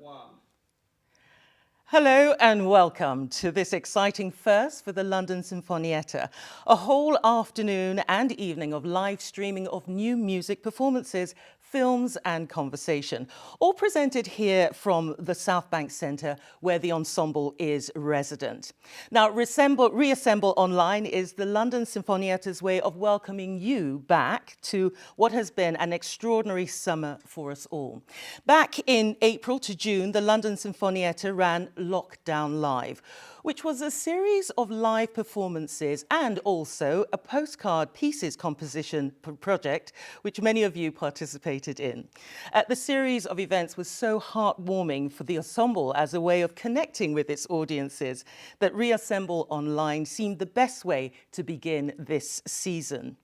one. Hello and welcome to this exciting first for the London Sinfonietta, a whole afternoon and evening of live streaming of new music performances, films and conversation, all presented here from the Southbank Centre where the ensemble is resident. Now, ReAssemble Online is the London Sinfonietta's way of welcoming you back to what has been an extraordinary summer for us all. Back in April to June, the London Sinfonietta ran Lockdown Live, which was a series of live performances and also a Postcard Pieces composition project, which many of you participated in. The series of events was so heartwarming for the ensemble as a way of connecting with its audiences that ReAssemble Online seemed the best way to begin this season.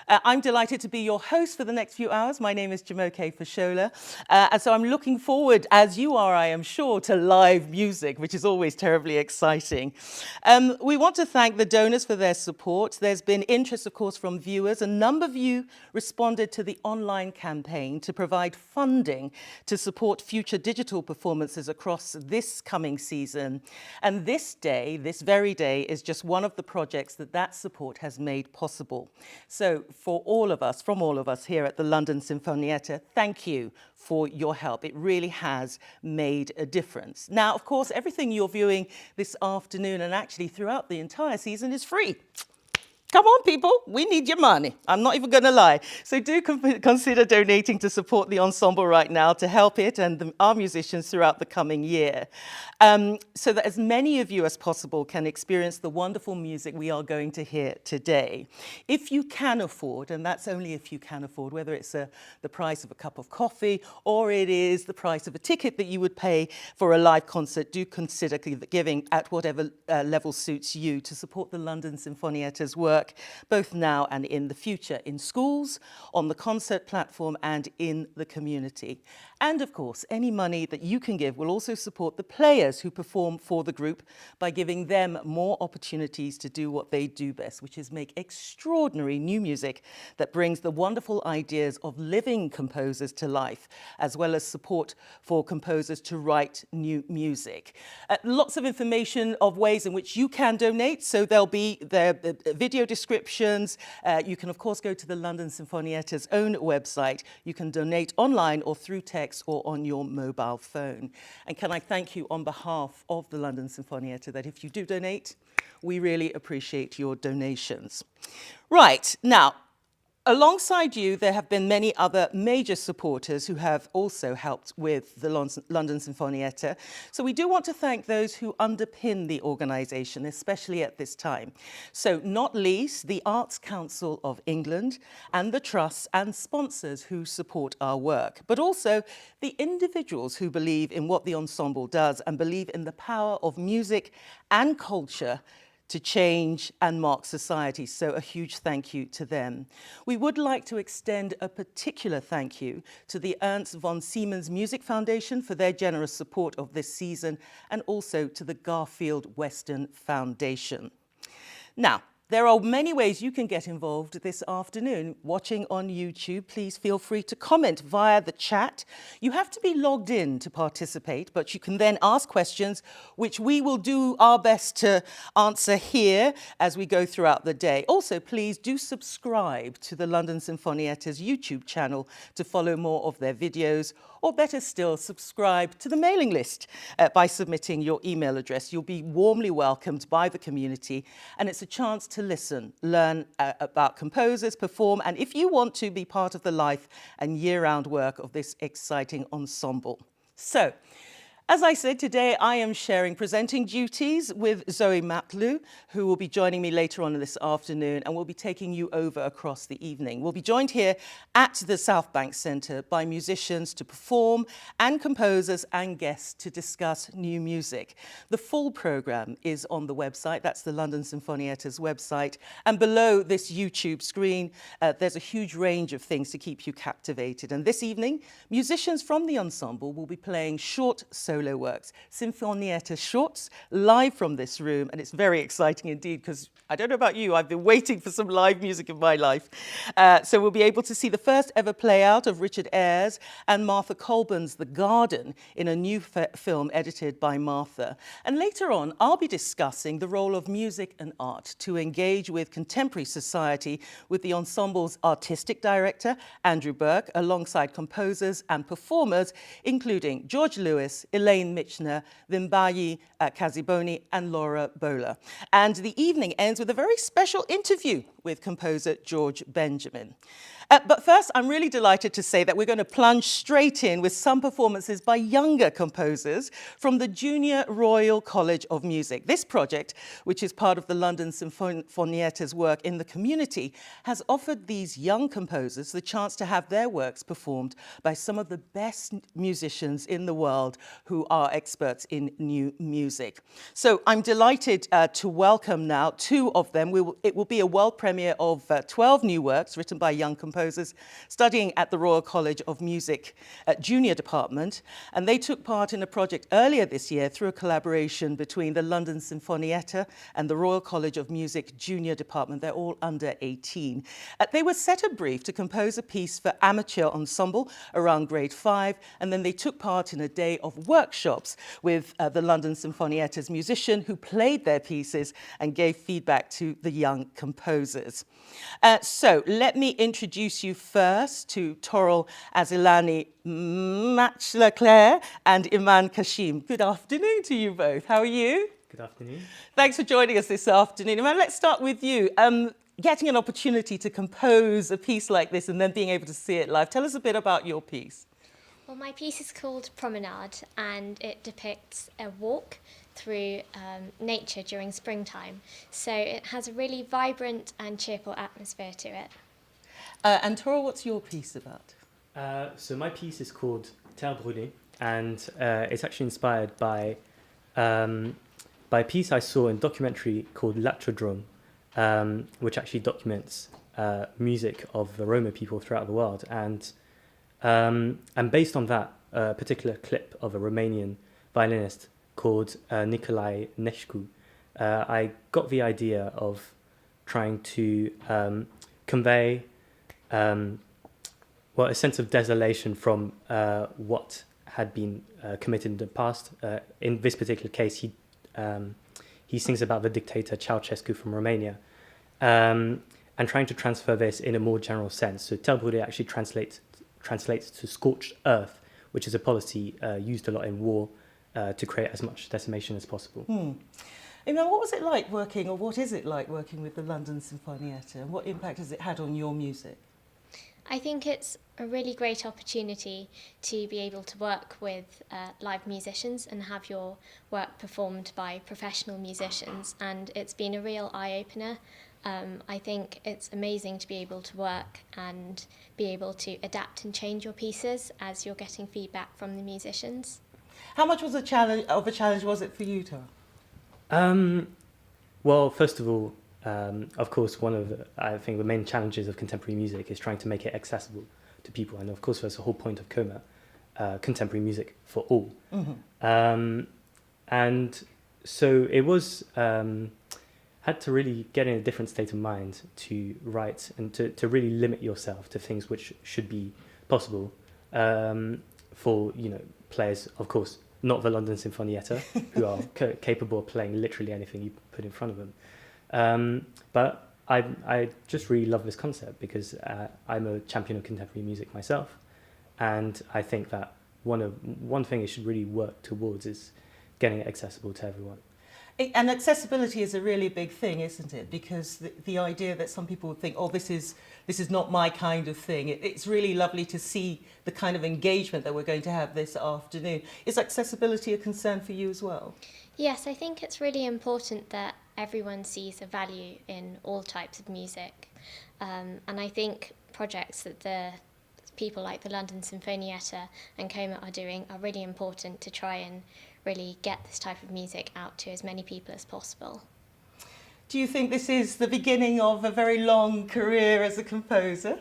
I'm delighted to be your host for the next few hours. My name is Jumoké Fashola, and so I'm looking forward, as you are, I am sure, to live music, which is always terribly exciting. We want to thank the donors for their support. There's been interest, of course, from viewers. A number of you responded to the online campaign to provide funding to support future digital performances across this coming season. And this day, this very day, is just one of the projects that support has made possible. So, from all of us here at the London Sinfonietta, thank you for your help. It really has made a difference. Now, of course, everything you're viewing this afternoon and actually throughout the entire season is free. Come on, people, we need your money. I'm not even going to lie. So do consider donating to support the ensemble right now to help it and our musicians throughout the coming year, so that as many of you as possible can experience the wonderful music we are going to hear today. If you can afford, and that's only if you can afford, whether it's the price of a cup of coffee or it is the price of a ticket that you would pay for a live concert, do consider giving at whatever level suits you to support the London Sinfonietta's work, both now and in the future, in schools, on the concert platform and in the community. And of course, any money that you can give will also support the players who perform for the group by giving them more opportunities to do what they do best, which is make extraordinary new music that brings the wonderful ideas of living composers to life, as well as support for composers to write new music. Lots of information of ways in which you can donate, so there'll be the video descriptions. You can, of course, go to the London Sinfonietta's own website. You can donate online or through text or on your mobile phone. And can I thank you on behalf of the London Sinfonietta that if you do donate, we really appreciate your donations. Right, now, alongside you, there have been many other major supporters who have also helped with the London Sinfonietta. So we do want to thank those who underpin the organisation, especially at this time. So not least, the Arts Council of England and the trusts and sponsors who support our work, but also the individuals who believe in what the ensemble does and believe in the power of music and culture to change and mark society. So a huge thank you to them. We would like to extend a particular thank you to the Ernst von Siemens Music Foundation for their generous support of this season, and also to the Garfield Weston Foundation. Now, there are many ways you can get involved this afternoon. Watching on YouTube, please feel free to comment via the chat. You have to be logged in to participate, but you can then ask questions, which we will do our best to answer here as we go throughout the day. Also, please do subscribe to the London Sinfonietta's YouTube channel to follow more of their videos, or better still, subscribe to the mailing list by submitting your email address. You'll be warmly welcomed by the community, and it's a chance to listen, learn about composers, perform, and if you want to be part of the life and year-round work of this exciting ensemble. So, as I said, today I am sharing presenting duties with Zoe Martlew, who will be joining me later on this afternoon, and we'll be taking you over across the evening. We'll be joined here at the Southbank Centre by musicians to perform and composers and guests to discuss new music. The full programme is on the website. That's the London Sinfonietta's website. And below this YouTube screen, there's a huge range of things to keep you captivated. And this evening, musicians from the ensemble will be playing short solos solo works, Sinfonietta shorts, live from this room, and it's very exciting indeed because I don't know about you, I've been waiting for some live music in my life. So we'll be able to see the first ever play out of Richard Ayres and Martha Colburn's The Garden in a new film edited by Martha. And later on, I'll be discussing the role of music and art to engage with contemporary society with the ensemble's artistic director, Andrew Burke, alongside composers and performers, including George Lewis, Elaine Michner, Vimbayi Kaziboni, and Laura Bowler. And the evening ends with a very special interview with composer George Benjamin. But first, I'm really delighted to say that we're going to plunge straight in with some performances by younger composers from the Junior Royal College of Music. This project, which is part of the London Sinfonietta's work in the community, has offered these young composers the chance to have their works performed by some of the best musicians in the world who are experts in new music. So I'm delighted to welcome now two of them. It will be a world premiere of 12 new works written by young composers studying at the Royal College of Music Junior Department, and they took part in a project earlier this year through a collaboration between the London Sinfonietta and the Royal College of Music Junior Department. They're all under 18. They were set a brief to compose a piece for amateur ensemble around grade 5, and then they took part in a day of workshops with the London Sinfonietta's musician who played their pieces and gave feedback to the young composers. So let me introduce you first to Toril Azilani Match-Leclerc and Iman Kashim. Good afternoon to you both. How are you? Good afternoon. Thanks for joining us this afternoon. Iman, let's start with you. Getting an opportunity to compose a piece like this and then being able to see it live. Tell us a bit about your piece. Well, my piece is called Promenade, and it depicts a walk through nature during springtime. So it has a really vibrant and cheerful atmosphere to it. And Toril, what's your piece about? So my piece is called Terre Brûlée, and it's actually inspired by a piece I saw in a documentary called L'Atrodrome, which actually documents music of the Roma people throughout the world. And based on that particular clip of a Romanian violinist called Nicolae Neșcu, I got the idea of trying to convey a sense of desolation from what had been committed in the past. In this particular case, he sings about the dictator Ceausescu from Romania, and trying to transfer this in a more general sense. So Terre Brûlée actually translates to scorched earth, which is a policy used a lot in war to create as much decimation as possible. Iman, what was it like working, or what is it like working with the London Sinfonietta, and what impact has it had on your music? I think it's a really great opportunity to be able to work with live musicians and have your work performed by professional musicians, and it's been a real eye-opener. I think it's amazing to be able to work and be able to adapt and change your pieces as you're getting feedback from the musicians. How much was a challenge was it for you, Toril? Well, first of all, of course, I think the main challenges of contemporary music is trying to make it accessible to people. And of course, that's the whole point of COMA, contemporary music for all. Mm-hmm. And so it was, had to really get in a different state of mind to write and to really limit yourself to things which should be possible for, players, of course, not the London Sinfonietta, who are capable of playing literally anything you put in front of them. But I just really love this concept because I'm a champion of contemporary music myself, and I think that one thing it should really work towards is getting it accessible to everyone. And accessibility is a really big thing, isn't it? Because the idea that some people would think, oh, this is not my kind of thing. It's really lovely to see the kind of engagement that we're going to have this afternoon. Is accessibility a concern for you as well? Yes, I think it's really important that everyone sees a value in all types of music. And I think projects that the people like the London Sinfonietta and COMA are doing are really important to try and really get this type of music out to as many people as possible. Do you think this is the beginning of a very long career as a composer?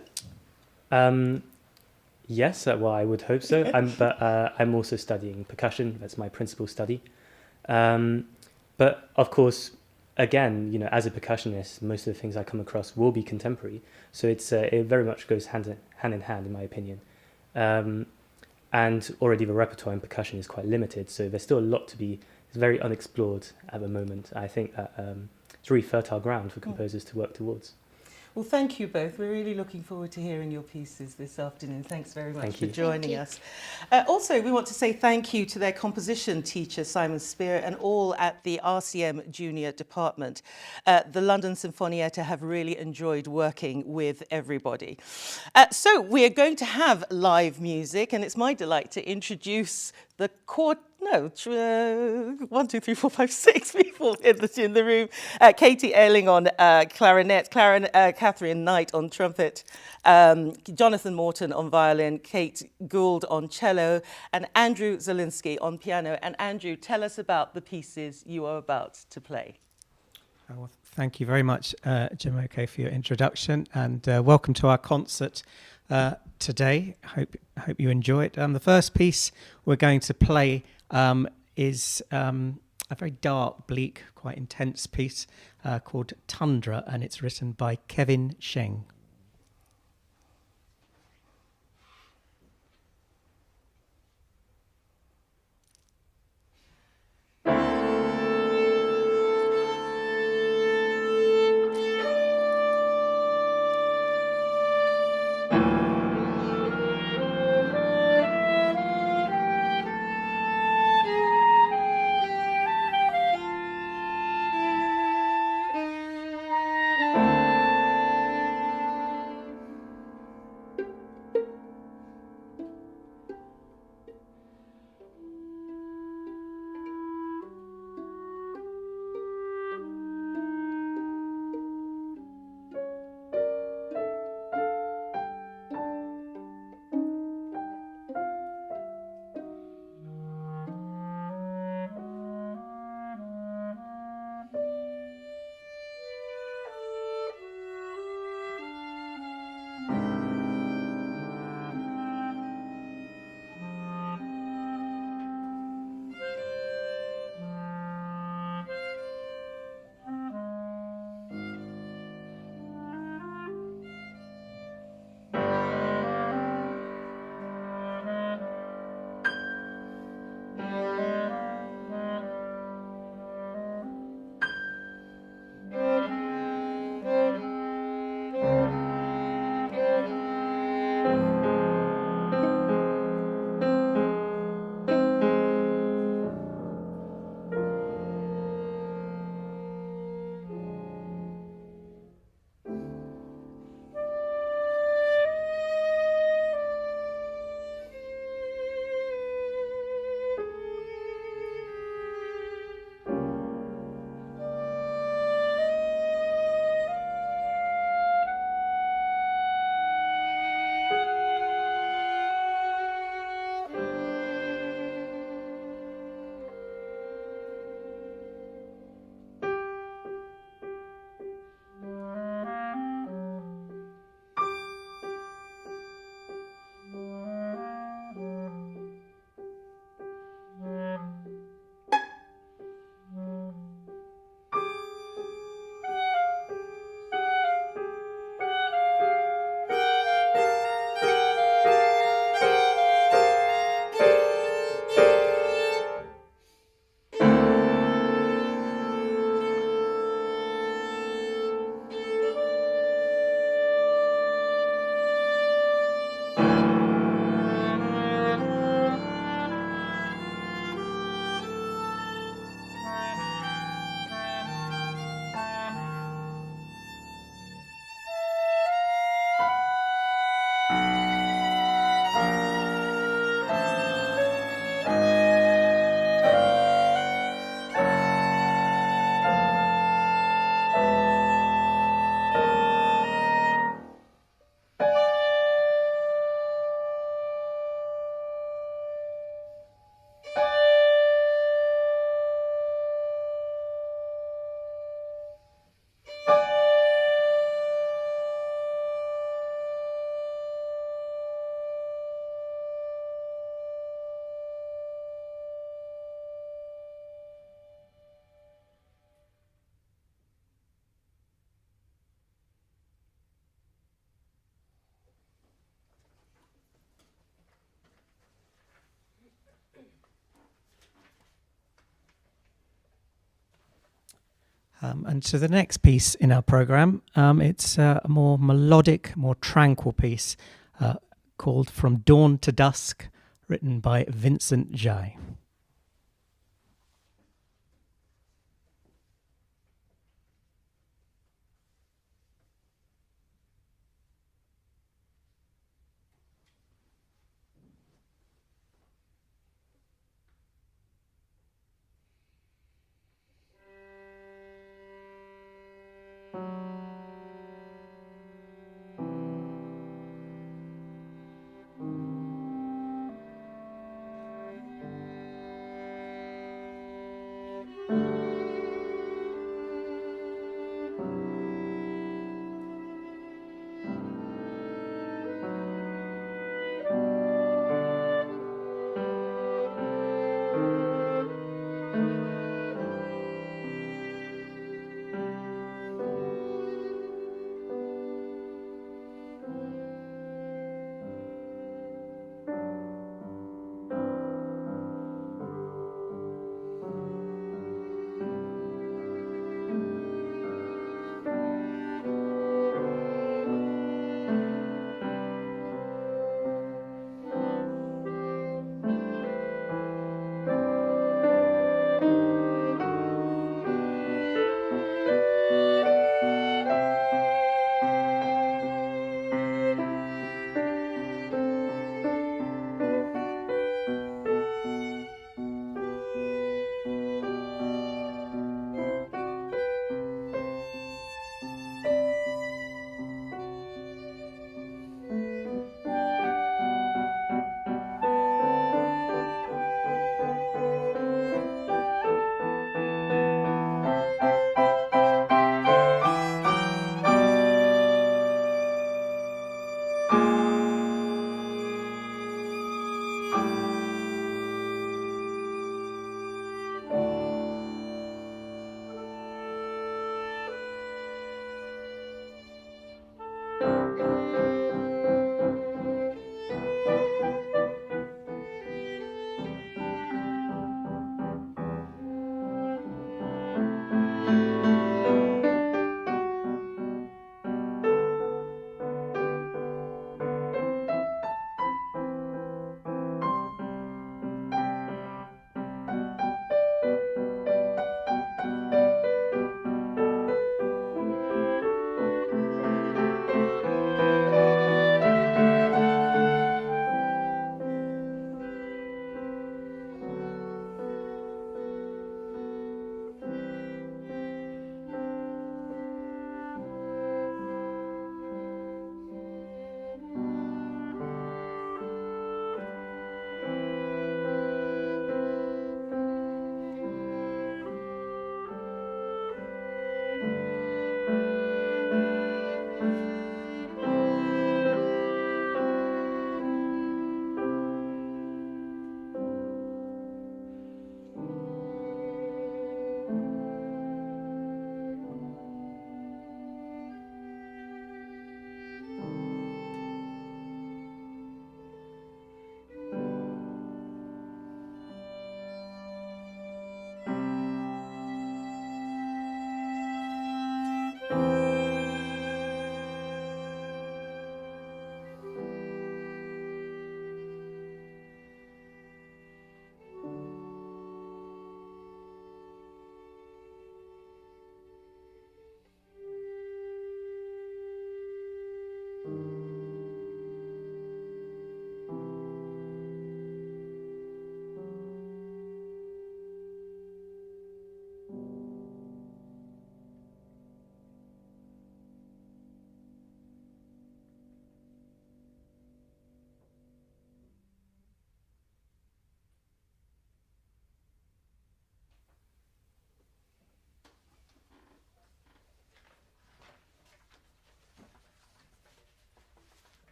Yes, well, I would hope so. But I'm also studying percussion. That's my principal study. But of course, again, as a percussionist, most of the things I come across will be contemporary. So it very much goes hand in hand, in my opinion. And already the repertoire in percussion is quite limited, so there's still a lot to be. It's very unexplored at the moment. I think that it's really fertile ground for composers to work towards. Well, thank you both. We're really looking forward to hearing your pieces this afternoon. Thanks very much for joining us. Also, we want to say thank you to their composition teacher, Simon Spear, and all at the RCM Junior Department. The London Sinfonietta have really enjoyed working with everybody. So we are going to have live music, and it's my delight to introduce the 1, 2, 3, 4, 5, 6 people in the room. Katie Ailing on clarinet, Catherine Knight on trumpet, Jonathan Morton on violin, Kate Gould on cello, and Andrew Zielinski on piano. And Andrew, tell us about the pieces you are about to play. Well, thank you very much, Jumoké, for your introduction, and welcome to our concert today. Hope you enjoy it. The first piece we're going to play is a very dark, bleak, quite intense piece called Tundra, and it's written by Kevin Sheng. And so the next piece in our programme, it's a more melodic, more tranquil piece called From Dawn to Dusk, written by Vincent Jai.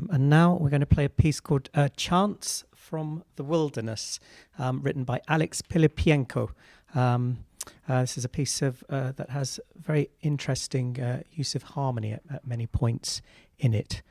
And now we're going to play a piece called Chants from the Wilderness, written by Alex Pilipienko. This is a piece of that has very interesting use of harmony at many points in it.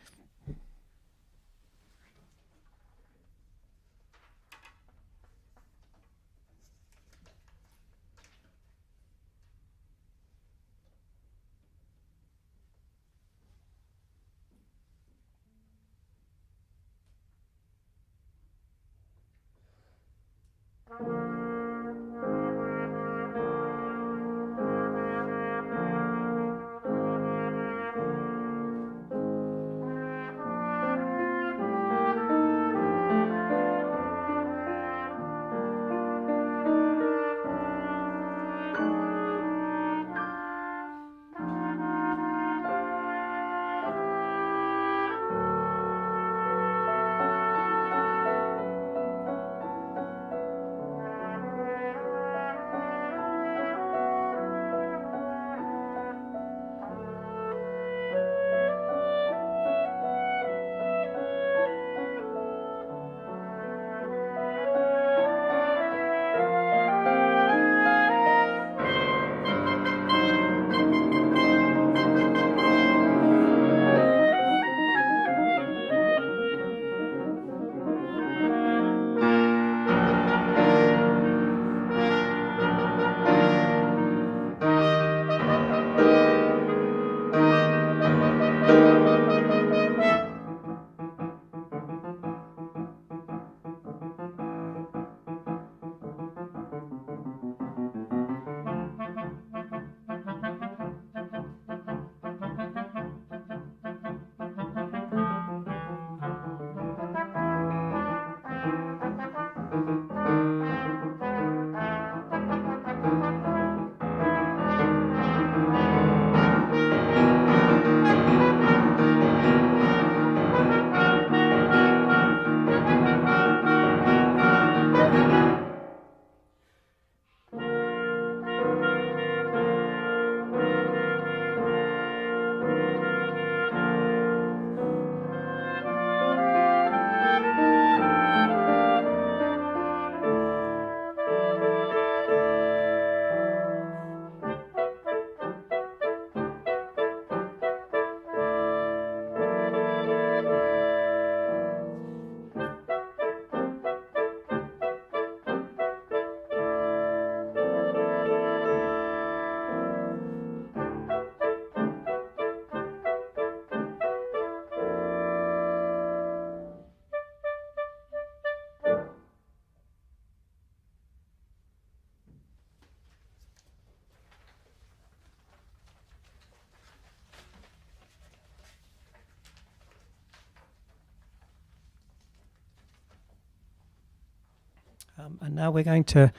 And now we're going to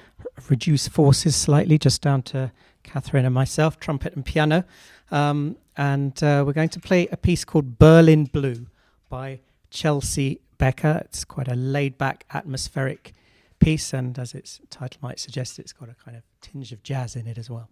reduce forces slightly, just down to Catherine and myself, trumpet and piano. And we're going to play a piece called Berlin Blue by Chelsea Becker. It's quite a laid-back, atmospheric piece, and as its title might suggest, it's got a kind of tinge of jazz in it as well.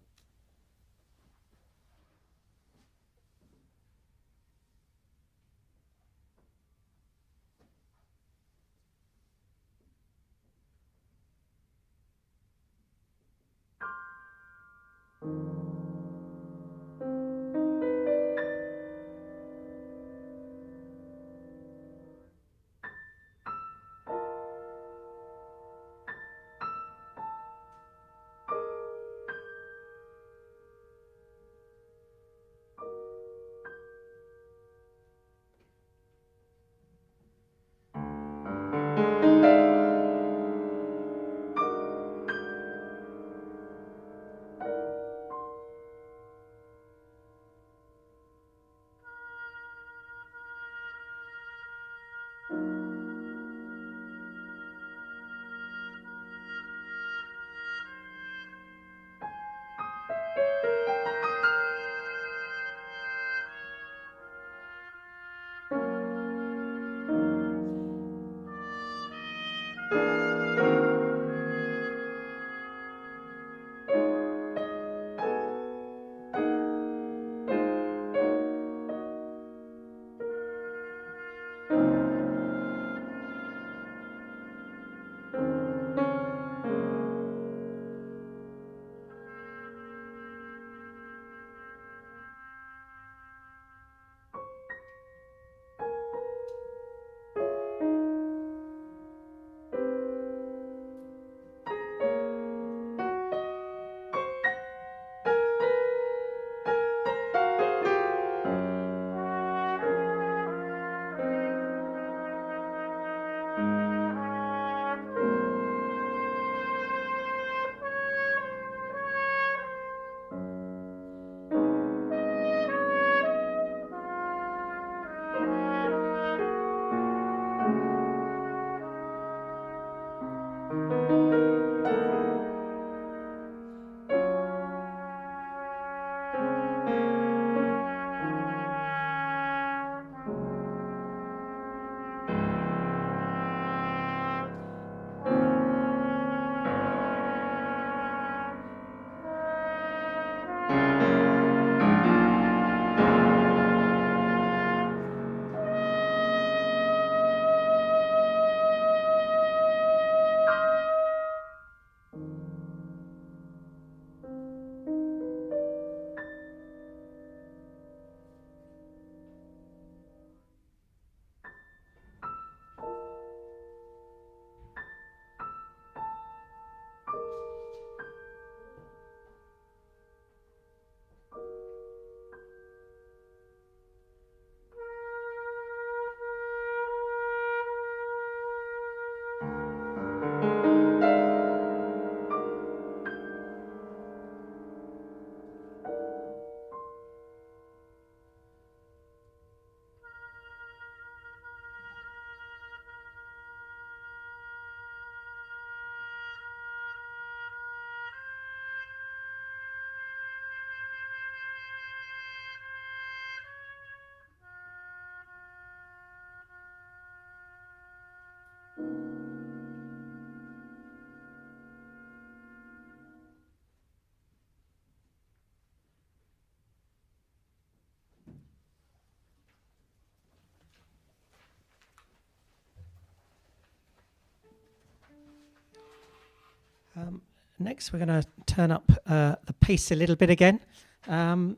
Next, we're going to turn up the pace a little bit again. And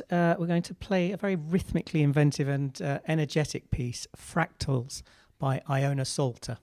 we're going to play a very rhythmically inventive and energetic piece, Fractals by Iona Salter.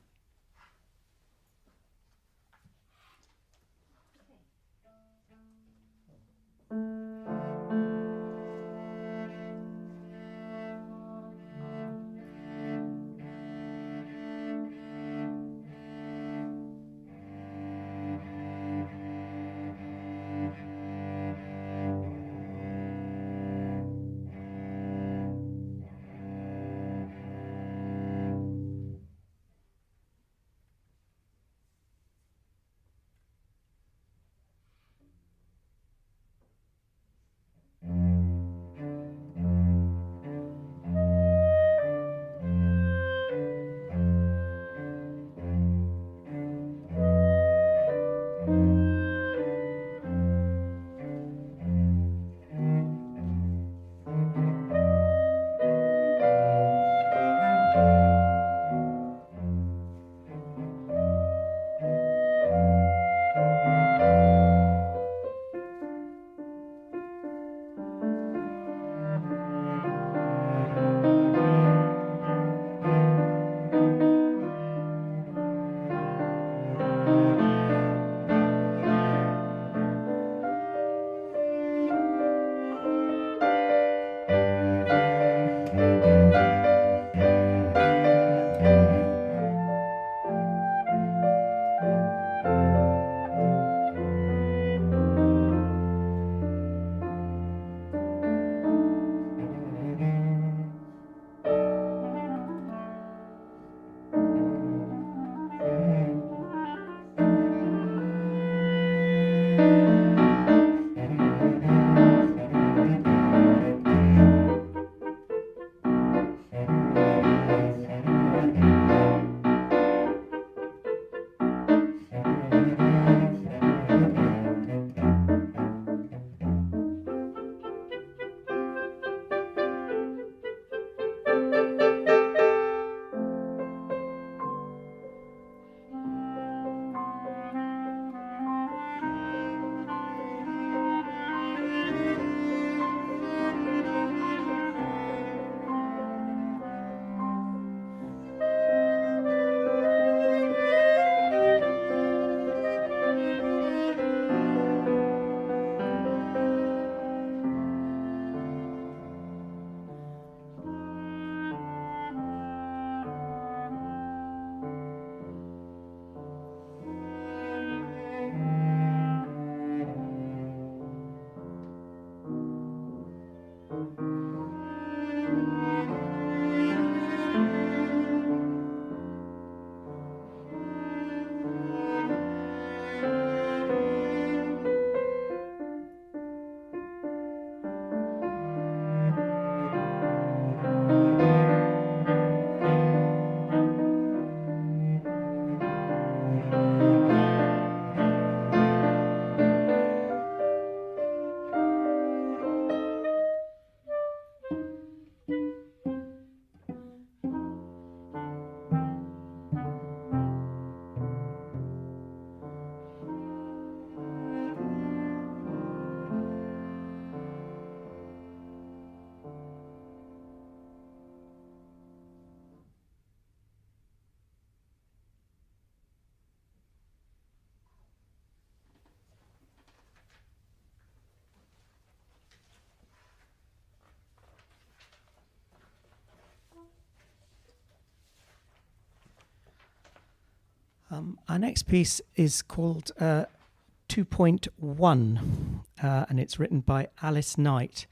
Our next piece is called 2.1, and it's written by Alice Knight.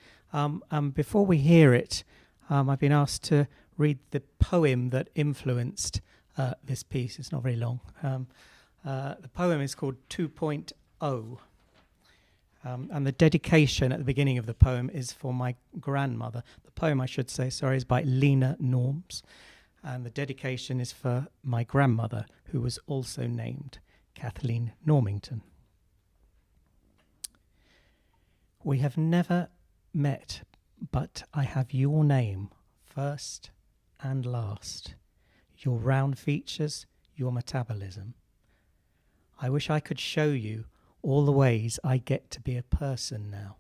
Before we hear it, I've been asked to read the poem that influenced this piece. It's not very long. The poem is called 2.0. And the dedication at the beginning of the poem is for my grandmother. The poem, I should say, is by Lena Norms. And the dedication is for my grandmother, who was also named Kathleen Normington. We have never met, but I have your name, first and last. Your round features, your metabolism. I wish I could show you all the ways I get to be a person now.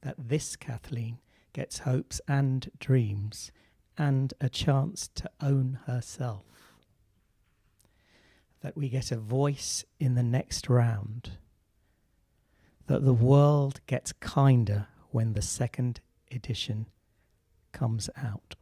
That this Kathleen gets hopes and dreams and a chance to own herself. That we get a voice in the next round. That the world gets kinder when the second edition comes out.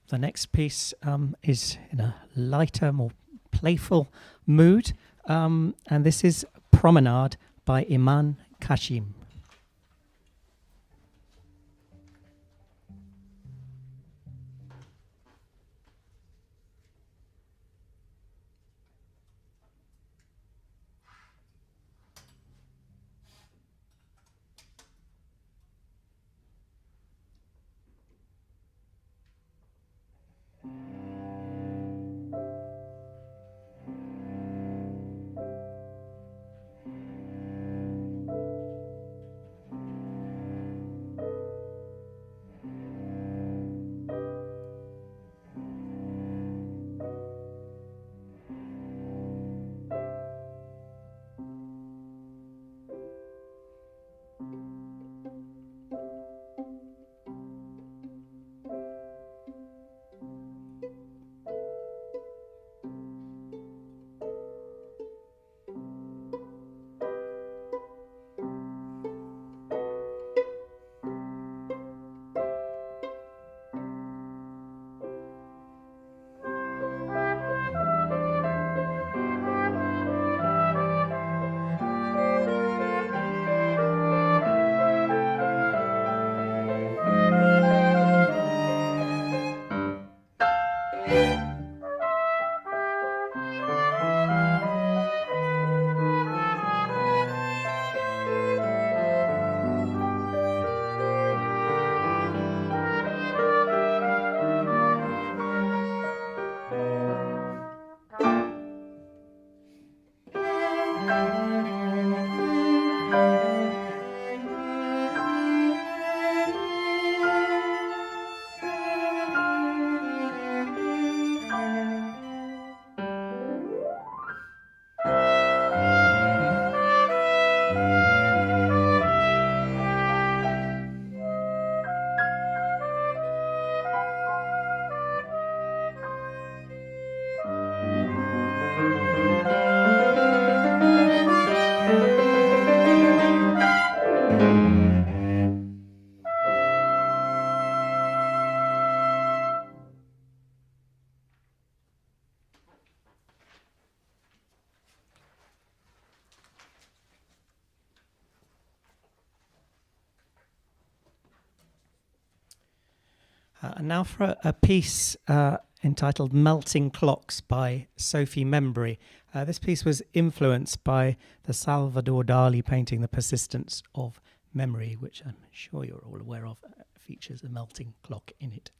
The next piece is in a lighter, more playful mood, and this is Promenade by Iman Kashim. And now for a piece entitled Melting Clocks by Sophie Membry. This piece was influenced by the Salvador Dali painting The Persistence of Memory, which I'm sure you're all aware of, features a melting clock in it.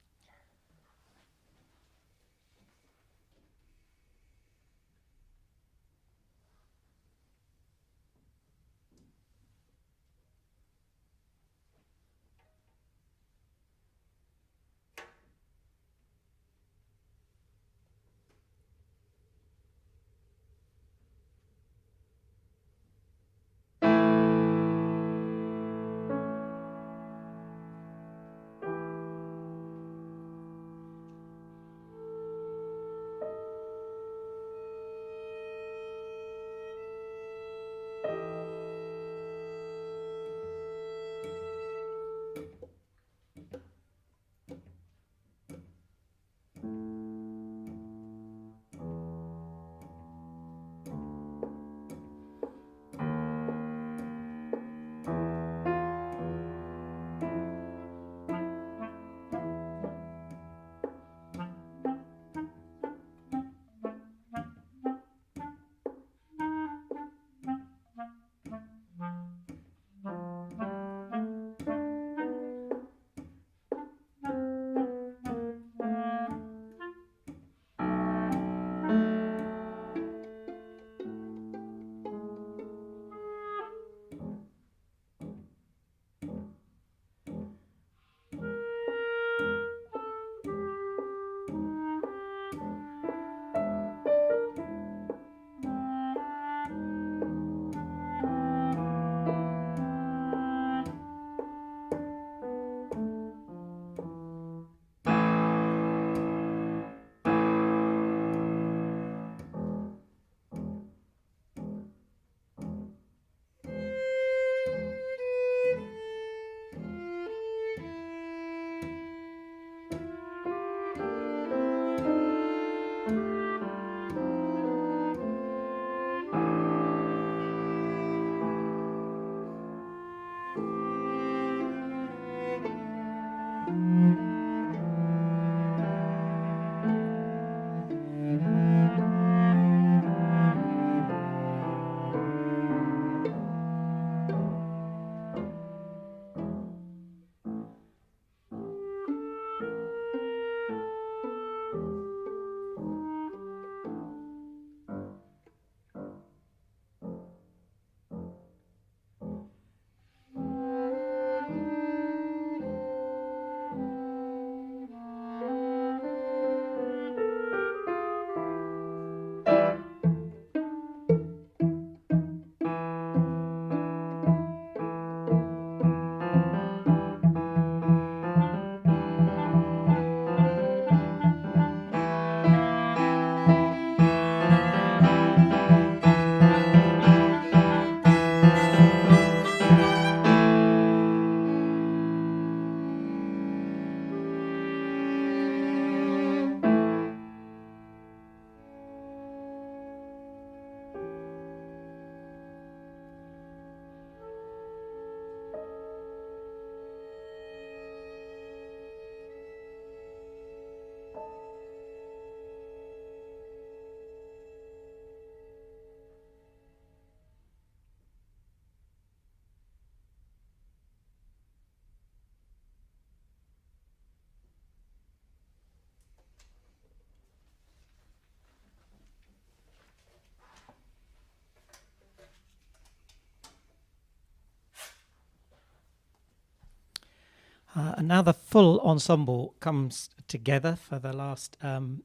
And now the full ensemble comes together for the last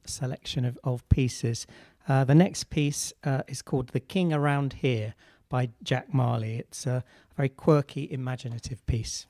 selection of pieces. The next piece is called The King Around Here by Jack Marley. It's a very quirky, imaginative piece.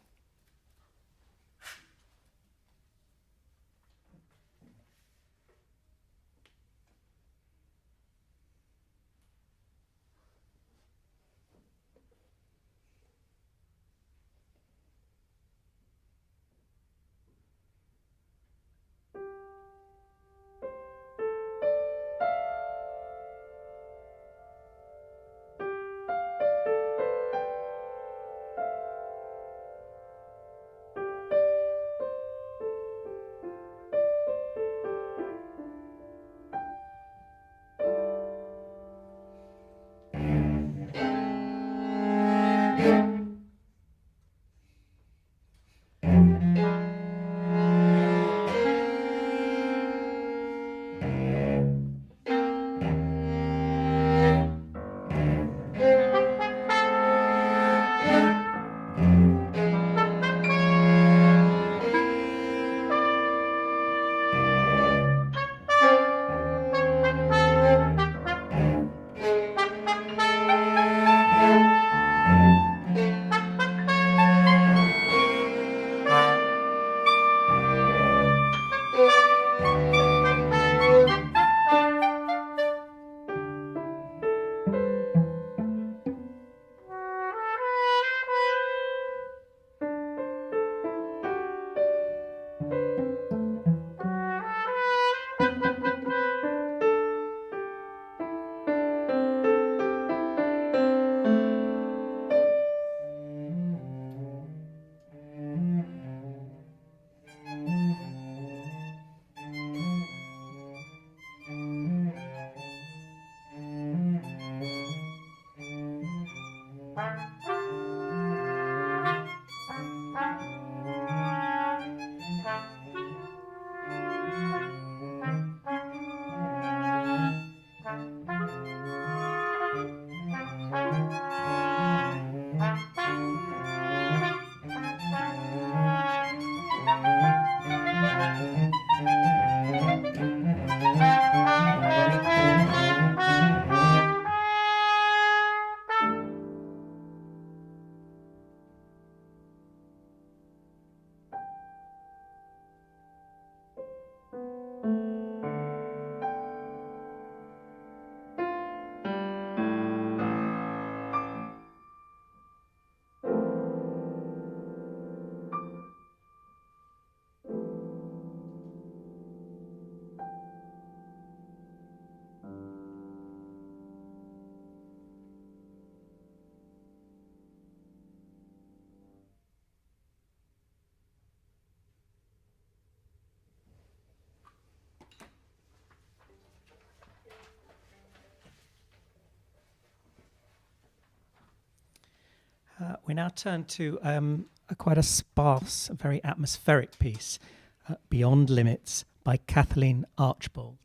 We now turn to quite a sparse, very atmospheric piece, Beyond Limits by Kathleen Archbold.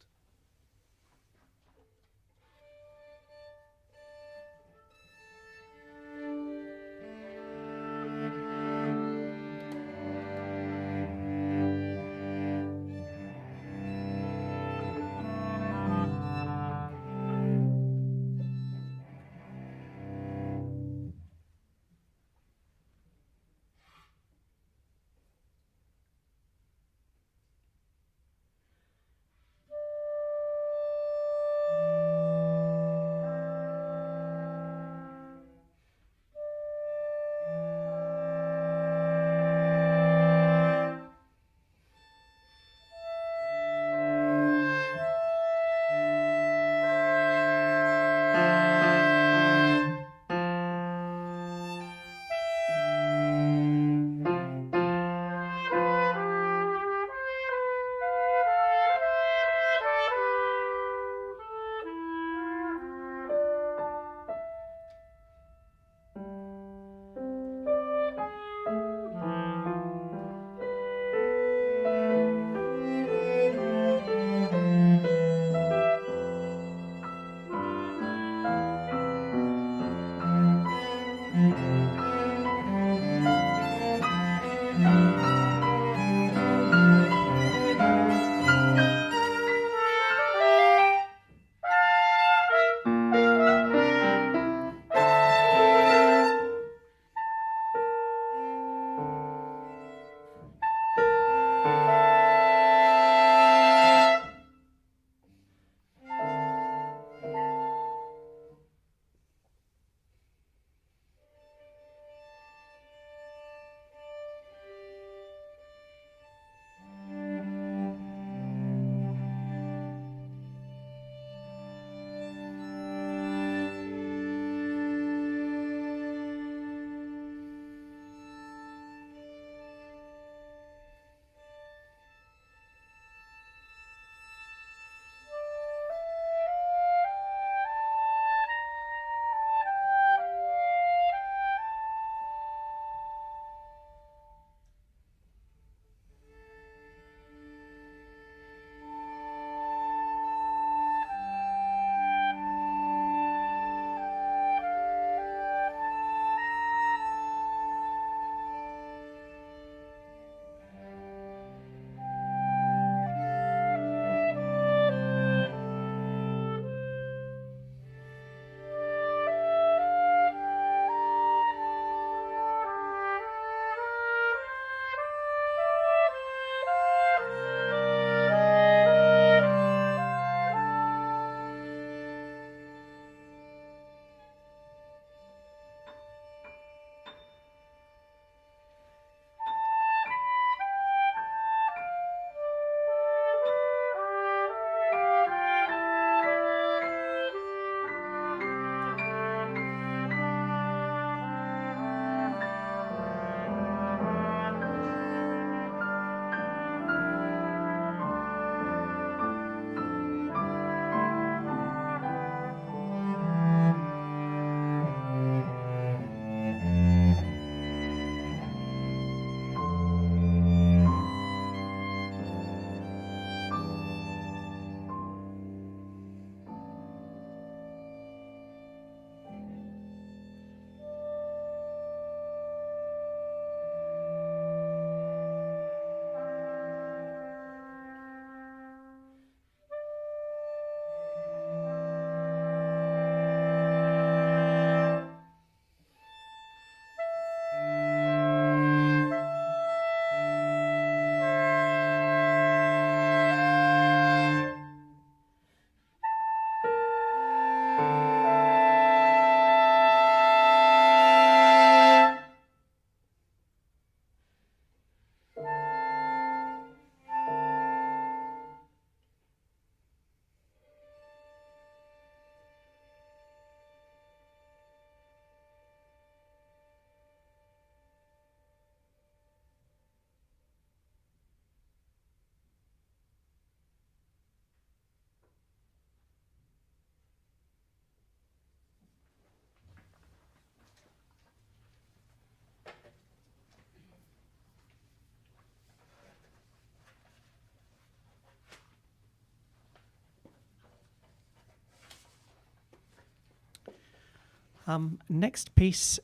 Next piece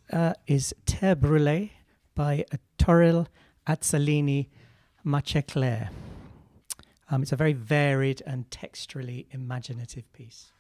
is Terre Brûlée by Toril Azzolini Machecler. It's a very varied and texturally imaginative piece.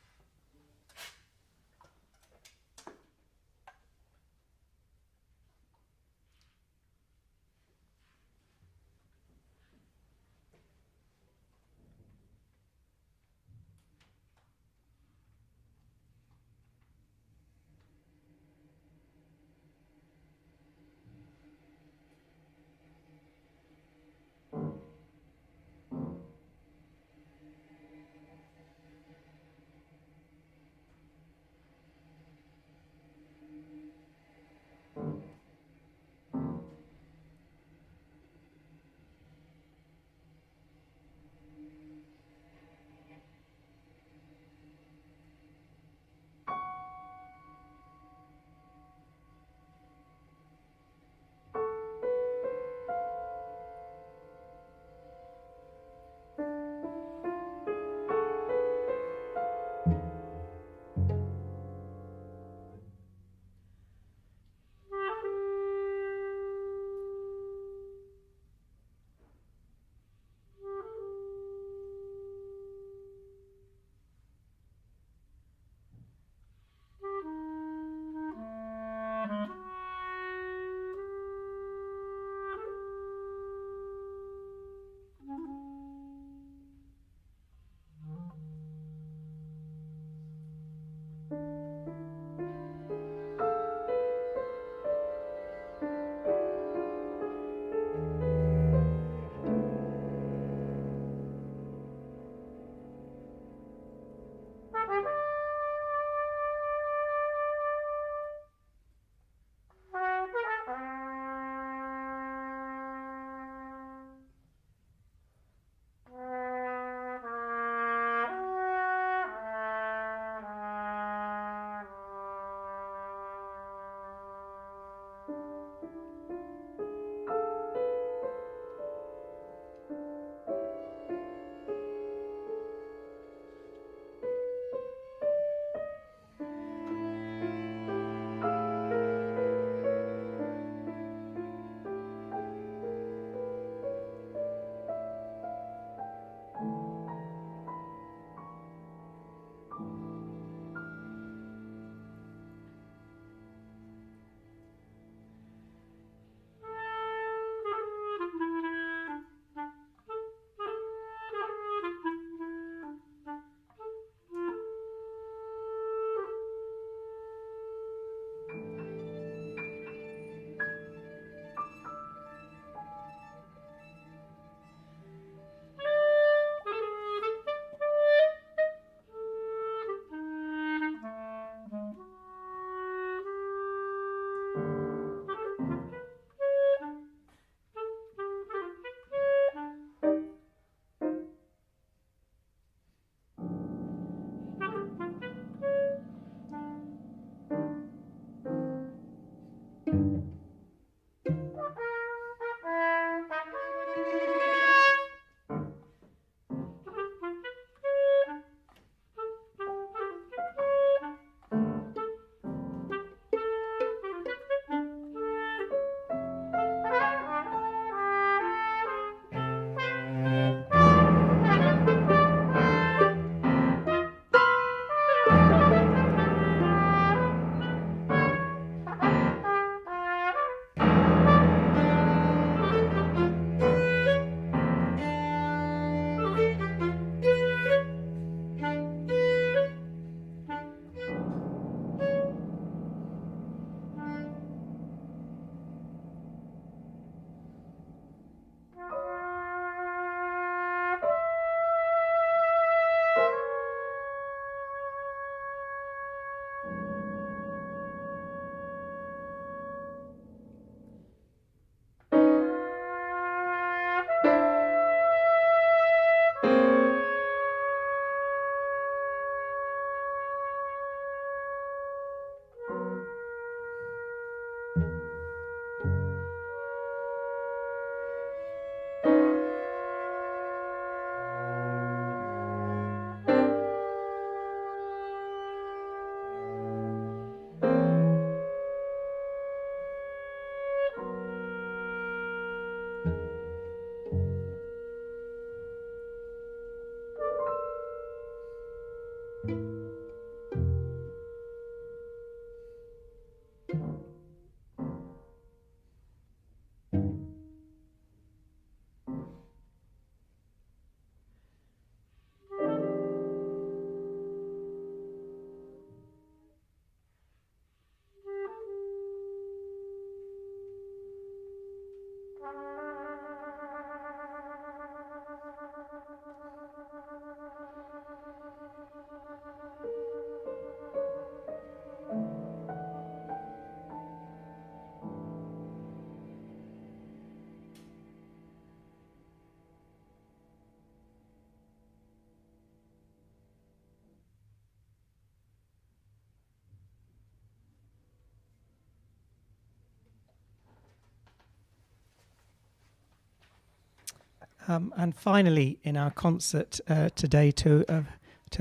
And finally, in our concert today, to a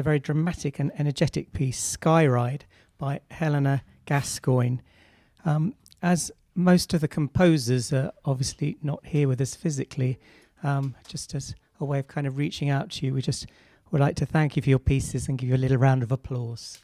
very dramatic and energetic piece, Sky Ride by Helena Gascoigne. As most of the composers are obviously not here with us physically, just as a way of kind of reaching out to you, we just would like to thank you for your pieces and give you a little round of applause.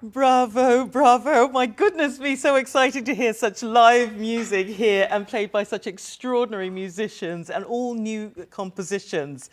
Bravo, bravo. My goodness me, so exciting to hear such live music here and played by such extraordinary musicians and all new compositions.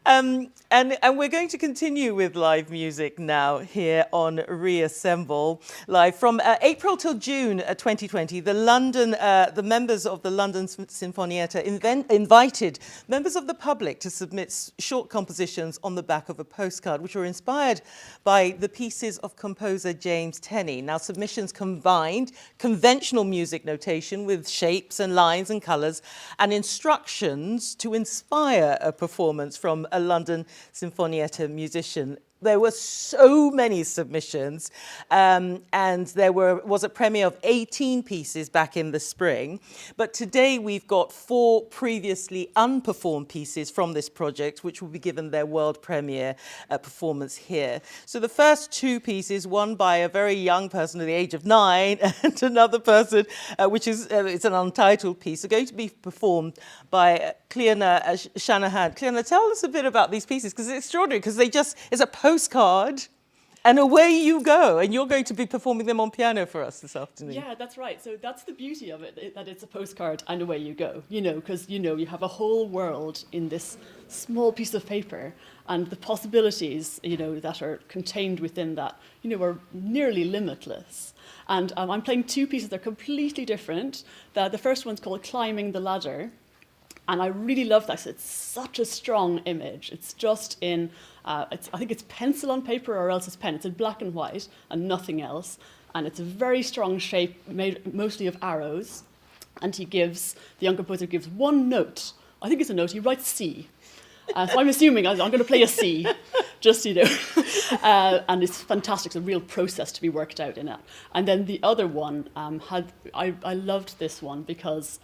And we're going to continue with live music now here on ReAssemble Live. From April till June 2020, the members of the London Sinfonietta invited members of the public to submit short compositions on the back of a postcard, which were inspired by the pieces of composer James Tenney. Now, submissions combined conventional music notation with shapes and lines and colours and instructions to inspire a performance from a London Sinfonietta musician. There were so many submissions, and there was a premiere of 18 pieces back in the spring. But today we've got 4 previously unperformed pieces from this project, which will be given their world premiere performance here. So the first 2 pieces, one by a very young person at the age of 9, and another person, which is it's an untitled piece, are going to be performed by Cleona Shanahan. Cleona, tell us a bit about these pieces, because it's extraordinary, because it's a postcard, and away you go. And you're going to be performing them on piano for us this afternoon. Yeah, that's right. So that's the beauty of it, that it's a postcard and away you go, because, you have a whole world in this small piece of paper, and the possibilities, that are contained within that, are nearly limitless. And I'm playing two pieces. They're completely different. The first one's called Climbing the Ladder. And I really love that. It's such a strong image. It's just in, I think it's pencil on paper or else it's pen. It's in black and white and nothing else. And it's a very strong shape made mostly of arrows. And the young composer gives one note. I think it's a note. He writes C. So I'm assuming I'm going to play a C, just, and it's fantastic. It's a real process to be worked out in it. And then the other one, I loved this one because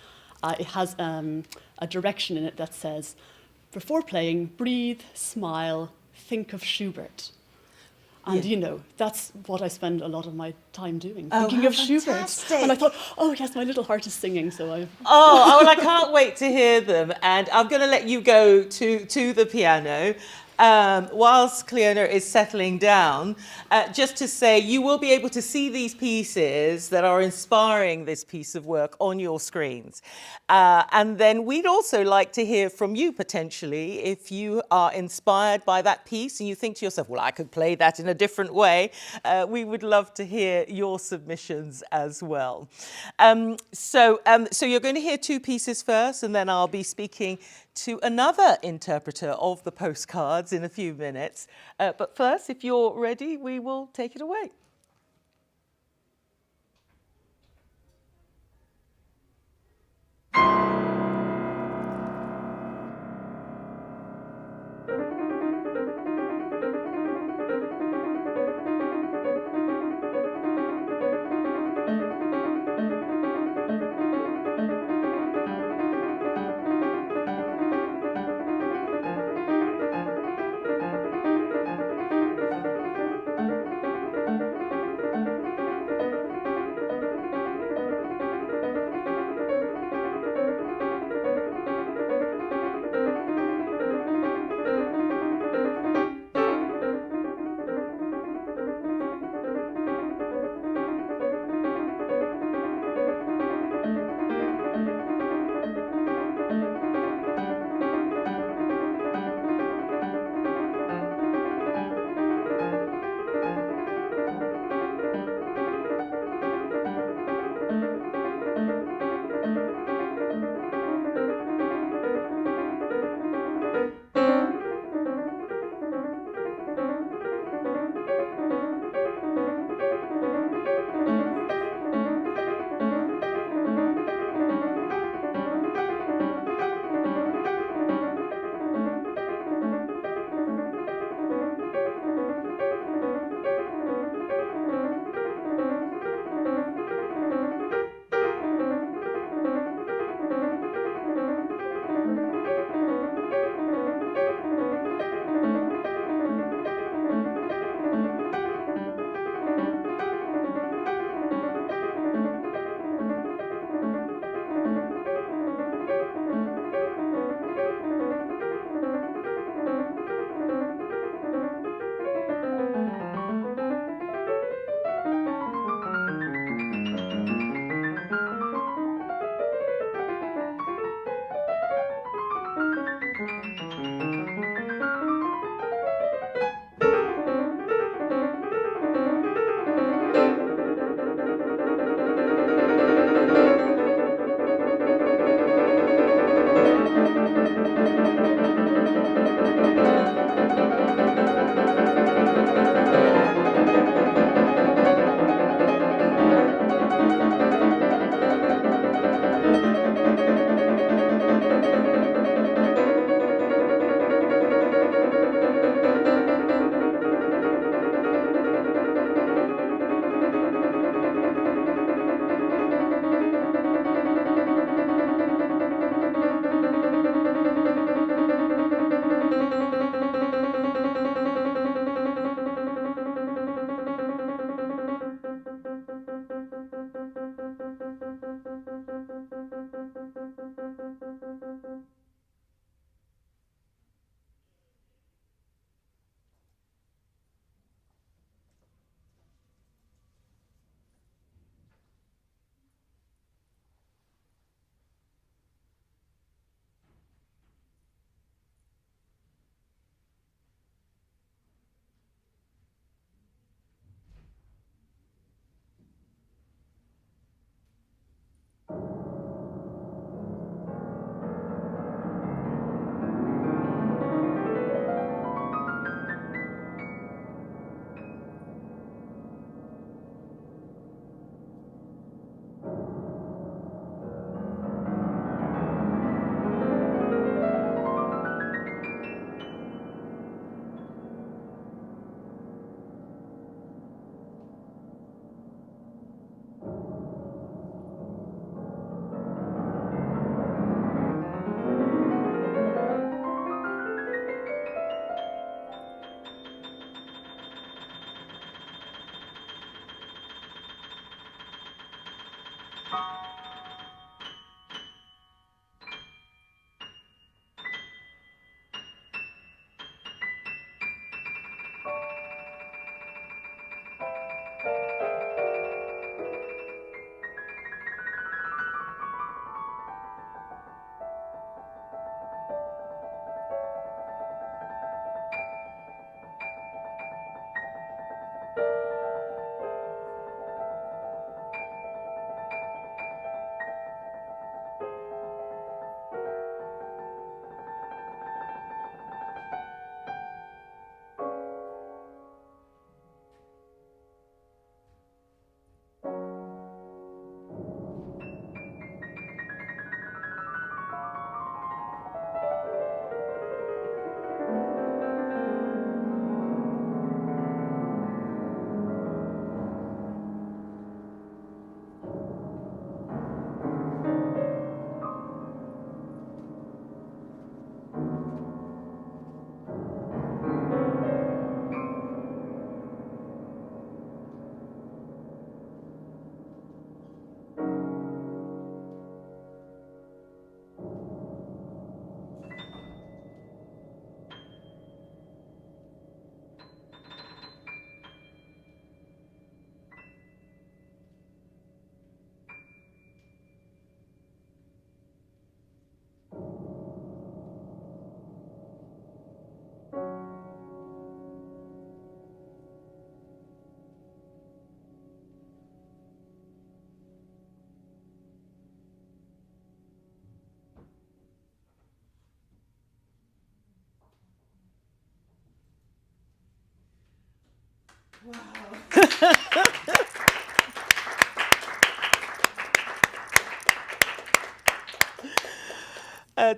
it has a direction in it that says, before playing, breathe, smile, think of Schubert. And, that's what I spend a lot of my time doing, thinking of Schubert. And I thought, oh, yes, my little heart is singing, so I... well, I can't wait to hear them. And I'm going to let you go to the piano. Whilst Cleona is settling down, just to say you will be able to see these pieces that are inspiring this piece of work on your screens. And then we'd also like to hear from you potentially if you are inspired by that piece and you think to yourself, well, I could play that in a different way. We would love to hear your submissions as well. So you're going to hear two pieces first, and then I'll be speaking to another interpreter of the postcards in a few minutes. But first, if you're ready, we will take it away.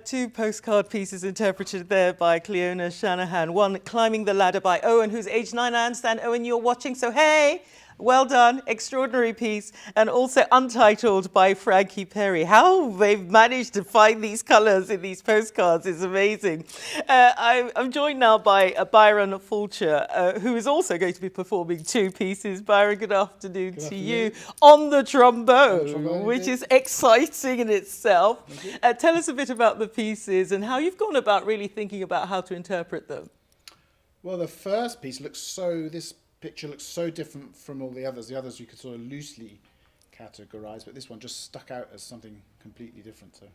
Two postcard pieces interpreted there by Cleona Shanahan. One, Climbing the Ladder by Owen, who's age 9. I understand, Owen, you're watching, so hey, well done, extraordinary piece. And also Untitled by Frankie Perry. How they've managed to find these colours in these postcards is amazing. I'm joined now by Byron Fulcher, who is also going to be performing two pieces. Byron, good afternoon to you. On the trombone, which is exciting in itself. Tell us a bit about the pieces and how you've gone about really thinking about how to interpret them. Well, the first piece this picture looks so different from all the others. The others you could sort of loosely categorise, but this one just stuck out as something completely different. So,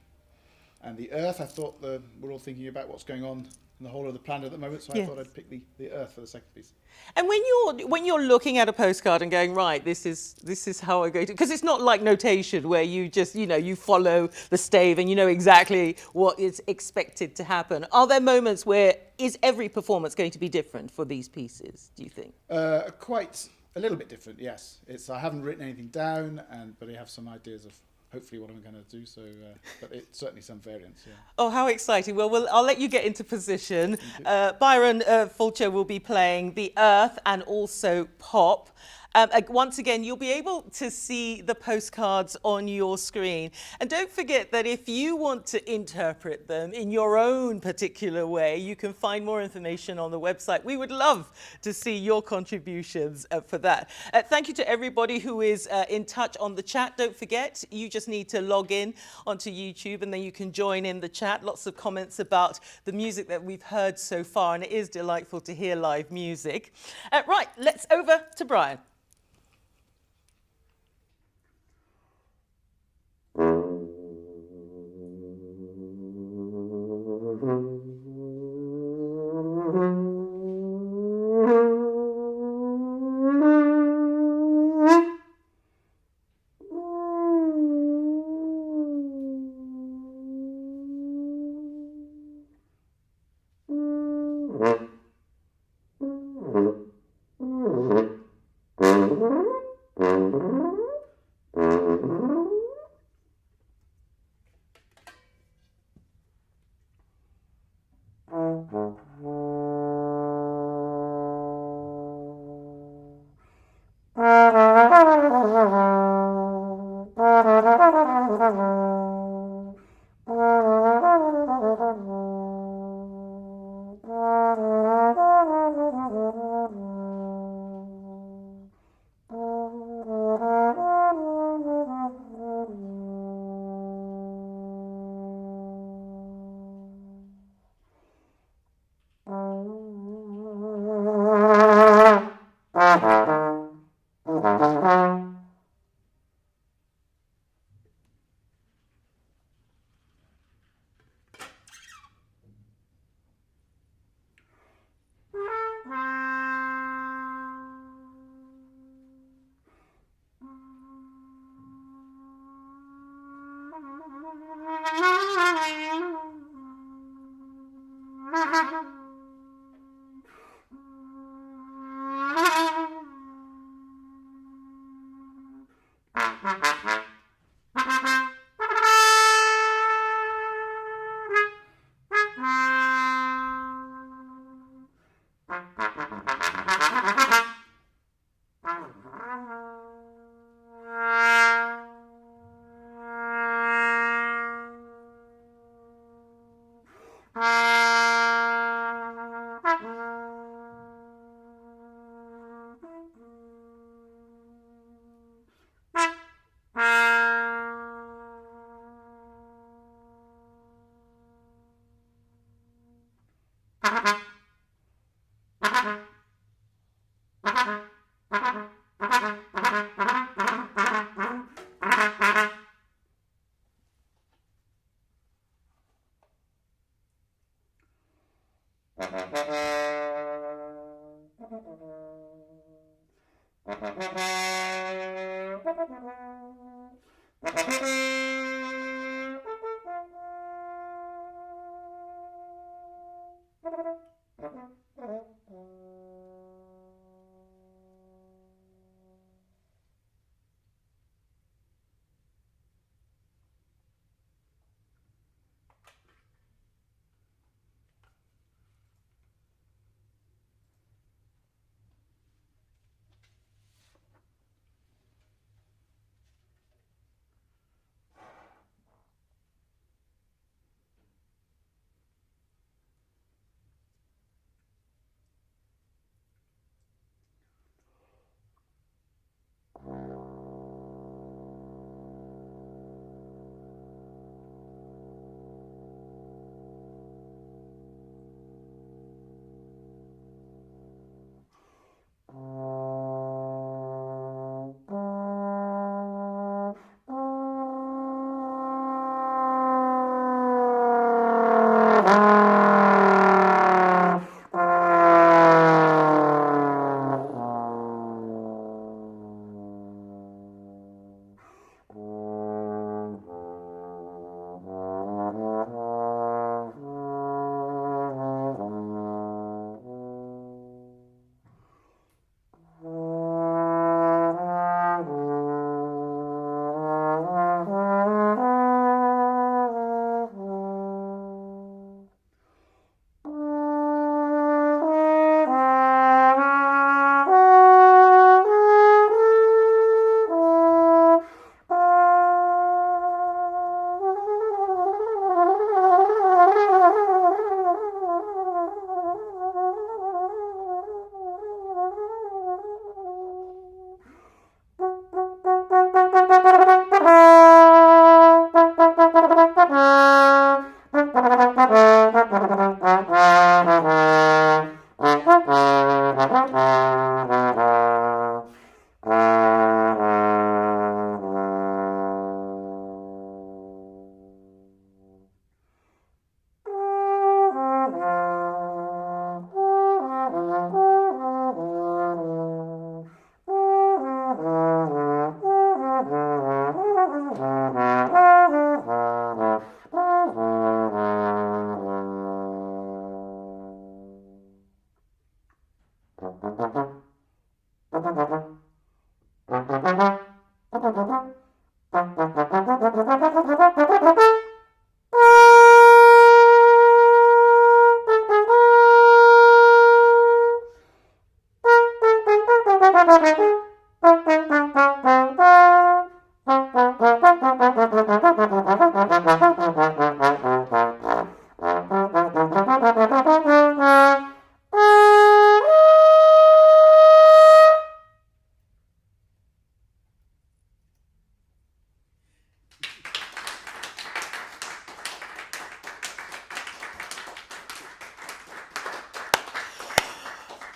and the Earth, I thought we're all thinking about what's going on in the whole of the planet at the moment, so I thought I'd pick the Earth for the second piece. And when you're looking at a postcard and going, right, this is how I'm going to, because it's not like notation where you just, you follow the stave and you know exactly what is expected to happen. Are there moments where is every performance going to be different for these pieces, do you think? Quite a little bit different, yes. I haven't written anything down, but I have some ideas of hopefully what I'm going to do, so but it's certainly some variants, yeah. Oh, how exciting. Well, I'll let you get into position. Byron Fulcher will be playing the Earth and also Pop. Once again, you'll be able to see the postcards on your screen. And don't forget that if you want to interpret them in your own particular way, you can find more information on the website. We would love to see your contributions for that. Thank you to everybody who is in touch on the chat. Don't forget, you just need to log in onto YouTube and then you can join in the chat. Lots of comments about the music that we've heard so far, and it is delightful to hear live music. Right, let's over to Brian.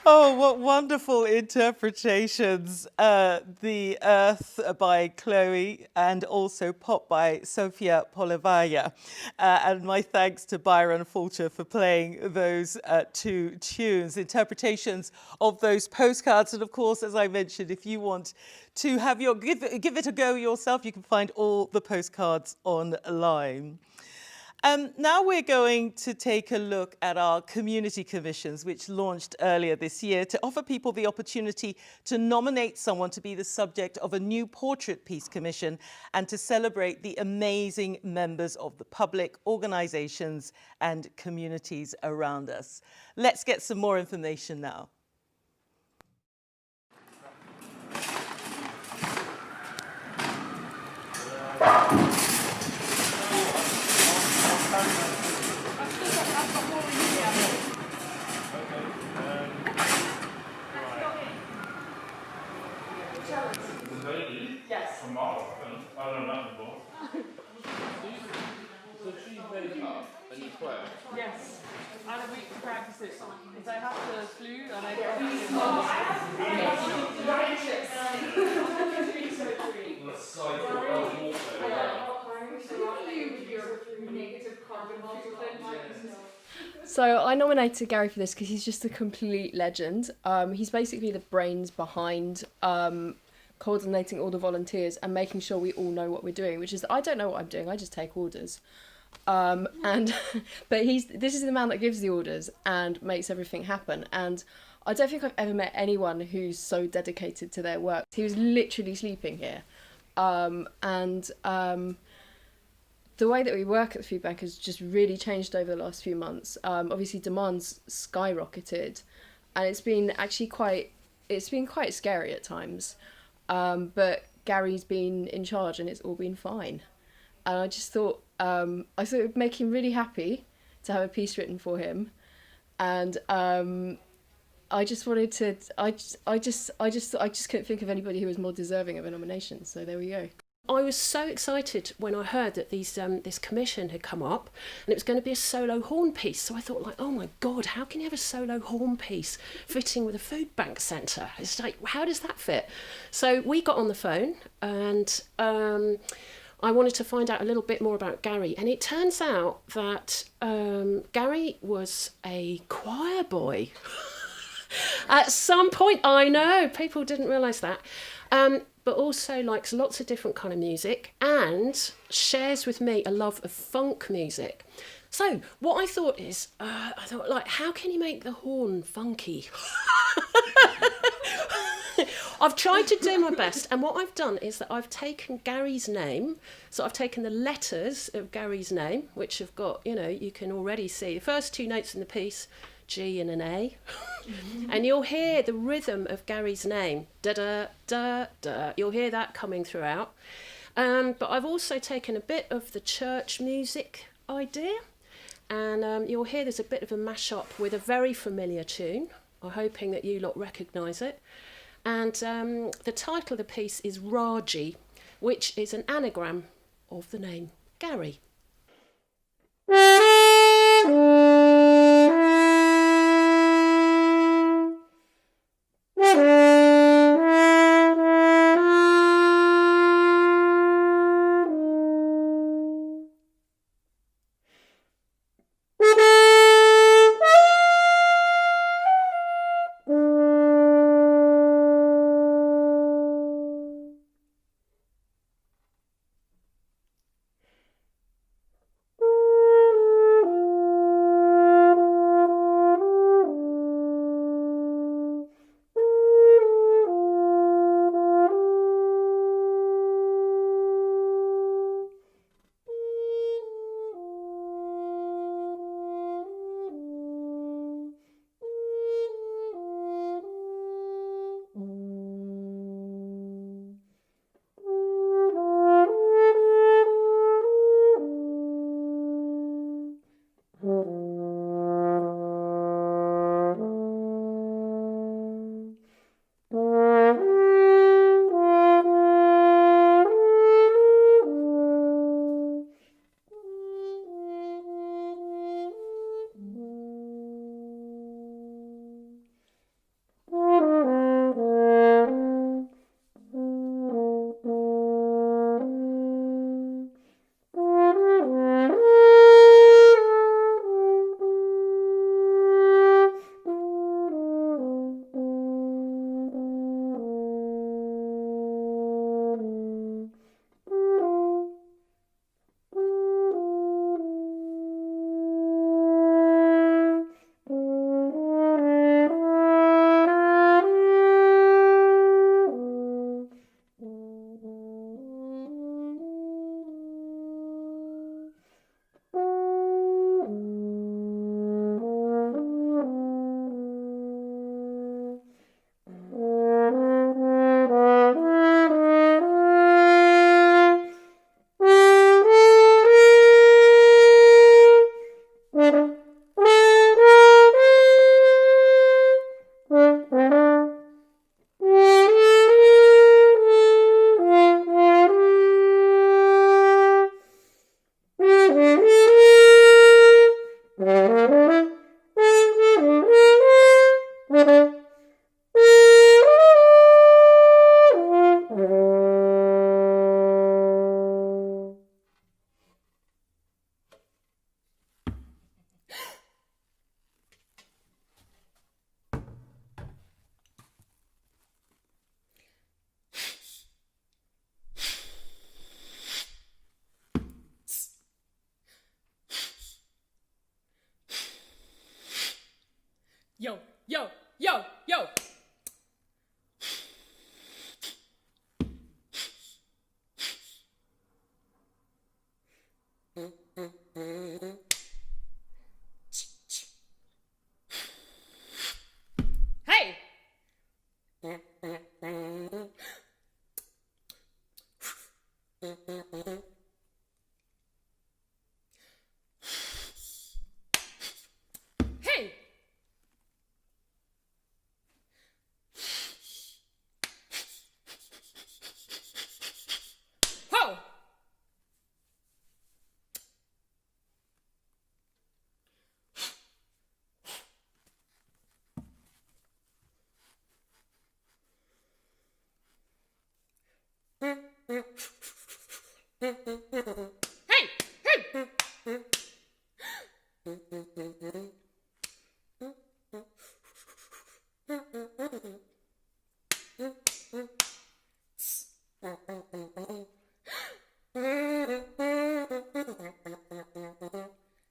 Oh, what wonderful interpretations. The Earth by Chloe and also Pop by Sofia Polivaya. And my thanks to Byron Fulcher for playing those two tunes, interpretations of those postcards. And of course, as I mentioned, if you want to have give it a go yourself, you can find all the postcards online. Now we're going to take a look at our community commissions, which launched earlier this year to offer people the opportunity to nominate someone to be the subject of a new portrait piece commission and to celebrate the amazing members of the public, organisations and communities around us. Let's get some more information now. Yes. From Martlew, I don't know that before. So she's made up and you play? Yes. And a week to practice it. Because I have the flu and I get So I nominated Gary for this because he's just a complete legend. He's basically the brains behind coordinating all the volunteers and making sure we all know what we're doing, which is, I don't know what I'm doing, I just take orders. But this is the man that gives the orders and makes everything happen. And I don't think I've ever met anyone who's so dedicated to their work. He was literally sleeping here. The way that we work at the food bank has just really changed over the last few months. Obviously demand's skyrocketed and it's been quite scary at times. But Gary's been in charge and it's all been fine. And I just thought, it would make him really happy to have a piece written for him. And I just wanted to, I just couldn't think of anybody who was more deserving of a nomination. So there we go. I was so excited when I heard that this commission had come up and it was going to be a solo horn piece. So I thought, like, oh my God, how can you have a solo horn piece fitting with a food bank centre? It's like, how does that fit? So we got on the phone and I wanted to find out a little bit more about Gary. And it turns out that Gary was a choir boy. At some point, I know, people didn't realise that. But also likes lots of different kind of music and shares with me a love of funk music. So what I thought is, like, how can you make the horn funky? I've tried to do my best, and what I've done is that I've taken Gary's name, so I've taken the letters of Gary's name, which have got, you can already see the first two notes in the piece, G and an A, and you'll hear the rhythm of Gary's name, da da da da. You'll hear that coming throughout. But I've also taken a bit of the church music idea, and you'll hear there's a bit of a mash-up with a very familiar tune. I'm hoping that you lot recognise it. And the title of the piece is Raji, which is an anagram of the name Gary. yo, yo, yo, yo. Hey! Hey! Ho! Hey! Hey!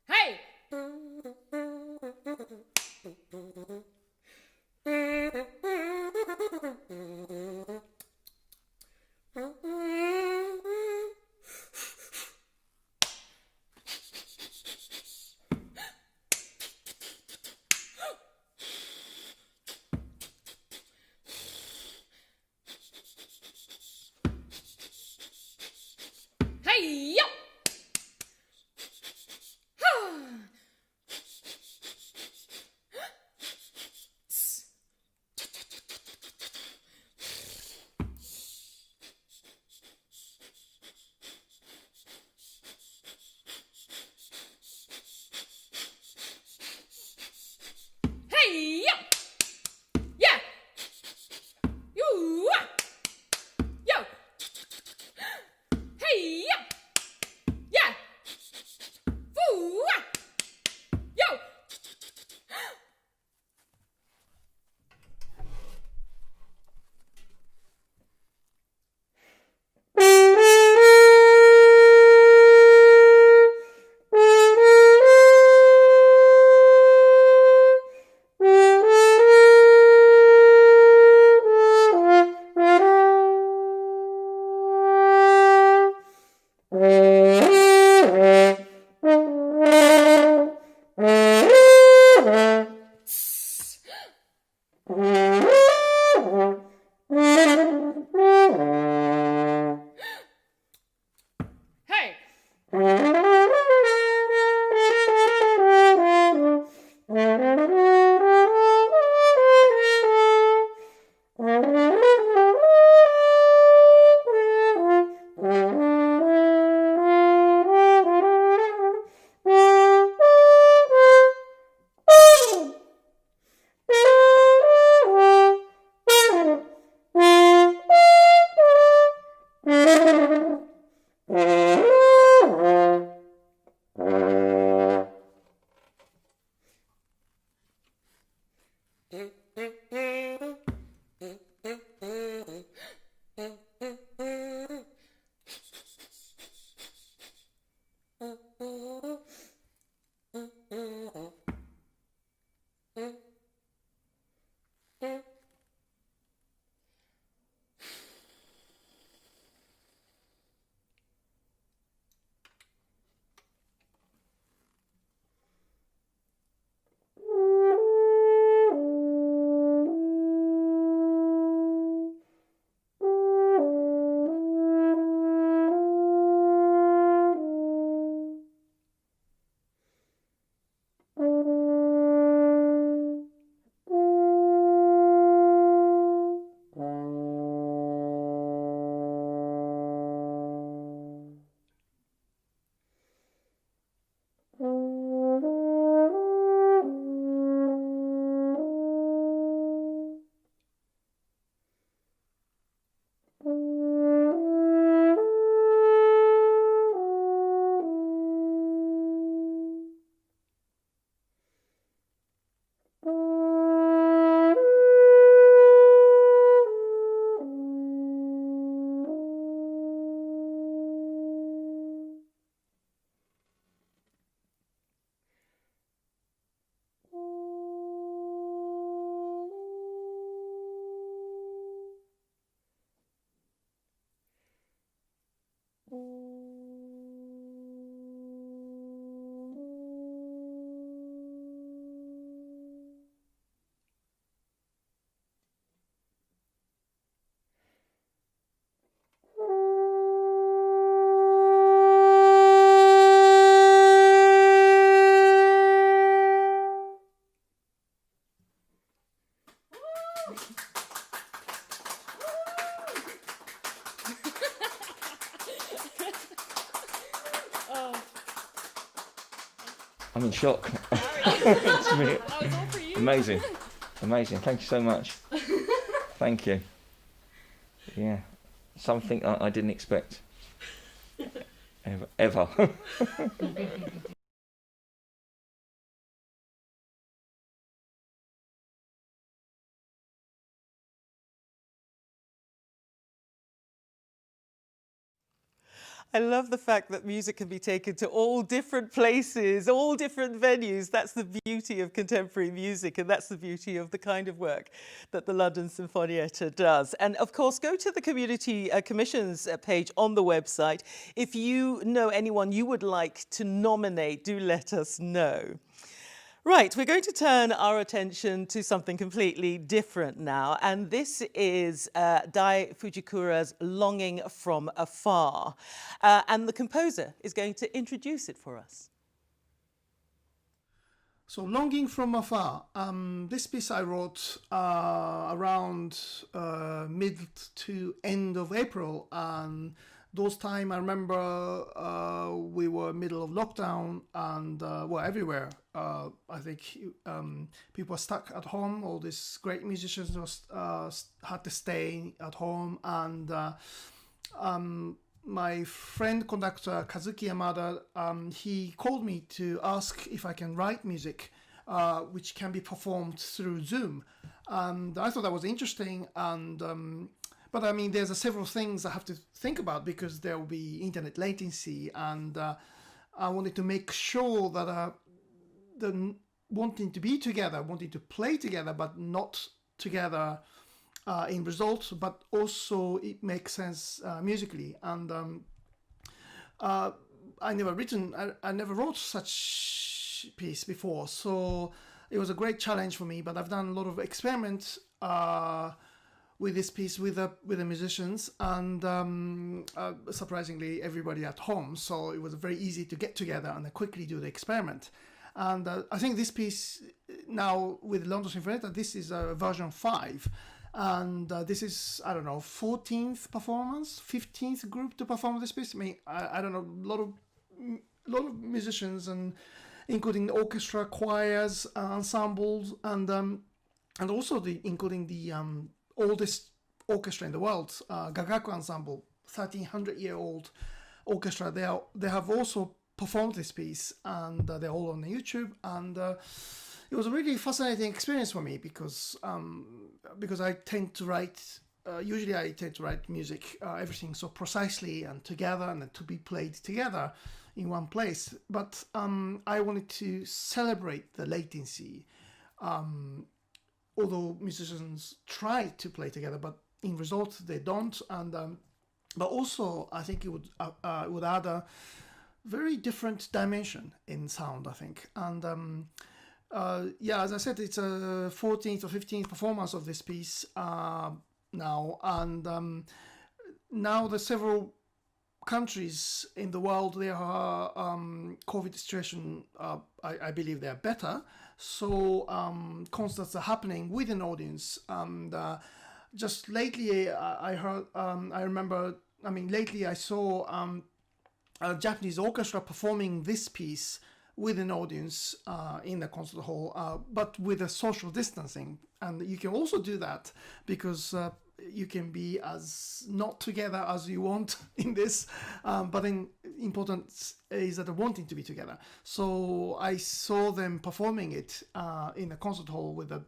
Hey! Hey, yo! Hey, yo! Yeah! You! Yo! Hey, yo! Yeah! Foo! Yo! Hey! I'm in shock. It's really amazing, amazing. Thank you so much. Thank you. Yeah, something I didn't expect ever. I love the fact that music can be taken to all different places, all different venues. That's the beauty of contemporary music, and that's the beauty of the kind of work that the London Sinfonietta does. And of course, go to the Community Commissions page on the website. If you know anyone you would like to nominate, do let us know. Right, we're going to turn our attention to something completely different now, and this is Dai Fujikura's Longing from Afar, and the composer is going to introduce it for us. So, Longing from Afar, this piece I wrote around mid to end of April, and those time I remember we were middle of lockdown and well, everywhere. I think people were stuck at home. All these great musicians had to stay at home, and my friend conductor Kazuki Yamada, he called me to ask if I can write music which can be performed through Zoom, and I thought that was interesting. And but I mean, there's several things I have to think about because there will be internet latency, and I wanted to make sure that the wanting to be together, wanting to play together, but not together in results, but also it makes sense musically. And I never wrote such piece before, so it was a great challenge for me. But I've done a lot of experiments with this piece with the musicians, and surprisingly everybody at home, so it was very easy to get together and quickly do the experiment. And I think this piece now with London Sinfonietta, this is version 5, and this is, I don't know, 14th performance, 15th group to perform this piece. I mean, I don't know, a lot of musicians, and including the orchestra, choirs, ensembles, and also including the oldest orchestra in the world, Gagaku Ensemble, 1300-year-old orchestra. They have also performed this piece, and they're all on YouTube. And it was a really fascinating experience for me because I tend to write. Usually, I tend to write music, everything so precisely and together, and to be played together in one place. But I wanted to celebrate the latency. Although musicians try to play together, but in result they don't, and but also I think it would add a very different dimension in sound, I think. And yeah, as I said, it's a 14th or 15th performance of this piece now, and now there's several countries in the world, there are COVID situation, I believe they're better. So concerts are happening with an audience. And just lately I heard, I remember, I mean, lately I saw a Japanese orchestra performing this piece with an audience in the concert hall, but with a social distancing. And you can also do that because you can be as not together as you want in this, but then important is that wanting to be together. So I saw them performing it in the concert hall with the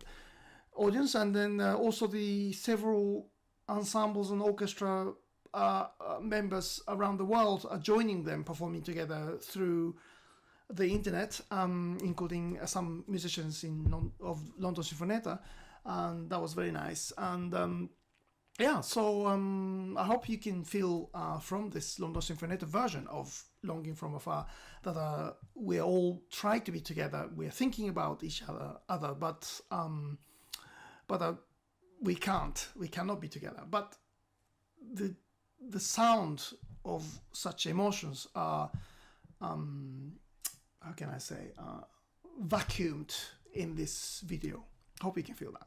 audience, and then also the several ensembles and orchestra members around the world are joining them performing together through the internet, including some musicians of London Sinfonietta, and that was very nice. And yeah, so I hope you can feel from this London Sinfonietta version of Longing from Afar that we're all trying to be together. We're thinking about each other, but we can't. We cannot be together. But the sound of such emotions are, how can I say, vacuumed in this video. Hope you can feel that.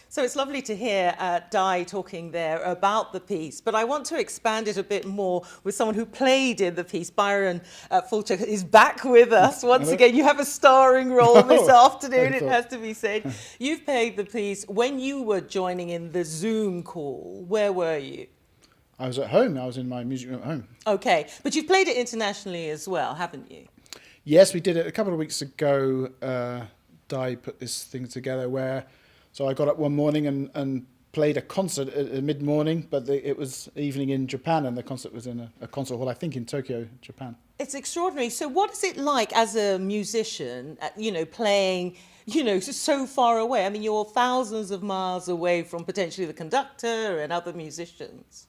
So it's lovely to hear Di talking there about the piece, but I want to expand it a bit more with someone who played in the piece. Byron Fulcher is back with us once again. You have a starring role this afternoon, it has to be said. You've played the piece. When you were joining in the Zoom call, where were you? I was at home. I was in my music room at home. Okay, but you've played it internationally as well, haven't you? Yes, we did it a couple of weeks ago. Di put this thing together where... So I got up one morning and played a concert at mid-morning, but it was evening in Japan, and the concert was in a concert hall, I think, in Tokyo, Japan. It's extraordinary. So what is it like as a musician, playing, so far away? I mean, you're thousands of miles away from potentially the conductor and other musicians.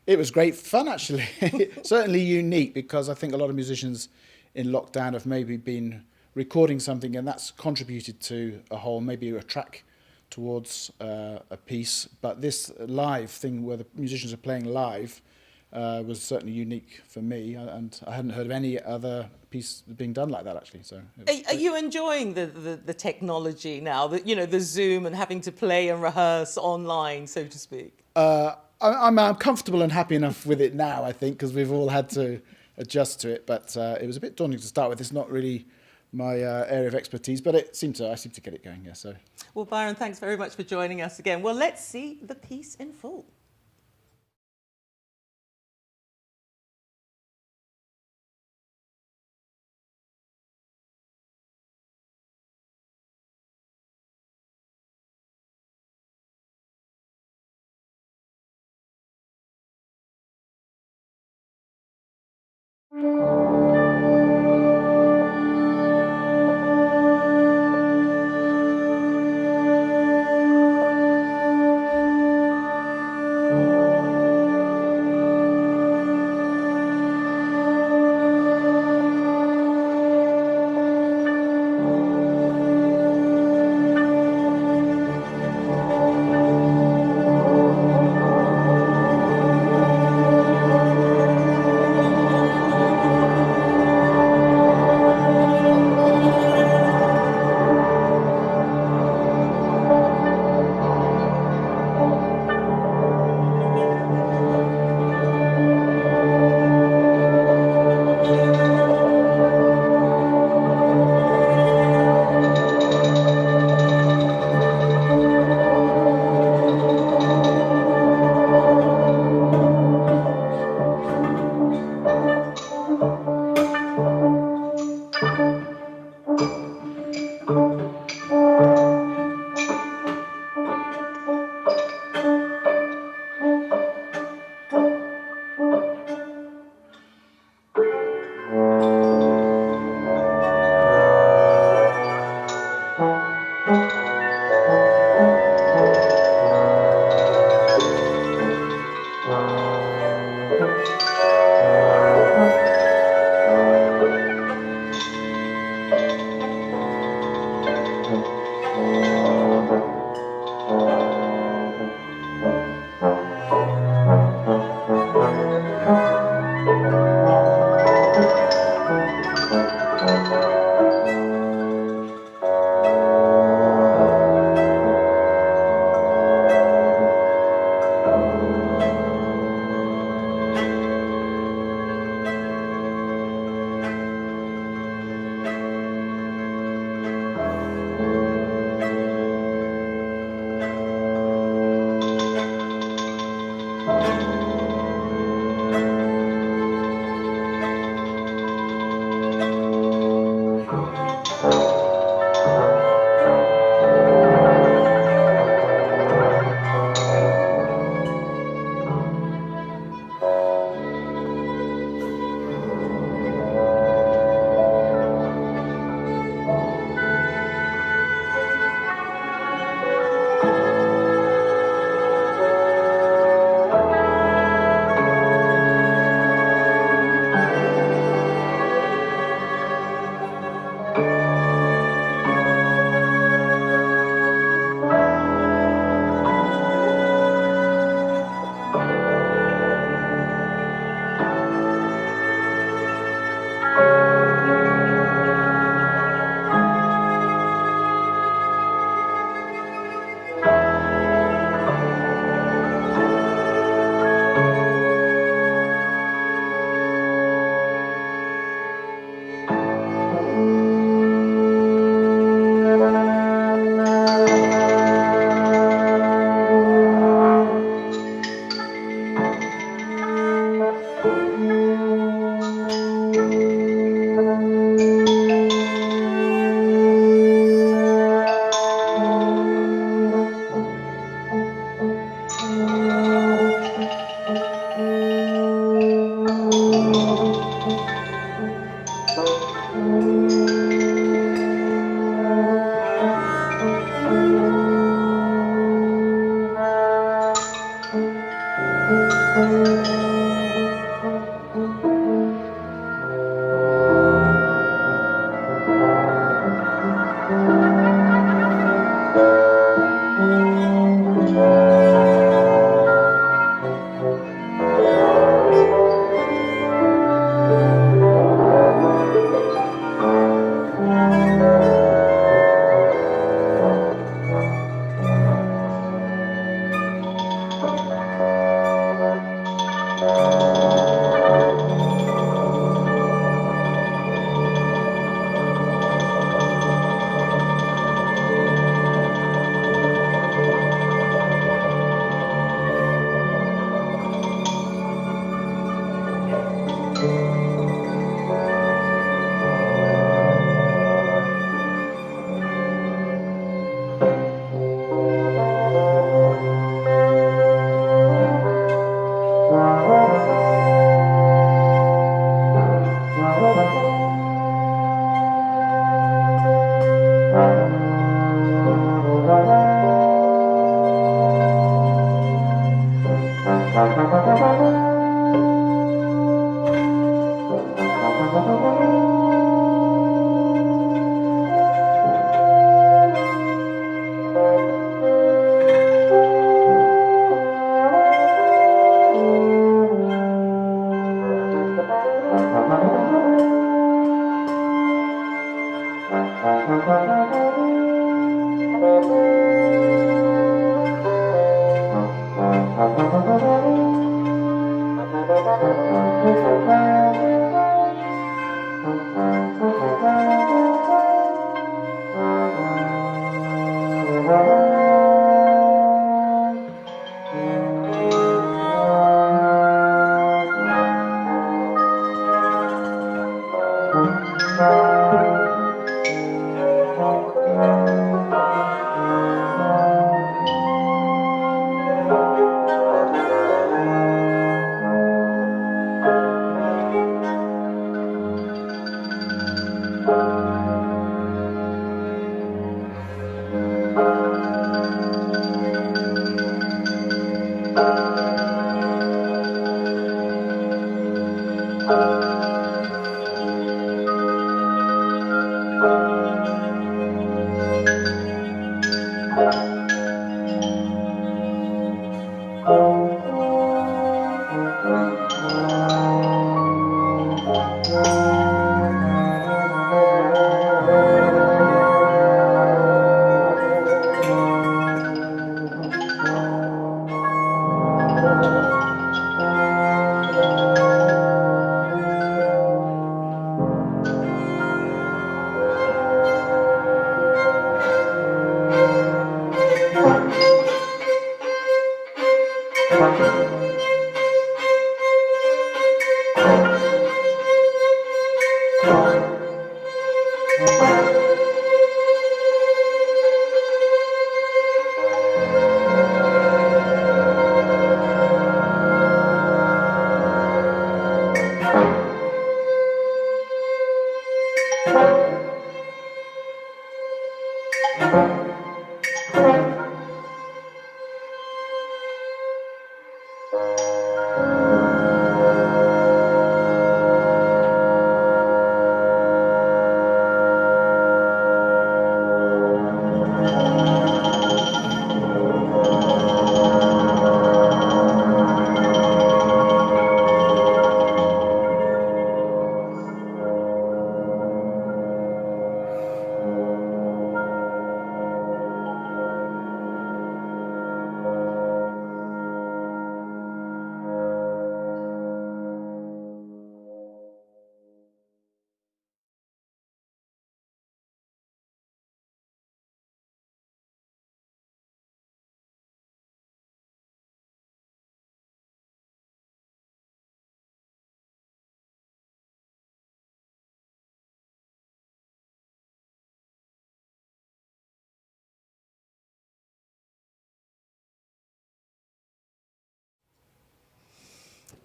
It was great fun, actually. Certainly unique, because I think a lot of musicians in lockdown have maybe been recording something, and that's contributed to a whole, maybe a track towards a piece, but this live thing where the musicians are playing live was certainly unique for me, and I hadn't heard of any other piece being done like that, actually. So, are you enjoying the technology now, the Zoom and having to play and rehearse online, so to speak? I'm comfortable and happy enough with it now, I think, because we've all had to adjust to it, but it was a bit daunting to start with. It's not really my area of expertise, but I seem to get it going, yeah. So. Well, Byron, thanks very much for joining us again. Well, let's see the piece in full.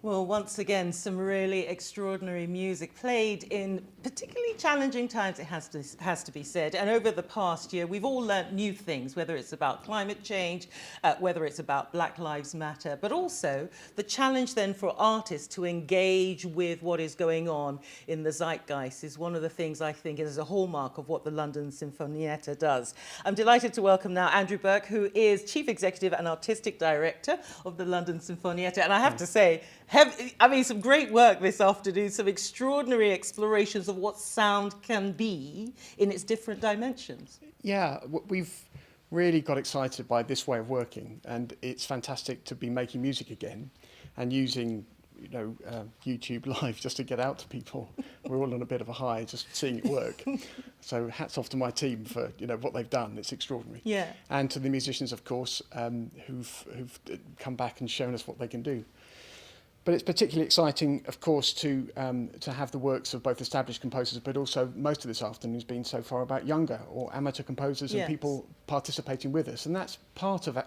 Well, once again, some really extraordinary music played in particularly challenging times, it has to be said. And over the past year, we've all learnt new things, whether it's about climate change, whether it's about Black Lives Matter, but also the challenge then for artists to engage with what is going on in the zeitgeist is one of the things I think is a hallmark of what the London Sinfonietta does. I'm delighted to welcome now Andrew Burke, who is Chief Executive and Artistic Director of the London Sinfonietta. And I have to say, some great work this afternoon, some extraordinary explorations of what sound can be in its different dimensions. Yeah, we've really got excited by this way of working, and it's fantastic to be making music again and using YouTube Live just to get out to people. We're all on a bit of a high just seeing it work. So hats off to my team for what they've done. It's extraordinary. Yeah. And to the musicians, of course, who've come back and shown us what they can do. But it's particularly exciting, of course, to have the works of both established composers, but also most of this afternoon has been so far about younger or amateur composers and people participating with us. And that's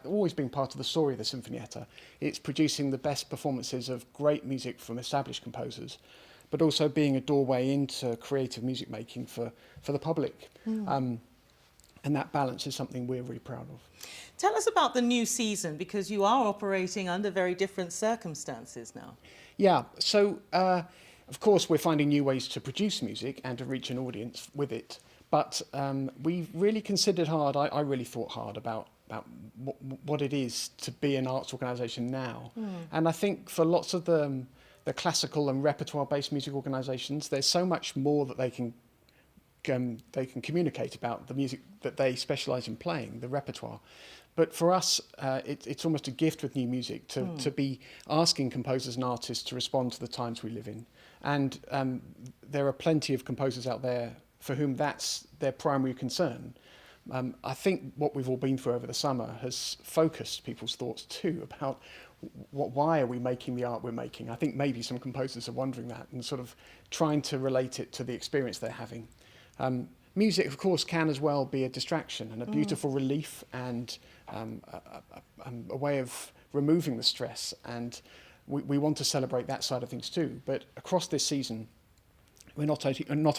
always been part of the story of the Sinfonietta. It's producing the best performances of great music from established composers, but also being a doorway into creative music making for the public. And that balance is something we're really proud of. Tell us about the new season, because you are operating under very different circumstances now. Yeah, so of course we're finding new ways to produce music and to reach an audience with it. But we've really considered hard, I really thought hard about what it is to be an arts organisation now. And I think for lots of the classical and repertoire-based music organisations, there's so much more that they can communicate about the music that they specialise in playing, the repertoire. But for us, it's almost a gift with new music to be asking composers and artists to respond to the times we live in. And there are plenty of composers out there for whom that's their primary concern. I think what we've all been through over the summer has focused people's thoughts too about why are we making the art we're making. I think maybe some composers are wondering that and sort of trying to relate it to the experience they're having. Music, of course, can as well be a distraction and a beautiful relief and a way of removing the stress. And we want to celebrate that side of things too. But across this season, we're not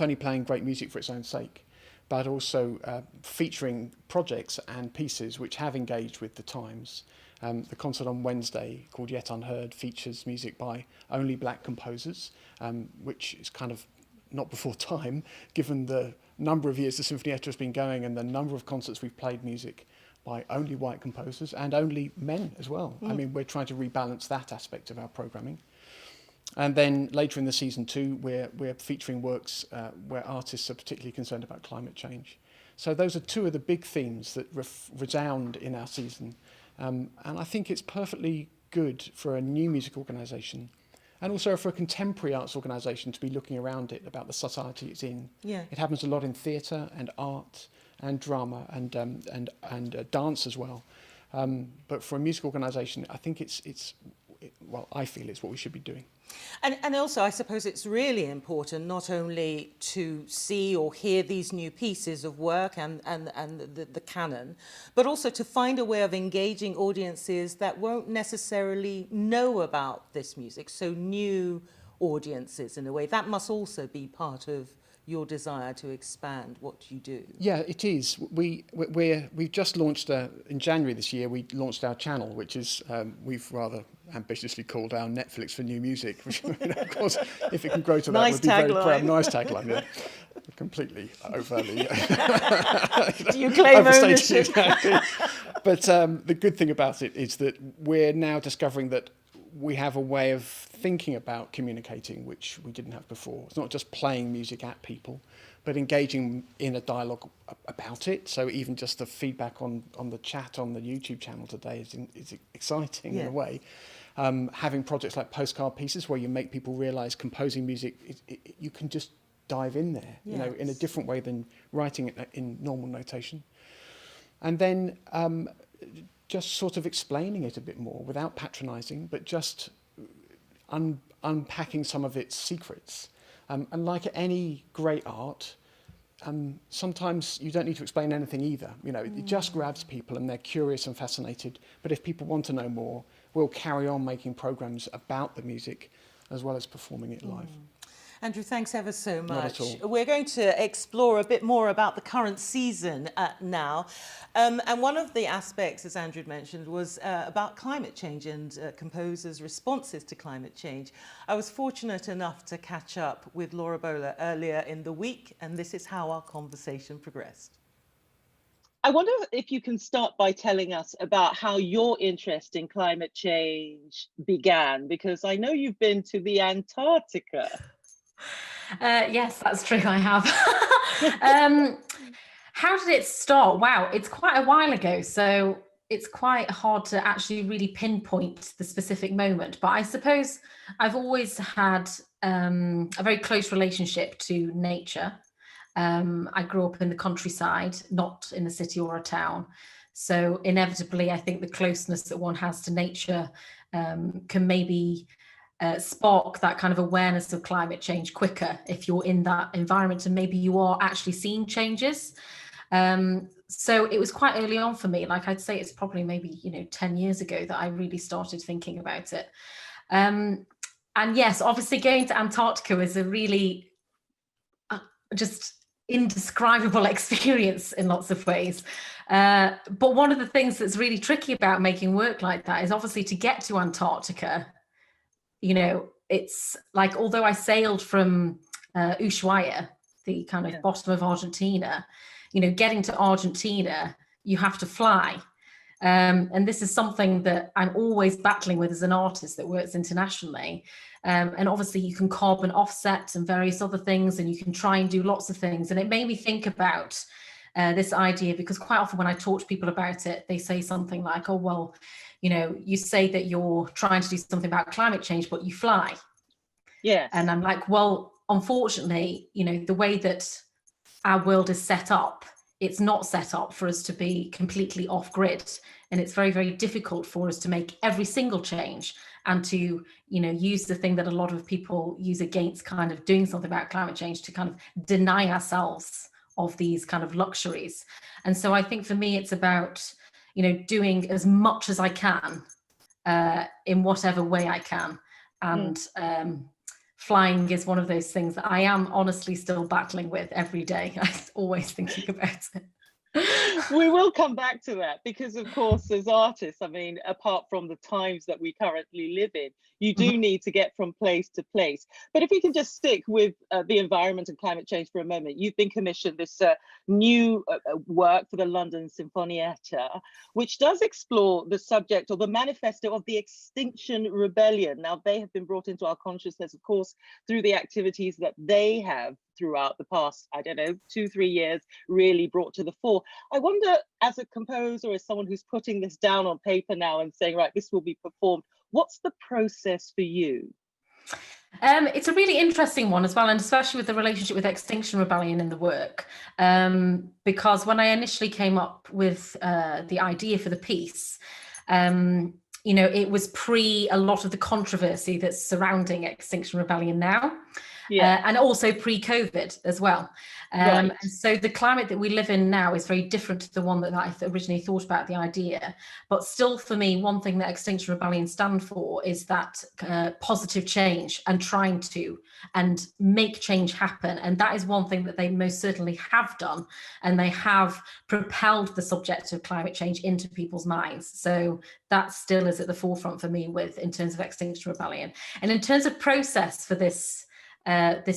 only playing great music for its own sake, but also featuring projects and pieces which have engaged with the times. The concert on Wednesday, called Yet Unheard, features music by only black composers, which is kind of not before time, given the number of years the Sinfonietta has been going and the number of concerts we've played music by only white composers and only men as well. I mean, we're trying to rebalance that aspect of our programming. And then later in the season too, we're featuring works where artists are particularly concerned about climate change. So those are two of the big themes that resound in our season. And I think it's perfectly good for a new music organisation and also for a contemporary arts organisation to be looking around it about the society it's in. Yeah. It happens a lot in theatre and art and drama and dance as well. But for a music organisation, I think I feel it's what we should be doing. And also, I suppose it's really important not only to see or hear these new pieces of work and the canon, but also to find a way of engaging audiences that won't necessarily know about this music, so new audiences in a way. That must also be part of your desire to expand what you do. Yeah, it is. We've just launched, in January this year, we launched our channel, which is, we've rather ambitiously called our Netflix for new music, which, of course, if it can grow to that, nice would be very proud. Nice tagline, yeah. Completely overly. Do you claim ownership? Exactly. But the good thing about it is that we're now discovering that we have a way of thinking about communicating which we didn't have before. It's not just playing music at people, but engaging in a dialogue about it. So even just the feedback on the chat on the YouTube channel today is exciting in a way. Having projects like Postcard Pieces where you make people realise composing music, you can just dive in there, you know, in a different way than writing it in normal notation. And then just sort of explaining it a bit more without patronising, but just unpacking some of its secrets. And like any great art, sometimes you don't need to explain anything either. You know, it just grabs people and they're curious and fascinated. But if people want to know more, we'll carry on making programs about the music as well as performing it live. Andrew, thanks ever so Not much. at all. We're going to explore a bit more about the current season now. And one of the aspects, as Andrew mentioned, was about climate change and composers' responses to climate change. I was fortunate enough to catch up with Laura Bowler earlier in the week, and this is how our conversation progressed. I wonder if you can start by telling us about how your interest in climate change began, because I know you've been to the Antarctica. Yes, that's true, I have. How did it start? Wow, it's quite a while ago, so it's quite hard to actually really pinpoint the specific moment. But I suppose I've always had a very close relationship to nature. I grew up in the countryside, not in a city or a town. So inevitably, I think the closeness that one has to nature can maybe spark that kind of awareness of climate change quicker if you're in that environment and maybe you are actually seeing changes. So it was quite early on for me. Like I'd say it's probably maybe 10 years ago that I really started thinking about it. And yes, obviously going to Antarctica is a really just indescribable experience in lots of ways. But one of the things that's really tricky about making work like that is obviously to get to Antarctica. It's like, although I sailed from Ushuaia, the kind of bottom of Argentina, getting to Argentina, you have to fly. And this is something that I'm always battling with as an artist that works internationally. And obviously you can carbon offset and various other things, and you can try and do lots of things. And it made me think about this idea, because quite often when I talk to people about it, they say something like, oh, well, you say that you're trying to do something about climate change, but you fly. Yeah. And I'm like, well, unfortunately, the way that our world is set up, it's not set up for us to be completely off grid. And it's very, very difficult for us to make every single change and to, use the thing that a lot of people use against kind of doing something about climate change to kind of deny ourselves of these kind of luxuries. And so I think for me, it's about, doing as much as I can in whatever way I can. And flying is one of those things that I am honestly still battling with every day. I'm always thinking about it. We will come back to that because, of course, as artists, I mean, apart from the times that we currently live in, you do need to get from place to place. But if we can just stick with the environment and climate change for a moment, you've been commissioned this new work for the London Sinfonietta, which does explore the subject or the manifesto of the Extinction Rebellion. Now, they have been brought into our consciousness, of course, through the activities that they have throughout the past, 2-3 years, really brought to the fore. I wonder, as a composer, as someone who's putting this down on paper now and saying, right, this will be performed, what's the process for you? It's a really interesting one as well, and especially with the relationship with Extinction Rebellion in the work, because when I initially came up with the idea for the piece, it was pre a lot of the controversy that's surrounding Extinction Rebellion now. And also pre-COVID as well. And so the climate that we live in now is very different to the one that I originally thought about the idea. But still, for me, one thing that Extinction Rebellion stand for is that positive change and trying to and make change happen. And that is one thing that they most certainly have done. And they have propelled the subject of climate change into people's minds. So that still is at the forefront for me in terms of Extinction Rebellion. And in terms of process for this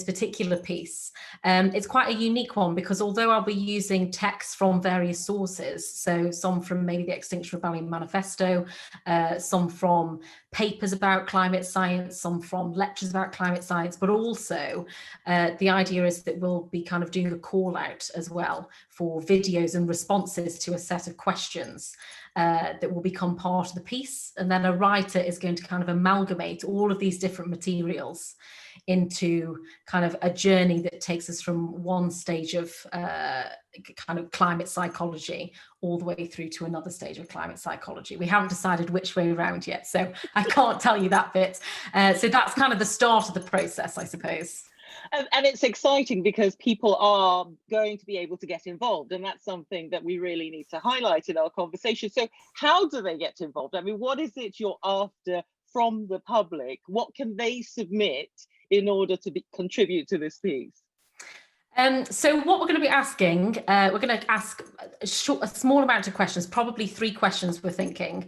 particular piece. It's quite a unique one because although I'll be using texts from various sources, so some from maybe the Extinction Rebellion manifesto, some from papers about climate science, some from lectures about climate science, but also the idea is that we'll be kind of doing a call out as well for videos and responses to a set of questions that will become part of the piece. And then a writer is going to kind of amalgamate all of these different materials into kind of a journey that takes us from one stage of kind of climate psychology all the way through to another stage of climate psychology. We haven't decided which way around yet, so I can't tell you that bit. So that's kind of the start of the process, I suppose. And it's exciting because people are going to be able to get involved, and that's something that we really need to highlight in our conversation. So how do they get involved? I mean, what is it you're after from the public? What can they submit in order to contribute to this piece? So what we're going to be asking, we're going to ask a small amount of questions, probably 3 questions we're thinking.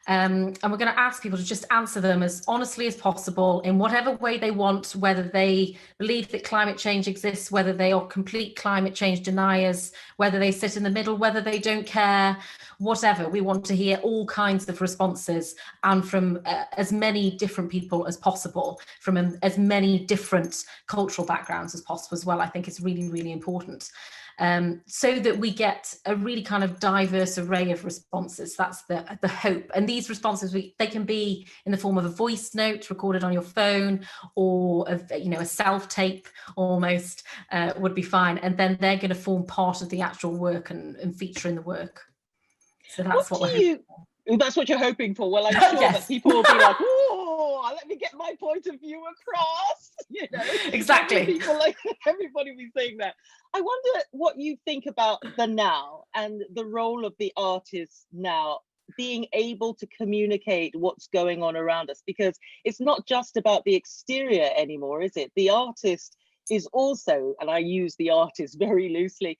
And we're going to ask people to just answer them as honestly as possible in whatever way they want, whether they believe that climate change exists, whether they are complete climate change deniers, whether they sit in the middle, whether they don't care, whatever. We want to hear all kinds of responses, and from as many different people as possible, from as many different cultural backgrounds as possible as well. I think it's really, really important. So that we get a really kind of diverse array of responses. That's the hope. And these responses, they can be in the form of a voice note recorded on your phone, or a self-tape almost would be fine. And then they're going to form part of the actual work and feature in the work. So that's that's what you're hoping for. Well, I'm sure Yes. that people will be like, oh, let me get my point of view across. Exactly. Everybody will be saying that. I wonder what you think about the now and the role of the artist now, being able to communicate what's going on around us, because it's not just about the exterior anymore, is it? The artist is also, and I use the artist very loosely,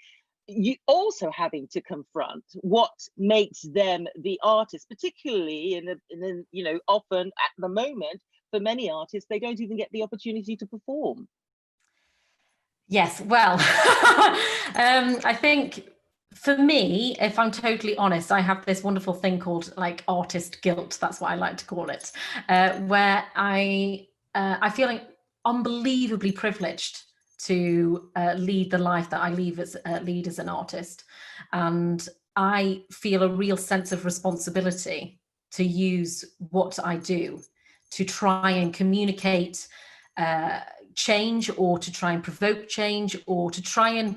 you also having to confront what makes them the artist, particularly in often at the moment, for many artists, they don't even get the opportunity to perform. Yes, well, I think for me, if I'm totally honest, I have this wonderful thing called like artist guilt. That's what I like to call it, where I feel unbelievably privileged to lead the life that I lead as an artist. And I feel a real sense of responsibility to use what I do to try and communicate change, or to try and provoke change, or to try and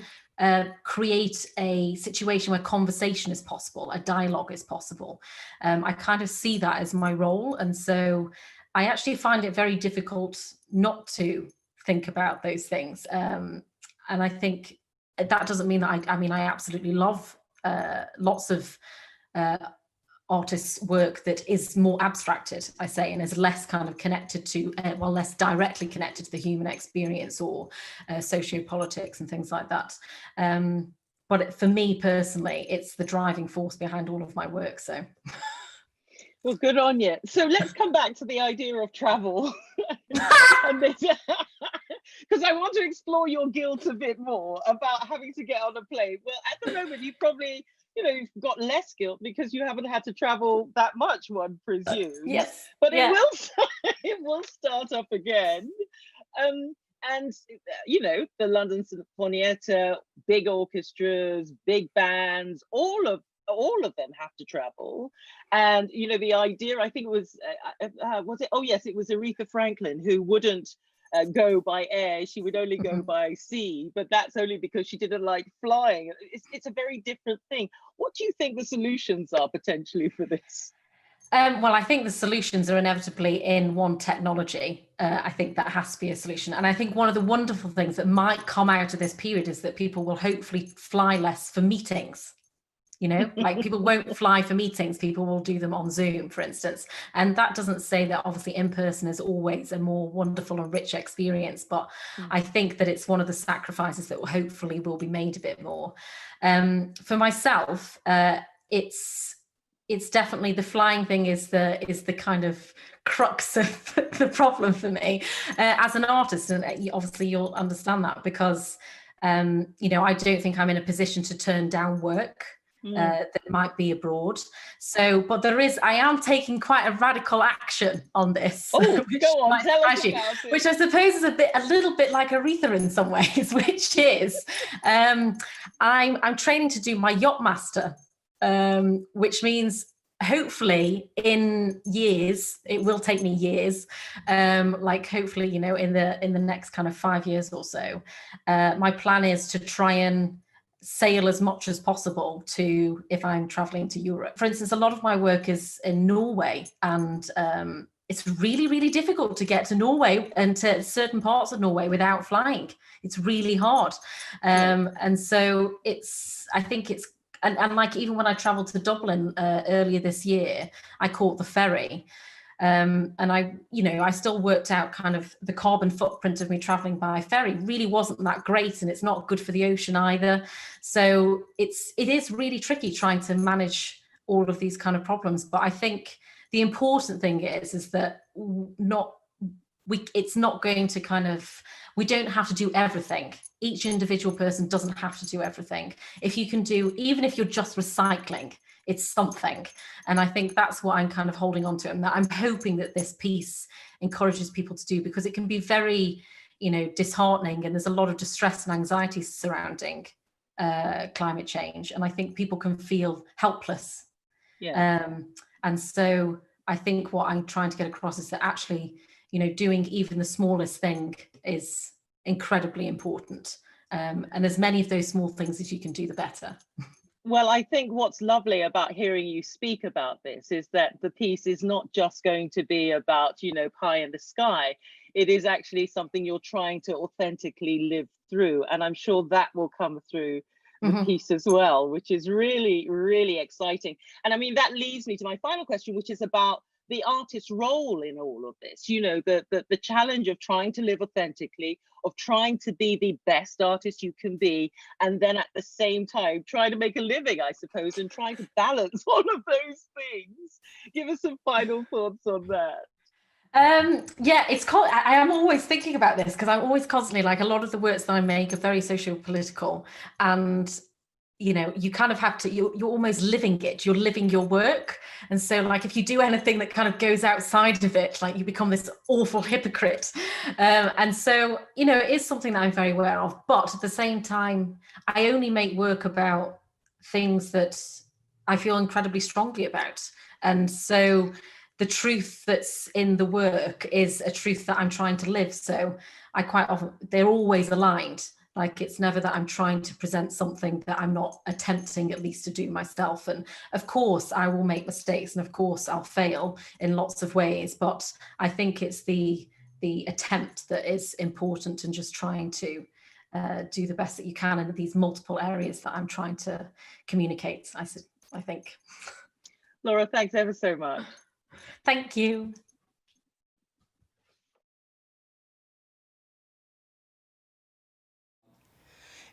create a situation where conversation is possible, a dialogue is possible. I kind of see that as my role. And so I actually find it very difficult not to think about those things. And I think that doesn't mean that I absolutely love lots of artists' work that is more abstracted, I say, and is less kind of connected to, less directly connected to the human experience, or sociopolitics and things like that. But for me personally, it's the driving force behind all of my work. So. Well, good on you. So let's come back to the idea of travel. Because I want to explore your guilt a bit more about having to get on a plane. Well, at the moment, you probably, you've got less guilt because you haven't had to travel that much, one presumes. Yes. But it will start up again. And the London Sinfonietta, big orchestras, big bands, all of them have to travel. And the idea, I think it was it was Aretha Franklin who wouldn't go by air. She would only go by sea, but that's only because she didn't like flying. It's a very different thing. What do you think the solutions are potentially for this? Well, I think the solutions are inevitably in one technology. I think that has to be a solution. And I think one of the wonderful things that might come out of this period is that people will hopefully fly less for meetings. Like people won't fly for meetings, people will do them on Zoom, for instance. And that doesn't say that obviously in person is always a more wonderful and rich experience, but I think that it's one of the sacrifices that hopefully will be made a bit more. For myself, it's definitely the flying thing is the kind of crux of the problem for me as an artist. And obviously you'll understand that because, I don't think I'm in a position to turn down work that might be abroad. So, but I am taking quite a radical action on this. Oh, go on, tell us about it. Which I suppose is a little bit like Aretha in some ways, which is I'm training to do my yacht master, which means hopefully in years, it will take me years, hopefully, in the next kind of 5 years or so, my plan is to try and sail as much as possible if I'm traveling to Europe. For instance, a lot of my work is in Norway and it's really, really difficult to get to Norway and to certain parts of Norway without flying. It's really hard. And so I think it's, and like even when I traveled to Dublin earlier this year, I caught the ferry. And I still worked out kind of the carbon footprint of me traveling by ferry really wasn't that great, and it's not good for the ocean either. So it is really tricky trying to manage all of these kind of problems. But I think the important thing is that it's not going to kind of, we don't have to do everything. Each individual person doesn't have to do everything. If you can do, even if you're just recycling, it's something. And I think that's what I'm kind of holding on to, and that I'm hoping that this piece encourages people to do, because it can be very, disheartening, and there's a lot of distress and anxiety surrounding climate change. And I think people can feel helpless. And so I think what I'm trying to get across is that actually, doing even the smallest thing is incredibly important. And as many of those small things as you can do, the better. Well, I think what's lovely about hearing you speak about this is that the piece is not just going to be about, pie in the sky. It is actually something you're trying to authentically live through. And I'm sure that will come through the piece as well, which is really, really exciting. And I mean, that leads me to my final question, which is about the artist's role in all of this, the challenge of trying to live authentically, of trying to be the best artist you can be, and then at the same time trying to make a living, I suppose, and trying to balance all of those things. Give us some final thoughts on that. I am always thinking about this, because I'm always constantly, like, a lot of the works that I make are very socio-political, and you kind of have to, you're almost living it, you're living your work. And so, like, if you do anything that kind of goes outside of it, like, you become this awful hypocrite. And so, it is something that I'm very aware of. But at the same time, I only make work about things that I feel incredibly strongly about. And so the truth that's in the work is a truth that I'm trying to live. So I quite often, they're always aligned. Like, it's never that I'm trying to present something that I'm not attempting at least to do myself. And of course I will make mistakes, and of course I'll fail in lots of ways, but I think it's the attempt that is important, and just trying to do the best that you can in these multiple areas that I'm trying to communicate, I think. Laura, thanks ever so much. Thank you.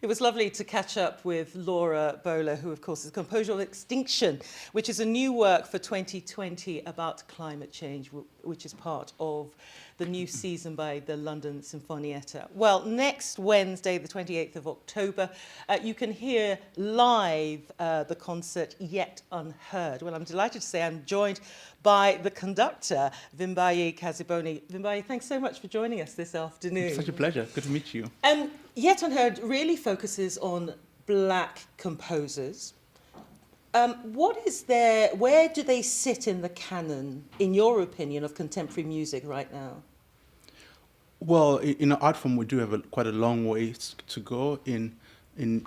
It was lovely to catch up with Laura Bowler, who, of course, is composer of Extinction, which is a new work for 2020 about climate change, which is part of the new season by the London Sinfonietta. Well, next Wednesday, the 28th of October, you can hear live the concert Yet Unheard. Well, I'm delighted to say I'm joined by the conductor, Vimbaye Kaziboni. Vimbaye, thanks so much for joining us this afternoon. It's such a pleasure. Good to meet you. Yet Unheard really focuses on Black composers. Where do they sit in the canon, in your opinion, of contemporary music right now? Well, in art form, we do have quite a long way to go in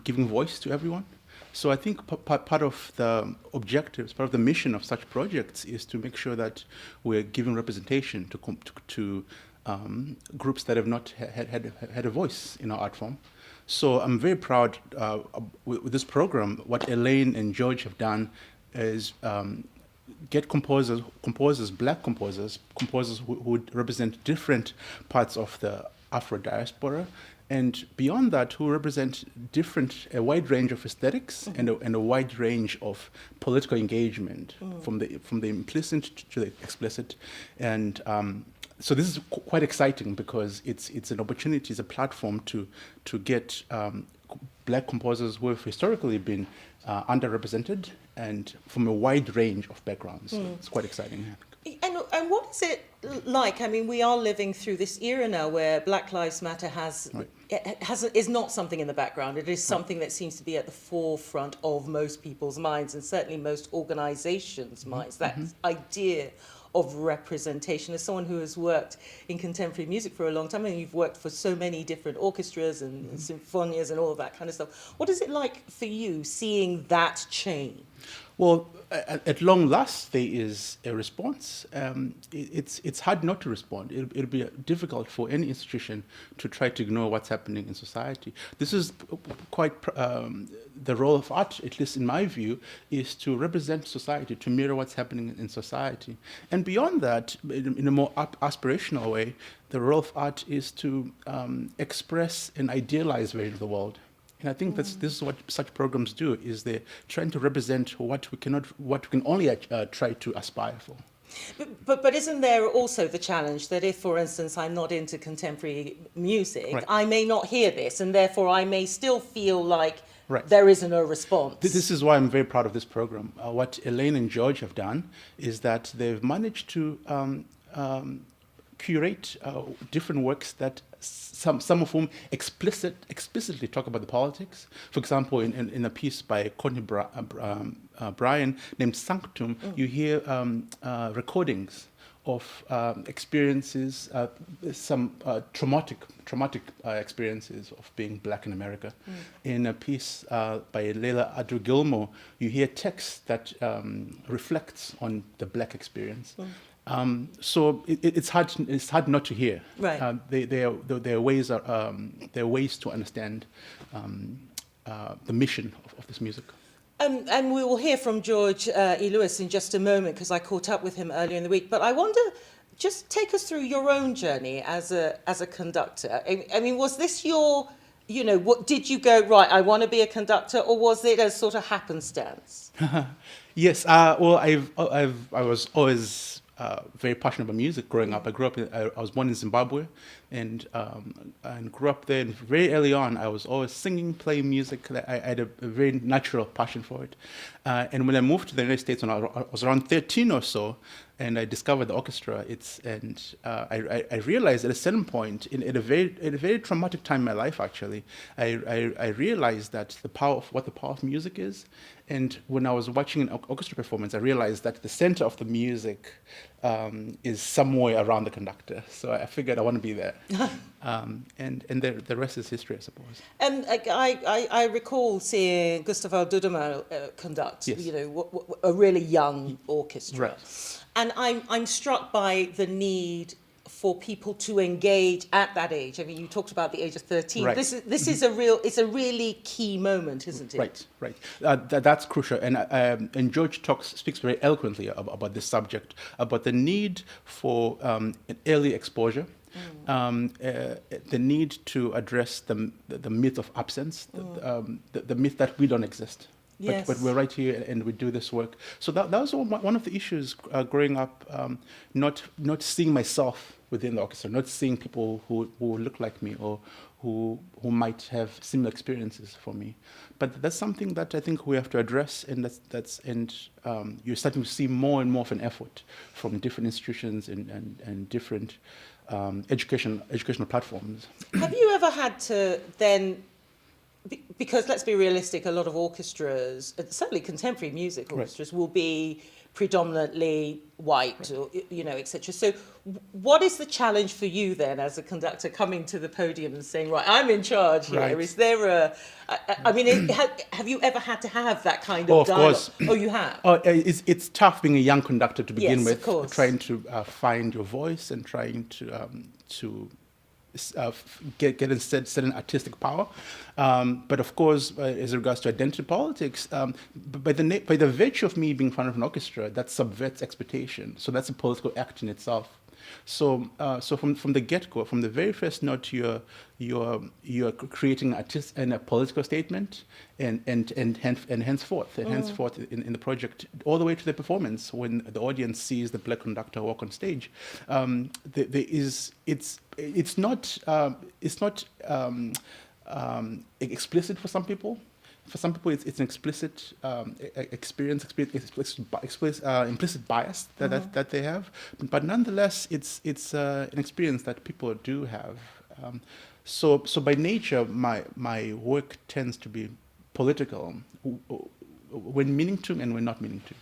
giving voice to everyone. So I think part of the objectives, part of the mission of such projects is to make sure that we're giving representation to groups that have not had a voice in our art form. So I'm very proud with this program. What Elaine and George have done is get composers, Black composers who represent different parts of the Afro diaspora, and beyond that, who represent a wide range of aesthetics and a wide range of political engagement, from the implicit to the explicit. And so this is quite exciting, because it's an opportunity, it's a platform to get Black composers who have historically been underrepresented, and from a wide range of backgrounds. So it's quite exciting. And what is it like? I mean, we are living through this era now where Black Lives Matter is not something in the background. It is something that seems to be at the forefront of most people's minds, and certainly most organizations' minds. That idea of representation. As someone who has worked in contemporary music for a long time, and you've worked for so many different orchestras and symphonias and all of that kind of stuff, what is it like for you seeing that change? Well, at long last, there is a response. It's hard not to respond. It'll be difficult for any institution to try to ignore what's happening in society. This is quite the role of art, at least in my view, is to represent society, to mirror what's happening in society. And beyond that, in a more aspirational way, the role of art is to express an idealized version of the world. And I think this is what such programs do, is they're trying to represent what we can only try to aspire for. But isn't there also the challenge that if, for instance, I'm not into contemporary music, Right. I may not hear this, and therefore I may still feel like Right. there isn't a response? This is why I'm very proud of this program. What Elaine and George have done is that they've managed to curate different works that some of whom explicitly talk about the politics. For example, in a piece by Courtney Bryan named Sanctum, you hear recordings of experiences, some traumatic experiences of being black in America. In a piece by Leila Adru-Gilmore, you hear text that reflects on the black experience. So it's hard not to hear. Right. There are ways to understand the mission of this music. And we will hear from George E. Lewis in just a moment, because I caught up with him earlier in the week. But I wonder, just take us through your own journey as a conductor. I mean, was this your, what did you go, right, I want to be a conductor, or was it a sort of happenstance? Yes. Well, I was always very passionate about music growing up. I was born in Zimbabwe, and grew up there. And very early on, I was always singing, playing music. I had a very natural passion for it. And when I moved to the United States when I was around 13 or so, and I discovered the orchestra, I realized at a certain point, at a very traumatic time in my life, actually, I realized that what the power of music is. And when I was watching an orchestra performance, I realized that the center of the music is somewhere around the conductor. So I figured I want to be there. And the rest is history, I suppose. And I recall seeing Gustavo Dudamel conduct, Yes. A really young orchestra. Right. And I'm struck by the need for people to engage at that age. I mean, you talked about the age of 13. Right. This is it's a really key moment, isn't it? Right. That's crucial. And George speaks very eloquently about this subject, about the need for an early exposure. The need to address the myth of absence, the myth that we don't exist. Yes. But we're right here and we do this work. So that was one of the issues growing up, not seeing myself within the orchestra, not seeing people who look like me or who might have similar experiences for me. But that's something that I think we have to address, and you're starting to see more and more of an effort from different institutions and different educational platforms. Have you ever had to then, because let's be realistic, a lot of orchestras, certainly contemporary music orchestras, will be predominantly white, or etc. So what is the challenge for you then as a conductor coming to the podium and saying, right, I'm in charge here? Right. Is there have you ever had to have that kind of dialogue? Of course. Oh, you have? Oh, it's tough being a young conductor to begin Yes, with, of course. trying to find your voice and trying to get a certain artistic power. But of course, as regards to identity politics, by the virtue of me being front of an orchestra, that subverts expectation. So that's a political act in itself. So from the get-go, from the very first note, you're creating a political statement, and henceforth in the project, all the way to the performance, when the audience sees the black conductor walk on stage, it's not explicit for some people. For some people, it's an explicit implicit bias that they have. But nonetheless, it's an experience that people do have. So by nature, my work tends to be political when meaning to and when not meaning to.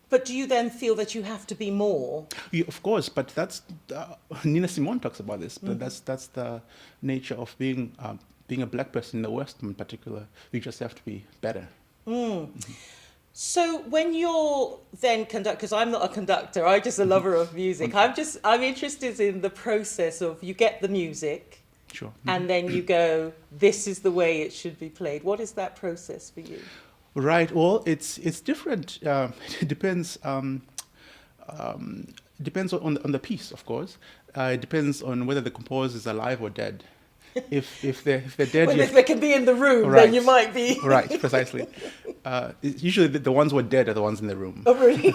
But do you then feel that you have to be more? Yeah, of course, but that's Nina Simone talks about this. But that's the nature of being a black person in the West, in particular. You just have to be better. So when you're then because I'm not a conductor, I'm just a lover of music. I'm interested in the process of you get the music, sure, and then you go, this is the way it should be played. What is that process for you? Right. Well, it's different. It depends. Depends on the piece, of course. It depends on whether the composer is alive or dead. If they're dead, well, if they can be in the room, right, then you might be. Right, precisely. Usually the ones who are dead are the ones in the room. Oh, really?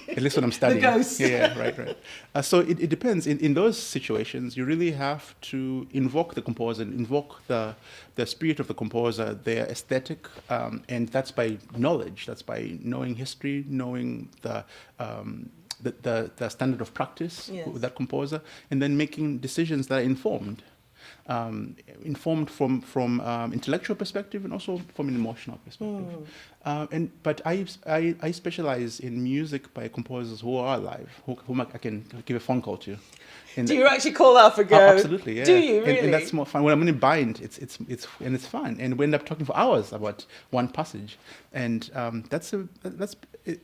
At least when I'm studying. The ghosts. Yeah, right. So it depends. In those situations, you really have to invoke the composer, invoke the spirit of the composer, their aesthetic, and that's by knowledge. That's by knowing history, knowing the standard of practice with that composer, and then making decisions that are informed. Informed from intellectual perspective and also from an emotional perspective. But I specialize in music by composers who are alive, whom I can give a phone call to. And do you actually call up and go? Absolutely, yeah. Do you really? And that's more fun. When I'm in a bind, it's fun, and we end up talking for hours about one passage, and that's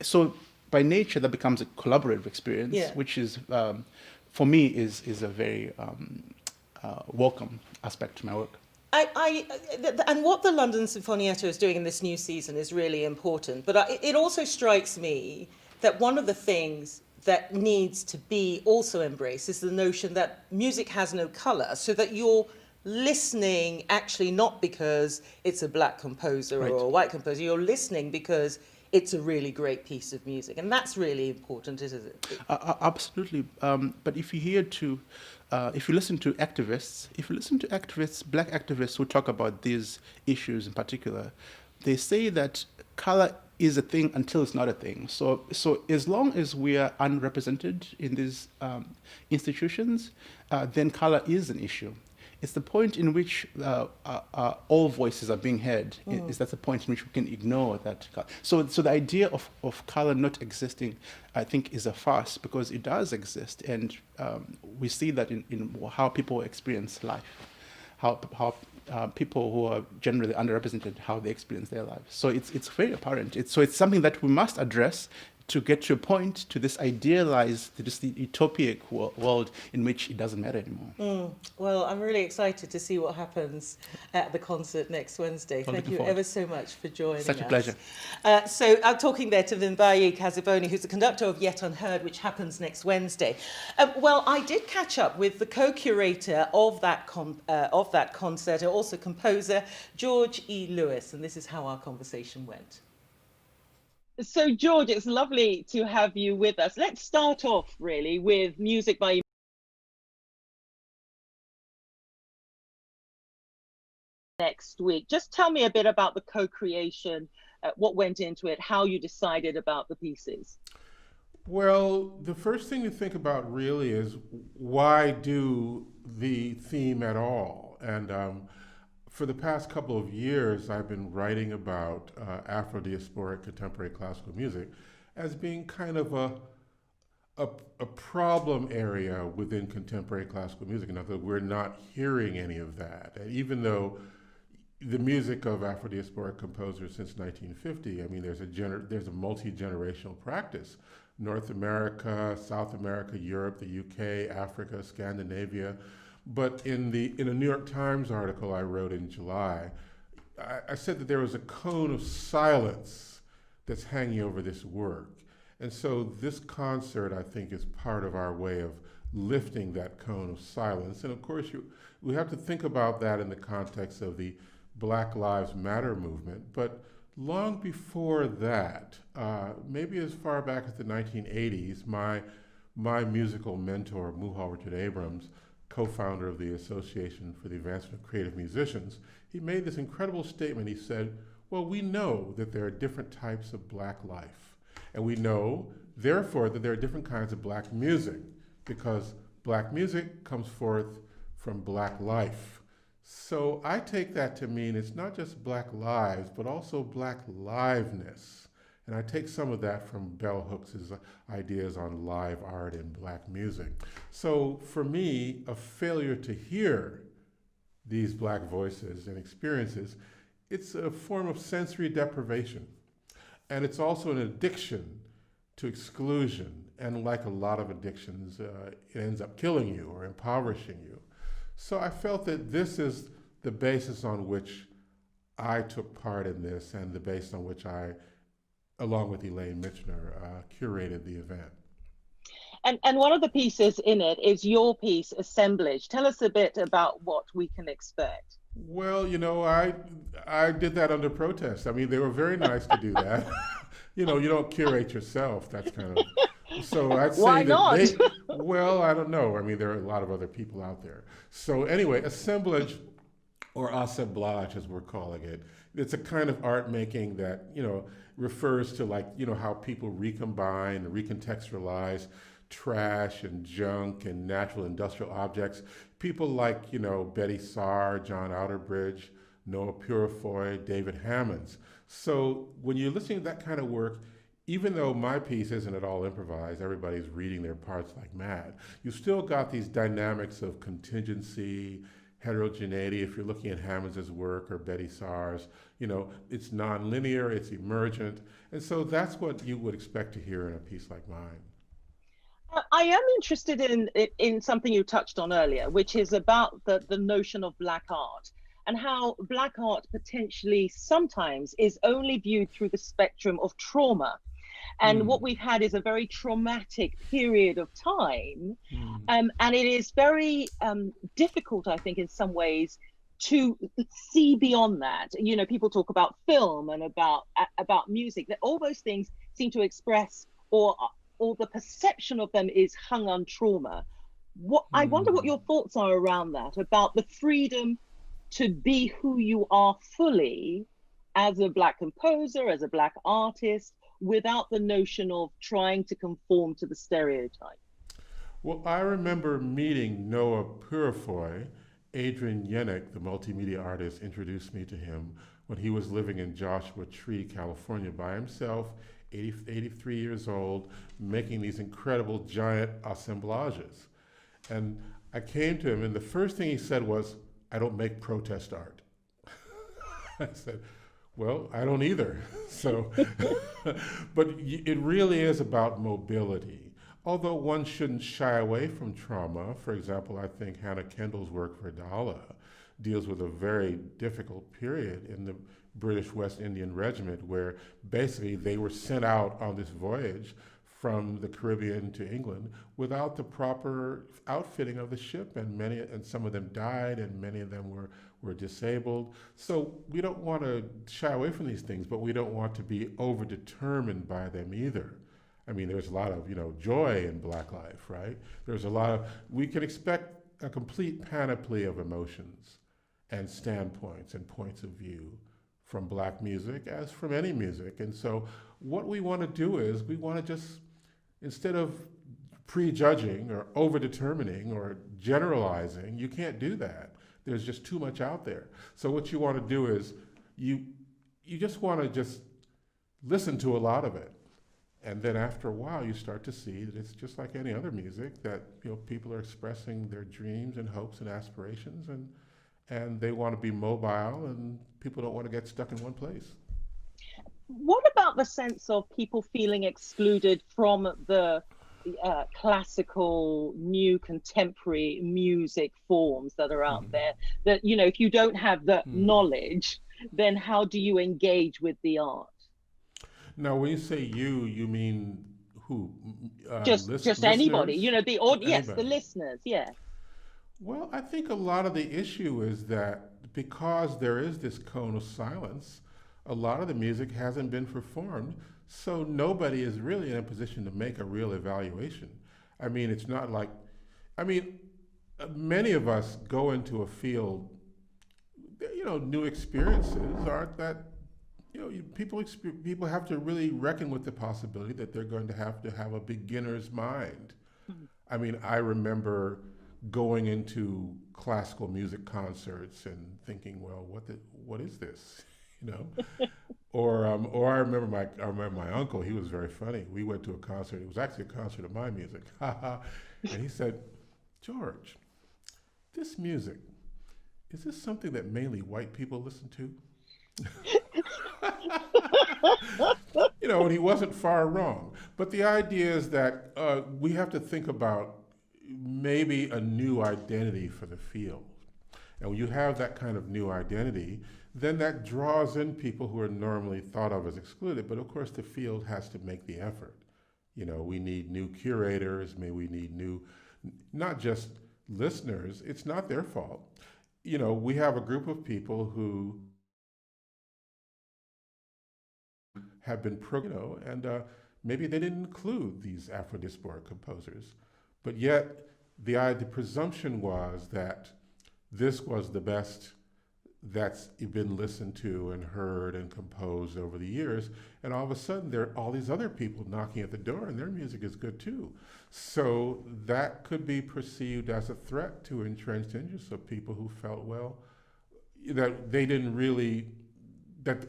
so by nature that becomes a collaborative experience, which is for me is a very welcome aspect to my work. And what the London Sinfonietta is doing in this new season is really important. But it also strikes me that one of the things that needs to be also embraced is the notion that music has no colour, so that you're listening actually not because it's a black composer or a white composer, you're listening because it's a really great piece of music. And that's really important, isn't it? Absolutely. But if you listen to activists, black activists who talk about these issues in particular, they say that color is a thing until it's not a thing. So as long as we are unrepresented in these institutions, then color is an issue. It's the point in which all voices are being heard. Is that the point in which we can ignore that color? So the idea of color not existing, I think, is a farce, because it does exist, and we see that in how people experience life, how people who are generally underrepresented, how they experience their lives. So it's very apparent. It's something that we must address to get to a point, to this idealized, to this utopic world in which it doesn't matter anymore. Well, I'm really excited to see what happens at the concert next Wednesday. Thank you ever so much for joining us. Such a pleasure. So I'm talking there to Vimbayi Kaziboni, who's the conductor of Yet Unheard, which happens next Wednesday. Well, I did catch up with the co-curator of that concert, also composer, George E. Lewis, and this is how our conversation went. So, George, it's lovely to have you with us. Let's start off, really, with music by next week. Just tell me a bit about the co-creation, what went into it, how you decided about the pieces. Well, the first thing to think about really is, why do the theme at all? And for the past couple of years, I've been writing about Afro-diasporic contemporary classical music as being kind of a problem area within contemporary classical music. In other words, we're not hearing any of that. And even though the music of Afro-diasporic composers since 1950, I mean, there's a multi-generational practice. North America, South America, Europe, the UK, Africa, Scandinavia. But in a New York Times article I wrote in July, I said that there was a cone of silence that's hanging over this work. And so this concert, I think, is part of our way of lifting that cone of silence. And of course, we have to think about that in the context of the Black Lives Matter movement. But long before that, maybe as far back as the 1980s, my musical mentor, Muhal Richard Abrams, co-founder of the Association for the Advancement of Creative Musicians, he made this incredible statement. He said, well, we know that there are different types of black life. And we know, therefore, that there are different kinds of black music, because black music comes forth from black life. So I take that to mean it's not just black lives, but also black liveness. And I take some of that from Bell Hooks' ideas on live art and black music. So for me, a failure to hear these black voices and experiences, it's a form of sensory deprivation. And it's also an addiction to exclusion. And like a lot of addictions, it ends up killing you or impoverishing you. So I felt that this is the basis on which I took part in this and the basis on which I, along with Elaine Michener, curated the event. And one of the pieces in it is your piece, Assemblage. Tell us a bit about what we can expect. Well, you know, I did that under protest. I mean, they were very nice to do that. You know, you don't curate yourself. That's kind of... So I'd say Why that not? well, I don't know. I mean, there are a lot of other people out there. So anyway, assemblage, or assemblage as we're calling it, it's a kind of art making that, you know, refers to, like, you know, how people recombine and recontextualize trash and junk and natural industrial objects. People like, you know, Betty Saar, John Outerbridge, Noah Purifoy, David Hammonds. So when you're listening to that kind of work, even though my piece isn't at all improvised, everybody's reading their parts like mad, you still got these dynamics of contingency, heterogeneity. If you're looking at Hammonds' work or Betty Saar's, you know, it's nonlinear, it's emergent. And so that's what you would expect to hear in a piece like mine. I am interested in something you touched on earlier, which is about the notion of Black art and how Black art potentially sometimes is only viewed through the spectrum of trauma. And what we've had is a very traumatic period of time. And it is very difficult, I think, in some ways, to see beyond that. You know, people talk about film and about music, that all those things seem to express, or the perception of them is hung on trauma. I wonder what your thoughts are around that, about the freedom to be who you are fully as a Black composer, as a Black artist, without the notion of trying to conform to the stereotype. Well, I remember meeting Noah Purifoy. Adrian Yennick, the multimedia artist, introduced me to him when he was living in Joshua Tree, California by himself, 83 years old, making these incredible giant assemblages. And I came to him, and the first thing he said was, "I don't make protest art." I said, well, I don't either. So, but it really is about mobility. Although one shouldn't shy away from trauma. For example, I think Hannah Kendall's work for Dala deals with a very difficult period in the British West Indian Regiment, where basically they were sent out on this voyage from the Caribbean to England without the proper outfitting of the ship, and some of them died, and many of them were disabled. So we don't want to shy away from these things, but we don't want to be overdetermined by them either. I mean, there's a lot of, joy in Black life, right? We can expect a complete panoply of emotions and standpoints and points of view from Black music as from any music. And so what we want to do is we want to just, instead of prejudging or overdetermining or generalizing, you can't do that. There's just too much out there. So what you want to do is you just want to just listen to a lot of it. And then after a while, you start to see that it's just like any other music, that people are expressing their dreams and hopes and aspirations, and they want to be mobile, and people don't want to get stuck in one place. What about the sense of people feeling excluded from the classical, new, contemporary music forms that are out there? That, if you don't have the knowledge, then how do you engage with the art? Now, when you say you mean who? Just anybody, the audience, Anybody. the listeners, yeah. Well, I think a lot of the issue is that because there is this cone of silence, a lot of the music hasn't been performed, so nobody is really in a position to make a real evaluation. I mean, it's not like, many of us go into a field, new experiences aren't that, people have to really reckon with the possibility that they're going to have a beginner's mind. I mean, I remember going into classical music concerts and thinking, well, what is this? Or I remember my uncle. He was very funny. We went to a concert. It was actually a concert of my music. And he said, "George, this music, is this something that mainly white people listen to?" You know, and he wasn't far wrong. But the idea is that we have to think about maybe a new identity for the field. And when you have that kind of new identity, then that draws in people who are normally thought of as excluded. But of course, the field has to make the effort. You know, we need new curators, maybe we need new, not just listeners, it's not their fault. You know, we have a group of people who have been, and maybe they didn't include these Afro-diasporic composers, but yet the presumption was that this was the best that's been listened to and heard and composed over the years, and all of a sudden there are all these other people knocking at the door and their music is good too. So that could be perceived as a threat to entrenched interests of people who felt, well, that they didn't really, that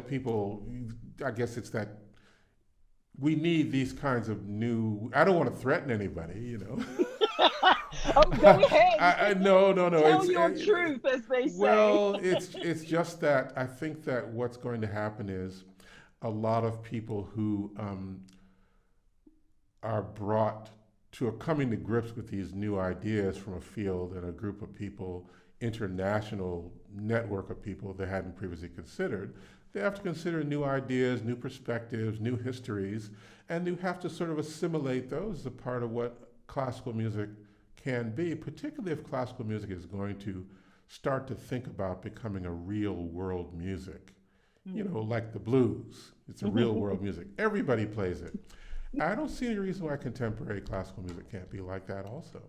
people, I guess it's that we need these kinds of new, I don't want to threaten anybody, you know. Oh, go ahead. No. Tell your truth, as they say. Well, it's just that I think that what's going to happen is a lot of people who are coming to grips with these new ideas from a field and a group of people, international network of people they hadn't previously considered. They have to consider new ideas, new perspectives, new histories, and you have to sort of assimilate those as a part of what classical music can be, particularly if classical music is going to start to think about becoming a real world music. You know, like the blues. It's a real world music. Everybody plays it. I don't see any reason why contemporary classical music can't be like that also.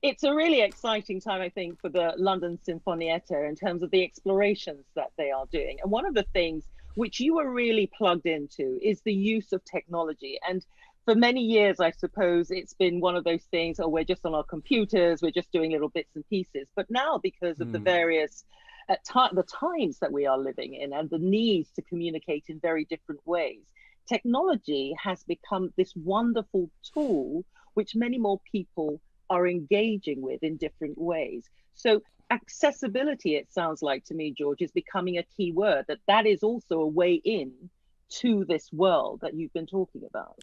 It's a really exciting time, I think, for the London Sinfonietta in terms of the explorations that they are doing. And one of the things which you are really plugged into is the use of technology. And for many years, I suppose it's been one of those things, oh, we're just on our computers, we're just doing little bits and pieces. But now, because of the various the times that we are living in and the needs to communicate in very different ways, technology has become this wonderful tool which many more people are engaging with in different ways. So accessibility, it sounds like to me, George, is becoming a key word, that is also a way in to this world that you've been talking about.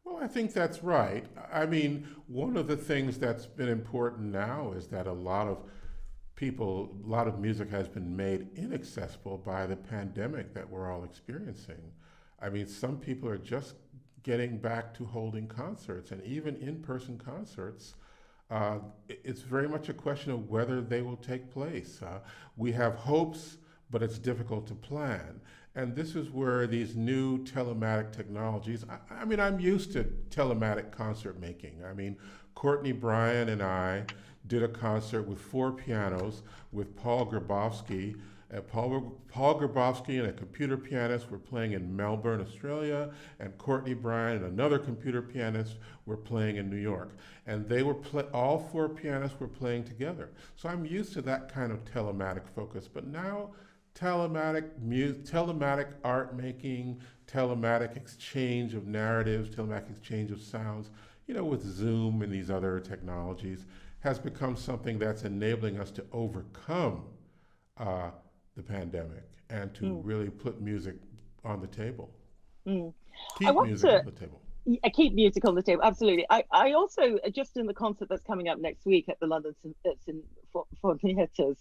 Well, I think that's right. I mean, one of the things that's been important now is that a lot of music has been made inaccessible by the pandemic that we're all experiencing. I mean, some people are just getting back to holding concerts, and even in-person concerts. It's very much a question of whether they will take place. We have hopes, but it's difficult to plan. And this is where these new telematic technologies, I mean, I'm used to telematic concert making. I mean, Courtney Bryan and I did a concert with 4 pianos with Paul Grabowski. Paul Grabowski and a computer pianist were playing in Melbourne, Australia, and Courtney Bryan and another computer pianist were playing in New York. And they were all 4 pianists were playing together. So I'm used to that kind of telematic focus. But now, telematic art making, telematic exchange of narratives, telematic exchange of sounds, you know, with Zoom and these other technologies, has become something that's enabling us to overcome the pandemic and to really put music on the table. Keep music on the table. Keep music on the table, absolutely. I also, just in the concert that's coming up next week at the London Sinfoniettas,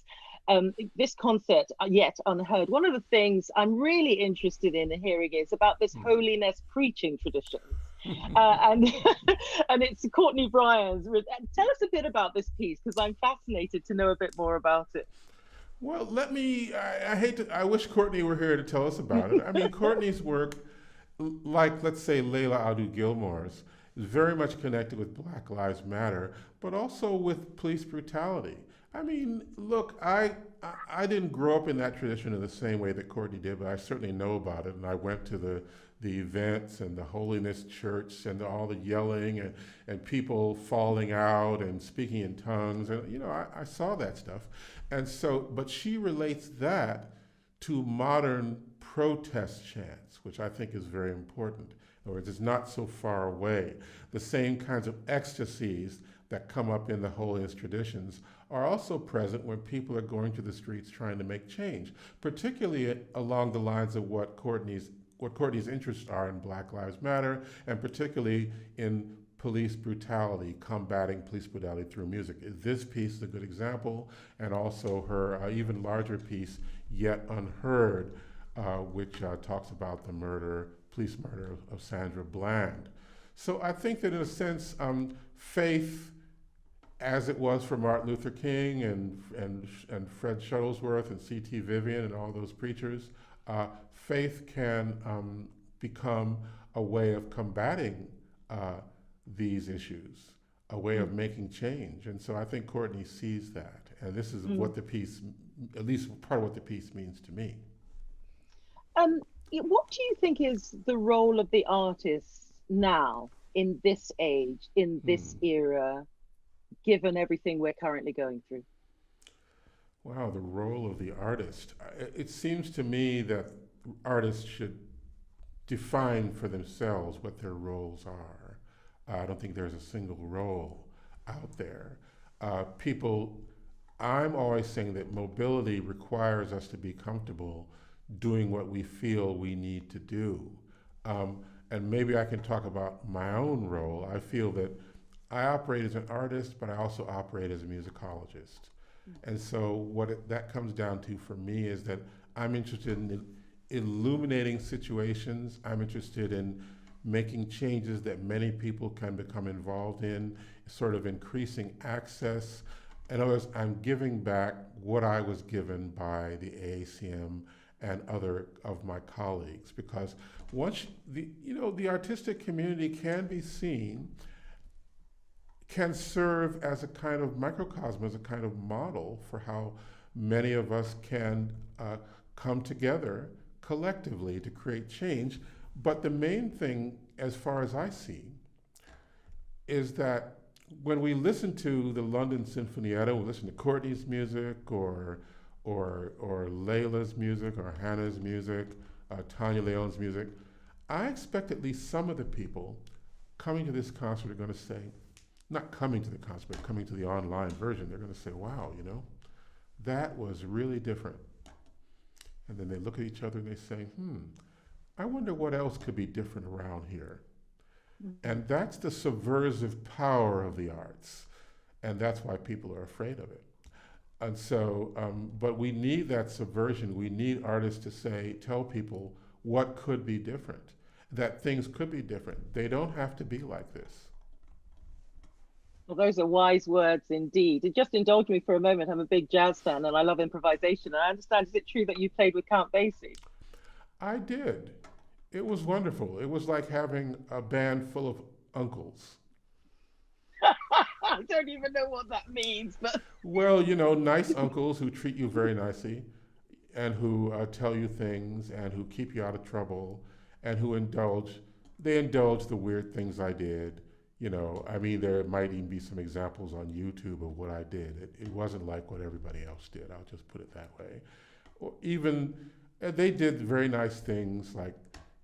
this concert, Yet Unheard, one of the things I'm really interested in hearing is about this holiness preaching tradition. And it's Courtney Bryan's. Tell us a bit about this piece, because I'm fascinated to know a bit more about it. Well, I wish Courtney were here to tell us about it. I mean, Courtney's work, like, let's say, Layla Aldu-Gilmore's, is very much connected with Black Lives Matter, but also with police brutality. I mean, look, I didn't grow up in that tradition in the same way that Courtney did, but I certainly know about it, and I went to the events and the Holiness Church and all the yelling and people falling out and speaking in tongues, and, you know, I saw that stuff. And so, but she relates that to modern protest chants, which I think is very important. In other words, it's not so far away. The same kinds of ecstasies that come up in the Holiest traditions are also present when people are going to the streets trying to make change, particularly along the lines of what Courtney's interests are in Black Lives Matter, and particularly in police brutality, combating police brutality through music. This piece is a good example, and also her even larger piece, Yet Unheard, which talks about the police murder of Sandra Bland. So I think that in a sense, faith, as it was for Martin Luther King and Fred Shuttlesworth and C.T. Vivian and all those preachers, faith can become a way of combating these issues, a way of making change. And so I think Courtney sees that. And this is what the piece, at least part of what the piece means to me. What do you think is the role of the artists now, in this age, in this era, given everything we're currently going through? Wow, the role of the artist. It seems to me that artists should define for themselves what their roles are. I don't think there's a single role out there. I'm always saying that mobility requires us to be comfortable doing what we feel we need to do. And maybe I can talk about my own role. I feel that I operate as an artist, but I also operate as a musicologist. And so that comes down to for me is that I'm interested in illuminating situations. I'm interested in making changes that many people can become involved in, sort of increasing access. In other words, I'm giving back what I was given by the AACM and other of my colleagues, because once the artistic community can be seen, can serve as a kind of microcosm, as a kind of model for how many of us can come together collectively to create change. But the main thing, as far as I see, is that when we listen to the London Sinfonietta, we listen to Courtney's music or Layla's music or Hannah's music, Tanya Leon's music, I expect at least some of the people coming to this concert are going to say, not coming to the concert, but coming to the online version, they're going to say, wow, that was really different. And then they look at each other and they say, I wonder what else could be different around here. And that's the subversive power of the arts. And that's why people are afraid of it. And so, but we need that subversion. We need artists to tell people what could be different, that things could be different. They don't have to be like this. Well, those are wise words indeed. Just indulge me for a moment. I'm a big jazz fan and I love improvisation. And I understand, is it true that you played with Count Basie? I did. It was wonderful. It was like having a band full of uncles. I don't even know what that means, but... Well, nice uncles who treat you very nicely and who tell you things and who keep you out of trouble and who indulge the weird things I did. There might even be some examples on YouTube of what I did. It wasn't like what everybody else did. I'll just put it that way. Or even, they did very nice things like,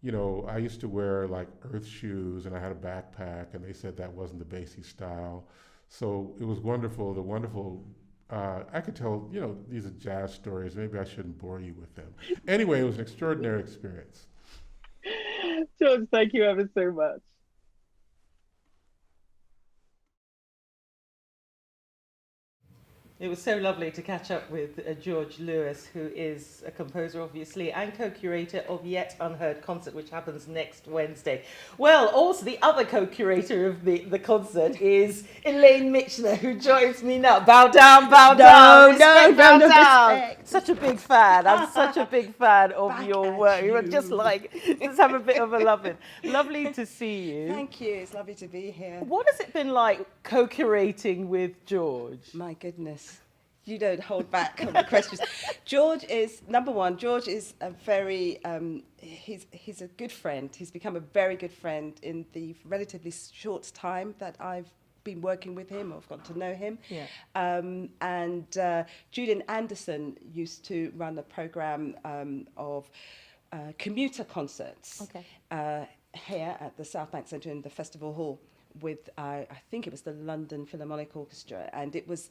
I used to wear like earth shoes and I had a backpack and they said that wasn't the Basie style. So it was wonderful, I could tell, these are jazz stories. Maybe I shouldn't bore you with them. Anyway, it was an extraordinary experience. George, thank you ever so much. It was so lovely to catch up with George Lewis, who is a composer, obviously, and co-curator of Yet Unheard concert, which happens next Wednesday. Well, also the other co-curator of the concert is Elaine Mitchner, who joins me now. Bow down, bow down. Bow down. Such a big fan. I'm such a big fan of your work. You were just have a bit of a loving. Lovely to see you. Thank you. It's lovely to be here. What has it been like co-curating with George? My goodness. You don't hold back on the questions. George is, number one, George is a very, he's a good friend. He's become a very good friend in the relatively short time that I've been working with him or got to know him. Yeah. And Julian Anderson used to run a program of commuter concerts here at the Southbank Centre in the Festival Hall, with, I think it was the London Philharmonic Orchestra, and it was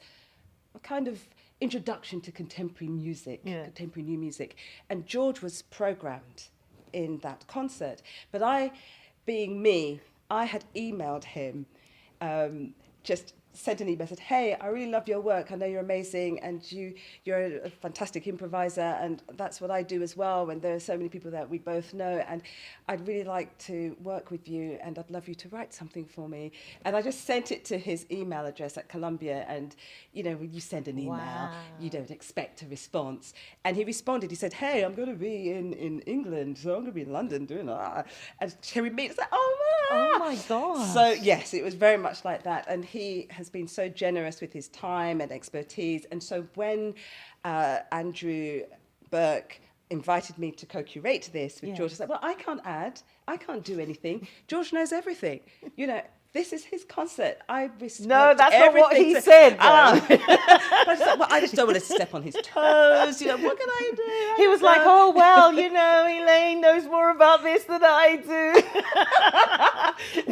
a kind of introduction to contemporary music, contemporary new music. And George was programmed in that concert. But I, being me, I had emailed him, just sent an email, said, hey, I really love your work. I know you're amazing, and you're a fantastic improviser, and that's what I do as well. And there are so many people that we both know, and I'd really like to work with you, and I'd love you to write something for me. And I just sent it to his email address at Columbia, and you know, when you send an email, you don't expect a response. And he responded. He said, hey, I'm going to be in England, so I'm going to be in London doing that. And shall we meet? It's like, oh my God. So yes, it was very much like that. And he has been so generous with his time and expertise. And so when Andrew Burke invited me to co-curate this with George, I said, well, I can't add, I can't do anything. George knows everything. You know, this is his concert. I respect No, that's not what he said. I just don't want to step on his toes. You know, what can I do? He was like, oh, well, you know, Elaine knows more about this than I do.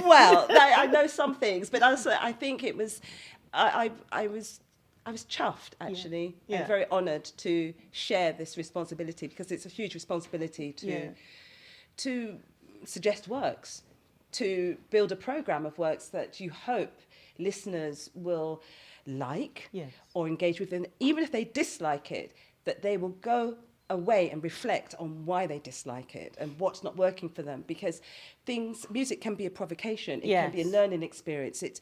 Well, I know some things, but also I think it was, I was chuffed, actually, and very honoured to share this responsibility, because it's a huge responsibility to suggest works, to build a programme of works that you hope listeners will like or engage with, and even if they dislike it, that they will go away and reflect on why they dislike it and what's not working for them, because music can be a provocation, it can be a learning experience, it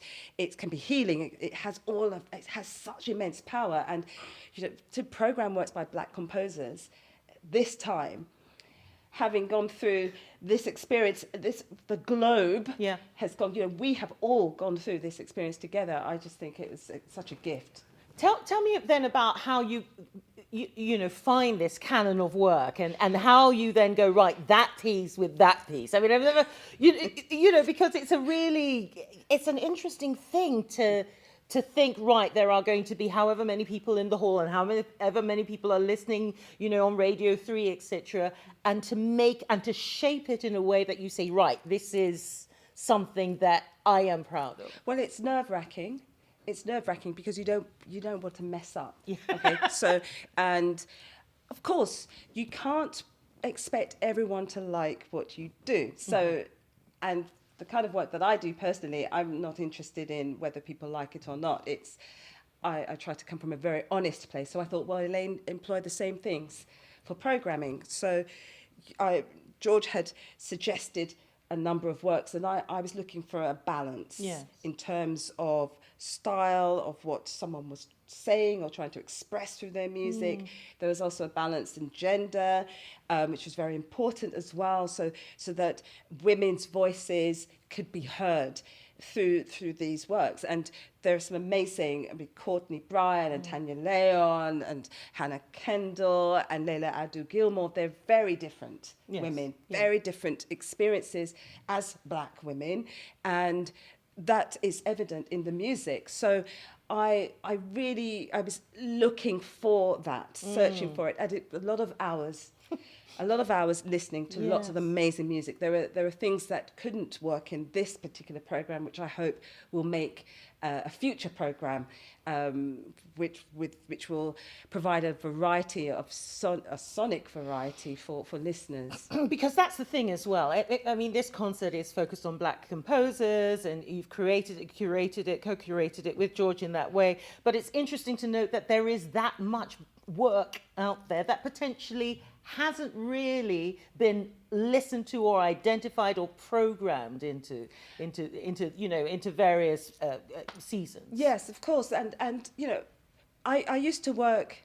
can be healing, it has such immense power. And you know, to program works by Black composers this time, having gone through this experience, the globe has gone, you know, we have all gone through this experience together. I just think it was such a gift. Tell me then about how you know, find this canon of work, and how you then go, right, that piece with that piece. I mean, I've never, you know, because it's an interesting thing to think, right, there are going to be however many people in the hall and however many people are listening, you know, on Radio 3, etc., and to shape it in a way that you say, right, this is something that I am proud of. Well, it's nerve-wracking. It's nerve-wracking because you don't want to mess up. Okay, so, and of course you can't expect everyone to like what you do. So, and the kind of work that I do personally, I'm not interested in whether people like it or not. I try to come from a very honest place. So I thought, well, Elaine employed the same things for programming. So George had suggested a number of works, and I was looking for a balance in terms of style, of what someone was saying or trying to express through their music. There was also a balance in gender, which was very important as well, so that women's voices could be heard through these works. And there are some amazing, Courtney Bryan and Tanya Leon and Hannah Kendall and Leila Adu-Gilmore. They're very different women, very different experiences as Black women, and that is evident in the music. So I was looking for that, searching for it. I did a lot of hours listening to lots of amazing music. There are things that couldn't work in this particular program, which I hope will make a future program, which will provide a variety of a sonic variety for listeners. Because that's the thing as well. I mean, this concert is focused on Black composers, and you've created it, curated it, co-curated it with George in that way. But it's interesting to note that there is that much work out there that potentially hasn't really been listened to or identified or programmed into various seasons. Yes, of course, and you know, I used to work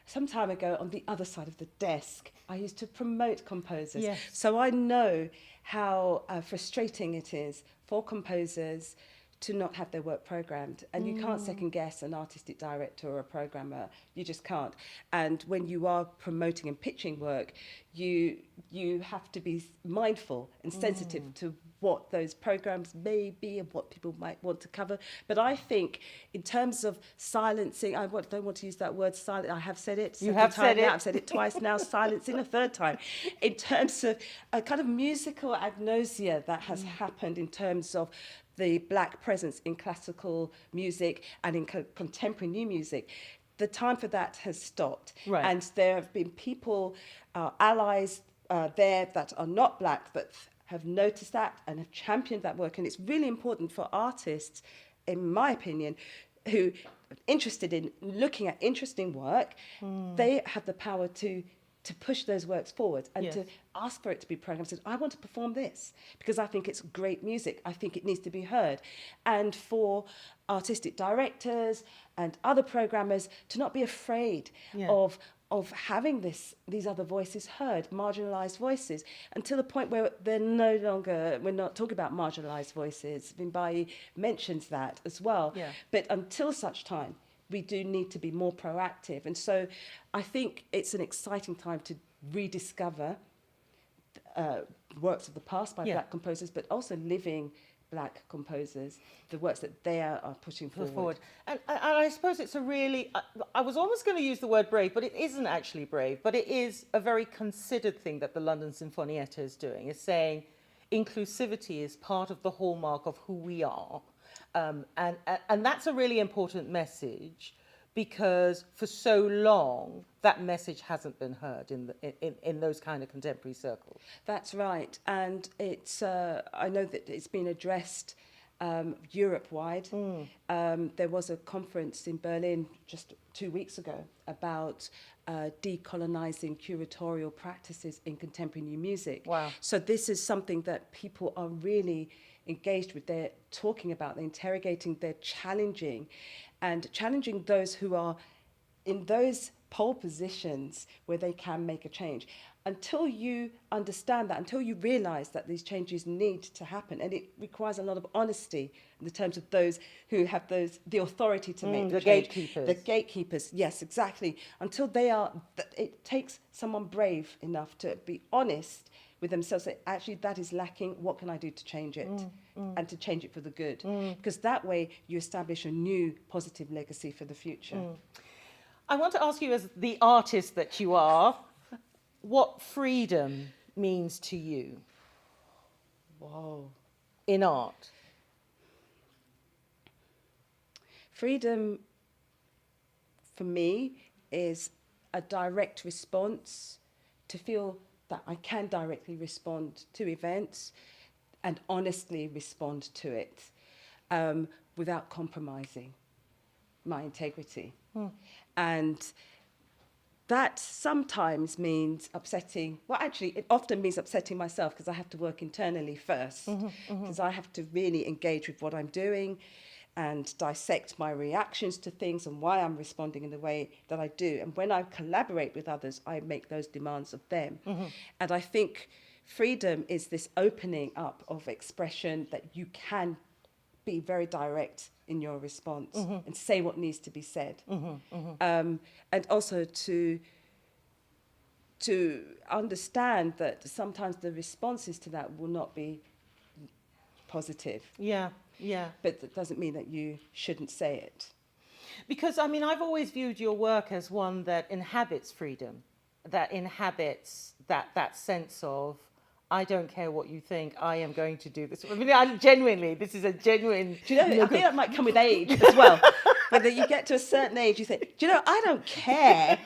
some time ago on the other side of the desk. I used to promote composers, so I know how frustrating it is for composers to not have their work programmed, and you can't second guess an artistic director or a programmer. You just can't. And when you are promoting and pitching work, you have to be mindful and sensitive to what those programs may be and what people might want to cover. But I think in terms of silencing, I don't want to use that word silent. I have said it. You have said it. I've said it twice now. Silencing a third time. In terms of a kind of musical agnosia that has happened in terms of the black presence in classical music and in contemporary new music. The time for that has stopped. Right. And there have been people, allies there that are not black, that have noticed that and have championed that work. And it's really important for artists, in my opinion, who are interested in looking at interesting work. They have the power to push those works forward and to ask for it to be programmed. Say, I want to perform this because I think it's great music. I think it needs to be heard. And for artistic directors and other programmers to not be afraid of having these other voices heard, marginalised voices, until the point where we're not talking about marginalised voices. Vimbayi mentions that as well. Yeah. But until such time, we do need to be more proactive. And so I think it's an exciting time to rediscover works of the past by black composers, but also living black composers, the works that they are pushing forward. And I suppose it's a really, I was almost going to use the word brave, but it isn't actually brave, but it is a very considered thing that the London Sinfonietta is doing, is saying inclusivity is part of the hallmark of who we are. And that's a really important message, because for so long that message hasn't been heard in those kind of contemporary circles. That's right, and it's I know that it's been addressed Europe-wide. There was a conference in Berlin just 2 weeks ago about decolonizing curatorial practices in contemporary new music. Wow! So this is something that people are really engaged with. They're talking about, they're interrogating, they're challenging those who are in those pole positions where they can make a change. Until you understand that, until you realise that these changes need to happen, and it requires a lot of honesty in the terms of those who have the authority to make the change. Gatekeepers. The gatekeepers, yes, exactly. Until they are, it takes someone brave enough to be honest with themselves, say, actually, that is lacking. What can I do to change it? And to change it for the good? Because that way you establish a new positive legacy for the future. I want to ask you, as the artist that you are, what freedom means to you? Whoa. In art. Freedom, for me, is a direct response, to feel that I can directly respond to events and honestly respond to it without compromising my integrity. And that sometimes means upsetting, well, actually, it often means upsetting myself, because I have to work internally first, because I have to really engage with what I'm doing and dissect my reactions to things and why I'm responding in the way that I do. And when I collaborate with others, I make those demands of them. And I think freedom is this opening up of expression, that you can be very direct in your response and say what needs to be said. And also to understand that sometimes the responses to that will not be positive. Yeah. But that doesn't mean that you shouldn't say it. Because, I mean, I've always viewed your work as one that inhabits freedom, that inhabits that sense of, I don't care what you think, I am going to do this. I mean, this is a genuine... Do you know, I think that might come with age as well. Whether you get to a certain age, you think, do you know, I don't care,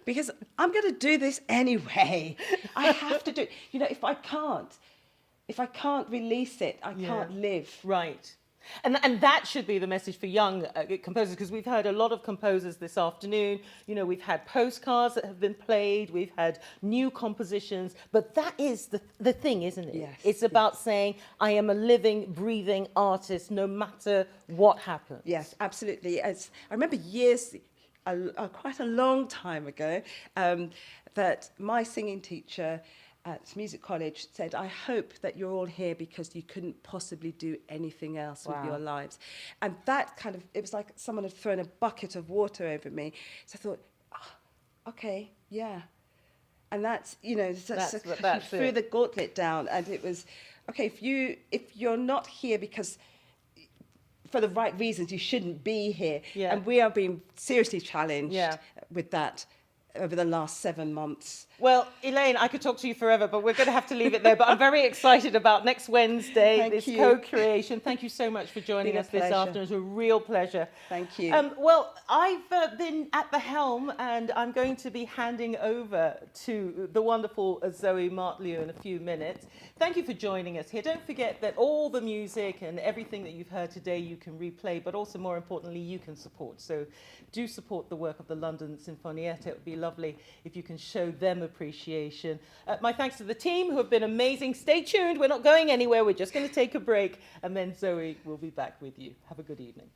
because I'm going to do this anyway. I have to do it. You know, if I can't release it, I can't live. Right. And that should be the message for young composers, because we've heard a lot of composers this afternoon. You know, we've had postcards that have been played, we've had new compositions, but that is the thing, isn't it? Yes. It's about saying, I am a living, breathing artist, no matter what happens. Yes, absolutely. As I remember quite a long time ago, that my singing teacher at music college said, I hope that you're all here because you couldn't possibly do anything else with your lives. And that kind of, it was like someone had thrown a bucket of water over me. So I thought, okay, yeah. And that's, you know, that's threw the gauntlet down. And it was, okay, if you're not here because for the right reasons, you shouldn't be here. And we are being seriously challenged with that over the last 7 months. Well, Elaine, I could talk to you forever, but we're going to have to leave it there. But I'm very excited about next Wednesday, this co-creation. Thank you so much for joining us this afternoon. It's a real pleasure. Thank you. Well, I've been at the helm, and I'm going to be handing over to the wonderful Zoe Martlew in a few minutes. Thank you for joining us here. Don't forget that all the music and everything that you've heard today you can replay, but also more importantly, you can support. So do support the work of the London Sinfonietta. It would be lovely if you can show them appreciation. My thanks to the team who have been amazing. Stay tuned. We're not going anywhere. We're just going to take a break, and then Zoe will be back with you. Have a good evening.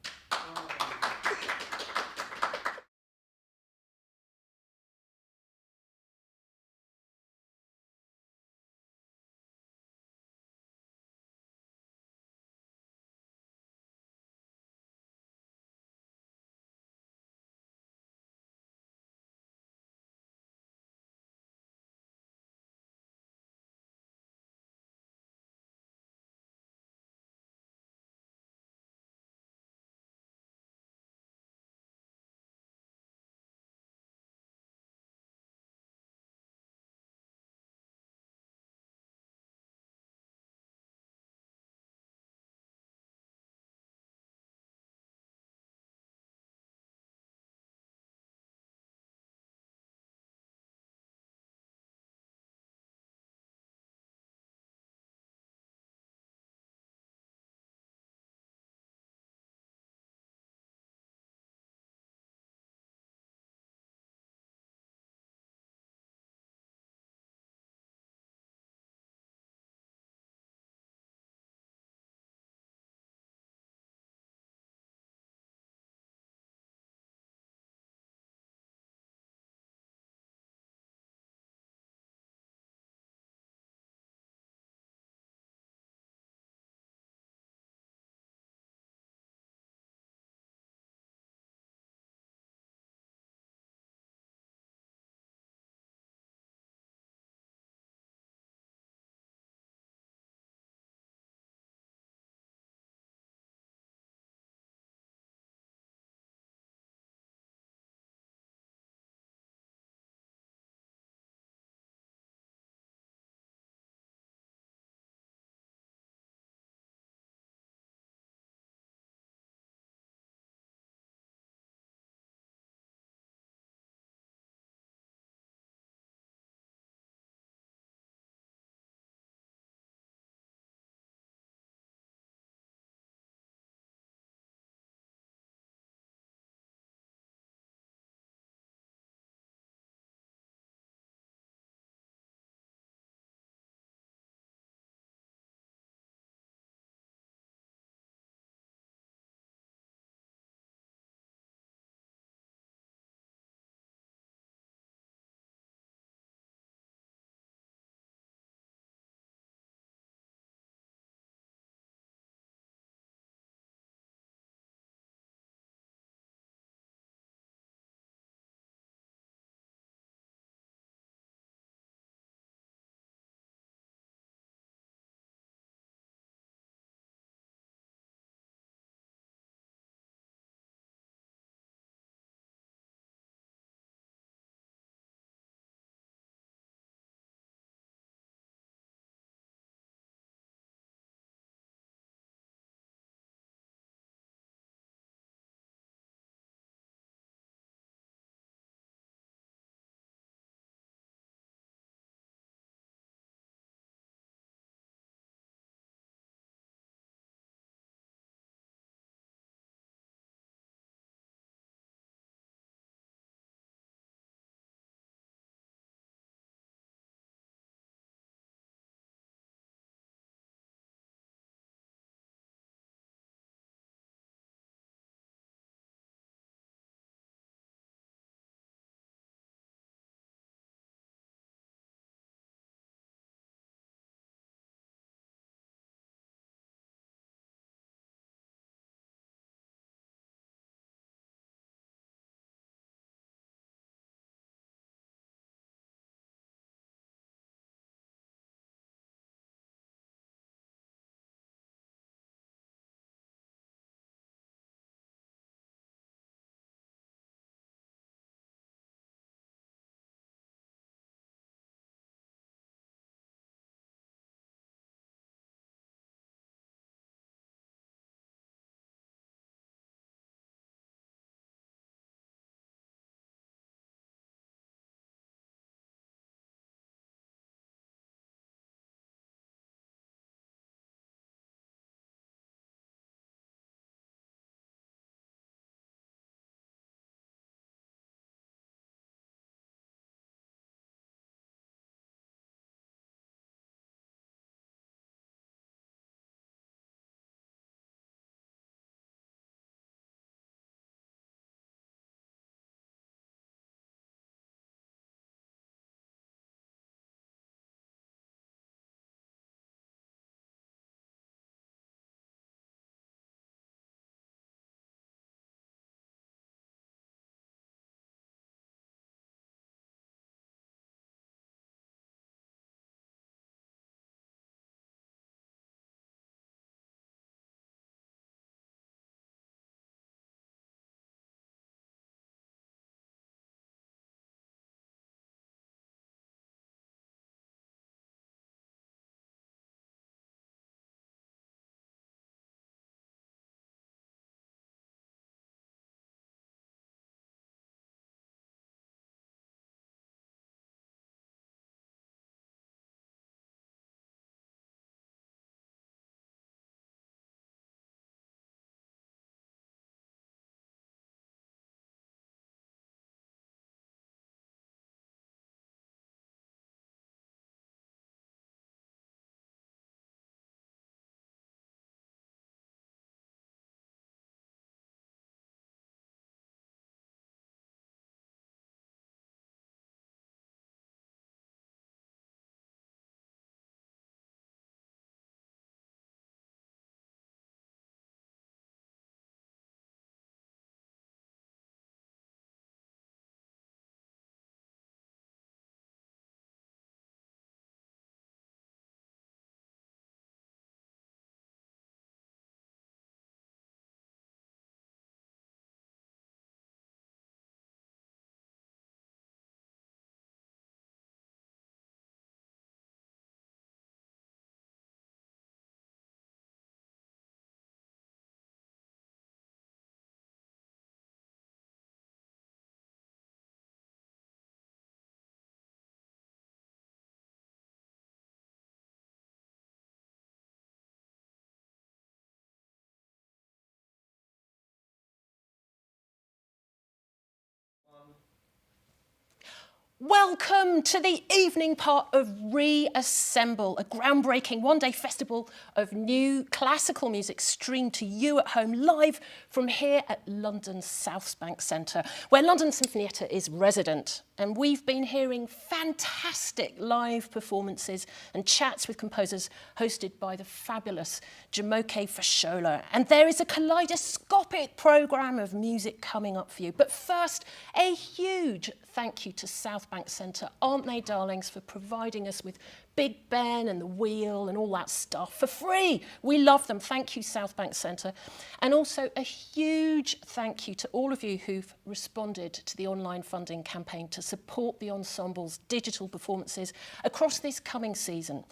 Welcome to the evening part of ReAssemble, a groundbreaking one-day festival of new classical music streamed to you at home live from here at London's Southbank Centre, where London Sinfonietta is resident. And we've been hearing fantastic live performances and chats with composers hosted by the fabulous Jumoké Fashola. And there is a kaleidoscopic programme of music coming up for you. But first, a huge thank you to Southbank Centre, aren't they darlings, for providing us with Big Ben and the wheel and all that stuff for free. We love them. Thank you, Southbank Centre. And also a huge thank you to all of you who've responded to the online funding campaign to support the ensemble's digital performances across this coming season.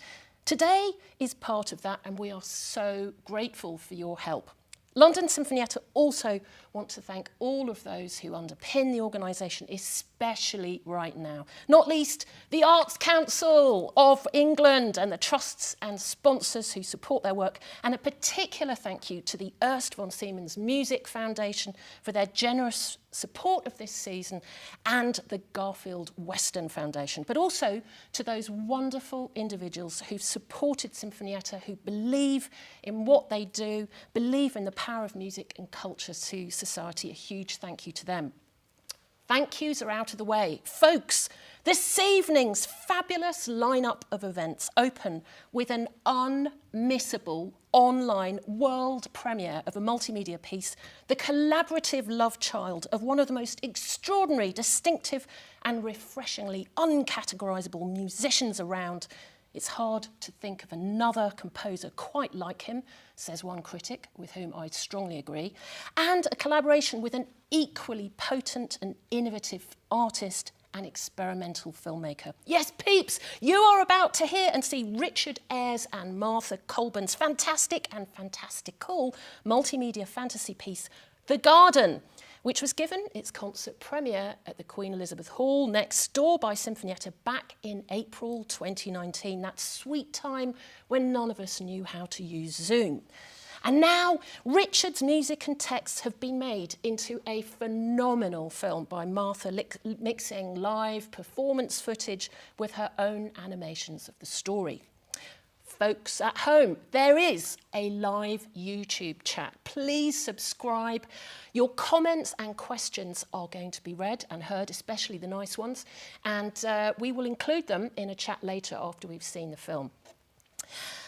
Today is part of that, and we are so grateful for your help. London Sinfonietta also want to thank all of those who underpin the organisation, especially right now. Not least the Arts Council of England and the trusts and sponsors who support their work, and a particular thank you to the Ernst von Siemens Music Foundation for their generous support of this season, and the Garfield Weston Foundation, but also to those wonderful individuals who've supported Sinfonietta, who believe in what they do, believe in the power of music and culture to society. A huge thank you to them. Thank yous are out of the way. Folks, this evening's fabulous lineup of events open with an unmissable online world premiere of a multimedia piece, the collaborative love child of one of the most extraordinary, distinctive and refreshingly uncategorisable musicians around. It's hard to think of another composer quite like him, says one critic, with whom I strongly agree, and a collaboration with an equally potent and innovative artist and experimental filmmaker. Yes, peeps, you are about to hear and see Richard Ayres and Martha Colburn's fantastic and fantastical multimedia fantasy piece, The Garden, which was given its concert premiere at the Queen Elizabeth Hall next door by Sinfonietta back in April 2019, that sweet time when none of us knew how to use Zoom. And now Richard's music and texts have been made into a phenomenal film by Martha, mixing live performance footage with her own animations of the story. Folks at home, there is a live YouTube chat. Please subscribe. Your comments and questions are going to be read and heard, especially the nice ones, and we will include them in a chat later after we've seen the film.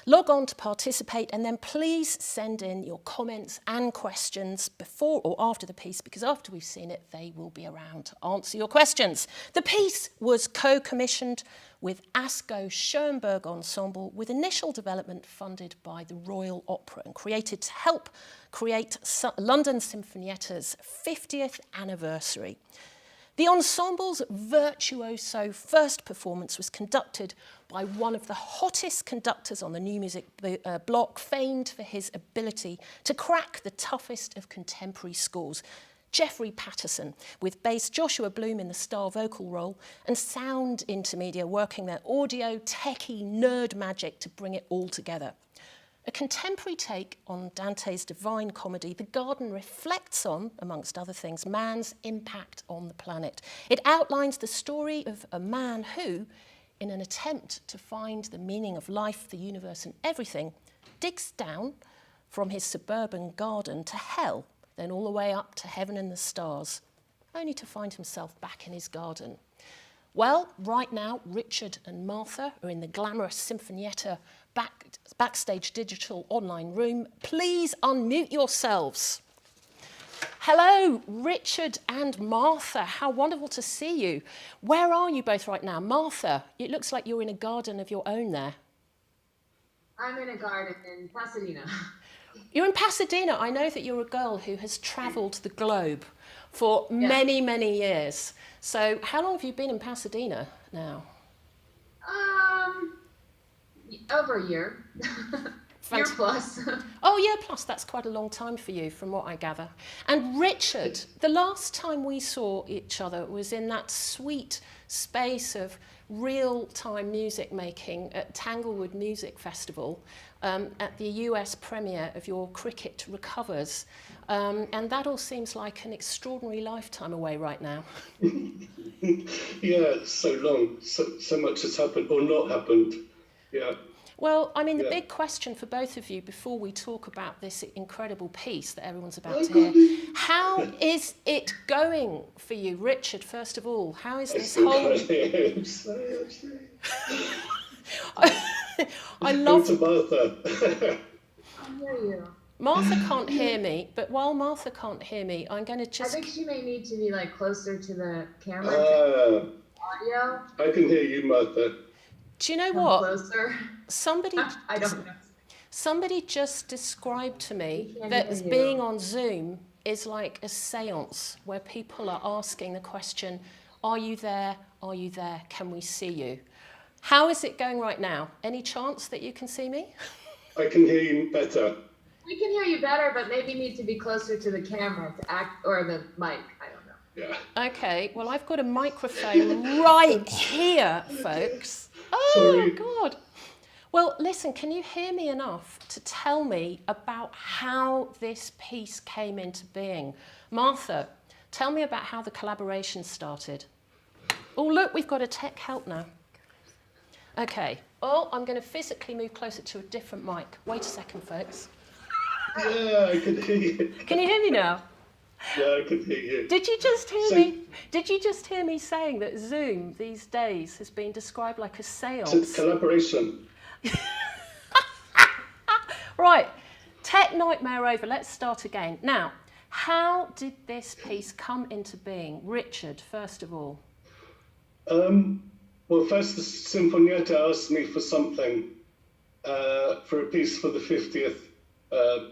Log on to participate, and then please send in your comments and questions before or after the piece, because after we've seen it, they will be around to answer your questions. The piece was co-commissioned with ASCO Schoenberg Ensemble, with initial development funded by the Royal Opera and created to help create London Sinfonietta's 50th anniversary. The ensemble's virtuoso first performance was conducted by one of the hottest conductors on the new music block, famed for his ability to crack the toughest of contemporary scores, Geoffrey Patterson, with bass Joshua Bloom in the star vocal role and sound intermedia working their audio, techie, nerd magic to bring it all together. A contemporary take on Dante's Divine Comedy, The Garden reflects on, amongst other things, man's impact on the planet. It outlines the story of a man who, in an attempt to find the meaning of life, the universe and everything, digs down from his suburban garden to hell, then all the way up to heaven and the stars, only to find himself back in his garden. Well, right now, Richard and Martha are in the glamorous Sinfonietta backstage digital online room. Please unmute yourselves. Hello, Richard and Martha. How wonderful to see you. Where are you both right now? Martha, it looks like you're in a garden of your own there. I'm in a garden in Pasadena. You're in Pasadena. I know that you're a girl who has travelled the globe for many, many years. So how long have you been in Pasadena now? Over a year. Year plus. Oh, year plus. That's quite a long time for you, from what I gather. And Richard, the last time we saw each other was in that sweet space of real-time music making at Tanglewood Music Festival, at the US premiere of your Cricket Recovers. And that all seems like an extraordinary lifetime away right now. Yeah, so long, so much has happened or not happened. Yeah. Well, I mean, the big question for both of you before we talk about this incredible piece that everyone's about to hear, how is it going for you? Richard, first of all, how is this whole... I love... Go to Martha. I hear you. Martha can't hear me, but while Martha can't hear me, I'm going to just... I think she may need to be like closer to the camera. Audio. I can hear you, Martha. Do you know what? Closer. Somebody, I don't know. Somebody just described to me can't that hear you. being on Zoom is like a seance where people are asking the question, are you there? Are you there? Can we see you? How is it going right now? Any chance that you can see me? I can hear you better. We can hear you better, but maybe need to be closer to the camera to act, or the mic. I don't know. Yeah. Okay, well, I've got a microphone right here, folks. Oh, Sorry. God. Well, listen, can you hear me enough to tell me about how this piece came into being? Martha, tell me about how the collaboration started. Oh, look, we've got a tech help now. Okay. Oh, I'm going to physically move closer to a different mic. Wait a second, folks. Yeah, I can hear you. Can you hear me now? Yeah, I can hear you. Did you just hear me? Did you just hear me saying that Zoom these days has been described like a seance? It's collaboration. Right, tech nightmare over. Let's start again. Now, how did this piece come into being? Richard, first of all. Well, first the Sinfonietta asked me for something, for a piece for the 50th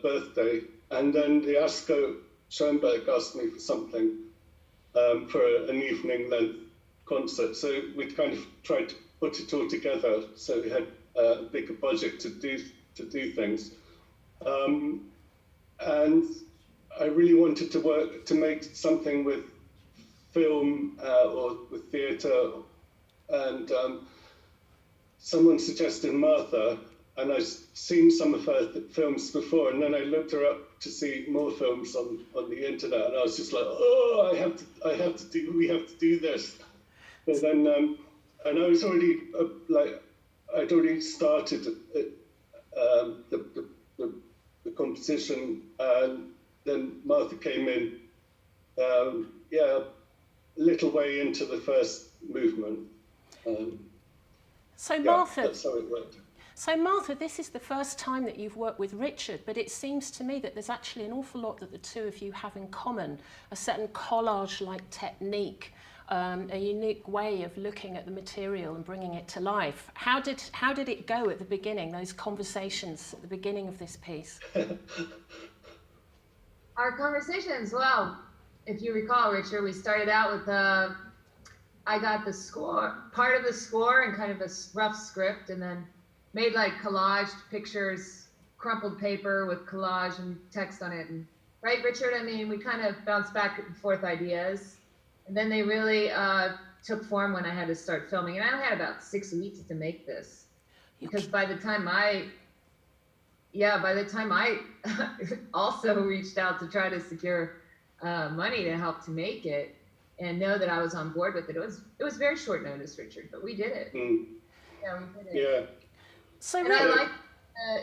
birthday, and then the ASCO Schoenberg asked me for something for an evening length concert. So we kind of tried to put it all together, so we had a bigger budget to do things. And I really wanted to make something with film or with theatre, and someone suggested Martha, and I've seen some of her films before, and then I looked her up to see more films on the internet, and I was just like, oh, we have to do this. And then, and I was already I'd already started the composition, and then Martha came in, a little way into the first movement. So Martha, that's how it went. So Martha, this is the first time that you've worked with Richard, but it seems to me that there's actually an awful lot that the two of you have in common, a certain collage-like technique, a unique way of looking at the material and bringing it to life. How did it go at the beginning, those conversations at the beginning of this piece? Our conversations, well, if you recall, Richard, we started out with I got the score, part of the score and kind of a rough script, and then made like collaged pictures, crumpled paper with collage and text on it. And right, Richard? I mean, we kind of bounced back and forth ideas, and then they really took form when I had to start filming. And I had about 6 weeks to make this, because by the time I also reached out to try to secure money to help to make it and know that I was on board with it. It was very short notice, Richard, but we did it. Mm. Yeah, we did it. Yeah. So and I like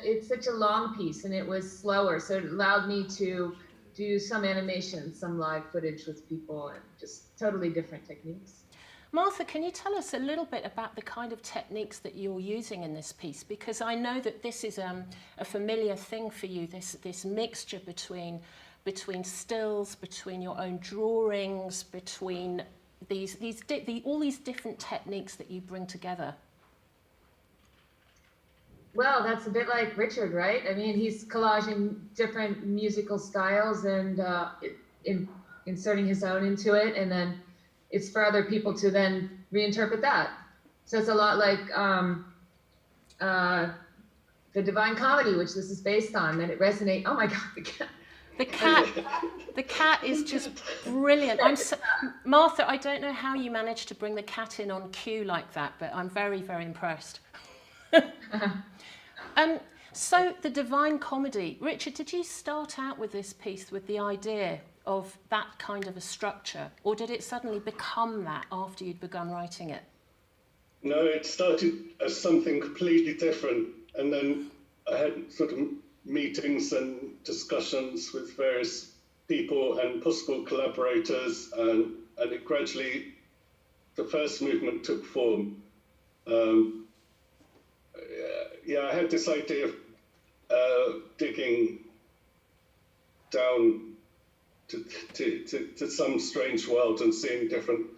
it's such a long piece, and it was slower, so it allowed me to do some animation, some live footage with people, and just totally different techniques. Martha, can you tell us a little bit about the kind of techniques that you're using in this piece? Because I know that this is a familiar thing for you, this mixture between stills, between your own drawings, between all these different techniques that you bring together. Well, that's a bit like Richard, right? I mean, he's collaging different musical styles and inserting his own into it, and then it's for other people to then reinterpret that. So it's a lot like the Divine Comedy, which this is based on, and it resonates. Oh my God, the cat is just brilliant. Martha, I don't know how you managed to bring the cat in on cue like that, but I'm very, very impressed. So the Divine Comedy, Richard, did you start out with this piece with the idea of that kind of a structure, or did it suddenly become that after you'd begun writing it? No, it started as something completely different, and then I had sort of meetings and discussions with various people and possible collaborators, and it gradually, the first movement took form. Yeah, I had this idea of digging down to some strange world and seeing different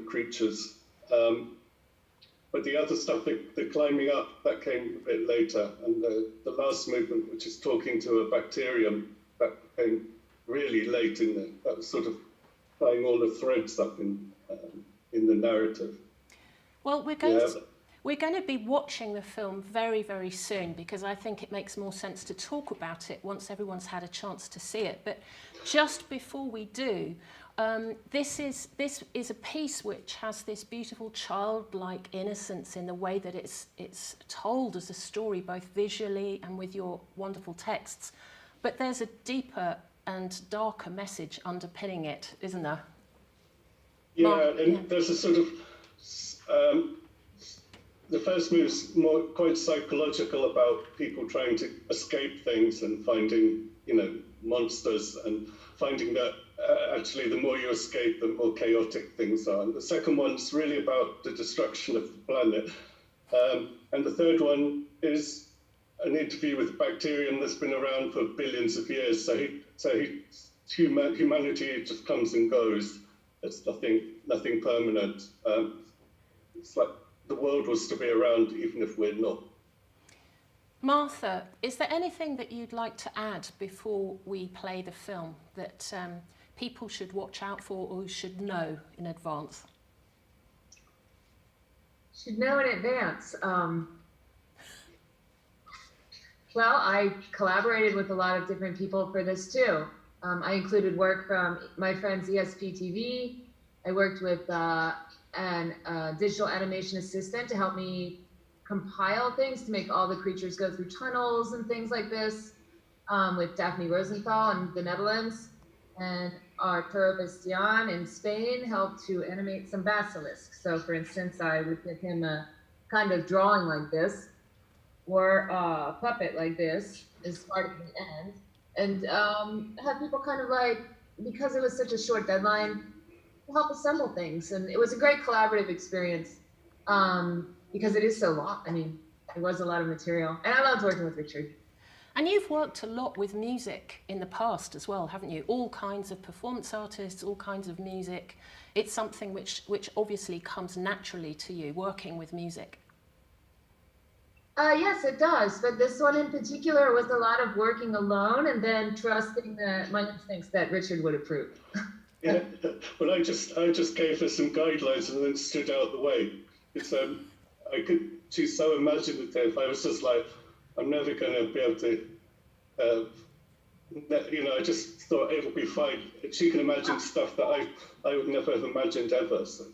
creatures. But the other stuff, the climbing up, that came a bit later. And the last movement, which is talking to a bacterium, that came really late in there. That was sort of tying all the threads up in the narrative. Well, we're going to be watching the film very, very soon, because I think it makes more sense to talk about it once everyone's had a chance to see it. But just before we do, this is a piece which has this beautiful childlike innocence in the way that it's told as a story, both visually and with your wonderful texts. But there's a deeper and darker message underpinning it, isn't there? Yeah, there's a sort of the first move's quite psychological about people trying to escape things and finding, monsters, and finding that actually the more you escape, the more chaotic things are. And the second one's really about the destruction of the planet. And the third one is an interview with a bacterium that's been around for billions of years. So humanity just comes and goes. It's nothing permanent. It's like the world was to be around even if we're not. Martha, is there anything that you'd like to add before we play the film that people should watch out for or should know in advance? Should know in advance. Well, I collaborated with a lot of different people for this too. I included work from my friends ESPTV. I worked with an digital animation assistant to help me compile things to make all the creatures go through tunnels and things like this, with Daphne Rosenthal in the Netherlands, and Arturo Bestian in Spain helped to animate some basilisks. So for instance, I would give him a kind of drawing like this, or a puppet like this as part of the end, and have people kind of like, because it was such a short deadline, help assemble things. And it was a great collaborative experience, because it is so long. I mean, it was a lot of material, and I loved working with Richard. And you've worked a lot with music in the past as well, haven't you? All kinds of performance artists, all kinds of music. It's something which obviously comes naturally to you, working with music. Yes, it does. But this one in particular was a lot of working alone and then trusting my instincts that Richard would approve. Yeah, well, I just gave her some guidelines and then stood out the way. It's she's so imaginative. I was just like, I'm never going to be able to, I just thought it'll be fine. She can imagine stuff that I would never have imagined ever. So.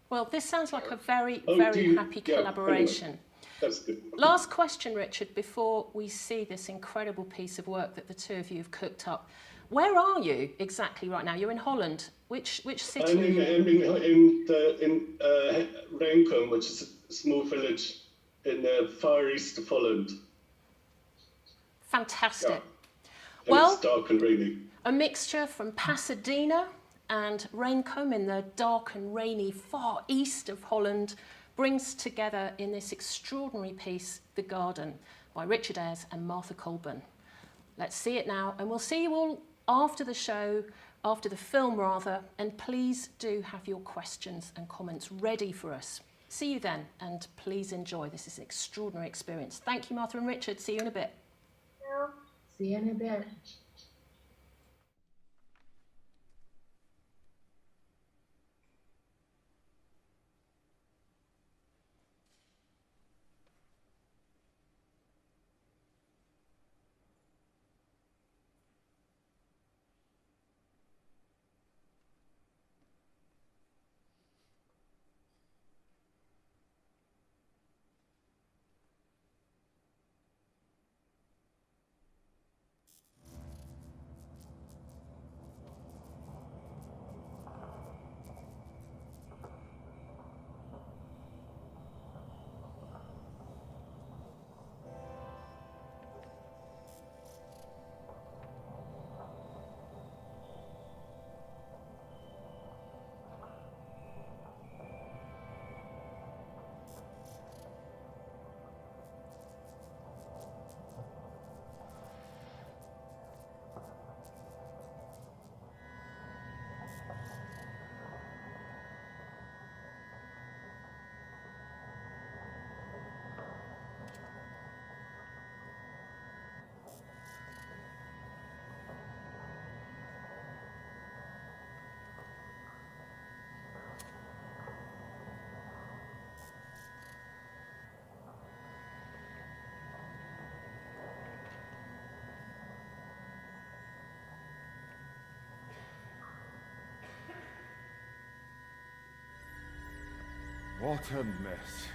Well, this sounds like a very, very happy collaboration. Anyway, that's good. Last question, Richard, before we see this incredible piece of work that the two of you have cooked up. Where are you exactly right now? You're in Holland. Which city? I'm in Renkum, which is a small village in the far east of Holland. Fantastic. Yeah. Well, it's dark and rainy. A mixture from Pasadena and Renkum in the dark and rainy far east of Holland brings together in this extraordinary piece, The Garden, by Richard Ayres and Martha Colburn. Let's see it now, and we'll see you all after the show, after the film rather, and please do have your questions and comments ready for us. See you then, and please enjoy. This is an extraordinary experience. Thank you, Martha and Richard. See you in a bit. See you in a bit. What a mess.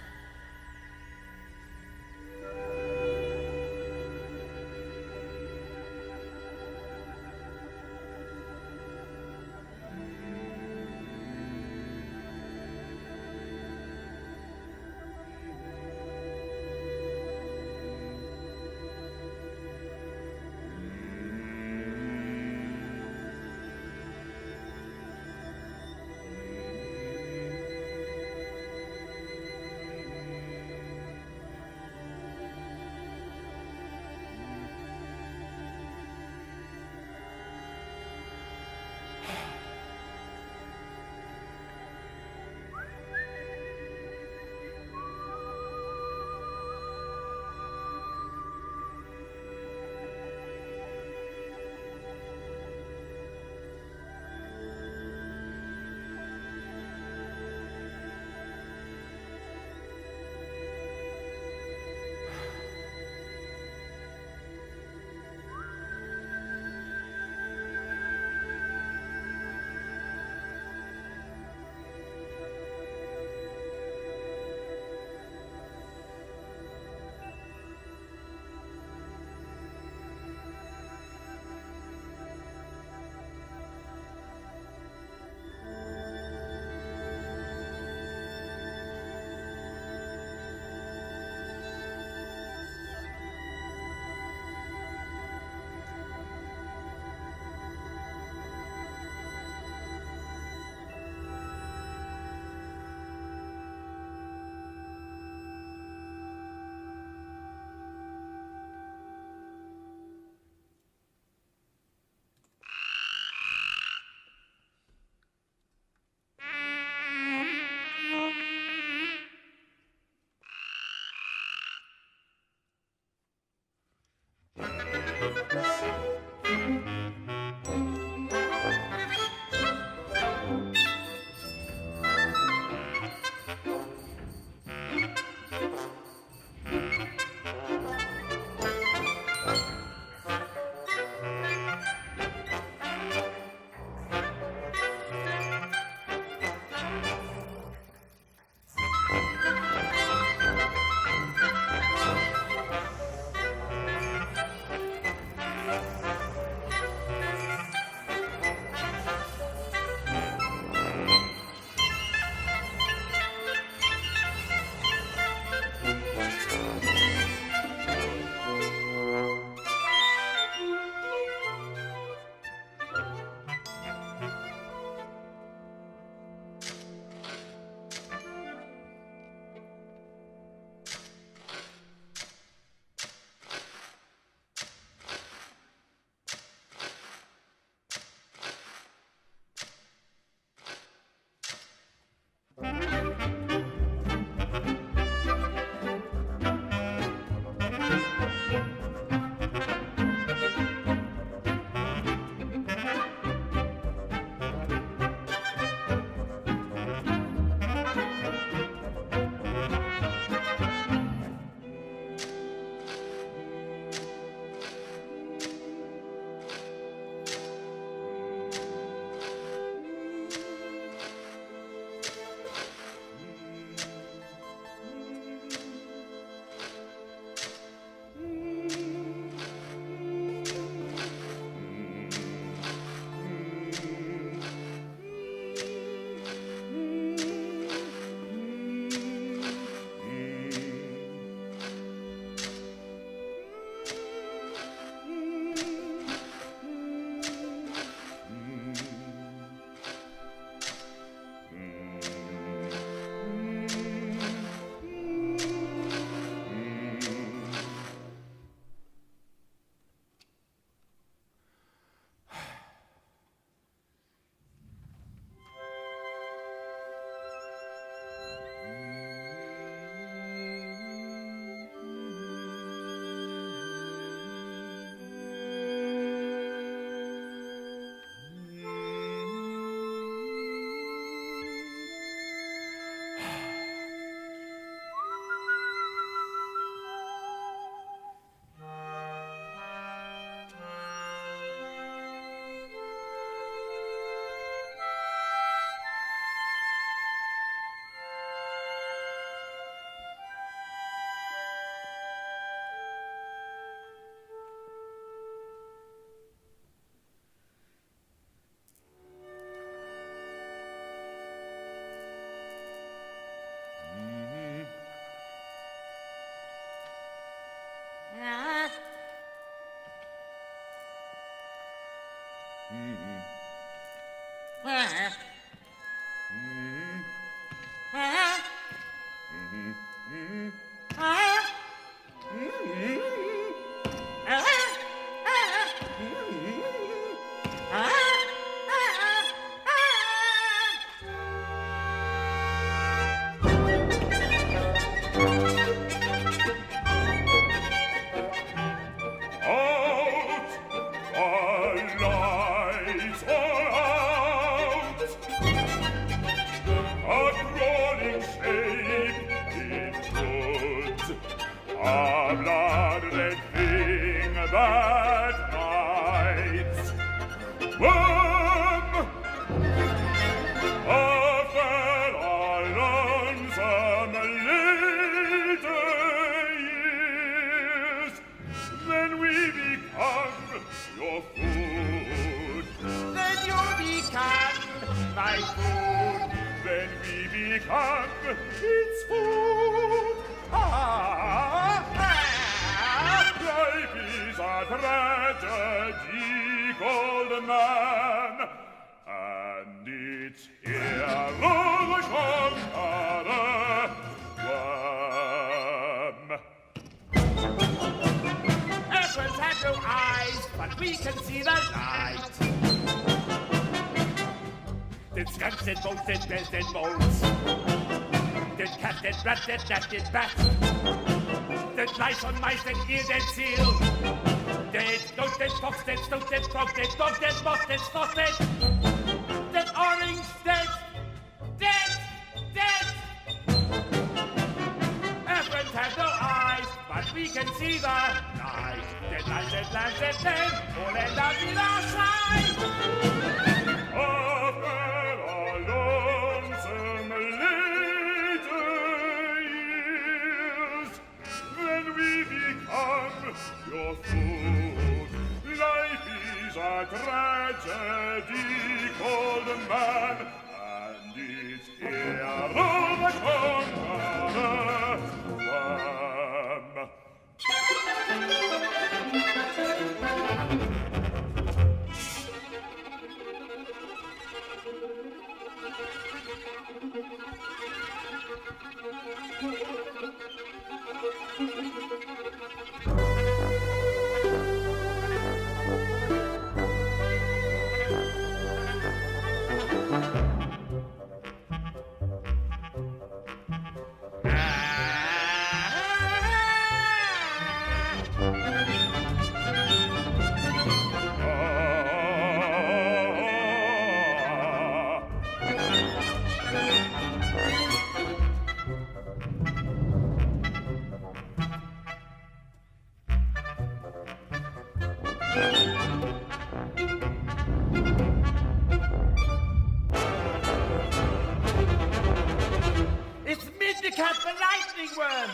That bat, that lice on mice, that ear, that seal, dead goat, dead fox, dead stoat, dead frog, dead dog, dead mouse, dead sloth, dead orange, dead. Our friends have no eyes, but we can see the night. Dead lice, dead lambs, dead men, all end up in our sight. Your food. Life is a tragedy called man, and it's here of the conqueror worm.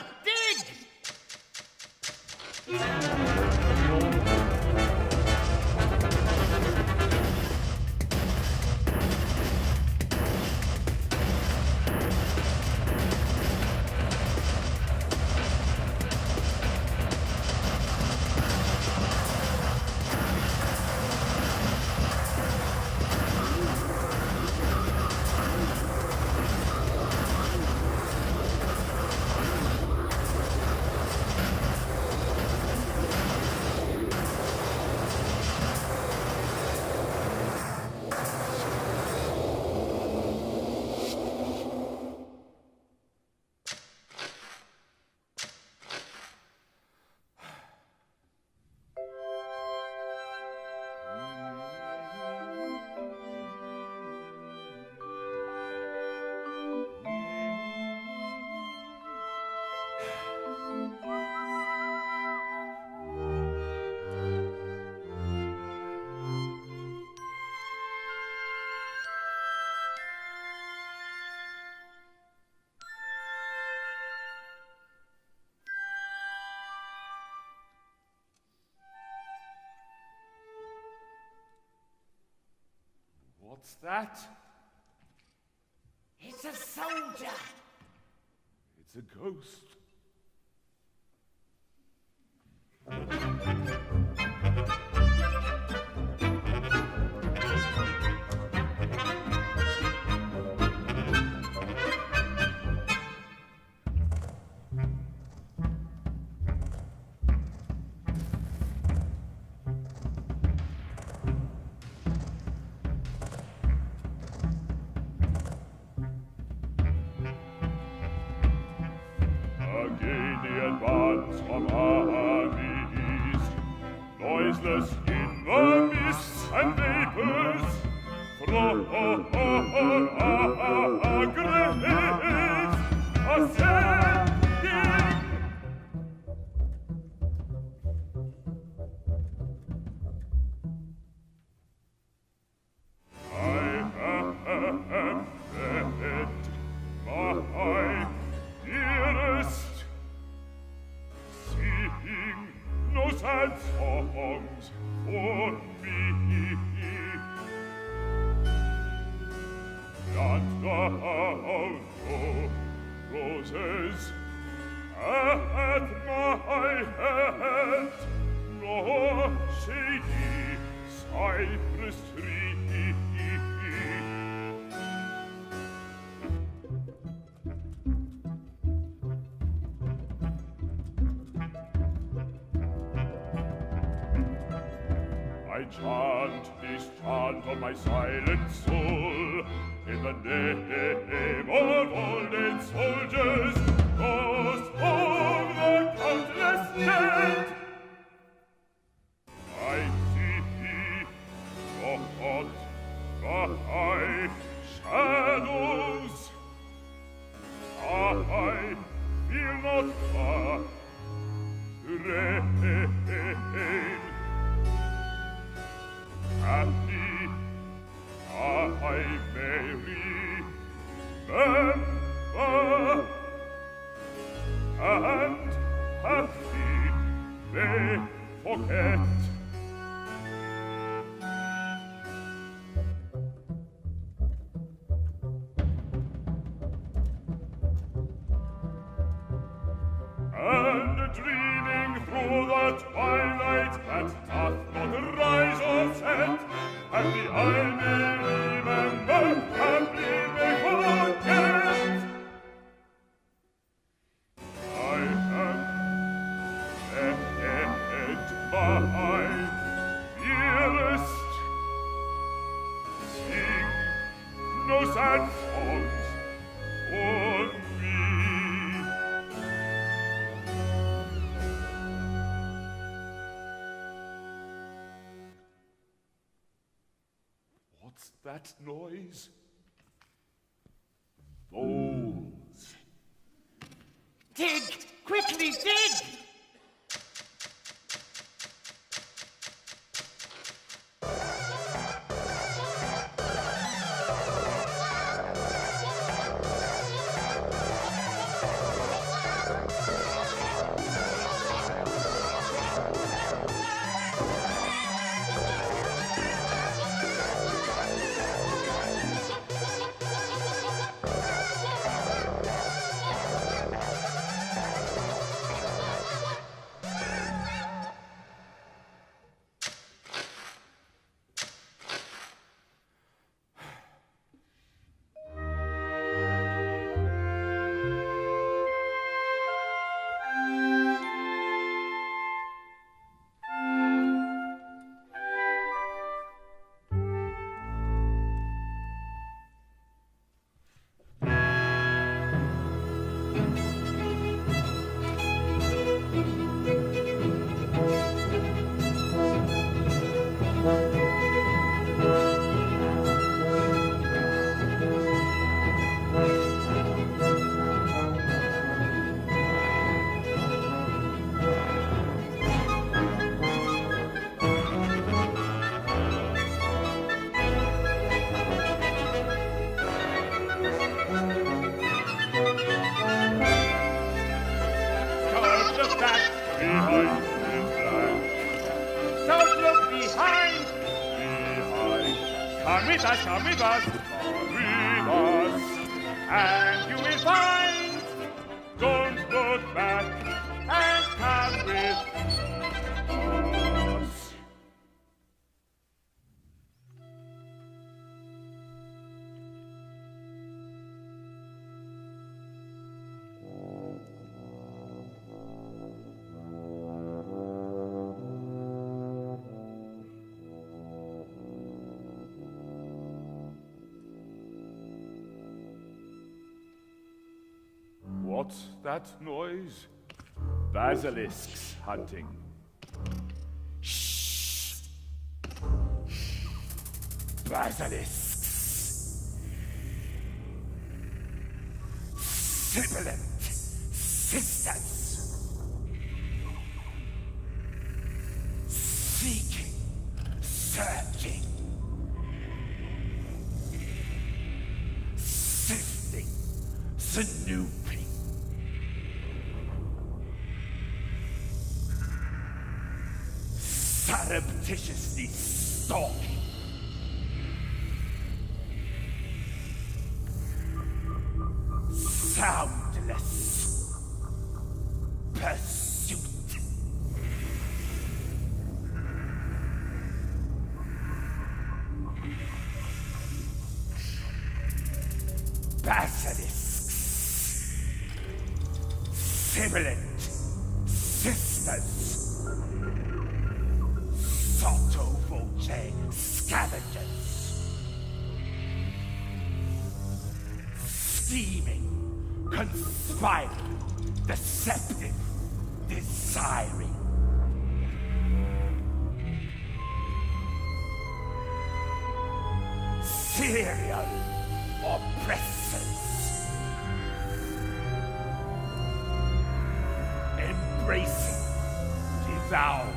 What's that? It's a soldier! It's a ghost. from Ayres, noiseless in the mists and vapors, from Ayres, ascending. I am dead, my dearest, sing no sad songs for me. Plant thou no roses at my head, nor shady cypress tree. I chant this chant of my silent soul in the name of all dead soldiers, ghosts of the countless dead. I see not my shadows. I feel not rain. Happy I may remember, and happy may forget. And dreaming through the twilight that doth not rise or set, happy I may remember, happy may forget. I am dead, my dearest. Sing no sad songs for me. What's that noise? Voles. Dig! Quickly, dig! Come with us, come with us, come with us, and you will find. Don't look back and come with us. What's that noise? Basilisks hunting. Shh! Basilisks. Sibilant sisters. Seeking, searching. Sifting, snooping. Surreptitiously stalking. Soundless pursuit. Basilisks. Sibilant sisters. Sotto voce scavengers. Scheming, conspiring, deceptive, desiring. Serial oppressors. Embracing, devour.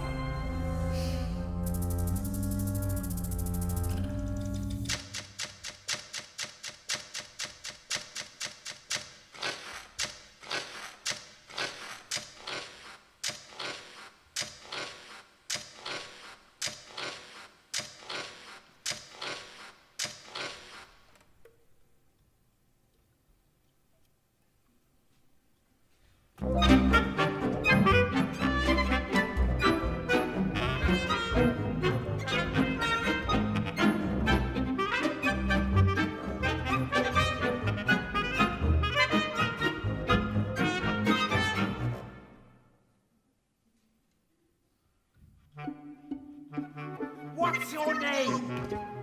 What's your name?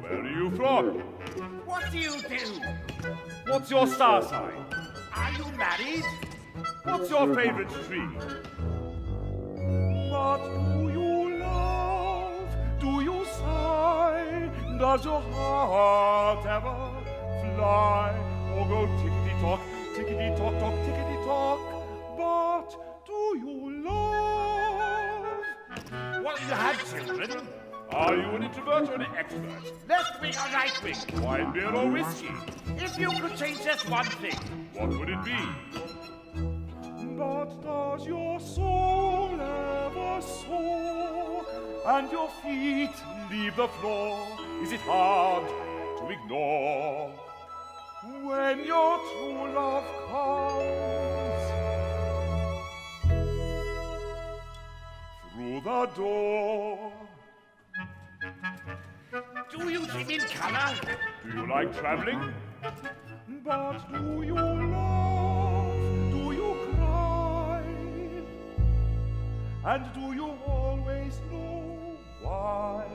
Where are you from? What do you do? What's your star sign? Are you married? What's your favorite tree? What do you love? Do you sigh? Does your heart ever fly? Or go tickety-tock, tickety-tock, tock, tickety-tock? But do you love? What, you have children? Are you an introvert or an extrovert? Left wing or right wing? Wine, beer or whiskey? If you could change just one thing, what would it be? But does your soul ever soar and your feet leave the floor? Is it hard to ignore when your true love comes through the door? Do you dream in color? Do you like traveling? But do you love? Do you cry? And do you always know why?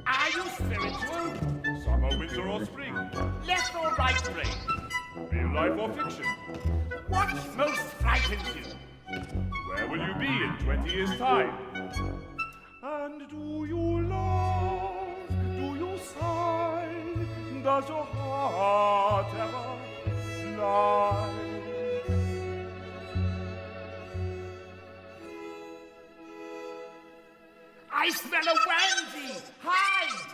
Are you spiritual? Summer, winter or spring? Left or right brain? Real life or fiction? What most frightens you? Where will you be in 20 years' time? And do you love? Do you sigh? Does your heart ever fly? I smell a onesie! Hide!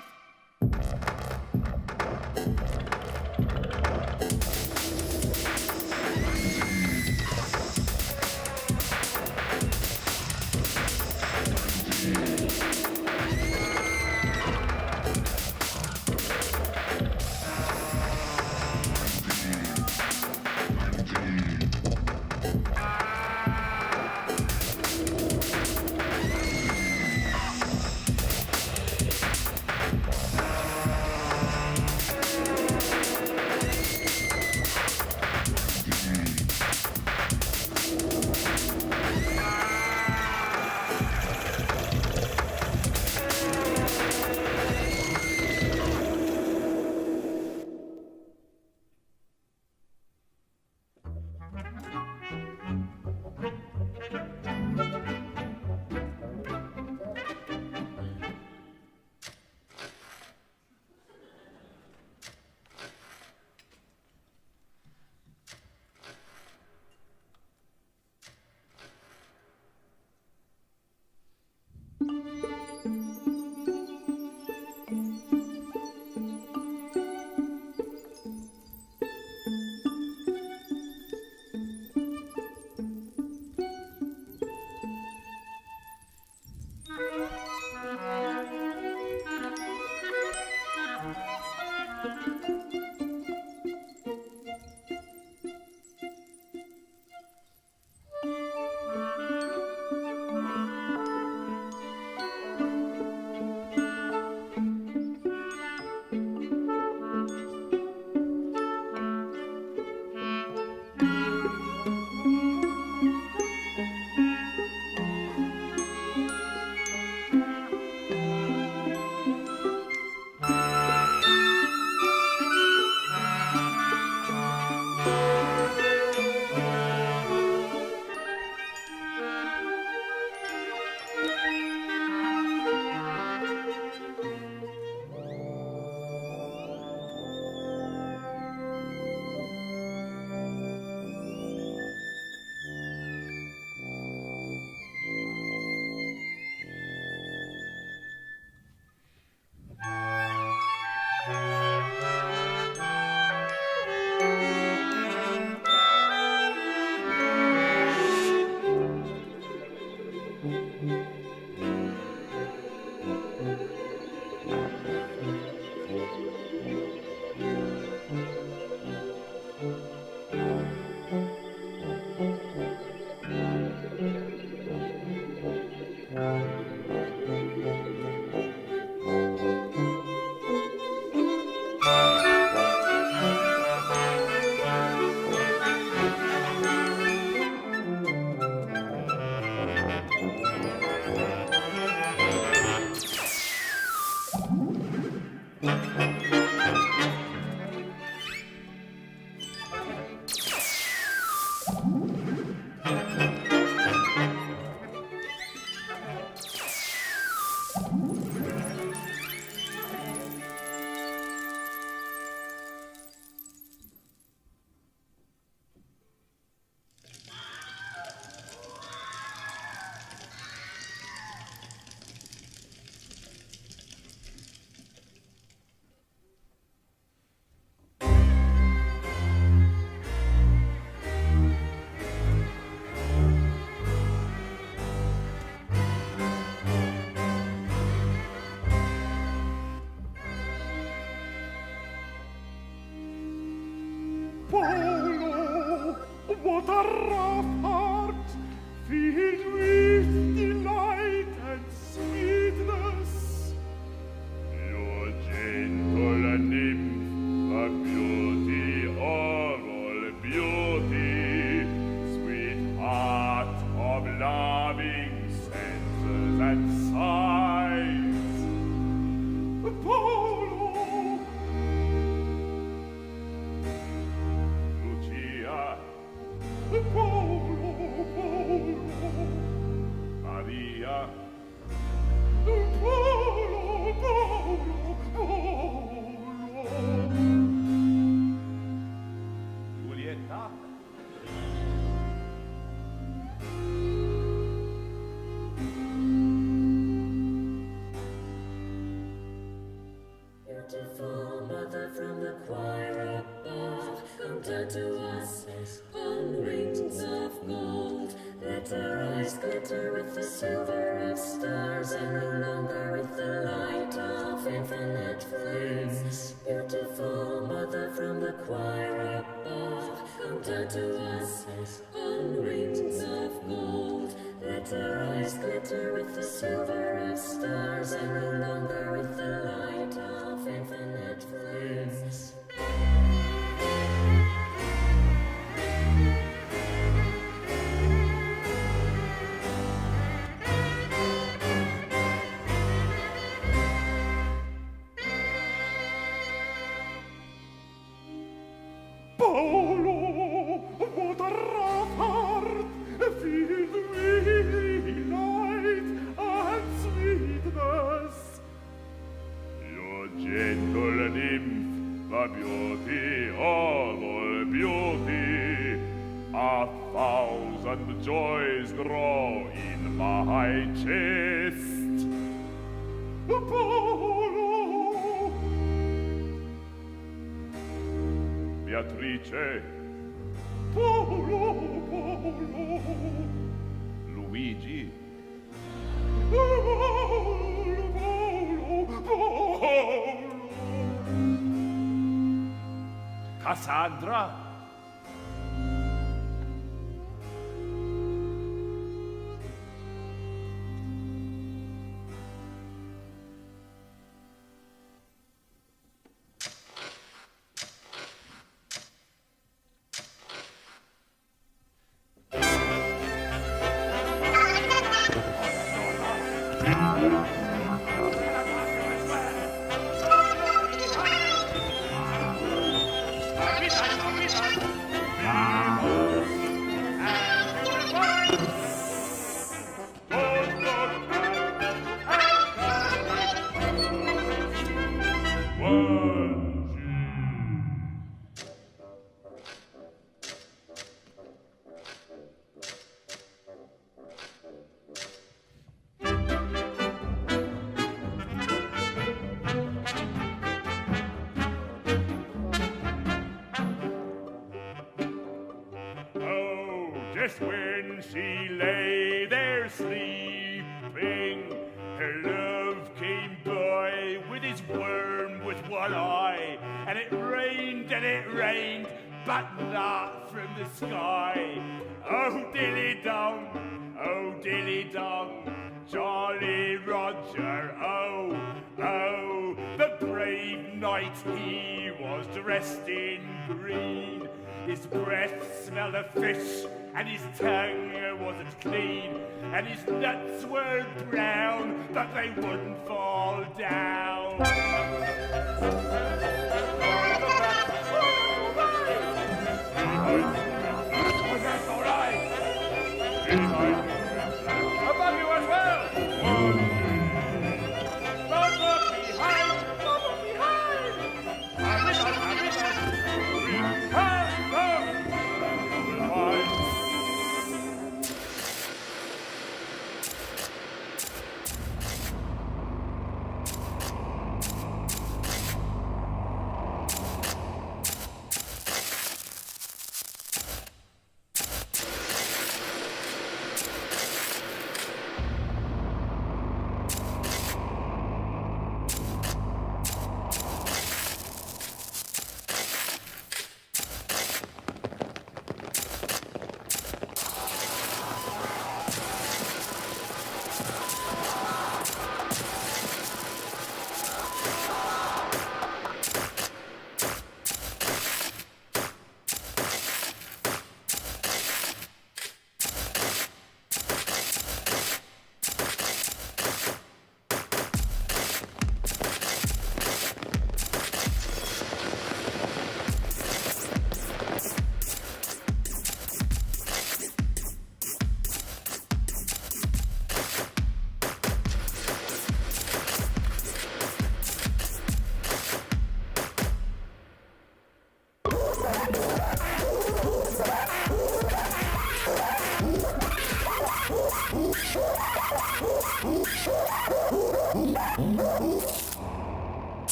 Polo, what a rough heart, filled with delight and sweetness. Your gentle nymph, a beauty of all beauty, sweetheart of loving senses and sighs. Polo, Lucia, Polo, Polo, Maria, Polo, Polo, Polo, Giulietta. Beautiful mother from the choir above, come down to us on wings of gold. Let our eyes glitter with the silver of stars, and no longer with the light of infinite flames. Beautiful mother from the choir above, come down to us on wings of gold. Let our eyes glitter with the silver of stars, and no longer with the light of infinite flames. Polo, what a rough heart, filled with delight and sweetness. Your gentle nymph, the beauty of all beauty, 1,000 joys grow in my chest. Polo, Beatrice, Polo, Polo, Luigi, Polo, Polo, Polo, Cassandra, just when she lay there sleeping, her love came by with his worm with one eye, and it rained, but not from the sky. Oh dilly dong, Jolly Roger, oh, oh, the brave knight, he was dressed in green. His breath smelled of fish, and his tongue wasn't clean, and his nuts were brown, but they wouldn't fall down. Was that all right? Above you as well! Don't look behind! Don't look behind!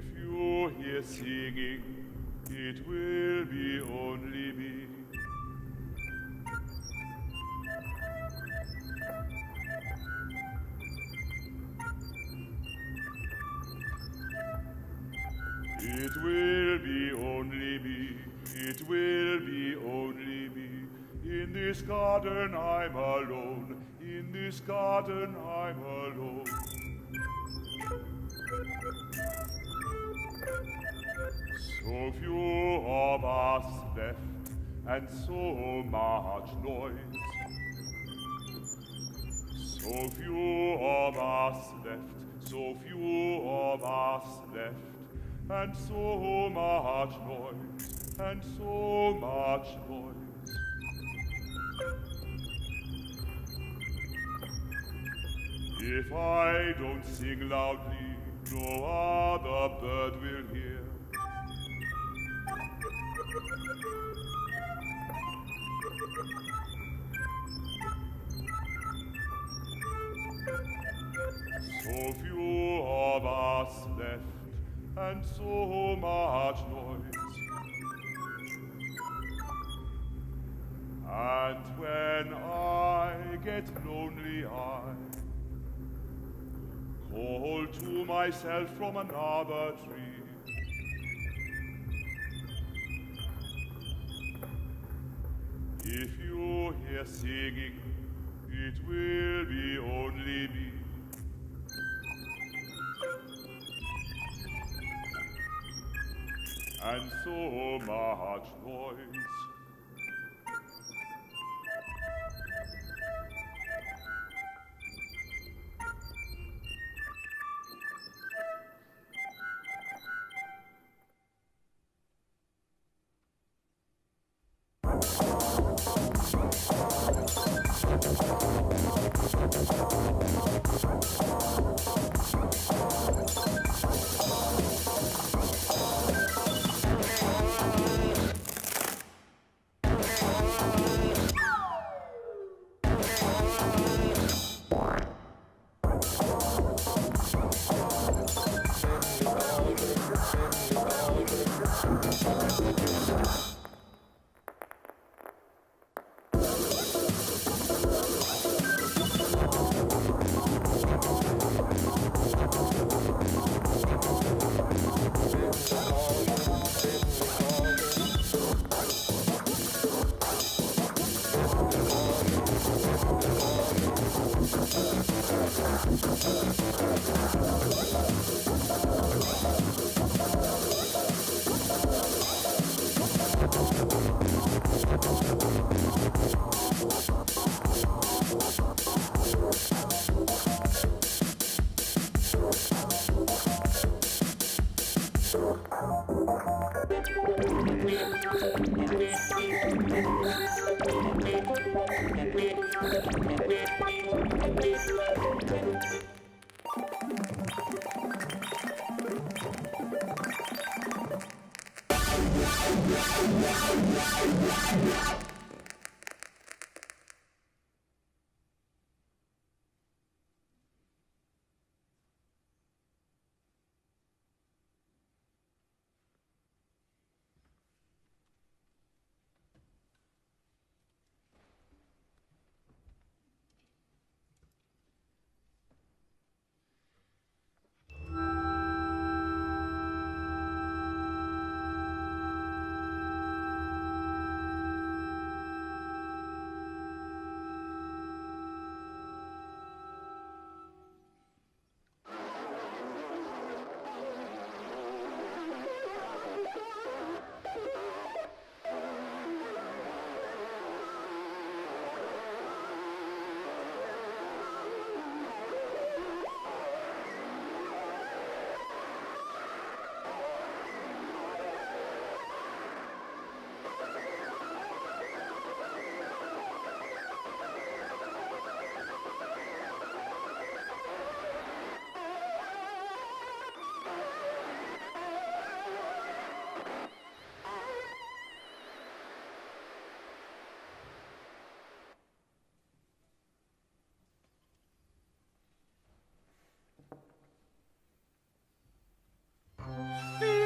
If you hear singing, it will be only me. It will be only me, it will be only me. In this garden I'm alone, in this garden I'm alone. So few of us left, and so much noise. So few of us left, so few of us left, and so much noise, and so much noise. If I don't sing loudly, no other bird will hear. So few of us left, and so much noise. And when I get lonely, I call to myself from another tree. If you hear singing, it will be only me. And so much noise.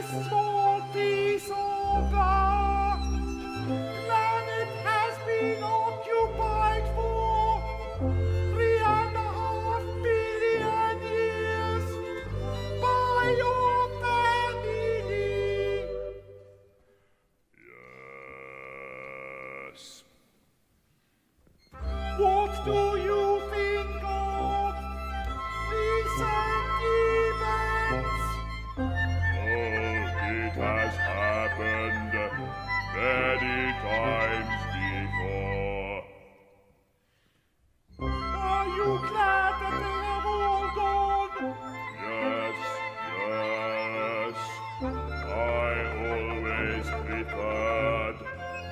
this small piece of the planet has been occupied for 3.5 billion years by your family. Yes. What do you think of recent events? Oh, it has happened many times before. Are you glad that they have all gone? Yes, yes. I always preferred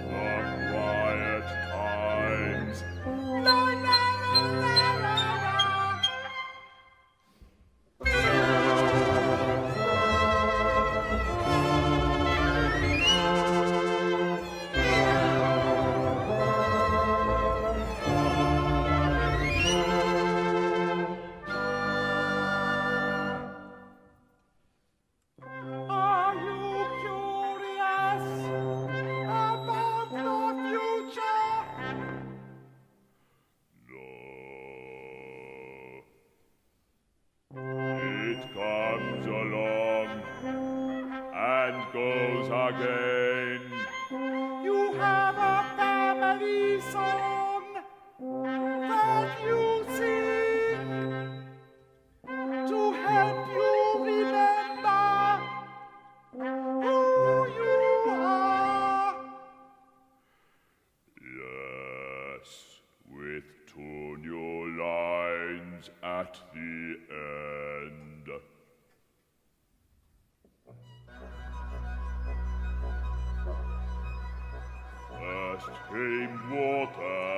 the quiet times. La la la la la la. Are you curious about the future? It comes along and goes again. You have a family song that you sing to help you remember who you are. Yes, with 2 new lines at the end. First came water,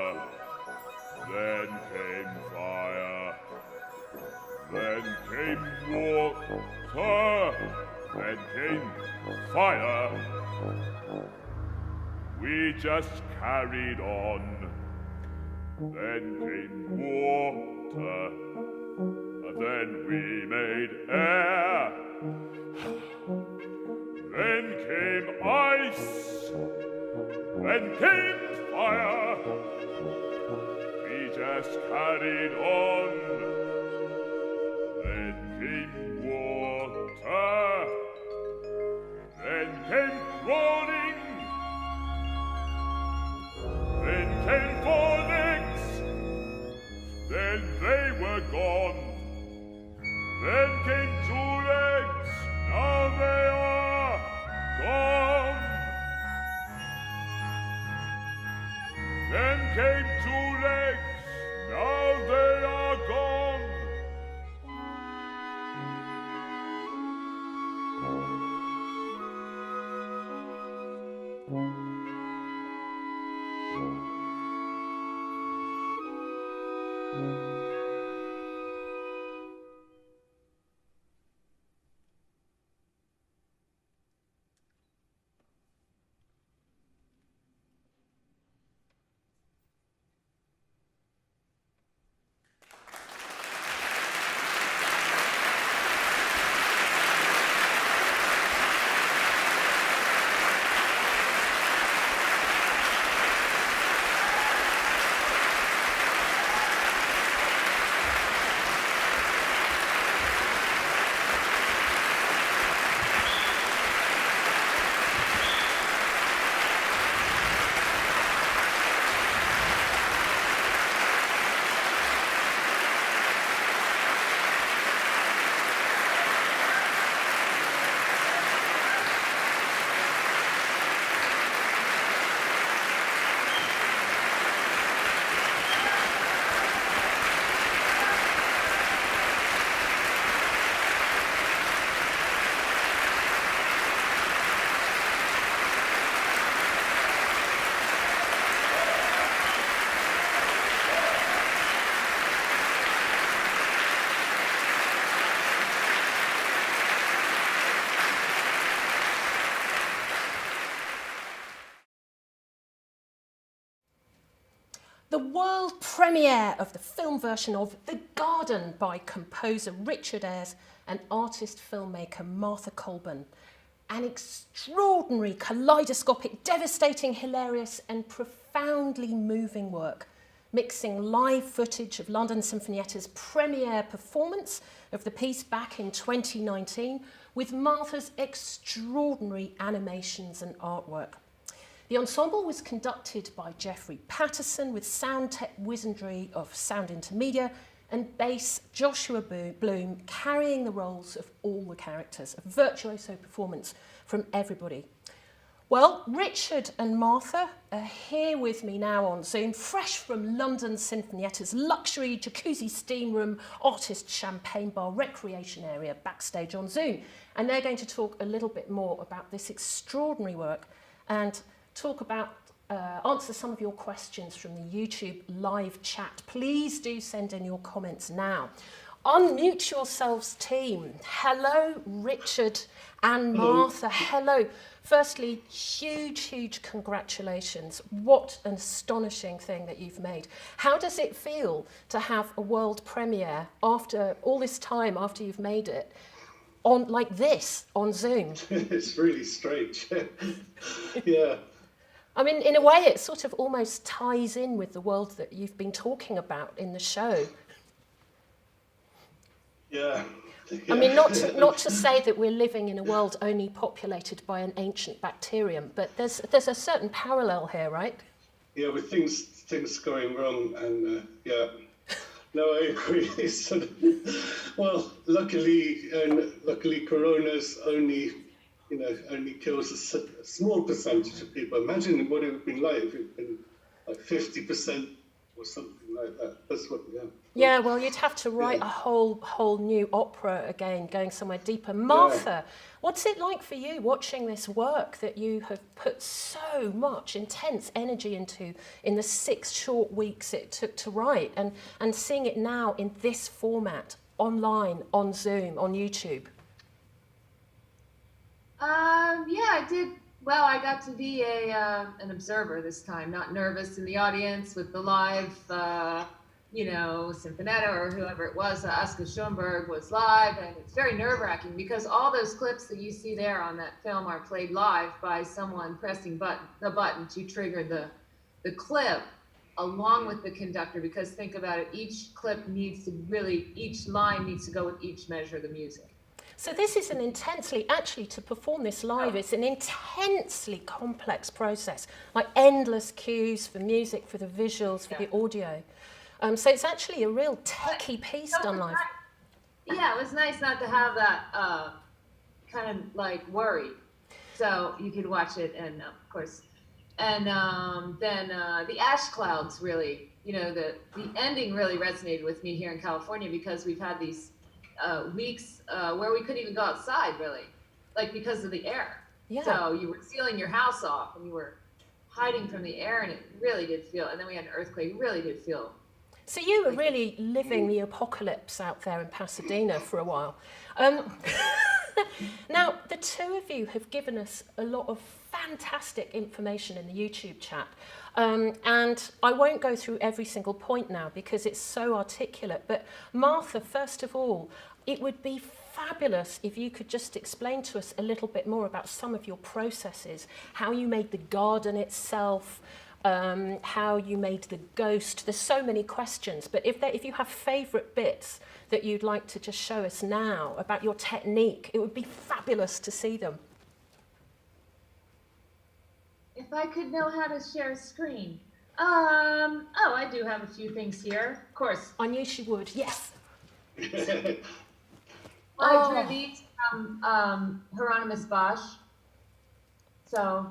then came fire, then came water, then came fire. We just carried on. Then came water, then we made air. Then came ice, then came fire. We just carried on. Then came water, then came crawling, then came 4 legs, then they were gone. Then came 2 legs, now they are gone. Then came 2 legs, now they are gone. The world premiere of the film version of The Garden by composer Richard Ayres and artist-filmmaker Martha Colburn. an extraordinary, kaleidoscopic, devastating, hilarious and profoundly moving work, mixing live footage of London Sinfonietta's premiere performance of the piece back in 2019 with Martha's extraordinary animations and artwork. The ensemble was conducted by Jeffrey Patterson with sound tech wizardry of Sound Intermedia and bass Joshua Bloom carrying the roles of all the characters, a virtuoso performance from everybody. Well, Richard and Martha are here with me now on Zoom, fresh from London Sinfonietta's luxury jacuzzi steam room, artist champagne bar, recreation area backstage on Zoom. And they're going to talk a little bit more about this extraordinary work and talk about, answer some of your questions from the YouTube live chat. Please do send in your comments now. Unmute yourselves, team. Hello, Richard and Martha. Hello. Firstly, huge congratulations. What an astonishing thing that you've made. How does it feel to have a world premiere after all this time, after you've made it, on like this, on Zoom? It's really strange. Yeah. I mean, in a way, it sort of almost ties in with the world that you've been talking about in the show. Yeah. I mean, not to say that we're living in a world only populated by an ancient bacterium, but there's a certain parallel here, right? Yeah, with things going wrong, and yeah. No, I agree. Well, luckily, Corona's only kills a small percentage of people. Imagine what it would have been like if it had been like 50% or something like that. That's what, yeah. Yeah, well, you'd have to write a whole new opera again, going somewhere deeper. Martha, what's it like for you watching this work that you have put so much intense energy into in the 6 short weeks it took to write, and seeing it now in this format, online, on Zoom, on YouTube? Yeah, I did. Well, I got to be an observer this time, not nervous in the audience with the live, Sinfonetta or whoever it was. Oscar Schoenberg was live, and it's very nerve-wracking because all those clips that you see there on that film are played live by someone pressing the button to trigger the clip along with the conductor, because think about it, each clip needs to each line needs to go with each measure of the music. So this is actually to perform this live, it's an intensely complex process, like endless cues for music, for the visuals, for the audio. So it's actually a real techie piece done live. Yeah, it was nice not to have that kind of like worry. So you could watch it, and of course, and then the ash clouds really, the ending really resonated with me here in California, because we've had these weeks where we couldn't even go outside, really, like because of the air. Yeah. So you were sealing your house off and you were hiding from the air, and it really did feel, and then we had an earthquake, it really did feel. So you were really living the apocalypse out there in Pasadena for a while. Now, the two of you have given us a lot of fantastic information in the YouTube chat. And I won't go through every single point now because it's so articulate. But Martha, first of all, it would be fabulous if you could just explain to us a little bit more about some of your processes, how you made the garden itself, how you made the ghost. There's so many questions, but if you have favourite bits that you'd like to just show us now about your technique, it would be fabulous to see them. If I could know how to share a screen. I do have a few things here, of course. I knew she would, yes. I drew these from Hieronymus Bosch. So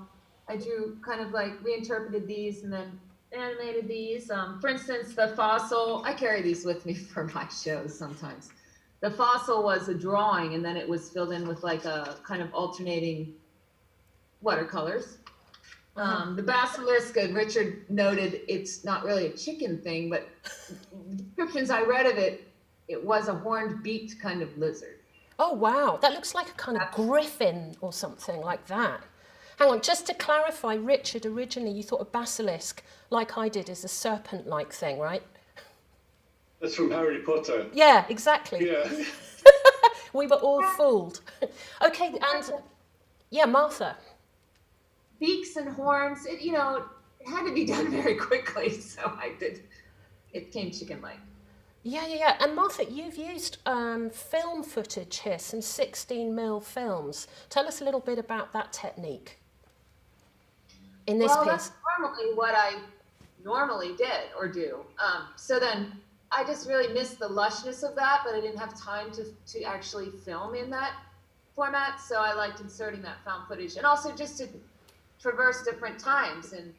I drew kind of like reinterpreted these and then animated these. For instance, the fossil, I carry these with me for my shows sometimes. The fossil was a drawing, and then it was filled in with like a kind of alternating watercolors. The basilisk, Richard noted, it's not really a chicken thing, but the descriptions I read of it, it was a horned beaked kind of lizard. Oh, wow. That looks like a kind of griffin or something like that. Hang on, just to clarify, Richard, originally you thought a basilisk, like I did, is a serpent-like thing, right? That's from Harry Potter. Yeah, exactly. Yeah. We were all fooled. Okay, and Yeah, Martha. Beaks and horns, it had to be done very quickly, so it came chicken-like. Yeah. And Martha, you've used film footage here, some 16mm films. Tell us a little bit about that technique in this piece. That's normally what I normally did or do. So then I just really missed the lushness of that, but I didn't have time to actually film in that format. So I liked inserting that found footage, and also just to traverse different times and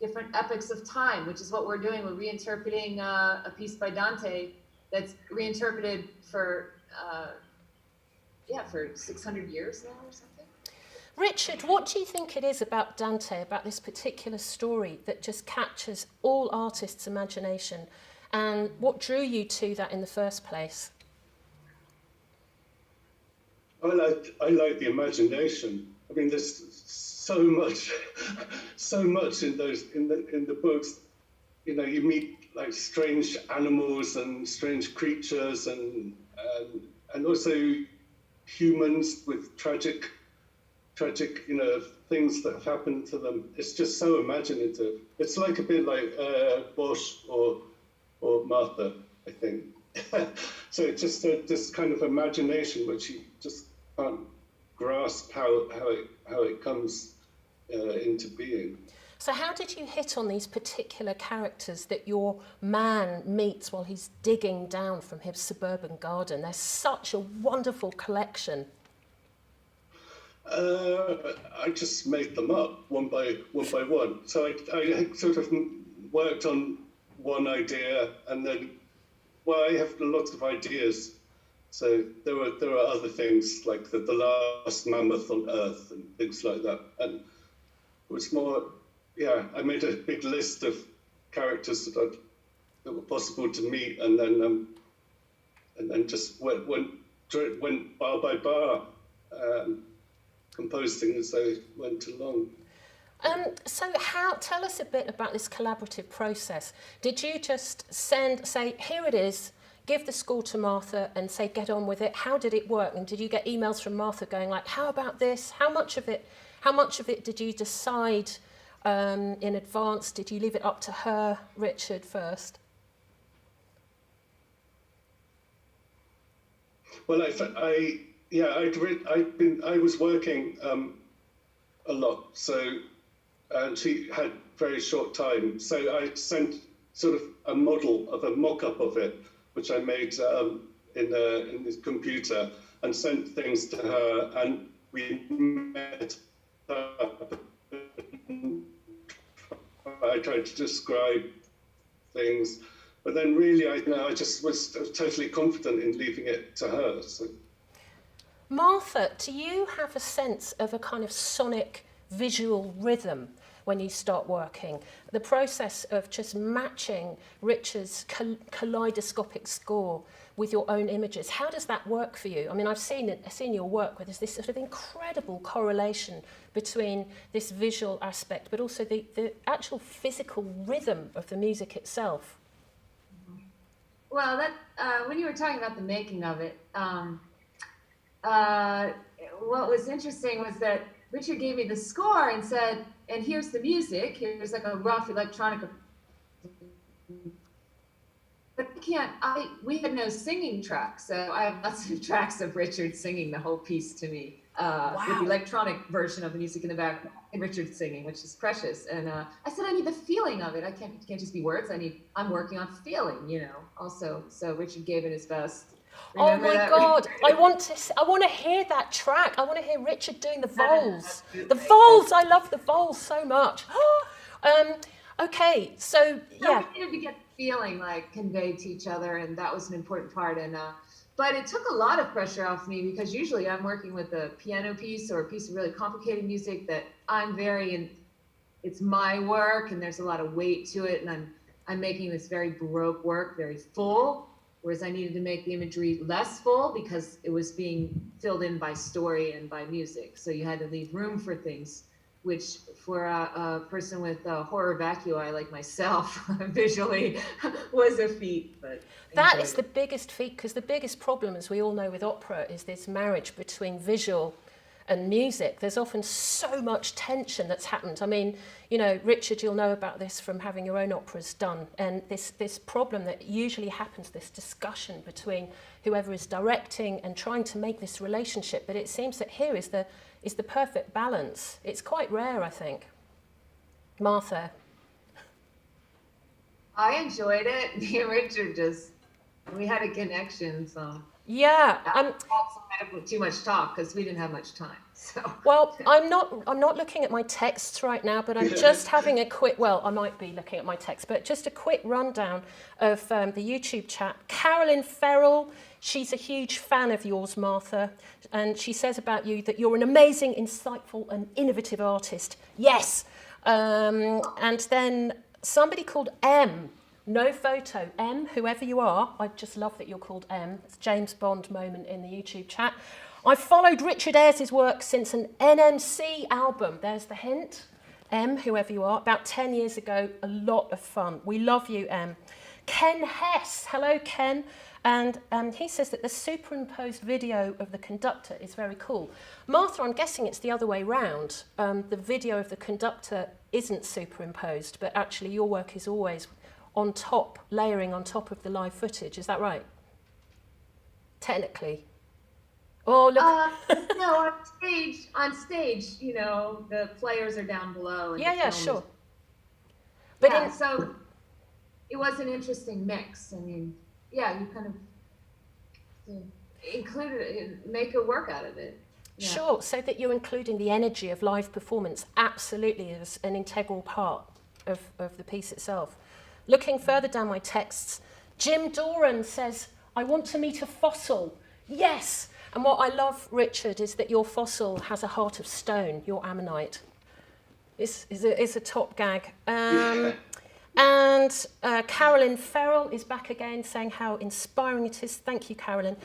different epochs of time, which is what we're doing. We're reinterpreting a piece by Dante that's reinterpreted for 600 years now or something. Richard, what do you think it is about Dante, about this particular story, that just captures all artists' imagination? And what drew you to that in the first place? I like the imagination. I mean, there's so much in the books. You meet like strange animals and strange creatures, and also humans with tragic things that have happened to them. It's just so imaginative. It's like a bit like Bosch or Martha, I think. So it's just this kind of imagination which you just can't grasp how it comes into being. So how did you hit on these particular characters that your man meets while he's digging down from his suburban garden? There's such a wonderful collection. I just made them up one by one. So I sort of worked on one idea, and then, I have lots of ideas. So there are other things like the last mammoth on Earth and things like that. And it was more, I made a big list of characters that were possible to meet, and then just went bar by bar, composing as they went along. So tell us a bit about this collaborative process. Did you just say, here it is, give the score to Martha and say, get on with it? How did it work? And did you get emails from Martha going like, how about this? How much of it did you decide in advance? Did you leave it up to her, Richard, first? Well, I was working a lot, so, and she had very short time, so I sent sort of a model of a mock-up of it, which I made in this computer, and sent things to her, and we met up. I tried to describe things, but then really I just was totally confident in leaving it to her. So. Martha, do you have a sense of a kind of sonic visual rhythm when you start working? The process of just matching Richard's kaleidoscopic score with your own images, how does that work for you? I mean, I've seen your work where there's this sort of incredible correlation between this visual aspect, but also the actual physical rhythm of the music itself. Well, that when you were talking about the making of it, what was interesting was that Richard gave me the score and said, and here's the music, here's like a rough electronic. But we had no singing tracks, so I have lots of tracks of Richard singing the whole piece to me, with the electronic version of the music in the back, and Richard singing, which is precious. And I said, I need the feeling of it. I can't just be words. I'm working on feeling, also. So Richard gave it his best. Remember oh my God! I want to hear that track. I want to hear Richard doing the vols. The vols. I love the vols so much. Okay, so yeah. We needed to get the feeling like conveyed to each other, and that was an important part. And but it took a lot of pressure off me, because usually I'm working with a piano piece or a piece of really complicated music that it's my work, and there's a lot of weight to it, and I'm making this very Baroque work, very full. Whereas I needed to make the imagery less full because it was being filled in by story and by music. So you had to leave room for things, which for a person with horror vacui like myself, visually was a feat. But that is the biggest feat, because the biggest problem, as we all know with opera, is this marriage between visual and music, there's often so much tension that's happened. I mean, you know, Richard, you'll know about this from having your own operas done, and this problem that usually happens, this discussion between whoever is directing and trying to make this relationship, but it seems that here is the perfect balance. It's quite rare, I think. Martha. I enjoyed it. Me and Richard we had a connection, so. Yeah, too much talk because we didn't have much time. So. Well, I'm not looking at my texts right now, but I'm just having a quick. Well, I might be looking at my text, but just a quick rundown of the YouTube chat. Carolyn Farrell, she's a huge fan of yours, Martha, and she says about you that you're an amazing, insightful, and innovative artist. Yes, and then somebody called M. No photo. M, whoever you are, I just love that you're called M. It's a James Bond moment in the YouTube chat. I've followed Richard Ayres' work since an NMC album. There's the hint. M, whoever you are, about 10 years ago. A lot of fun. We love you, M. Ken Hess. Hello, Ken. And he says that the superimposed video of the conductor is very cool. Martha, I'm guessing it's the other way round. The video of the conductor isn't superimposed, but actually your work is always on top, layering on top of the live footage. Is that right? Technically. Oh, look. No, on stage, you know, the players are down below. And yeah, sure. But yeah, so it was an interesting mix. I mean, yeah, you kind of include it, make a work out of it. Yeah. Sure, so that you're including the energy of live performance absolutely as an integral part of the piece itself. Looking further down my texts, Jim Doran says, I want to meet a fossil. Yes. And what I love, Richard, is that your fossil has a heart of stone, your ammonite. It's a top gag. And Carolyn Farrell is back again saying how inspiring it is. Thank you, Carolyn.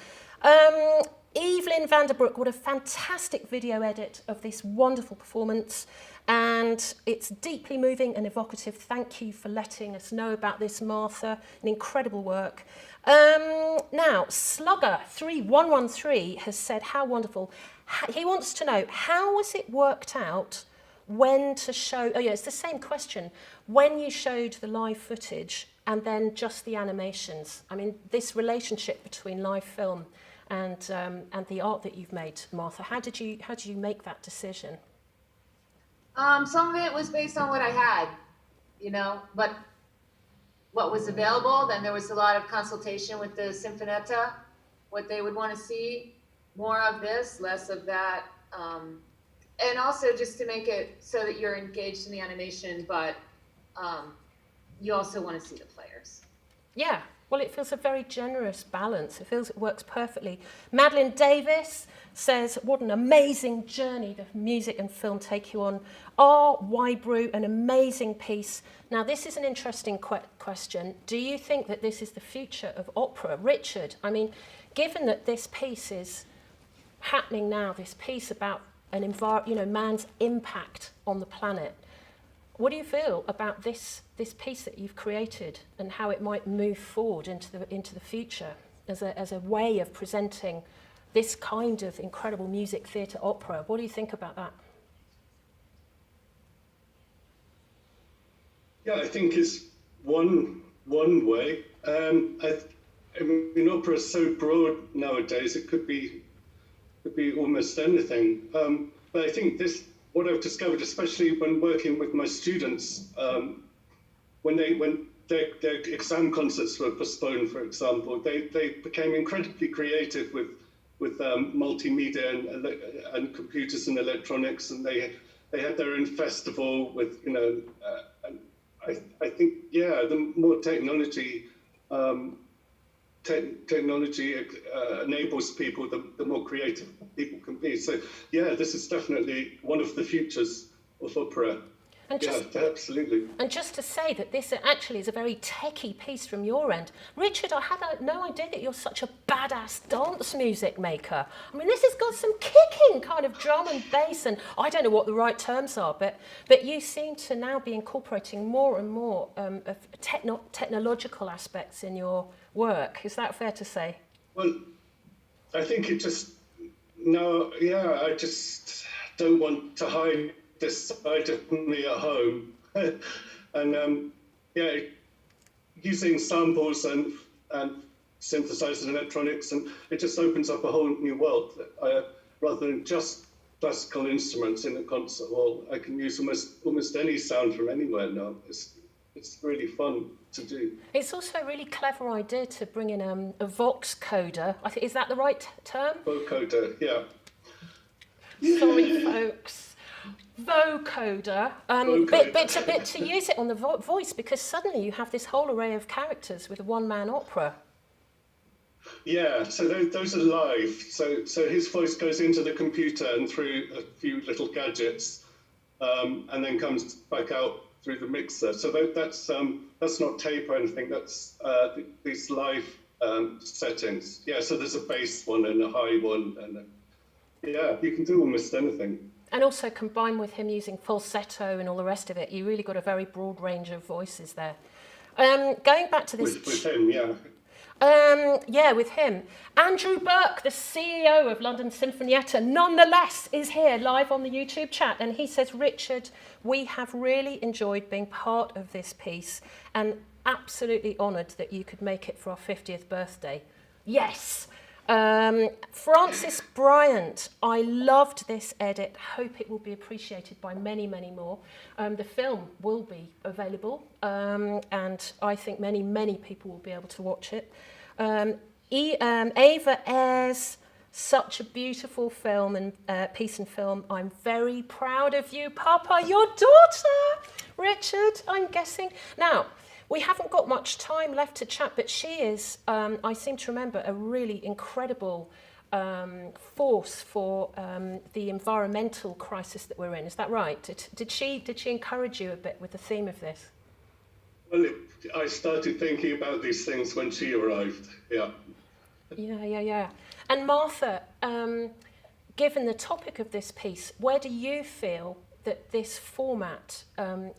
Evelyn Vanderbrook, what a fantastic video edit of this wonderful performance. And it's deeply moving and evocative. Thank you for letting us know about this, Martha. An incredible work. Now, Slugger3113 has said how wonderful. He wants to know, how was it worked out when to show... Oh, yeah, it's the same question. When you showed the live footage and then just the animations. I mean, this relationship between live film and the art that you've made, Martha. How did you make that decision? Some of it was based on what I had, you know, but what was available. Then there was a lot of consultation with the Sinfonietta, what they would want to see, more of this, less of that, and also just to make it so that you're engaged in the animation, but you also want to see the players. Yeah. Well, it feels a very generous balance. It feels it works perfectly. Madeline Davis says, what an amazing journey the music and film take you on. R. Wybrew, an amazing piece. Now, this is an interesting question. Do you think that this is the future of opera? Richard, I mean, given that this piece is happening now, this piece about man's impact on the planet, what do you feel about this piece that you've created and how it might move forward into the future as a way of presenting this kind of incredible music, theatre, opera? What do you think about that? Yeah, I think it's one way. I mean, opera is so broad nowadays; it could be almost anything. But I think what I've discovered, especially when working with my students, when their exam concerts were postponed, for example, they became incredibly creative with multimedia and computers and electronics, and they had their own festival with, you know, I think, yeah, the more technology enables people, the more creative people can be. So, yeah, this is definitely one of the futures of opera. And absolutely. And just to say that this actually is a very techie piece from your end. Richard, I had no idea that you're such a badass dance music maker. I mean, this has got some kicking kind of drum and bass, and I don't know what the right terms are, but you seem to now be incorporating more and more of technological aspects in your work. Is that fair to say? Well, I think it just no, yeah, I just don't want to hide this side of me at home. And yeah, using samples and synthesizers and electronics, and it just opens up a whole new world. Rather than just classical instruments in a concert hall, I can use almost any sound from anywhere now. It's really fun to do. It's also a really clever idea to bring in a vox coder. I think, is that the right term? Vocoder, yeah. Sorry, folks. Vocoder. But to use it on the voice, because suddenly you have this whole array of characters with a one-man opera. Yeah, so those are live. So his voice goes into the computer and through a few little gadgets, and then comes back out through the mixer. So that's not tape or anything. That's these live settings. Yeah, so there's a bass one and a high one, and yeah, you can do almost anything. And also combined with him using falsetto and all the rest of it, you really got a very broad range of voices there. Going back to this... With him, yeah. Yeah, with him. Andrew Burke, the CEO of London Sinfonietta, nonetheless is here live on the YouTube chat, and he says, Richard, we have really enjoyed being part of this piece and absolutely honoured that you could make it for our 50th birthday. Yes. Francis Bryant, I loved this edit. Hope it will be appreciated by many, many more. The film will be available, and I think many, many people will be able to watch it. Ava Ayres, such a beautiful film and piece and film. I'm very proud of you, Papa. Your daughter, Richard, I'm guessing. Now, we haven't got much time left to chat, but she is, I seem to remember, a really incredible force for the environmental crisis that we're in. Is that right? Did she encourage you a bit with the theme of this? Well, I started thinking about these things when she arrived, yeah. Yeah. And Martha, given the topic of this piece, where do you feel that this format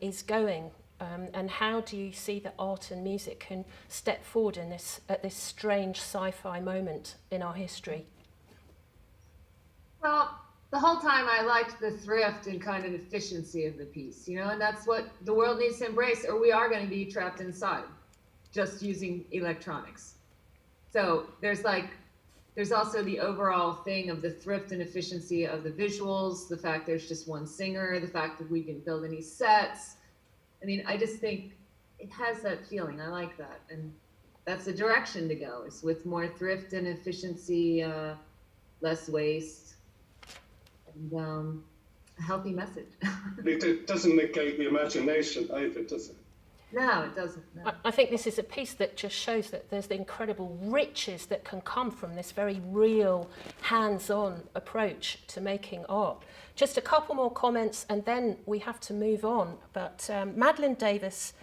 is going? And how do you see that art and music can step forward in this at this strange sci-fi moment in our history? Well, the whole time I liked the thrift and kind of efficiency of the piece, you know, and that's what the world needs to embrace, or we are going to be trapped inside, just using electronics. So there's also the overall thing of the thrift and efficiency of the visuals, the fact there's just one singer, the fact that we didn't build any sets. I mean, I just think it has that feeling. I like that. And that's the direction to go. It's with more thrift and efficiency, less waste, and a healthy message. It doesn't negate the imagination either, does it? No, it doesn't. No. I think this is a piece that just shows that there's the incredible riches that can come from this very real, hands-on approach to making art. Just a couple more comments and then we have to move on. But Madeline Davis,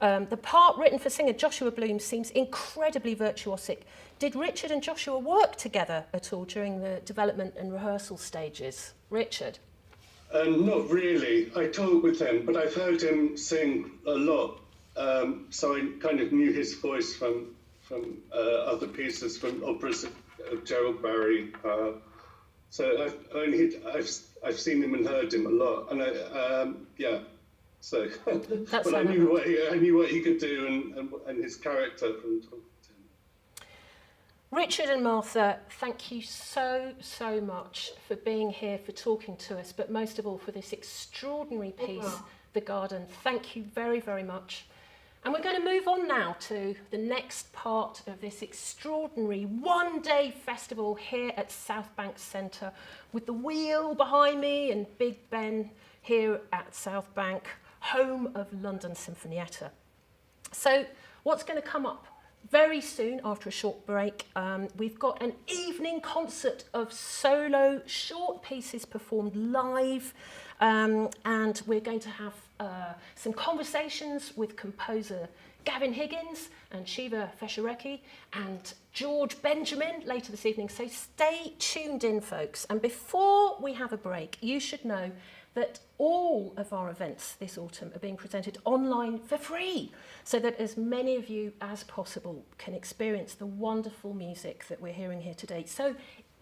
the part written for singer Joshua Bloom seems incredibly virtuosic. Did Richard and Joshua work together at all during the development and rehearsal stages? Richard? Not really. I talked with him, but I've heard him sing a lot. So I kind of knew his voice from other pieces, from operas of Gerald Barry. So I've seen him and heard him a lot, and yeah. So, but I knew what he could do and his character from talking to him. Richard and Martha, thank you so much for being here, for talking to us, but most of all for this extraordinary piece, The Garden. Thank you very, very much. And we're going to move on now to the next part of this extraordinary one-day festival here at Southbank Centre, with the wheel behind me and Big Ben here at Southbank, home of London Sinfonietta. So what's going to come up very soon after a short break, we've got an evening concert of solo short pieces performed live, and we're going to have some conversations with composer Gavin Higgins and Shiva Fesharecki and George Benjamin later this evening. So stay tuned in, folks. And before we have a break, you should know that all of our events this autumn are being presented online for free, so that as many of you as possible can experience the wonderful music that we're hearing here today. So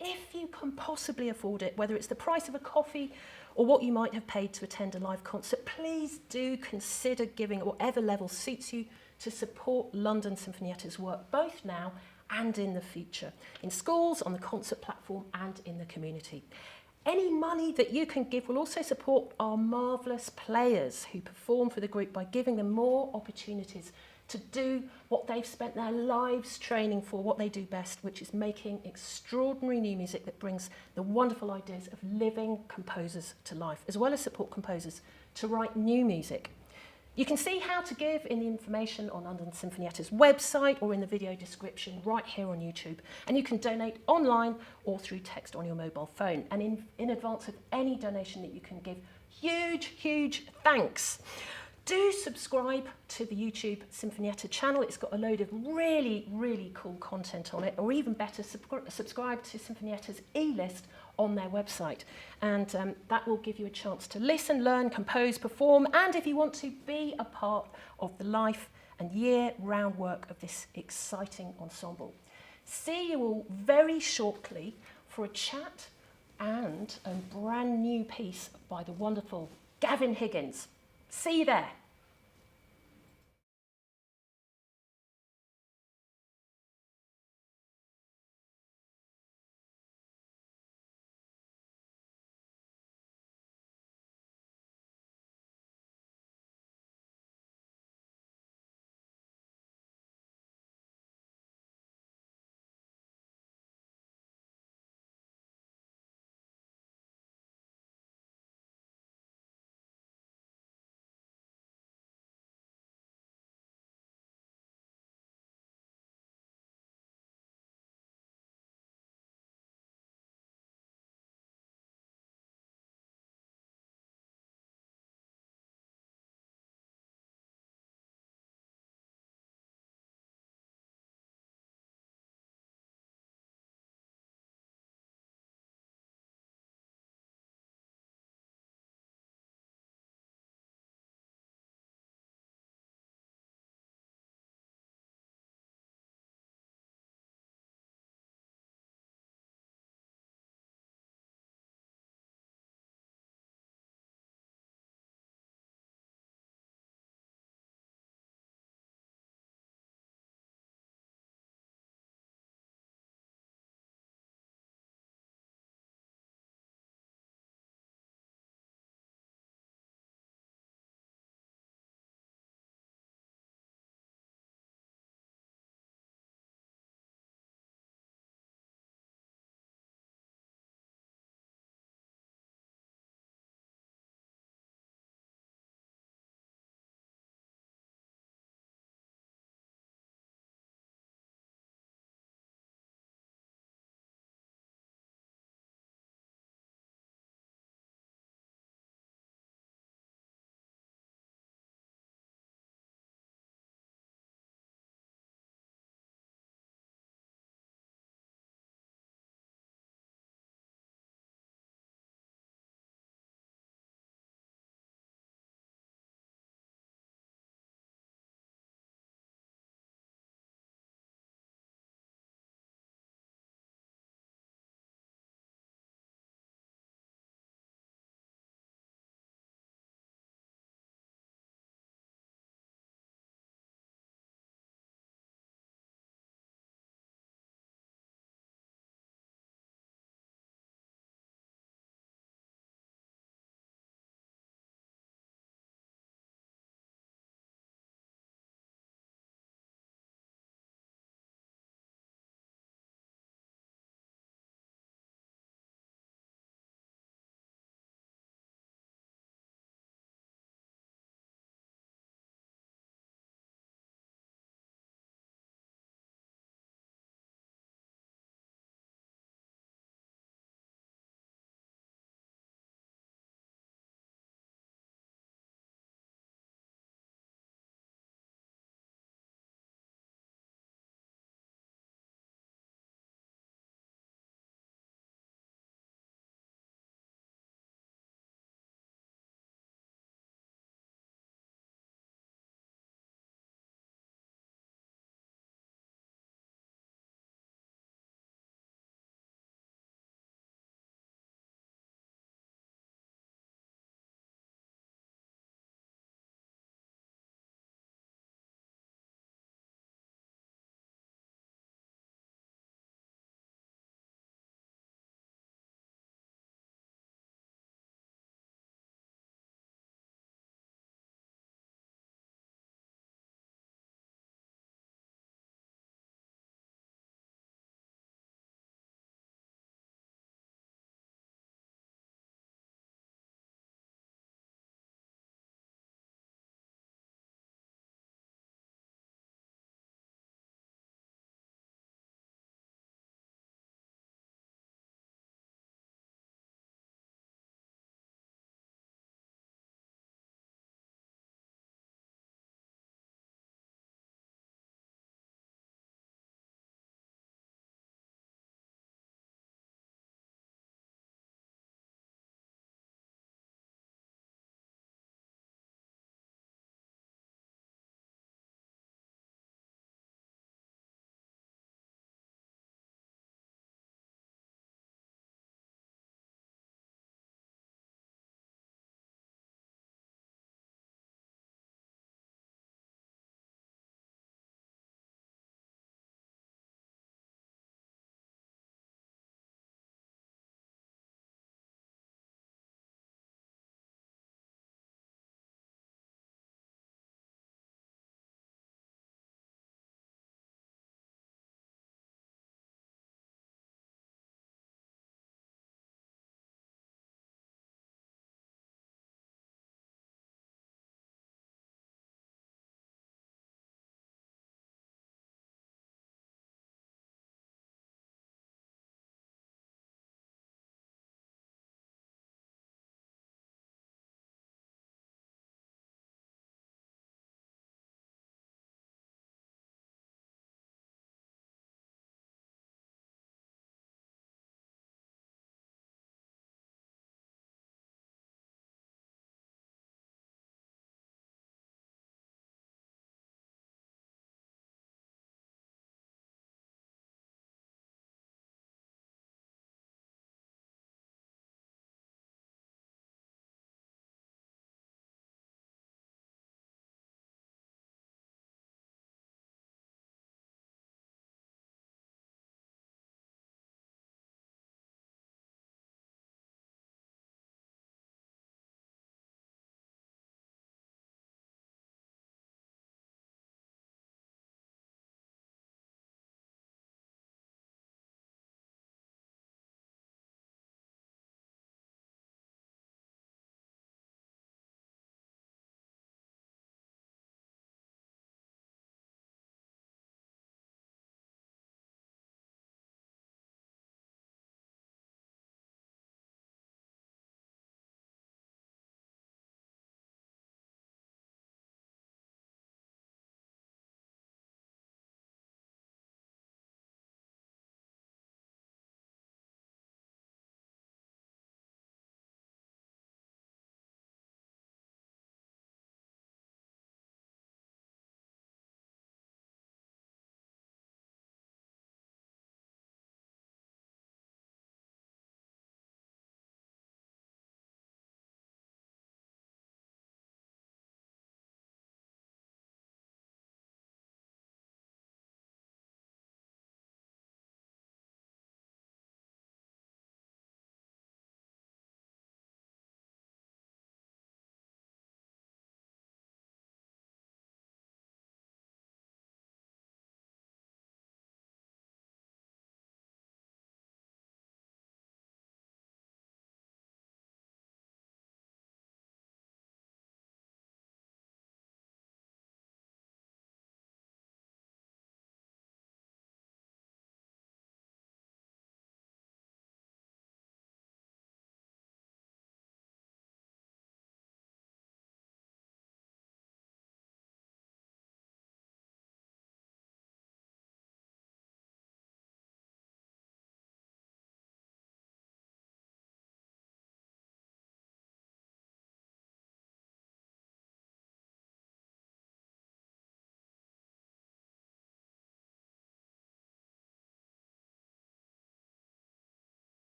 if you can possibly afford it, whether it's the price of a coffee or what you might have paid to attend a live concert, please do consider giving at whatever level suits you to support London Sinfonietta's work, both now and in the future, in schools, on the concert platform and in the community. Any money that you can give will also support our marvellous players who perform for the group by giving them more opportunities to do what they've spent their lives training for, what they do best, which is making extraordinary new music that brings the wonderful ideas of living composers to life, as well as support composers to write new music. You can see how to give in the information on London Sinfonietta's website or in the video description right here on YouTube. And you can donate online or through text on your mobile phone. And in advance of any donation that you can give, huge thanks. Do subscribe to the YouTube Sinfonietta channel. It's got a load of really cool content on it, or even better, subscribe to Sinfonietta's e-list on their website. And that will give you a chance to listen, learn, compose, perform, and if you want to be a part of the life and year-round work of this exciting ensemble. See you all very shortly for a chat and a brand new piece by the wonderful Gavin Higgins. See you there.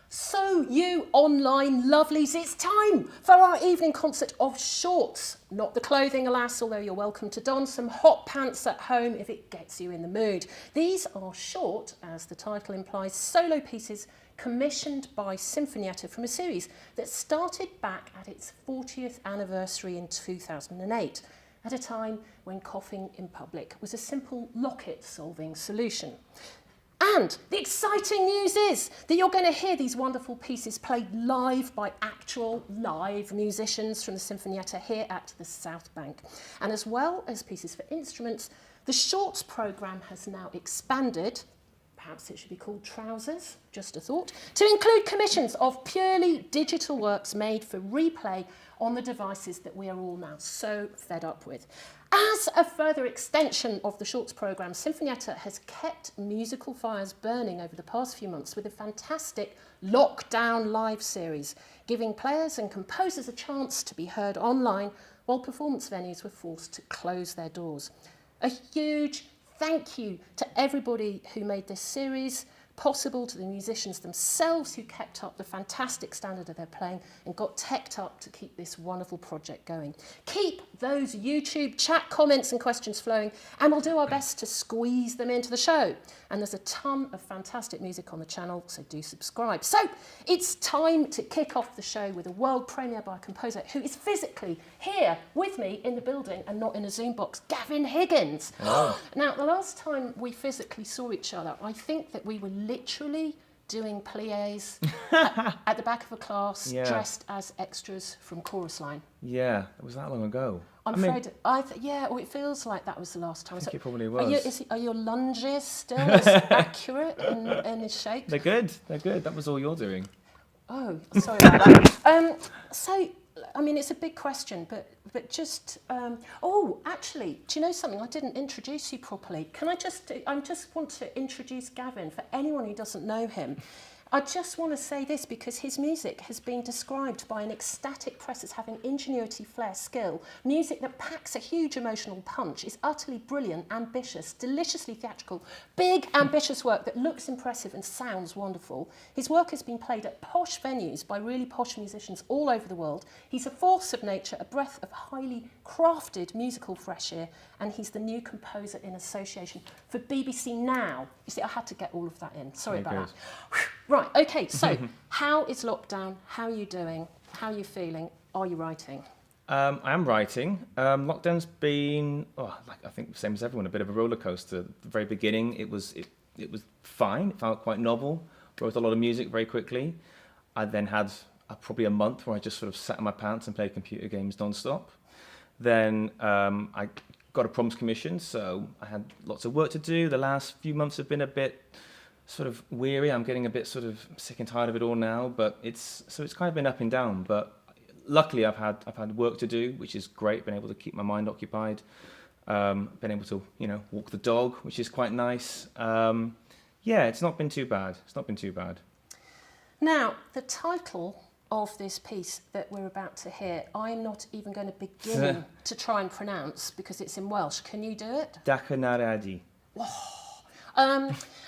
So you online lovelies, it's time for our evening concert of shorts. Not the clothing, alas, although you're welcome to don some hot pants at home if it gets you in the mood. These are short, as the title implies, solo pieces commissioned by Sinfonietta from a series that started back at its 40th anniversary in 2008, at a time when coughing in public was a simple locket-solving solution. And the exciting news is that you're going to hear these wonderful pieces played live by actual live musicians from the Sinfonietta here at the Southbank. And as well as pieces for instruments, the shorts programme has now expanded, perhaps it should be called Trousers, just a thought, to include commissions of purely digital works made for replay on the devices that we are all now so fed up with. As a further extension of the shorts programme, Sinfonietta has kept musical fires burning over the past few months with a fantastic lockdown live series, giving players and composers a chance to be heard online while performance venues were forced to close their doors. A huge thank you to everybody who made this series possible, to the musicians themselves who kept up the fantastic standard of their playing and got teched up to keep this wonderful project going. Keep those YouTube chat comments and questions flowing, and we'll do our best to squeeze them into the show. And there's a ton of fantastic music on the channel, so do subscribe. So it's time to kick off the show with a world premiere by a composer who is physically here with me in the building and not in a Zoom box, Gavin Higgins. Oh. Now, the last time we physically saw each other, I think that we were literally doing pliés at the back of a class, Yeah. dressed as extras from Chorus Line. Yeah, it was that long ago. I'm afraid, yeah, well, it feels like that was the last time. I think it probably Are your lunges still as accurate in his shape? They're good. They're good. That was all you're doing. Oh, sorry about that. So, I mean, it's a big question, but just... oh, actually, do you know something? I didn't introduce you properly. I just want to introduce Gavin for anyone who doesn't know him. I just want to say this because his music has been described by an ecstatic press as having ingenuity, flair, skill, music that packs a huge emotional punch, is utterly brilliant, ambitious, deliciously theatrical, big, ambitious work that looks impressive and sounds wonderful. His work has been played at posh venues by really posh musicians all over the world. He's a force of nature, a breath of highly crafted musical fresh air, and he's the new composer in association for BBC Now. You see, I had to get all of that in. Sorry about that. Right, okay, so how is lockdown? How are you doing? How are you feeling? Are you writing? I am writing. Lockdown's been, like I think the same as everyone, a bit of a roller coaster. At the very beginning, it was fine. It felt quite novel. Wrote a lot of music very quickly. I then had probably a month where I just sort of sat in my pants and played computer games non-stop. Then I got a proms commission, so I had lots of work to do. The last few months have been a bit sort of weary. I'm getting a bit sort of sick and tired of it all now, but it's kind of been up and down. But luckily, I've had work to do, which is great. Been able to keep my mind occupied. Been able to walk the dog, which is quite nice. Yeah, it's not been too bad. It's not been too bad. Now, the title of this piece that we're about to hear, I'm not even going to begin to try and pronounce because it's in Welsh. Can you do it? Dacanaradi.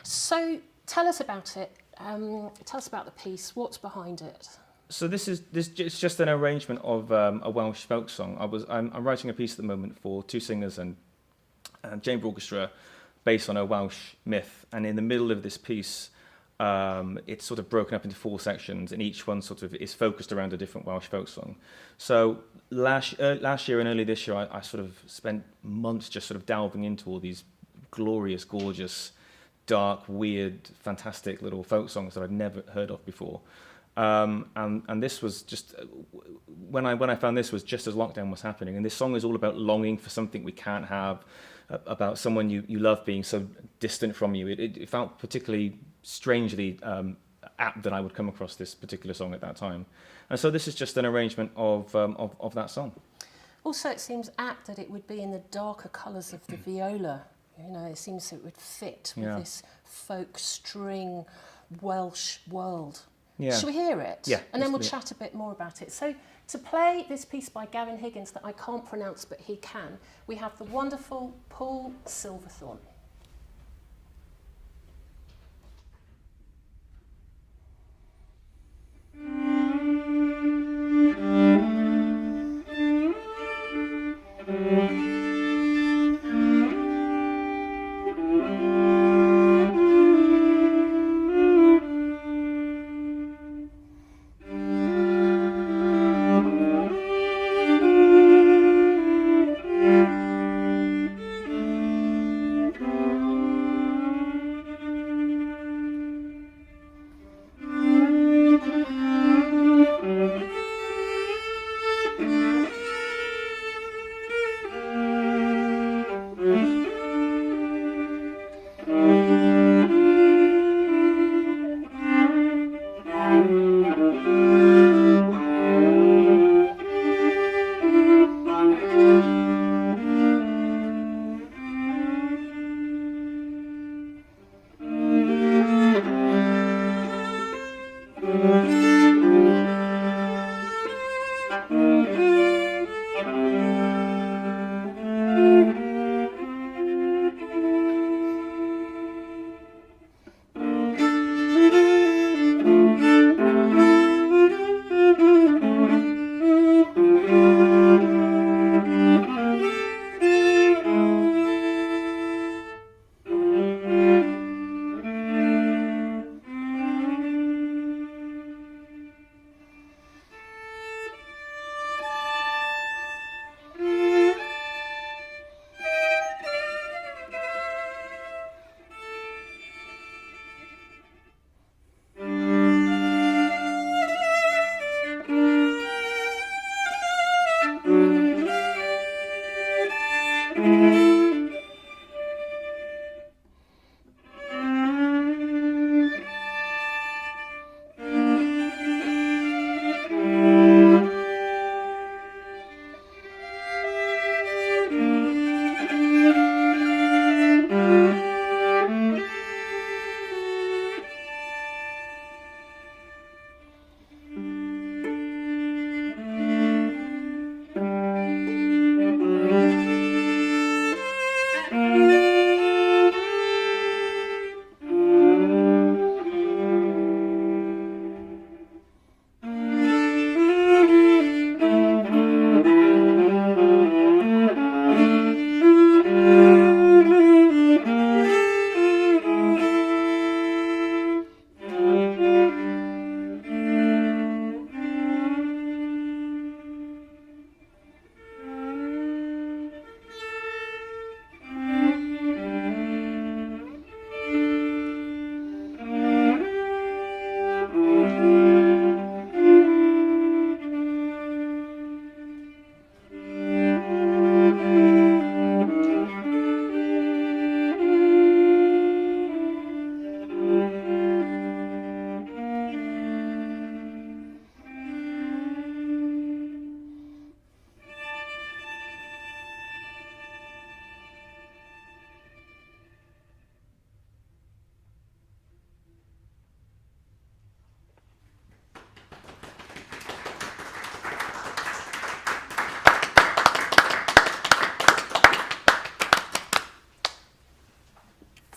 So tell us about it. Tell us about the piece. What's behind it? So it's just an arrangement of a Welsh folk song. I'm writing a piece at the moment for two singers and chamber orchestra based on a Welsh myth. And in the middle of this piece, it's sort of broken up into 4 sections, and each one sort of is focused around a different Welsh folk song. So last year and early this year, I sort of spent months just sort of delving into all these glorious, gorgeous, dark, weird, fantastic little folk songs that I'd never heard of before. And this was just when I found this was just as lockdown was happening, and this song is all about longing for something we can't have, about someone you love being so distant from you. It felt particularly strangely apt that I would come across this particular song at that time, and so this is just an arrangement of that song. Also, it seems apt that it would be in the darker colours of the viola. It seems it would fit with this folk string Welsh world. Yeah. Shall we hear it? Yeah. And then we'll chat a bit more about it. So to play this piece by Gavin Higgins that I can't pronounce but he can, we have the wonderful Paul Silverthorne.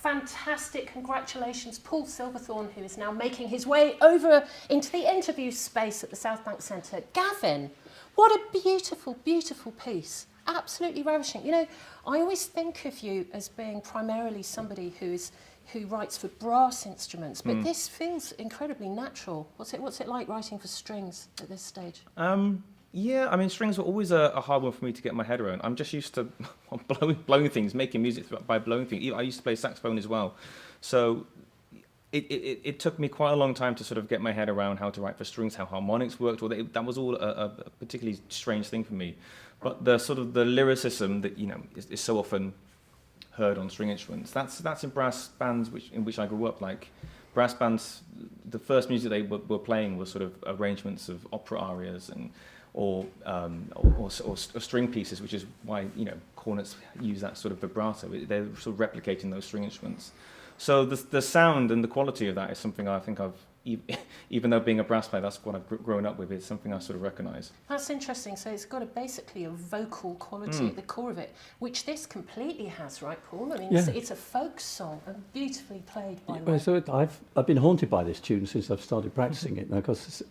Fantastic, congratulations, Paul Silverthorne, who is now making his way over into the interview space at the Southbank Centre. Gavin, what a beautiful, beautiful piece. Absolutely ravishing. You know, I always think of you as being primarily somebody who writes for brass instruments, but this feels incredibly natural. What's it like writing for strings at this stage? Yeah, I mean, strings were always a hard one for me to get my head around. I'm just used to blowing things, making music by blowing things. I used to play saxophone as well. So it took me quite a long time to sort of get my head around how to write for strings, how harmonics worked. That was all a particularly strange thing for me. But the sort of the lyricism that, you know, is so often heard on string instruments, that's in brass bands in which I grew up. Like brass bands, the first music they were playing was sort of arrangements of opera arias or string pieces, which is why, you know, cornets use that sort of vibrato. They're sort of replicating those string instruments. So the sound and the quality of that is something I think even though being a brass player, that's what I've grown up with. It's something I sort of recognise. That's interesting. So it's got basically a vocal quality at the core of it, which this completely has, right, Paul? I mean, it's a folk song and beautifully played by. Well, so I've been haunted by this tune since I've started practicing it now, because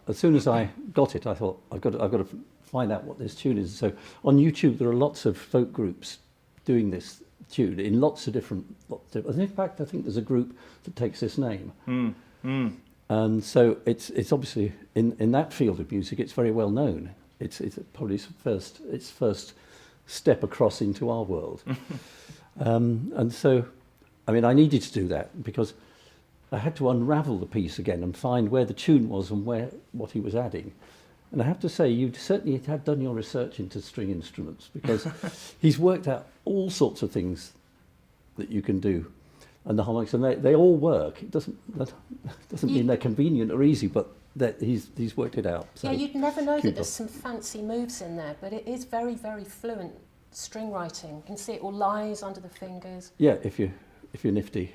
as soon as I got it, I thought I've got to find out what this tune is. So on YouTube, there are lots of folk groups doing this tune in lots of different. And in fact, I think there's a group that takes this name. And so it's obviously in that field of music, it's very well known. It's probably its first step across into our world. And so, I mean, I needed to do that because I had to unravel the piece again and find where the tune was and what he was adding. And I have to say, you certainly had done your research into string instruments, because he's worked out all sorts of things that you can do. And the harmonics, and they all work. That doesn't mean they're convenient or easy, but that he's worked it out. So yeah, you'd never know that there's some fancy moves in there, but it is very, very fluent string writing. You can see it all lies under the fingers. Yeah, if you're nifty.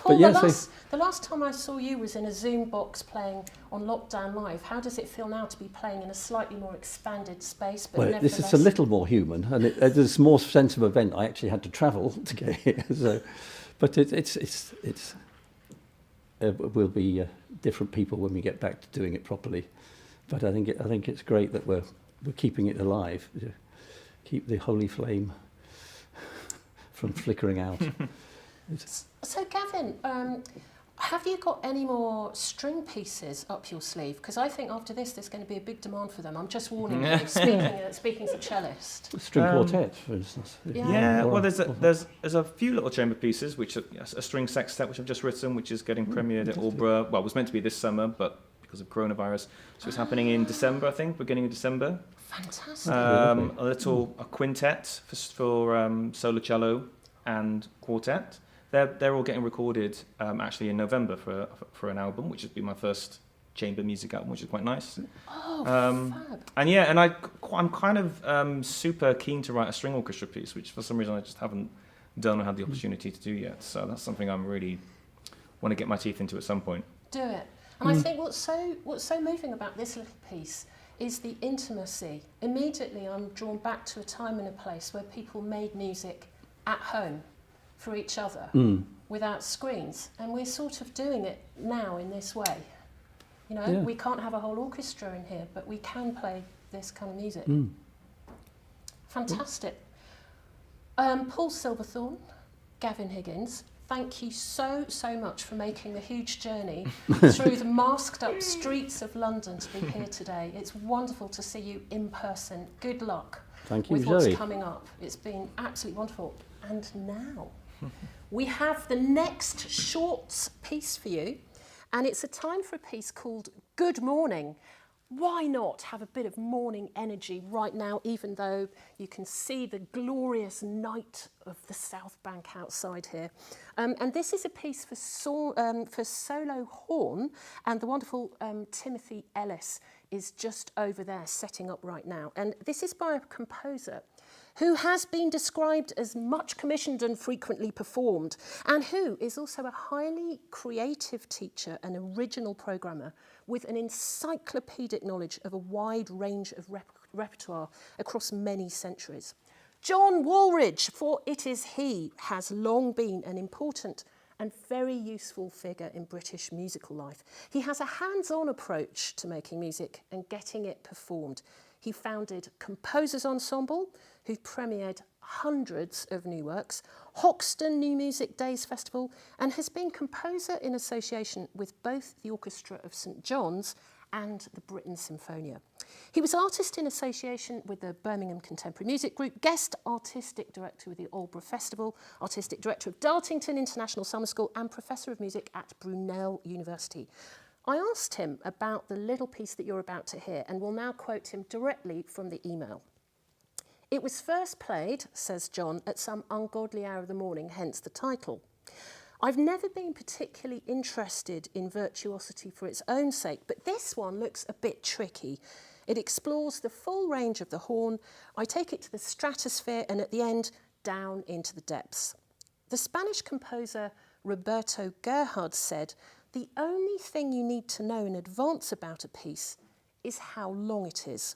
Paul, the last time I saw you was in a Zoom box playing on Lockdown Live. How does it feel now to be playing in a slightly more expanded space? But well, this is a little more human, and there's more sense of event. I actually had to travel to get here, so, but it will be different people when we get back to doing it properly. But I think it's great that we're keeping it alive, keep the holy flame from flickering out. So Gavin, have you got any more string pieces up your sleeve? Because I think after this there's going to be a big demand for them. I'm just warning you, speaking as a cellist. String quartet, for instance. Yeah, well, there's a few little chamber pieces, which are a string sextet, which I've just written, which is getting premiered at Aldeburgh. Well, it was meant to be this summer, but because of coronavirus, so it's happening in December, I think, beginning of December. Fantastic. A quintet for solo cello and quartet. They're all getting recorded actually in November for an album, which has been my first chamber music album, which is quite nice. Oh, fab. And I'm kind of super keen to write a string orchestra piece, which for some reason I just haven't done or had the opportunity to do yet. So that's something I'm really want to get my teeth into at some point. Do it. And I think what's so moving about this little piece is the intimacy. Immediately I'm drawn back to a time and a place where people made music at home for each other without screens. And we're sort of doing it now in this way. You know, we can't have a whole orchestra in here, but we can play this kind of music. Fantastic. Paul Silverthorne, Gavin Higgins, thank you so much for making the huge journey through the masked up streets of London to be here today. It's wonderful to see you in person. Good luck with what's coming up. It's been absolutely wonderful. And now we have the next short piece for you, and it's a time for a piece called Good Morning. Why not have a bit of morning energy right now, even though you can see the glorious night of the Southbank outside here. And this is a piece for solo horn, and the wonderful Timothy Ellis is just over there setting up right now. And this is by a composer who has been described as much commissioned and frequently performed, and who is also a highly creative teacher and original programmer with an encyclopedic knowledge of a wide range of repertoire across many centuries. John Woolridge, for it is he, has long been an important and very useful figure in British musical life. He has a hands-on approach to making music and getting it performed. He founded Composers Ensemble, who premiered hundreds of new works, Hoxton New Music Days Festival, and has been composer in association with both the Orchestra of St John's and the London Sinfonietta. He was artist in association with the Birmingham Contemporary Music Group, guest artistic director with the Aldeburgh Festival, artistic director of Dartington International Summer School, and professor of music at Brunel University. I asked him about the little piece that you're about to hear, and will now quote him directly from the email. It was first played, says John, at some ungodly hour of the morning, hence the title. I've never been particularly interested in virtuosity for its own sake, but this one looks a bit tricky. It explores the full range of the horn. I take it to the stratosphere and at the end, down into the depths. The Spanish composer Roberto Gerhard said, the only thing you need to know in advance about a piece is how long it is.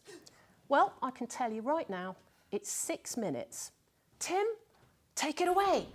Well, I can tell you right now, it's 6 minutes. Tim, take it away.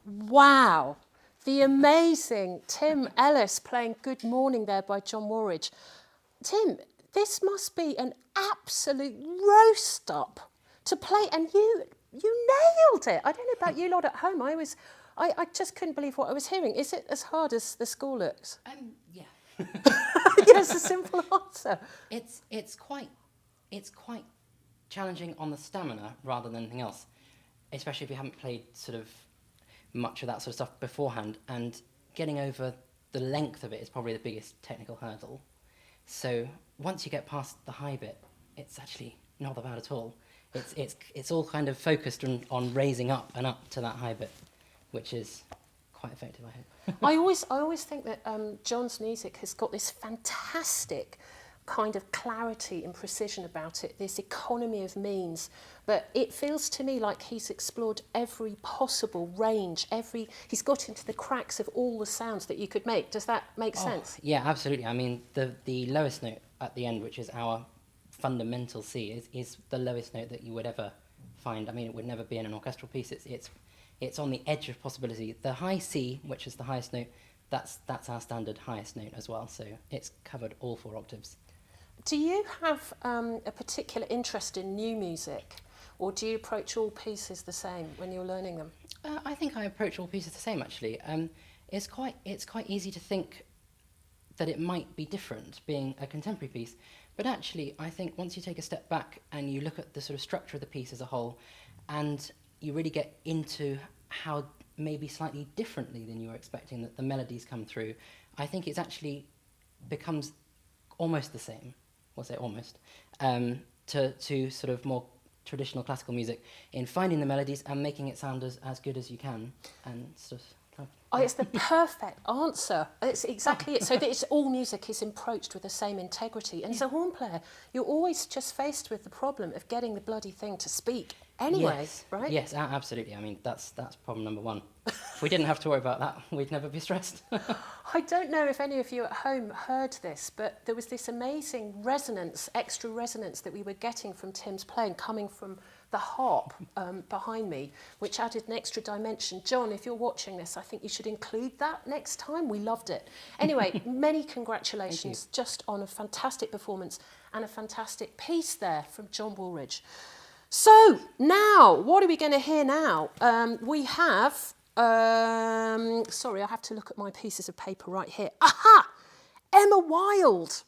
Wow, the amazing Tim Ellis playing Good Morning there by John Warridge. Tim, this must be an absolute roast up to play, and you nailed it. I don't know about you lot at home. I just couldn't believe what I was hearing. Is it as hard as the score looks? Yeah. Yes, a simple answer. It's quite challenging on the stamina rather than anything else, especially if you haven't played sort of much of that sort of stuff beforehand, and getting over the length of it is probably the biggest technical hurdle. So once you get past the high bit, it's actually not that bad at all. It's all kind of focused on raising up and up to that high bit, which is quite effective, I hope. I always think that John's music has got this fantastic kind of clarity and precision about it, this economy of means, but it feels to me like he's explored every possible range, he's got into the cracks of all the sounds that you could make. Does that make sense? Yeah, absolutely. I mean, the lowest note at the end, which is our fundamental C, is the lowest note that you would ever find. I mean, it would never be in an orchestral piece. It's on the edge of possibility. The high C, which is the highest note, that's our standard highest note as well. So it's covered all 4 octaves. Do you have a particular interest in new music, or do you approach all pieces the same when you're learning them? I think I approach all pieces the same, actually. It's quite easy to think that it might be different being a contemporary piece, but actually I think once you take a step back and you look at the sort of structure of the piece as a whole, and you really get into how maybe slightly differently than you were expecting that the melodies come through, I think it's actually becomes almost the same, we'll say almost, to sort of more traditional classical music in finding the melodies and making it sound as good as you can, and sort of. Oh, it's the perfect answer. It's exactly it. So that it's all music is approached with the same integrity. And as a horn player, you're always just faced with the problem of getting the bloody thing to speak anyway, Yes. right? Yes, absolutely. I mean, that's problem number 1. If we didn't have to worry about that, we'd never be stressed. I don't know if any of you at home heard this, but there was this amazing resonance, extra resonance that we were getting from Tim's playing coming from the harp behind me, which added an extra dimension. John, if you're watching this, I think you should include that next time. We loved it. Anyway, many congratulations just on a fantastic performance and a fantastic piece there from John Woolridge. So now, what are we going to hear now? We have, sorry, I have to look at my pieces of paper right here. Aha! Emma Wilde,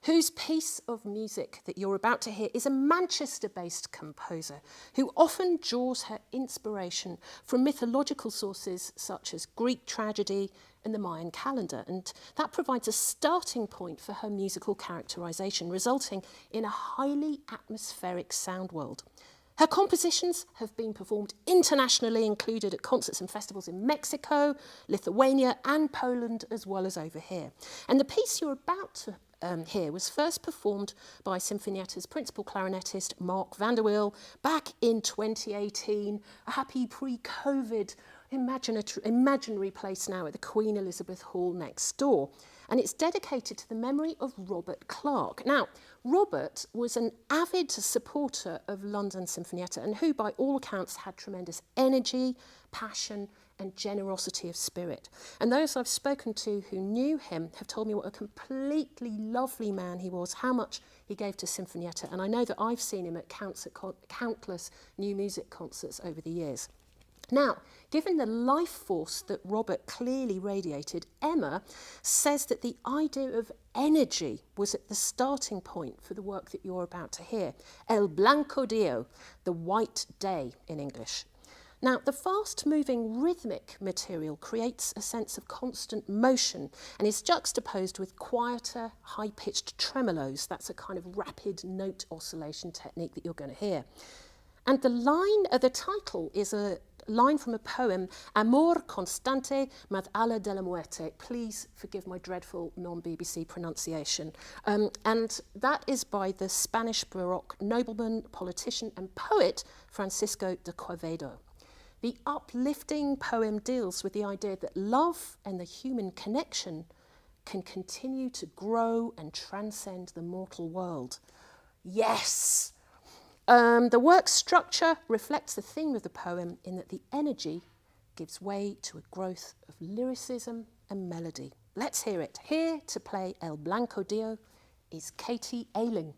whose piece of music that you're about to hear is a Manchester-based composer who often draws her inspiration from mythological sources such as Greek tragedy and the Mayan calendar, and that provides a starting point for her musical characterization, resulting in a highly atmospheric sound world. Her compositions have been performed internationally, included at concerts and festivals in Mexico, Lithuania and Poland, as well as over here. And the piece you're about to hear was first performed by Sinfonietta's principal clarinetist Mark Vanderweel back in 2018, a happy pre-COVID imaginary place now at the Queen Elizabeth Hall next door. And it's dedicated to the memory of Robert Clark. Now, Robert was an avid supporter of London Sinfonietta and who, by all accounts, had tremendous energy, passion and generosity of spirit. And those I've spoken to who knew him have told me what a completely lovely man he was, how much he gave to Sinfonietta. And I know that I've seen him at countless new music concerts over the years. Now, given the life force that Robert clearly radiated, Emma says that the idea of energy was at the starting point for the work that you're about to hear. El Blanco Dio, the white day in English. Now, the fast-moving rhythmic material creates a sense of constant motion and is juxtaposed with quieter, high-pitched tremolos. That's a kind of rapid note oscillation technique that you're going to hear. And the title is a line from a poem, Amor constante mad ala della muerte. Please forgive my dreadful non-BBC pronunciation. And that is by the Spanish Baroque nobleman, politician and poet Francisco de Quevedo. The uplifting poem deals with the idea that love and the human connection can continue to grow and transcend the mortal world. Yes! The work's structure reflects the theme of the poem in that the energy gives way to a growth of lyricism and melody. Let's hear it. Here to play El Blanco Dio is Katie Ayling.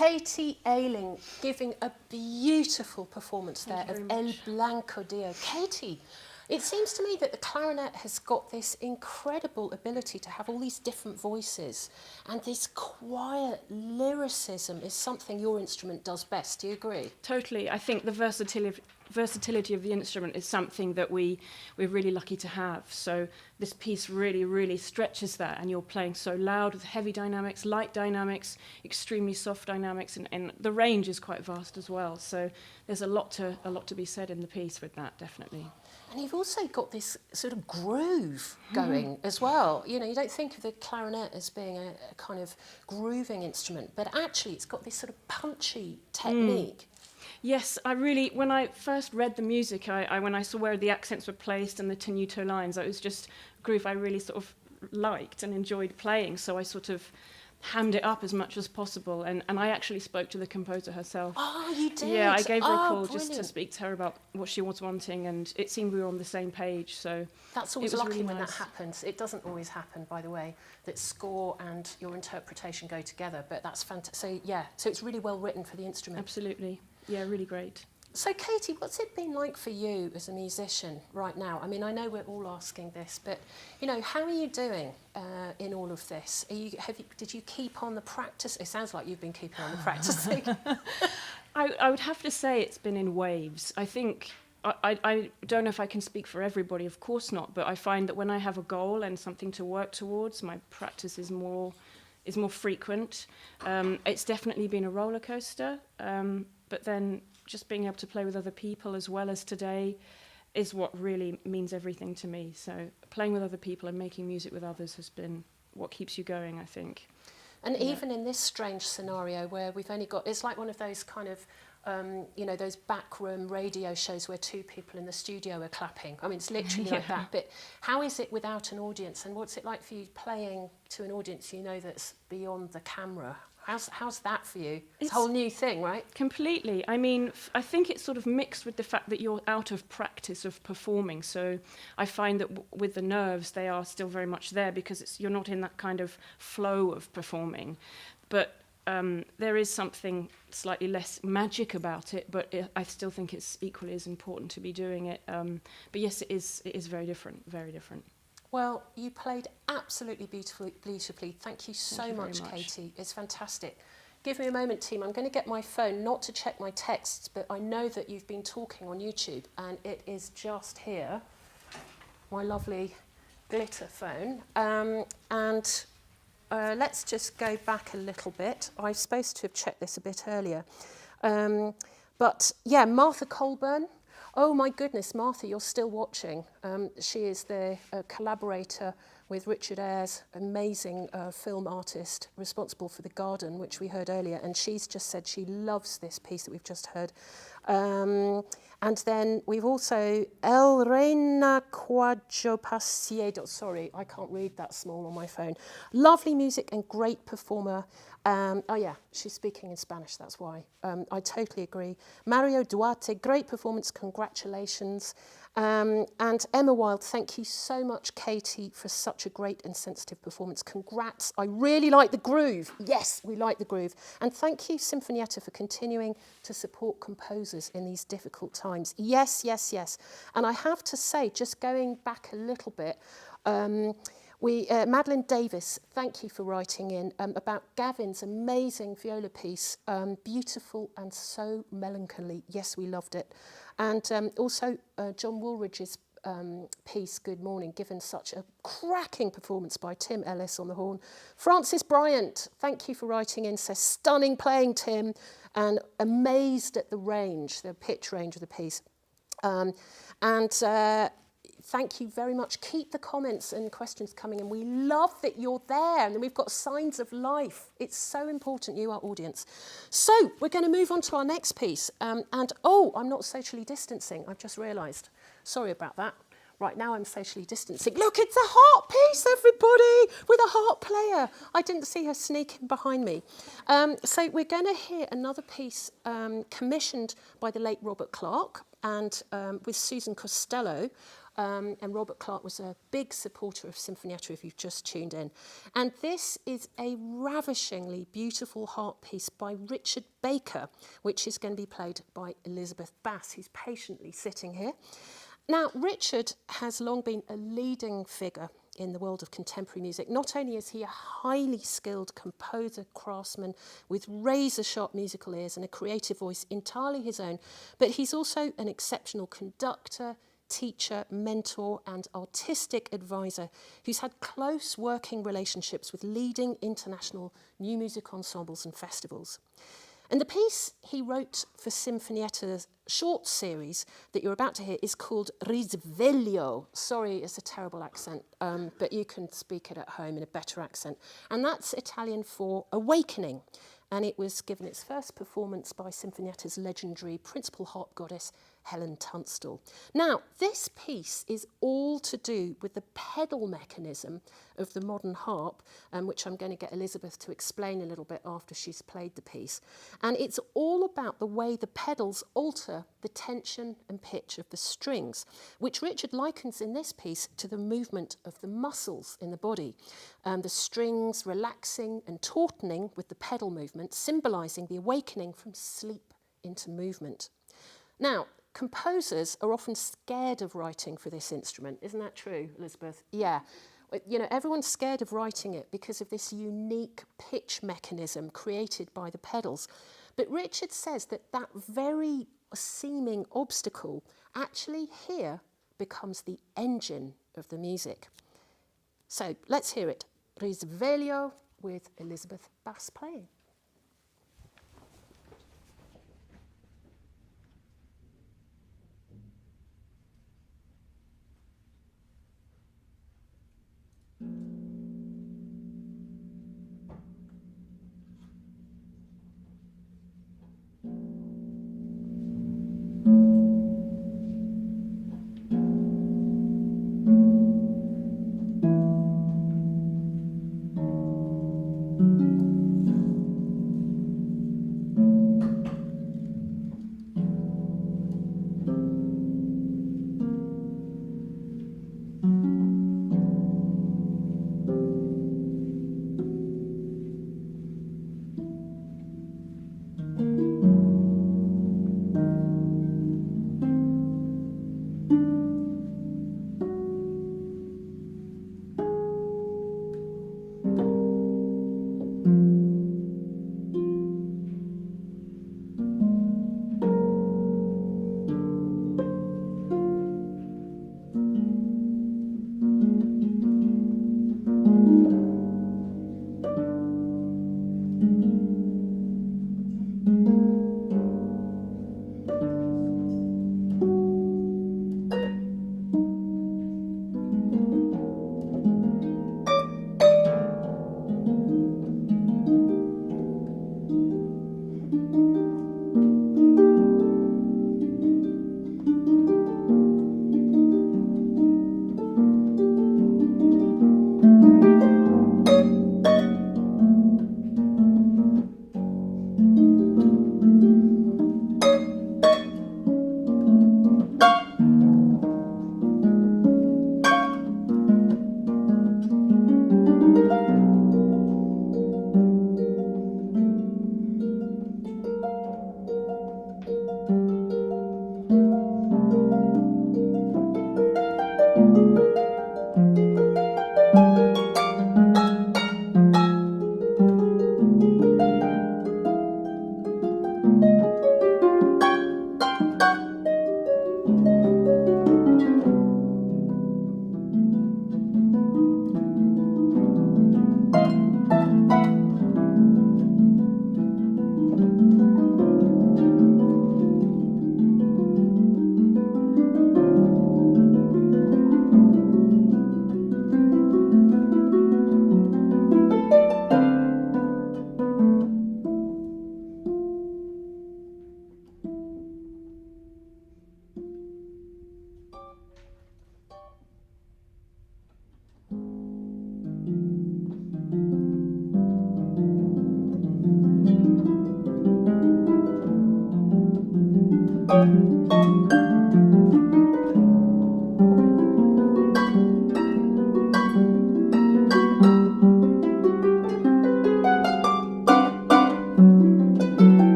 Katie Ayling giving a beautiful performance there of El Blanco Dio. Katie, it seems to me that the clarinet has got this incredible ability to have all these different voices, and this quiet lyricism is something your instrument does best. Do you agree? Totally. I think the versatility of the instrument is something that we're really lucky to have. So this piece really, really stretches that, and you're playing so loud with heavy dynamics, light dynamics, extremely soft dynamics, and the range is quite vast as well. So there's a lot to be said in the piece with that, definitely. And you've also got this sort of groove going as well. You know, you don't think of the clarinet as being a kind of grooving instrument, but actually it's got this sort of punchy technique. Yes, when I first read the music, when I saw where the accents were placed and the tenuto lines, it was just a groove I really sort of liked and enjoyed playing. So I sort of hammed it up as much as possible. And I actually spoke to the composer herself. Oh, you did? Yeah, I gave her a call just to brilliant. speak to her about what she was wanting, and it seemed we were on the same page. So That's it always was lucky really when nice. that happens. It doesn't always happen, by the way, that score and your interpretation go together, but that's fantastic. So, yeah, so it's really well written for the instrument. Absolutely. Yeah, really great. So, Katie, what's it been like for you as a musician right now? I mean, I know we're all asking this, but, you know, how are you doing in all of this? Did you keep on the practice? It sounds like you've been keeping on the practicing. I would have to say it's been in waves. I think, I don't know if I can speak for everybody, of course not, but I find that when I have a goal and something to work towards, my practice is more frequent. It's definitely been a roller coaster, but then just being able to play with other people as well as today is what really means everything to me. So playing with other people and making music with others has been what keeps you going, I think. And even in this strange scenario where we've only got, it's like one of those kind of, you know, those backroom radio shows where two people in the studio are clapping. I mean, it's literally like that. But how is it without an audience? And what's it like for you playing to an audience you know that's beyond the camera? How's that for you? It's a whole new thing, right? Completely. I mean, I think it's sort of mixed with the fact that you're out of practice of performing. So I find that with the nerves, they are still very much there because you're not in that kind of flow of performing. But there is something slightly less magic about it, but I still think it's equally as important to be doing it. But yes, it is very different, very different. Well, you played absolutely beautifully. Thank you so much, Katie. It's fantastic. Give me a moment, team. I'm going to get my phone, not to check my texts, but I know that you've been talking on YouTube, and it is just here, my lovely glitter phone. Let's just go back a little bit. I was supposed to have checked this a bit earlier. But yeah, Martha Colburn. Oh my goodness, Martha, you're still watching. She is the collaborator with Richard Ayres, amazing film artist responsible for The Garden, which we heard earlier, and she's just said she loves this piece that we've just heard. And then we've also El Reina Cuajo Pasiedo. Sorry, I can't read that small on my phone. Lovely music and great performer. Oh yeah, she's speaking in Spanish, that's why. I totally agree. Mario Duarte, great performance, congratulations. And Emma Wilde, thank you so much, Katie, for such a great and sensitive performance. Congrats, I really like the groove. Yes, we like the groove. And thank you, Sinfonietta, for continuing to support composers in these difficult times. Yes, yes, yes. And I have to say, just going back a little bit, Madeline Davis, thank you for writing in about Gavin's amazing viola piece, beautiful and so melancholy. Yes, we loved it. And also John Woolridge's piece, Good Morning, given such a cracking performance by Tim Ellis on the horn. Francis Bryant, thank you for writing in, says stunning playing, Tim, and amazed at the range, the pitch range of the piece. Thank you very much. Keep the comments and questions coming, and we love that you're there, and we've got signs of life. It's so important, you, our audience. So we're going to move on to our next piece. I'm not socially distancing, I've just realised. Sorry about that. Right, now I'm socially distancing. Look, it's a harp piece, everybody, with a harp player. I didn't see her sneaking behind me. So we're going to hear another piece commissioned by the late Robert Clark and with Susan Costello. And Robert Clark was a big supporter of Sinfonietta, if you've just tuned in. And this is a ravishingly beautiful harp piece by Richard Baker, which is going to be played by Elizabeth Bass, who's patiently sitting here. Now, Richard has long been a leading figure in the world of contemporary music. Not only is he a highly skilled composer, craftsman with razor-sharp musical ears and a creative voice entirely his own, but he's also an exceptional conductor, teacher, mentor and artistic advisor who's had close working relationships with leading international new music ensembles and festivals. And the piece he wrote for Sinfonietta's short series that you're about to hear is called Risveglio. Sorry, it's a terrible accent, but you can speak it at home in a better accent. And that's Italian for awakening. And it was given its first performance by Sinfonietta's legendary principal harp goddess, Helen Tunstall. Now, this piece is all to do with the pedal mechanism of the modern harp, which I'm going to get Elizabeth to explain a little bit after she's played the piece. And it's all about the way the pedals alter the tension and pitch of the strings, which Richard likens in this piece to the movement of the muscles in the body. The strings relaxing and tautening with the pedal movement, symbolising the awakening from sleep into movement. Now, composers are often scared of writing for this instrument. Isn't that true, Elizabeth? Yeah. You know, everyone's scared of writing it because of this unique pitch mechanism created by the pedals. But Richard says that that very seeming obstacle actually here becomes the engine of the music. So let's hear it. Risveglio with Elizabeth bass playing.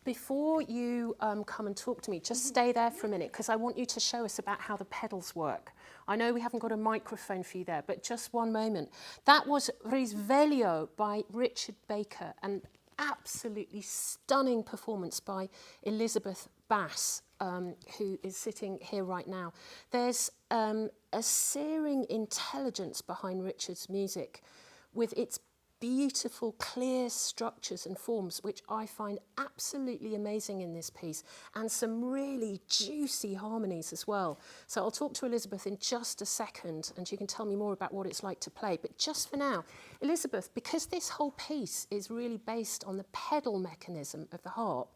before you come and talk to me, just stay there for a minute, because I want you to show us about how the pedals work. I know we haven't got a microphone for you there, but just one moment. That was Risveglio by Richard Baker, an absolutely stunning performance by Elizabeth Bass, who is sitting here right now. There's a searing intelligence behind Richard's music with its beautiful, clear structures and forms, which I find absolutely amazing in this piece, and some really juicy harmonies as well. So I'll talk to Elizabeth in just a second, and she can tell me more about what it's like to play. But just for now, Elizabeth, because this whole piece is really based on the pedal mechanism of the harp,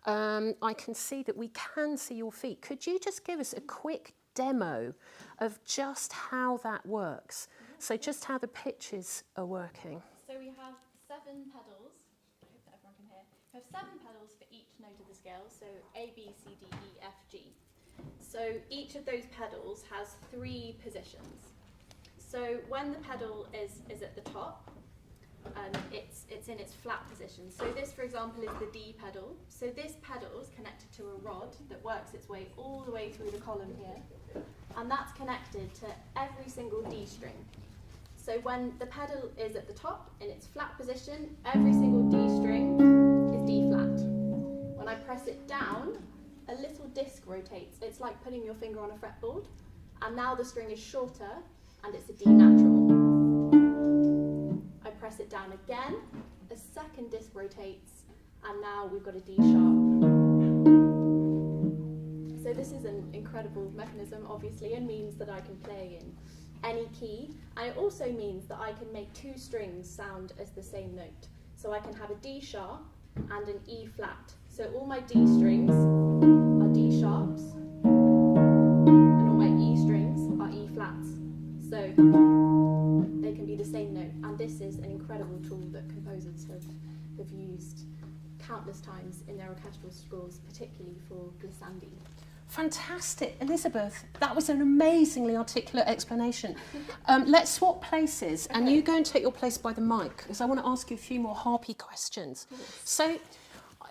I can see that we can see your feet. Could you just give us a quick demo of just how that works? So just how the pitches are working. So we have 7 pedals. I hope that everyone can hear. We have 7 pedals for each note of the scale, so A, B, C, D, E, F, G. So each of those pedals has 3 positions. So when the pedal is at the top, it's in its flat position. So this, for example, is the D pedal. So this pedal is connected to a rod that works its way all the way through the column here, and that's connected to every single D string. So when the pedal is at the top in its flat position, every single D string is D flat. When I press it down, a little disc rotates. It's like putting your finger on a fretboard, and now the string is shorter and it's a D natural. I press it down again, a second disc rotates, and now we've got a D sharp. So this is an incredible mechanism, obviously, and means that I can play in any key, and it also means that I can make 2 strings sound as the same note. So I can have a D sharp and an E flat. So all my D strings are D sharps, and all my E strings are E flats. So they can be the same note, and this is an incredible tool that composers have used countless times in their orchestral scores, particularly for glissandi. Fantastic. Elizabeth, that was an amazingly articulate explanation. Let's swap places, and you go and take your place by the mic, because I want to ask you a few more harpy questions. So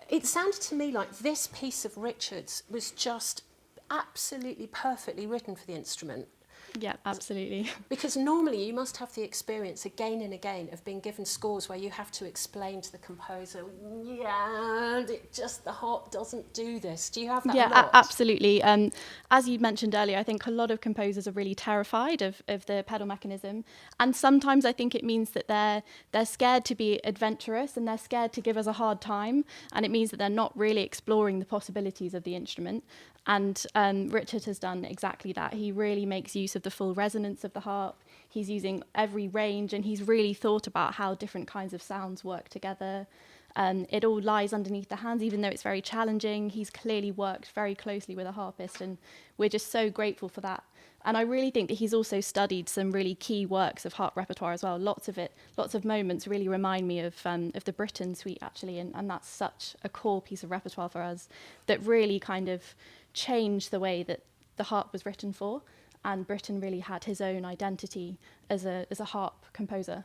it sounded to me like this piece of Richard's was just absolutely perfectly written for the instrument. Yeah, absolutely. Because normally you must have the experience again and again of being given scores where you have to explain to the composer, yeah, the harp doesn't do this. Do you have that a lot? Absolutely. As you mentioned earlier, I think a lot of composers are really terrified of the pedal mechanism, and sometimes I think it means that they're scared to be adventurous, and they're scared to give us a hard time, and it means that they're not really exploring the possibilities of the instrument. And Richard has done exactly that. He really makes use of the full resonance of the harp. He's using every range, and he's really thought about how different kinds of sounds work together. It all lies underneath the hands, even though it's very challenging. He's clearly worked very closely with a harpist, and we're just so grateful for that. And I really think that he's also studied some really key works of harp repertoire as well. Lots of moments really remind me of the Britten suite, actually, and that's such a core piece of repertoire for us that really kind of changed the way that the harp was written for, and Britten really had his own identity as a harp composer.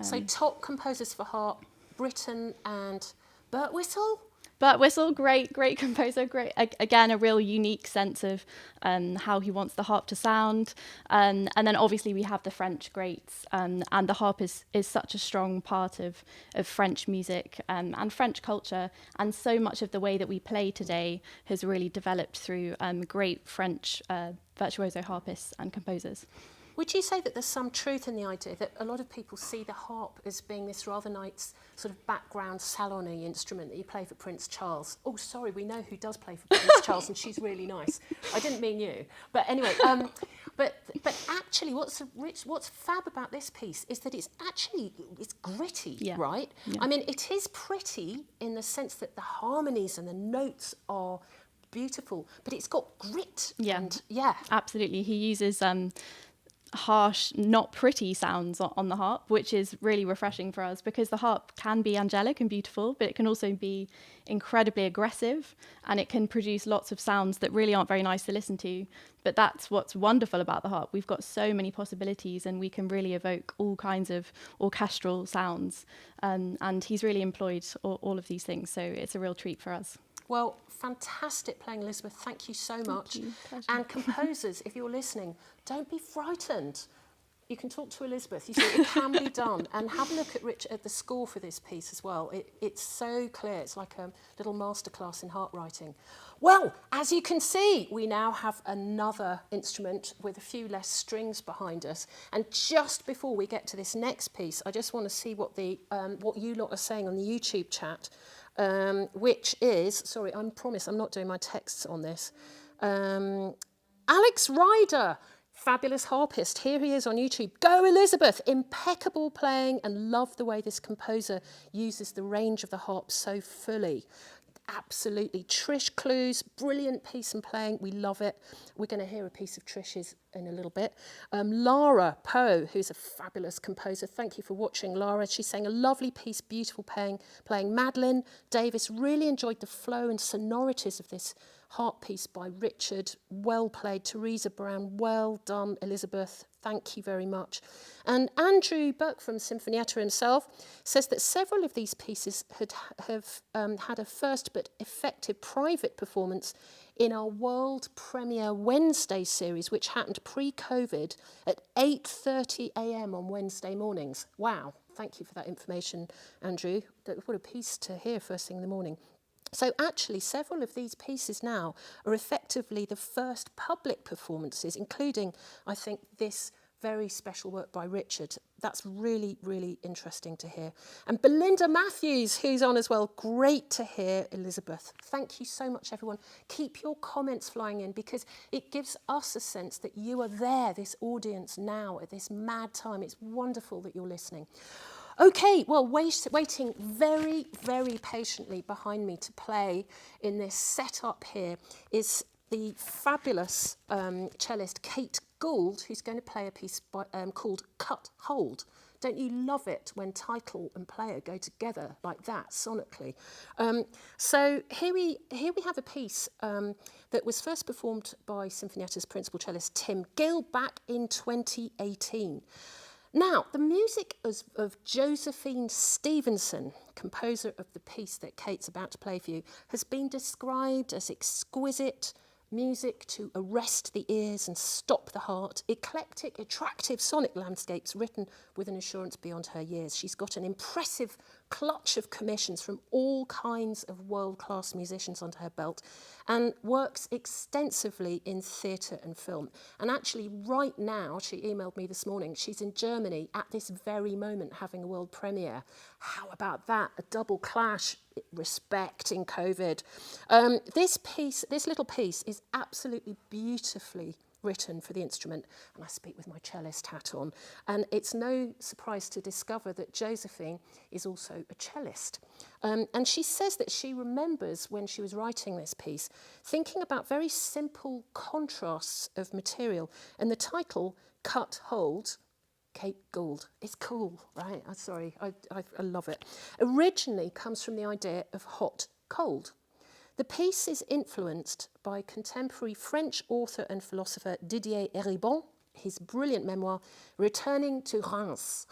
So top composers for harp, Britten and Birtwistle? Birtwistle, great composer, great. Again, a real unique sense of how he wants the harp to sound. And then obviously we have the French greats, and the harp is such a strong part of French music and French culture. And so much of the way that we play today has really developed through great French virtuoso harpists and composers. Would you say that there's some truth in the idea that a lot of people see the harp as being this rather nice sort of background salon-y instrument that you play for Prince Charles? Oh, sorry, we know who does play for Prince Charles, and she's really nice. I didn't mean you. But anyway, but actually what's fab about this piece is that it's gritty, right? Yeah. I mean, it is pretty in the sense that the harmonies and the notes are beautiful, but it's got grit. Yeah, and, yeah. Absolutely. He uses harsh, not pretty sounds on the harp, which is really refreshing for us, because the harp can be angelic and beautiful, but it can also be incredibly aggressive, and it can produce lots of sounds that really aren't very nice to listen to. But that's what's wonderful about the harp. We've got so many possibilities, and we can really evoke all kinds of orchestral sounds. And he's really employed all of these things, so it's a real treat for us. Well, fantastic playing, Elizabeth. Thank you so much. you. Pleasure. And composers, if you're listening, don't be frightened. You can talk to Elizabeth. You see, it can be done. And have a look at the score for this piece as well. It's so clear. It's like a little masterclass in harp writing. Well, as you can see, we now have another instrument with a few less strings behind us. And just before we get to this next piece, I just want to see what you lot are saying on the YouTube chat. Which is, sorry, I promise I'm not doing my texts on this. Alex Ryder, fabulous harpist. Here he is on YouTube. Go Elizabeth, impeccable playing, and love the way this composer uses the range of the harp so fully. Absolutely. Trish Clues, brilliant piece and playing. We love it. We're going to hear a piece of Trish's in a little bit. Lara Poe, who's a fabulous composer. Thank you for watching, Lara. She's saying a lovely piece, beautiful playing. Madeline Davis really enjoyed the flow and sonorities of this harp piece by Richard. Well played. Teresa Brown, well done, Elizabeth. Thank you very much. And Andrew Buck from Sinfonietta himself says that several of these pieces have had a first but effective private performance in our world premiere Wednesday series, which happened pre-COVID at 8:30 a.m. on Wednesday mornings. Wow, thank you for that information, Andrew. What a piece to hear first thing in the morning. So actually, several of these pieces now are effectively the first public performances, including, I think, this very special work by Richard. That's really, really interesting to hear. And Belinda Matthews, who's on as well, great to hear, Elizabeth. Thank you so much, everyone. Keep your comments flying in, because it gives us a sense that you are there, this audience now, at this mad time. It's wonderful that you're listening. Okay, well, waiting very, very patiently behind me to play in this setup here is the fabulous cellist Kate Gould, who's going to play a piece called Cut Hold. Don't you love it when title and player go together like that, sonically? So here we have a piece that was first performed by Sinfonietta's principal cellist Tim Gill back in 2018. Now, the music of Josephine Stevenson, composer of the piece that Kate's about to play for you, has been described as exquisite music to arrest the ears and stop the heart, eclectic, attractive sonic landscapes written with an assurance beyond her years. She's got an impressive clutch of commissions from all kinds of world-class musicians under her belt, and works extensively in theatre and film. And actually right now, she emailed me this morning, she's in Germany at this very moment having a world premiere. How about that? A double clash, respecting COVID. This little piece is absolutely beautifully written for the instrument, and I speak with my cellist hat on, and it's no surprise to discover that Josephine is also a cellist. And she says that she remembers when she was writing this piece, thinking about very simple contrasts of material, and the title, Cut Hold, Kate Gould. It's cool, right? I'm sorry, I love it. Originally comes from the idea of hot, cold. The piece is influenced by contemporary French author and philosopher Didier Eribon, his brilliant memoir, Returning to Reims.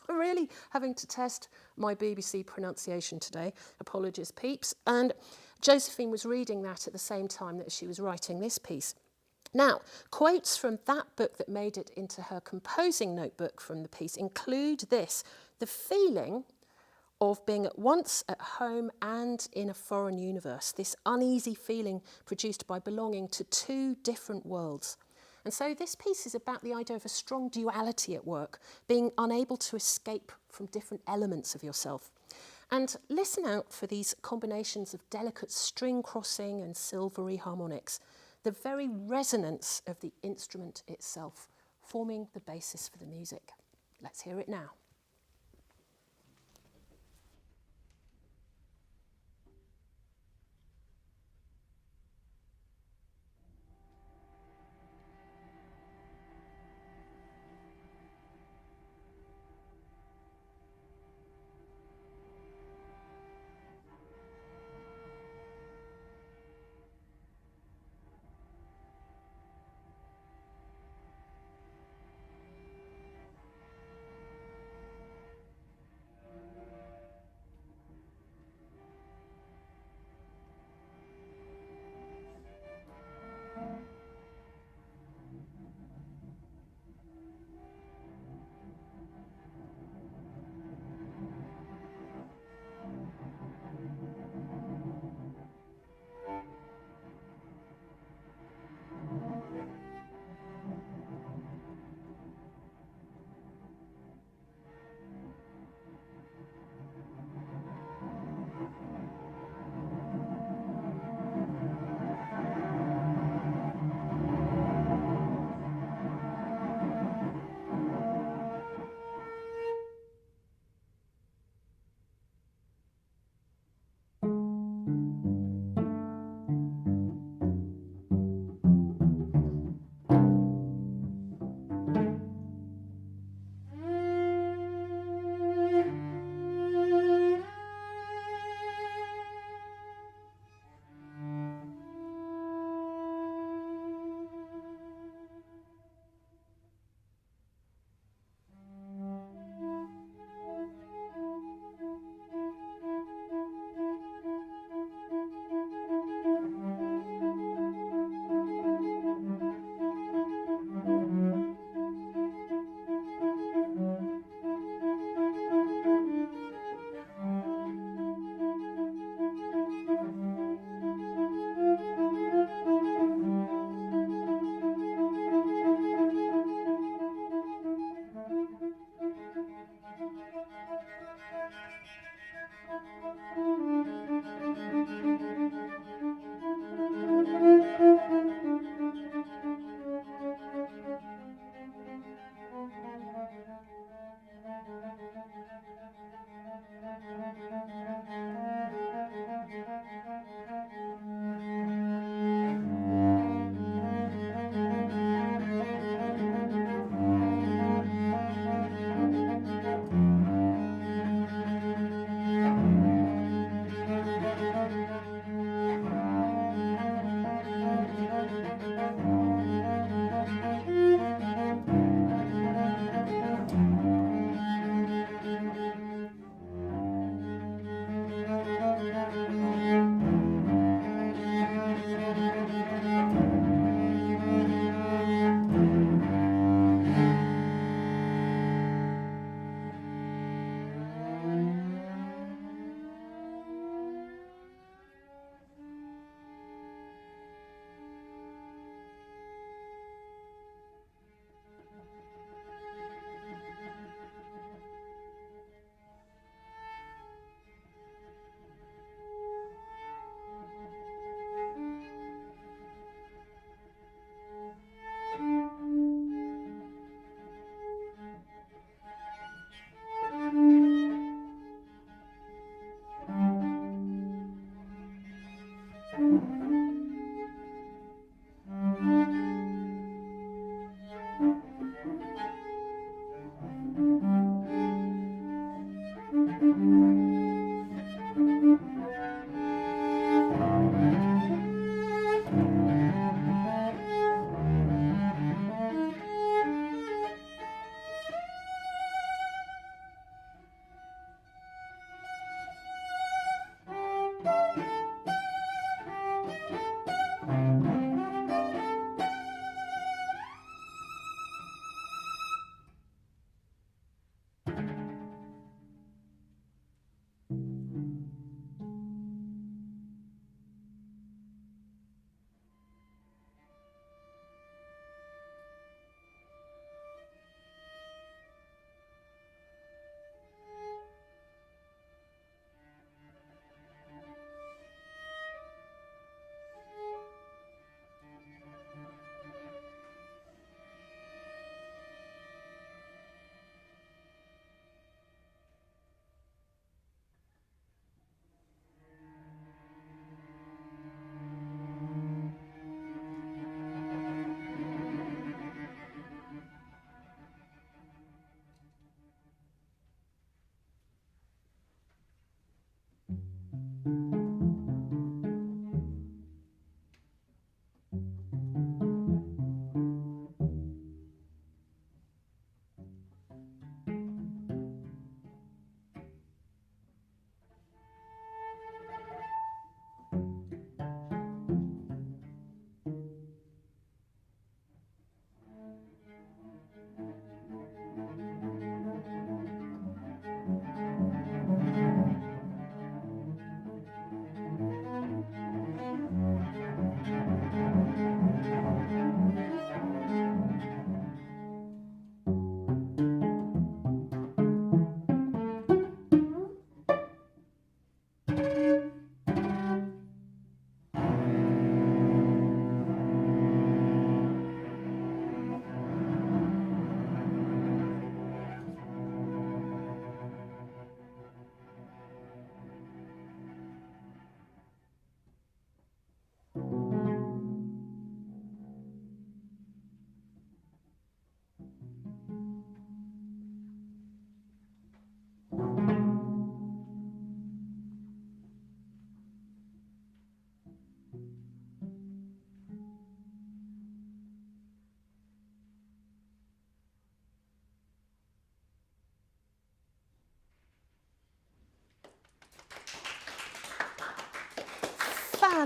I'm really having to test my BBC pronunciation today. Apologies, peeps. And Josephine was reading that at the same time that she was writing this piece. Now, quotes from that book that made it into her composing notebook from the piece include this: the feeling of being at once at home and in a foreign universe, this uneasy feeling produced by belonging to two different worlds. And so this piece is about the idea of a strong duality at work, being unable to escape from different elements of yourself. And listen out for these combinations of delicate string crossing and silvery harmonics, the very resonance of the instrument itself, forming the basis for the music. Let's hear it now.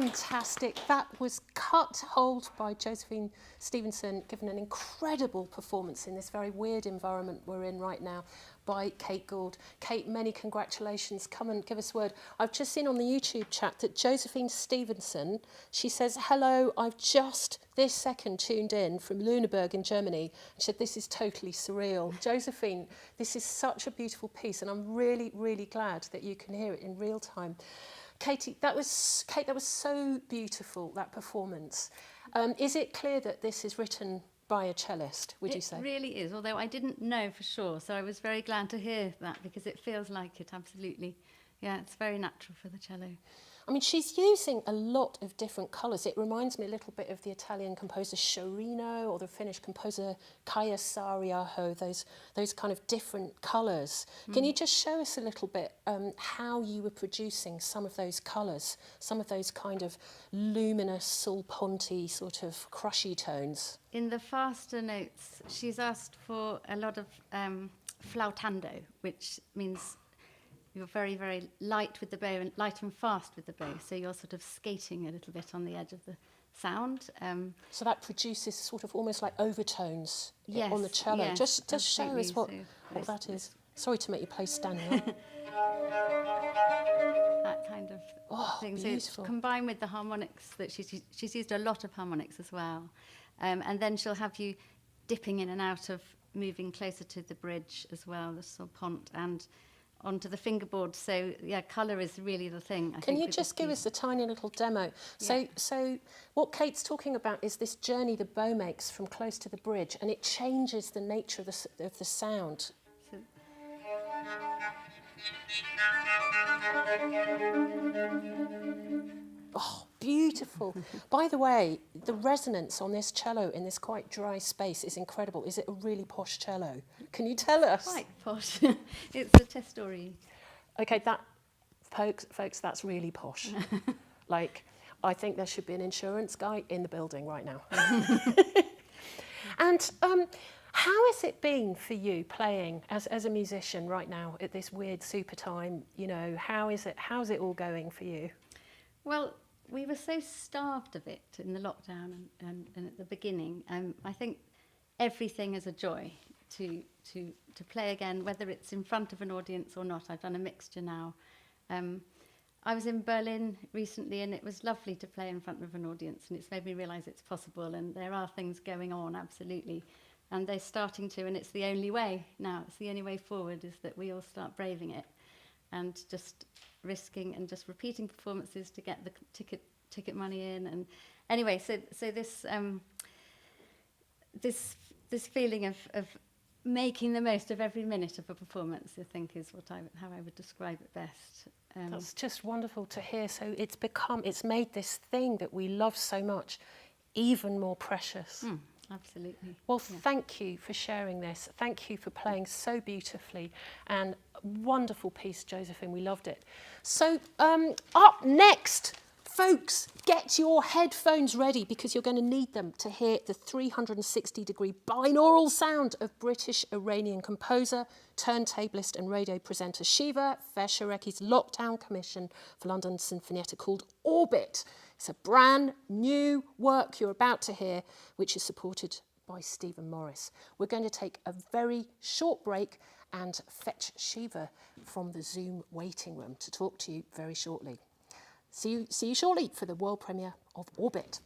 Fantastic. That was Cut Hold by Josephine Stevenson, given an incredible performance in this very weird environment we're in right now by Kate Gould. Kate, many congratulations. Come and give us a word. I've just seen on the YouTube chat that Josephine Stevenson, she says, hello, I've just this second tuned in from Lüneburg in Germany. She said, this is totally surreal. Josephine, this is such a beautiful piece, and I'm really, really glad that you can hear it in real time. Kate, that was so beautiful, that performance. Is it clear that this is written by a cellist, would you say? It really is, although I didn't know for sure, so I was very glad to hear that because it feels like it, absolutely. Yeah, it's very natural for the cello. I mean, she's using a lot of different colours. It reminds me a little bit of the Italian composer Sciorino or the Finnish composer Kaija Saariaho, those kind of different colours. Can you just show us a little bit how you were producing some of those colours, some of those kind of luminous, sul-ponty, sort of crushy tones? In the faster notes, she's asked for a lot of flautando, which means you're very, very light with the bow and light and fast with the bow. So you're sort of skating a little bit on the edge of the sound. So that produces sort of almost like overtones on the Yes, cello. yes, just show us absolutely. what that is. Sorry to make you play standing up. That kind of thing. So it's combined with the harmonics that she's used a lot of harmonics as well. And then she'll have you dipping in and out of moving closer to the bridge as well, the sul-pont, and onto the fingerboard. So yeah, colour is really the thing. Can you just give us a tiny little demo? So what Kate's talking about is this journey the bow makes from close to the bridge, and it changes the nature of the sound. Oh, beautiful. By the way, the resonance on this cello in this quite dry space is incredible. Is it a really posh cello? Can you tell us? Quite posh. It's a testori. Okay, folks, that's really posh. Like, I think there should be an insurance guy in the building right now. And how has it been for you playing as a musician right now at this weird super time? You know, how's it all going for you? Well, we were so starved of it in the lockdown and at the beginning. I think everything is a joy to play again, whether it's in front of an audience or not. I've done a mixture now. I was in Berlin recently, and it was lovely to play in front of an audience, and it's made me realise it's possible, and there are things going on, absolutely. And they're starting to, and it's the only way now. It's the only way forward, is that we all start braving it and just risking and just repeating performances to get the ticket money in. And anyway, so this feeling of making the most of every minute of a performance, I think, is how I would describe it best. That's just wonderful to hear. So it's made this thing that we love so much even more precious. Absolutely. Well, thank you for sharing this. Thank you for playing so beautifully, and wonderful piece, Josephine. We loved it. So up next, folks, get your headphones ready, because you're going to need them to hear the 360-degree binaural sound of British-Iranian composer, turntablist and radio presenter Shiva Feshareki's lockdown commission for London Sinfonietta called Orbit. It's a brand new work you're about to hear, which is supported by Stephen Morris. We're going to take a very short break and fetch Shiva from the Zoom waiting room to talk to you very shortly. See you shortly for the world premiere of Orbit.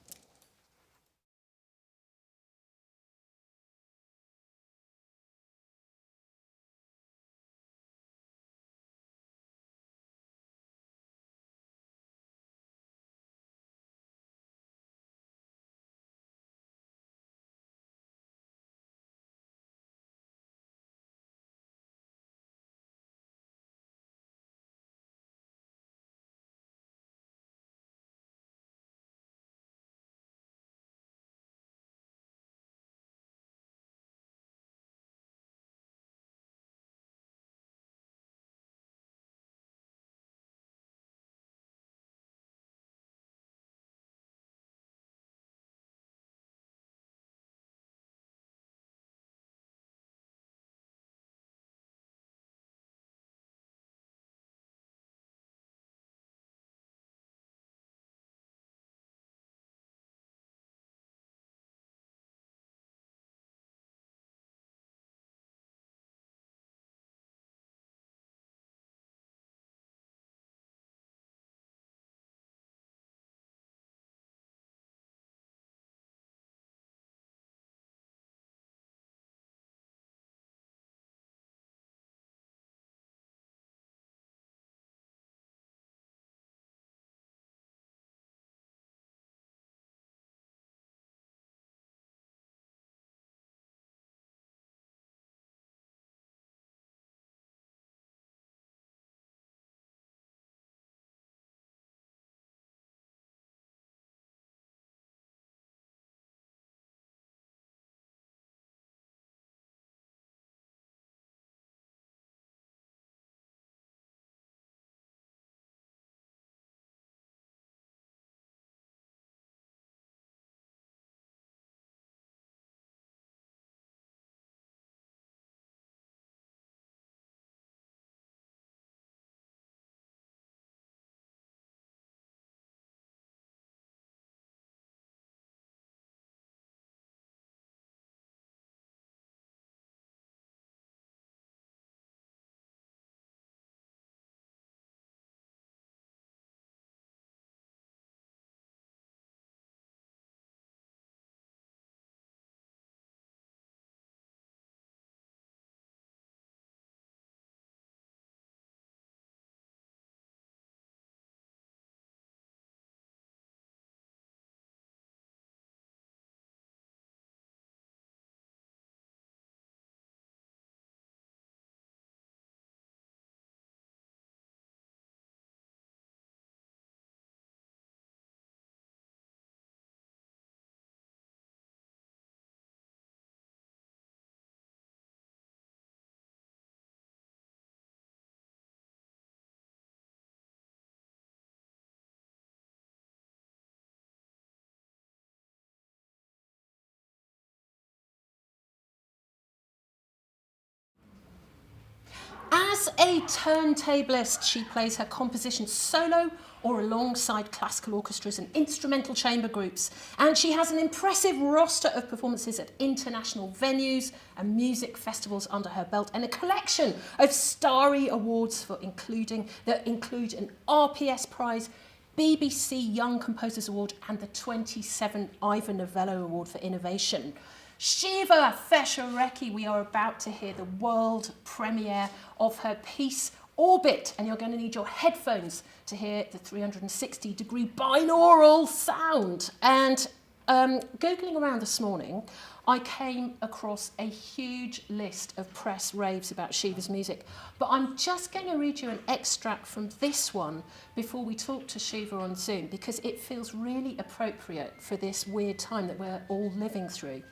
As a turntablist, she plays her compositions solo or alongside classical orchestras and instrumental chamber groups. And she has an impressive roster of performances at international venues and music festivals under her belt, and a collection of starry awards that include an RPS Prize, BBC Young Composers Award, and the 27 Ivor Novello Award for Innovation. Shiva Feshorecki, we are about to hear the world premiere of her piece Orbit, and you're going to need your headphones to hear the 360-degree binaural sound. And Googling around this morning, I came across a huge list of press raves about Shiva's music, but I'm just going to read you an extract from this one before we talk to Shiva on Zoom, because it feels really appropriate for this weird time that we're all living through.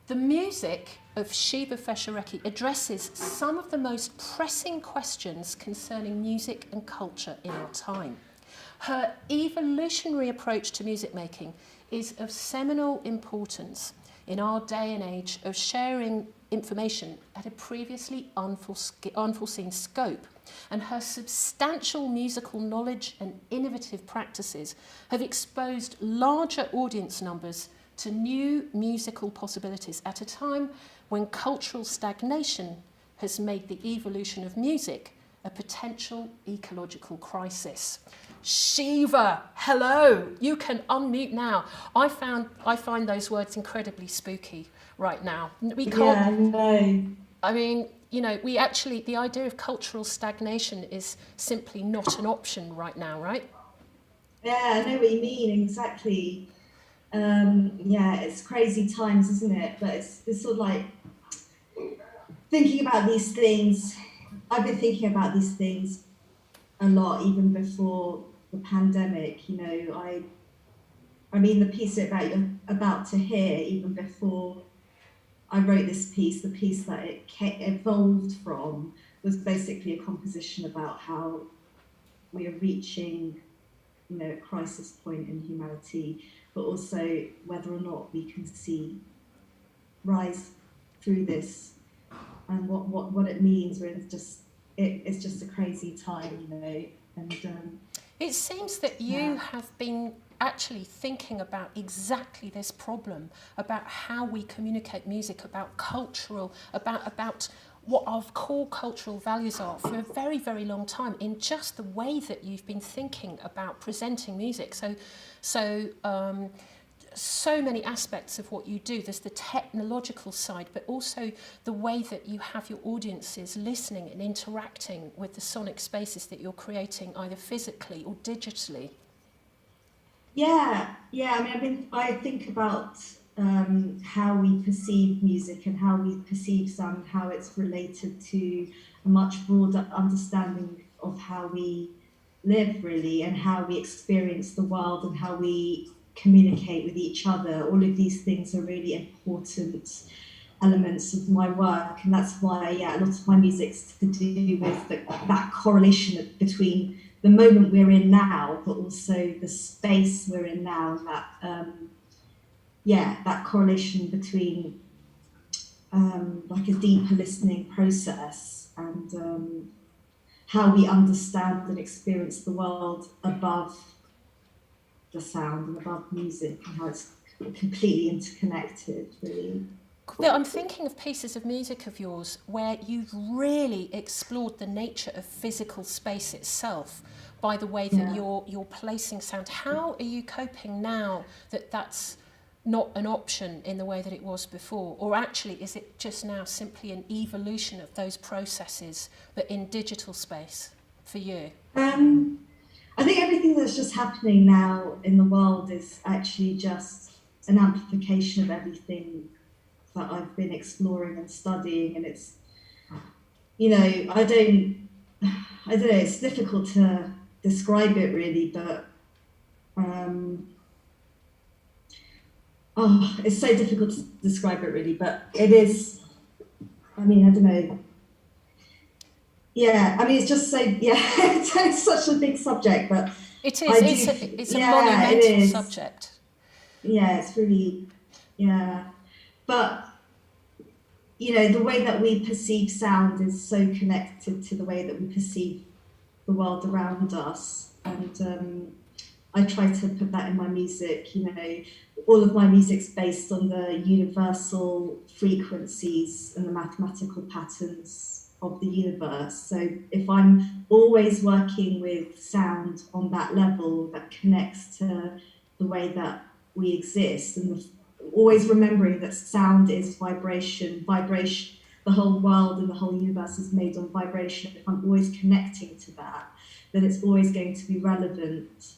The music of Shiva Feshorecki addresses some of the most pressing questions concerning music and culture in our time. Her evolutionary approach to music making is of seminal importance in our day and age of sharing information at a previously unforeseen scope. And her substantial musical knowledge and innovative practices have exposed larger audience numbers to new musical possibilities at a time when cultural stagnation has made the evolution of music a potential ecological crisis. Shiva, hello, you can unmute now. I find those words incredibly spooky right now. We can't. Yeah, I know. I mean, you know, the idea of cultural stagnation is simply not an option right now, right? Yeah, I know what you mean, exactly. Yeah, it's crazy times, isn't it? But it's sort of like thinking about these things. I've been thinking about these things a lot, even before the pandemic. You know, I mean, the piece that you're about to hear, even before I wrote this piece, the piece that it evolved from was basically a composition about how we are reaching, you know, a crisis point in humanity, but also whether or not we can rise through this, and what it means. It's just a crazy time, you know. And it seems that you have been actually thinking about exactly this problem, about how we communicate music, about what our core cultural values are for a very, very long time, in just the way that you've been thinking about presenting music. So many aspects of what you do. There's the technological side, but also the way that you have your audiences listening and interacting with the sonic spaces that you're creating, either physically or digitally. Yeah. I think about how we perceive music and how we perceive sound, how it's related to a much broader understanding of how we live, really, and how we experience the world and how we communicate with each other. All of these things are really important elements of my work, and that's why a lot of my music's to do with that correlation between the moment we're in now, but also the space we're in now, that correlation between like a deeper listening process and how we understand and experience the world above the sound and above music, and how it's completely interconnected, really. I'm thinking of pieces of music of yours where you've really explored the nature of physical space itself by the way that you're placing sound. How are you coping now that that's not an option in the way that it was before? Or actually, is it just now simply an evolution of those processes, but in digital space for you? I think everything that's just happening now in the world is actually just an amplification of everything that I've been exploring and studying, and it's, you know, I don't know, it's difficult to describe it really, but it's so difficult to describe it really, but it is, I mean, I don't know. Yeah, I mean, it's just so, it's such a big subject, but it's a monumental subject. Yeah, it's really, but you know, the way that we perceive sound is so connected to the way that we perceive the world around us. And I try to put that in my music. You know, all of my music's based on the universal frequencies and the mathematical patterns of the universe. So if I'm always working with sound on that level that connects to the way that we exist, and always remembering that sound is vibration, the whole world and the whole universe is made on vibration. If I'm always connecting to that, then it's always going to be relevant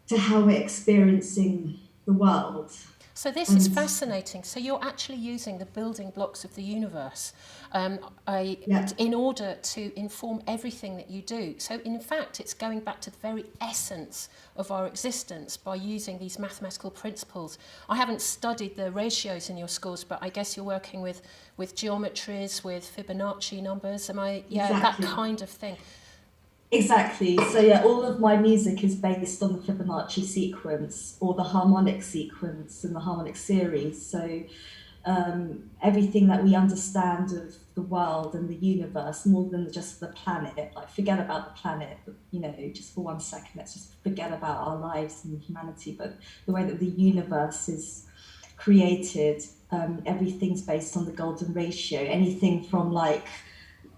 to how we're experiencing the world. So this is fascinating. So you're actually using the building blocks of the universe in order to inform everything that you do. So in fact, it's going back to the very essence of our existence by using these mathematical principles. I haven't studied the ratios in your scores, but I guess you're working with geometries, with Fibonacci numbers. Exactly. That kind of thing. Exactly. So yeah, all of my music is based on the Fibonacci sequence or the harmonic sequence and the harmonic series. So everything that we understand of the world and the universe, more than just the planet, like forget about the planet, but, you know, just for 1 second, let's just forget about our lives and humanity, but the way that the universe is created, everything's based on the golden ratio. Anything from like,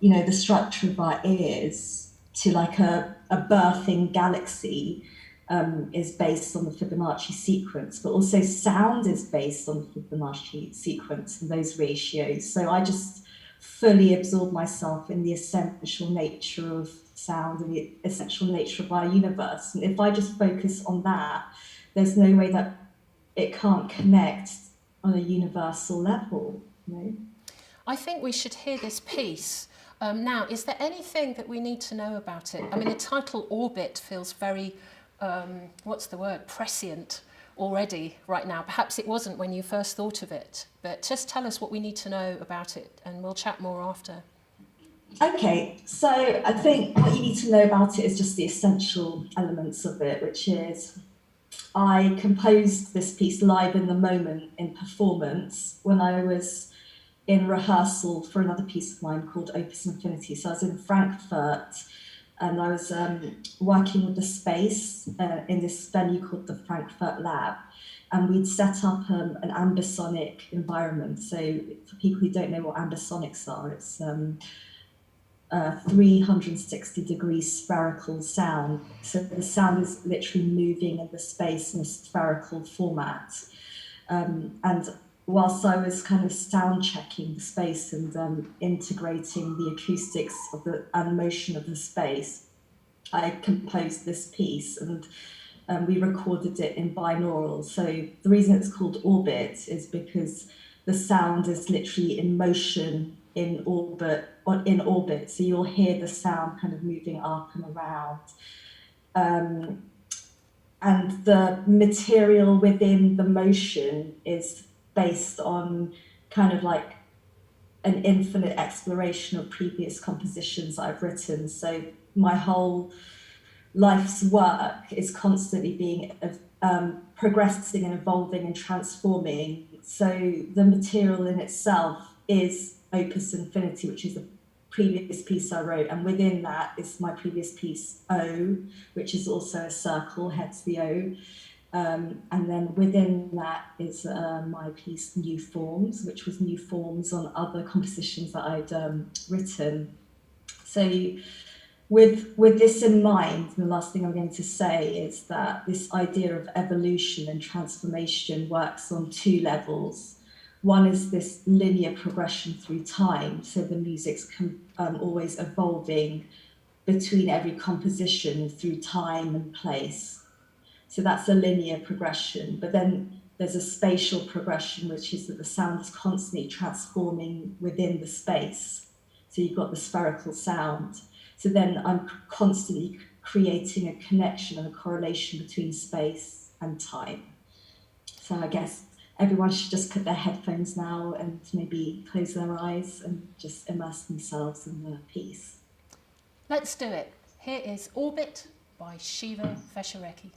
you know, the structure of our ears to like a birthing galaxy is based on the Fibonacci sequence, but also sound is based on the Fibonacci sequence and those ratios. So I just fully absorb myself in the essential nature of sound and the essential nature of our universe. And if I just focus on that, there's no way that it can't connect on a universal level, you know? I think we should hear this piece. Now, is there anything that we need to know about it? I mean, the title Orbit feels very, what's the word, prescient already right now. Perhaps it wasn't when you first thought of it, but just tell us what we need to know about it and we'll chat more after. Okay, so I think what you need to know about it is just the essential elements of it, which is I composed this piece live in the moment in performance when I was in rehearsal for another piece of mine called Opus Infinity. So I was in Frankfurt and I was working with the space in this venue called the Frankfurt Lab. And we'd set up an ambisonic environment. So for people who don't know what ambisonics are, it's 360-degree spherical sound. So the sound is literally moving in the space in a spherical format. And whilst I was kind of sound checking the space and integrating the acoustics of and motion of the space, I composed this piece and we recorded it in binaural. So the reason it's called Orbit is because the sound is literally in motion in orbit. So you'll hear the sound kind of moving up and around. And the material within the motion is based on kind of like an infinite exploration of previous compositions I've written. So my whole life's work is constantly being progressing and evolving and transforming. So the material in itself is Opus Infinity, which is the previous piece I wrote, and within that is my previous piece O, which is also a circle, hence the O. And then within that is my piece New Forms, which was new forms on other compositions that I'd written. So with this in mind, the last thing I'm going to say is that this idea of evolution and transformation works on two levels. One is this linear progression through time, so the music's always evolving between every composition through time and place. So that's a linear progression, but then there's a spatial progression, which is that the sound is constantly transforming within the space. So you've got the spherical sound. So then I'm constantly creating a connection and a correlation between space and time. So I guess everyone should just put their headphones now and maybe close their eyes and just immerse themselves in the piece. Let's do it. Here is Orbit by Shiva Feshareki.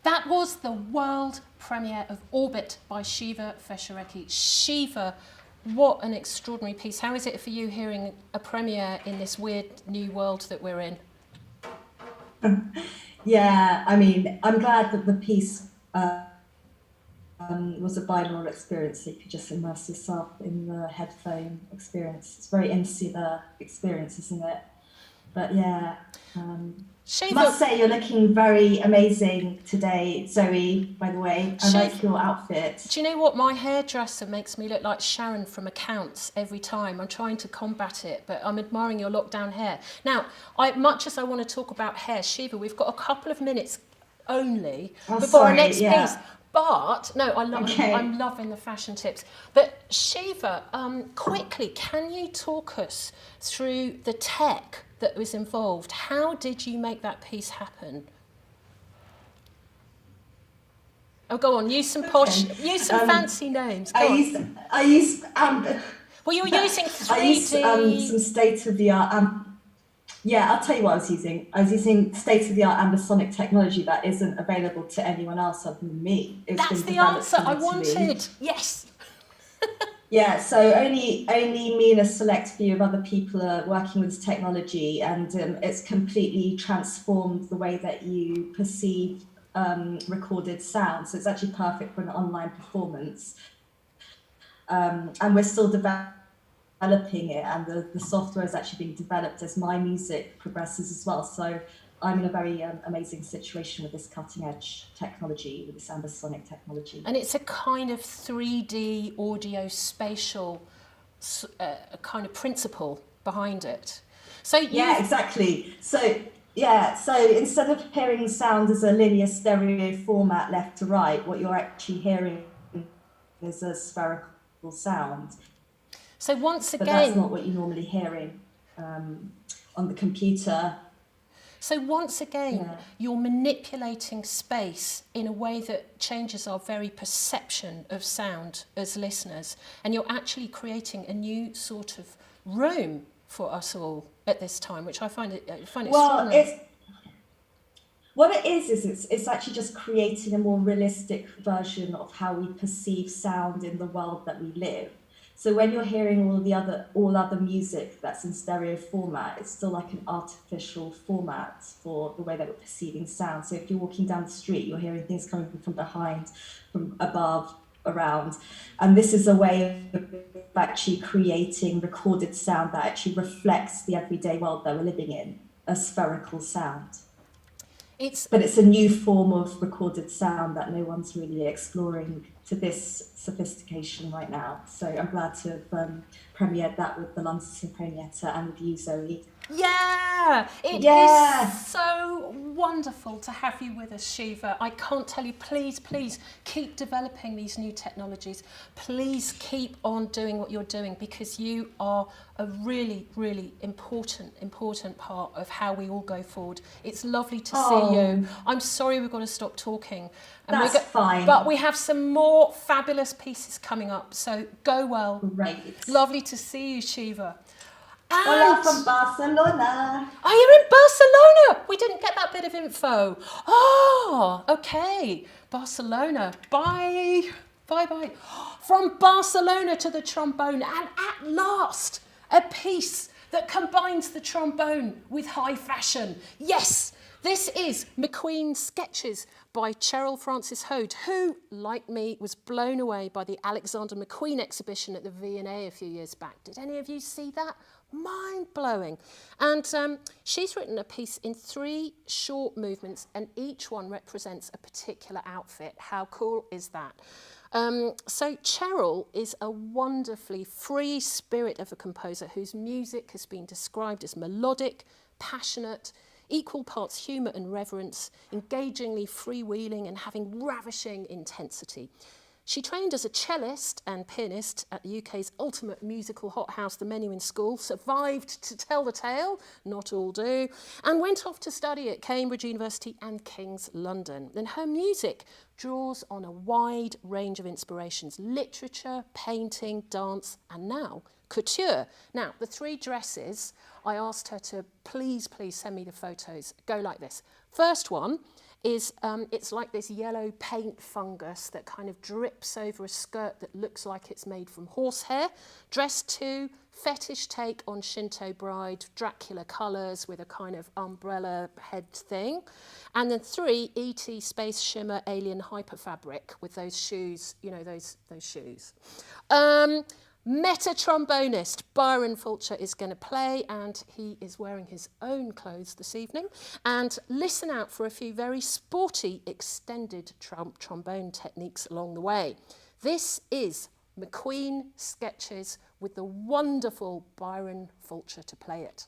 That was the world premiere of Orbit by Shiva Feshareki. Shiva, what an extraordinary piece. How is it for you hearing a premiere in this weird new world that we're in? Yeah, I mean, I'm glad that the piece was a binaural experience, so you could just immerse yourself in the headphone experience. It's a very insular experience, isn't it? But yeah, I must say you're looking very amazing today, Zoe, by the way. I like your outfit. Do you know what? My hairdresser makes me look like Sharon from Accounts every time. I'm trying to combat it, but I'm admiring your lockdown hair. Now, much as I want to talk about hair, Shiva, we've got a couple of minutes only before our next piece. But no, I'm loving the fashion tips. But Shiva, quickly, can you talk us through the tech that was involved? How did you make that piece happen? Oh, go on. Use some posh. Use some fancy names. I used. Well, you were using 3D. I used some state-of-the-art. Yeah, I'll tell you what I was using. I was using state-of-the-art ambisonic technology that isn't available to anyone else other than me. That's the answer I wanted. Yes. Yeah, so only me and a select few of other people are working with this technology, and it's completely transformed the way that you perceive recorded sound. So it's actually perfect for an online performance. And we're still developing it, and the software is actually being developed as my music progresses as well. So I'm in a very amazing situation with this cutting edge technology, with this ambisonic technology. And it's a kind of 3D audio spatial kind of principle behind it. So yeah, exactly. So instead of hearing sound as a linear stereo format left to right, what you're actually hearing is a spherical sound. So once again, but that's not what you're normally hearing on the computer. So once again, you're manipulating space in a way that changes our very perception of sound as listeners, and you're actually creating a new sort of room for us all at this time, which I find extraordinary. What it is it's actually just creating a more realistic version of how we perceive sound in the world that we live. So when you're hearing all other music that's in stereo format, it's still like an artificial format for the way that we're perceiving sound. So if you're walking down the street, you're hearing things coming from behind, from above, around. And this is a way of actually creating recorded sound that actually reflects the everyday world that we're living in, a spherical sound. But it's a new form of recorded sound that no one's really exploring to this sophistication right now. So I'm glad to have premiered that with the London Sinfonietta and with you, Zoe. Yeah, it is so wonderful to have you with us, Shiva. I can't tell you, please keep developing these new technologies. Please keep on doing what you're doing, because you are a really, really important part of how we all go forward. It's lovely to see you. I'm sorry we've got to stop talking. And that's fine. But we have some more fabulous pieces coming up, so go well. Great. Lovely to see you, Shiva. Hola from Barcelona. Oh, you're in Barcelona. We didn't get that bit of info. Oh, okay. Barcelona. Bye. Bye. From Barcelona to the trombone, and at last, a piece that combines the trombone with high fashion. Yes, this is McQueen Sketches by Cheryl Frances Hode, who, like me, was blown away by the Alexander McQueen exhibition at the V&A a few years back. Did any of you see that? Mind-blowing. And she's written a piece in 3 short movements, and each one represents a particular outfit. How cool is that? So Cheryl is a wonderfully free spirit of a composer whose music has been described as melodic, passionate, equal parts humour and reverence, engagingly freewheeling and having ravishing intensity. She trained as a cellist and pianist at the UK's ultimate musical hothouse, the Menuhin School, survived to tell the tale, not all do, and went off to study at Cambridge University and King's London. And her music draws on a wide range of inspirations: literature, painting, dance, and now couture. Now, the 3 dresses, I asked her to please send me the photos. Go like this. First one is it's like this yellow paint fungus that kind of drips over a skirt that looks like it's made from horsehair. Dress 2, fetish take on Shinto bride, Dracula colours with a kind of umbrella head thing. And then 3, E.T. Space Shimmer Alien Hyper Fabric with those shoes, you know, those shoes. Meta trombonist Byron Fulcher is going to play, and he is wearing his own clothes this evening. And listen out for a few very sporty extended trombone techniques along the way. This is McQueen Sketches with the wonderful Byron Fulcher to play it.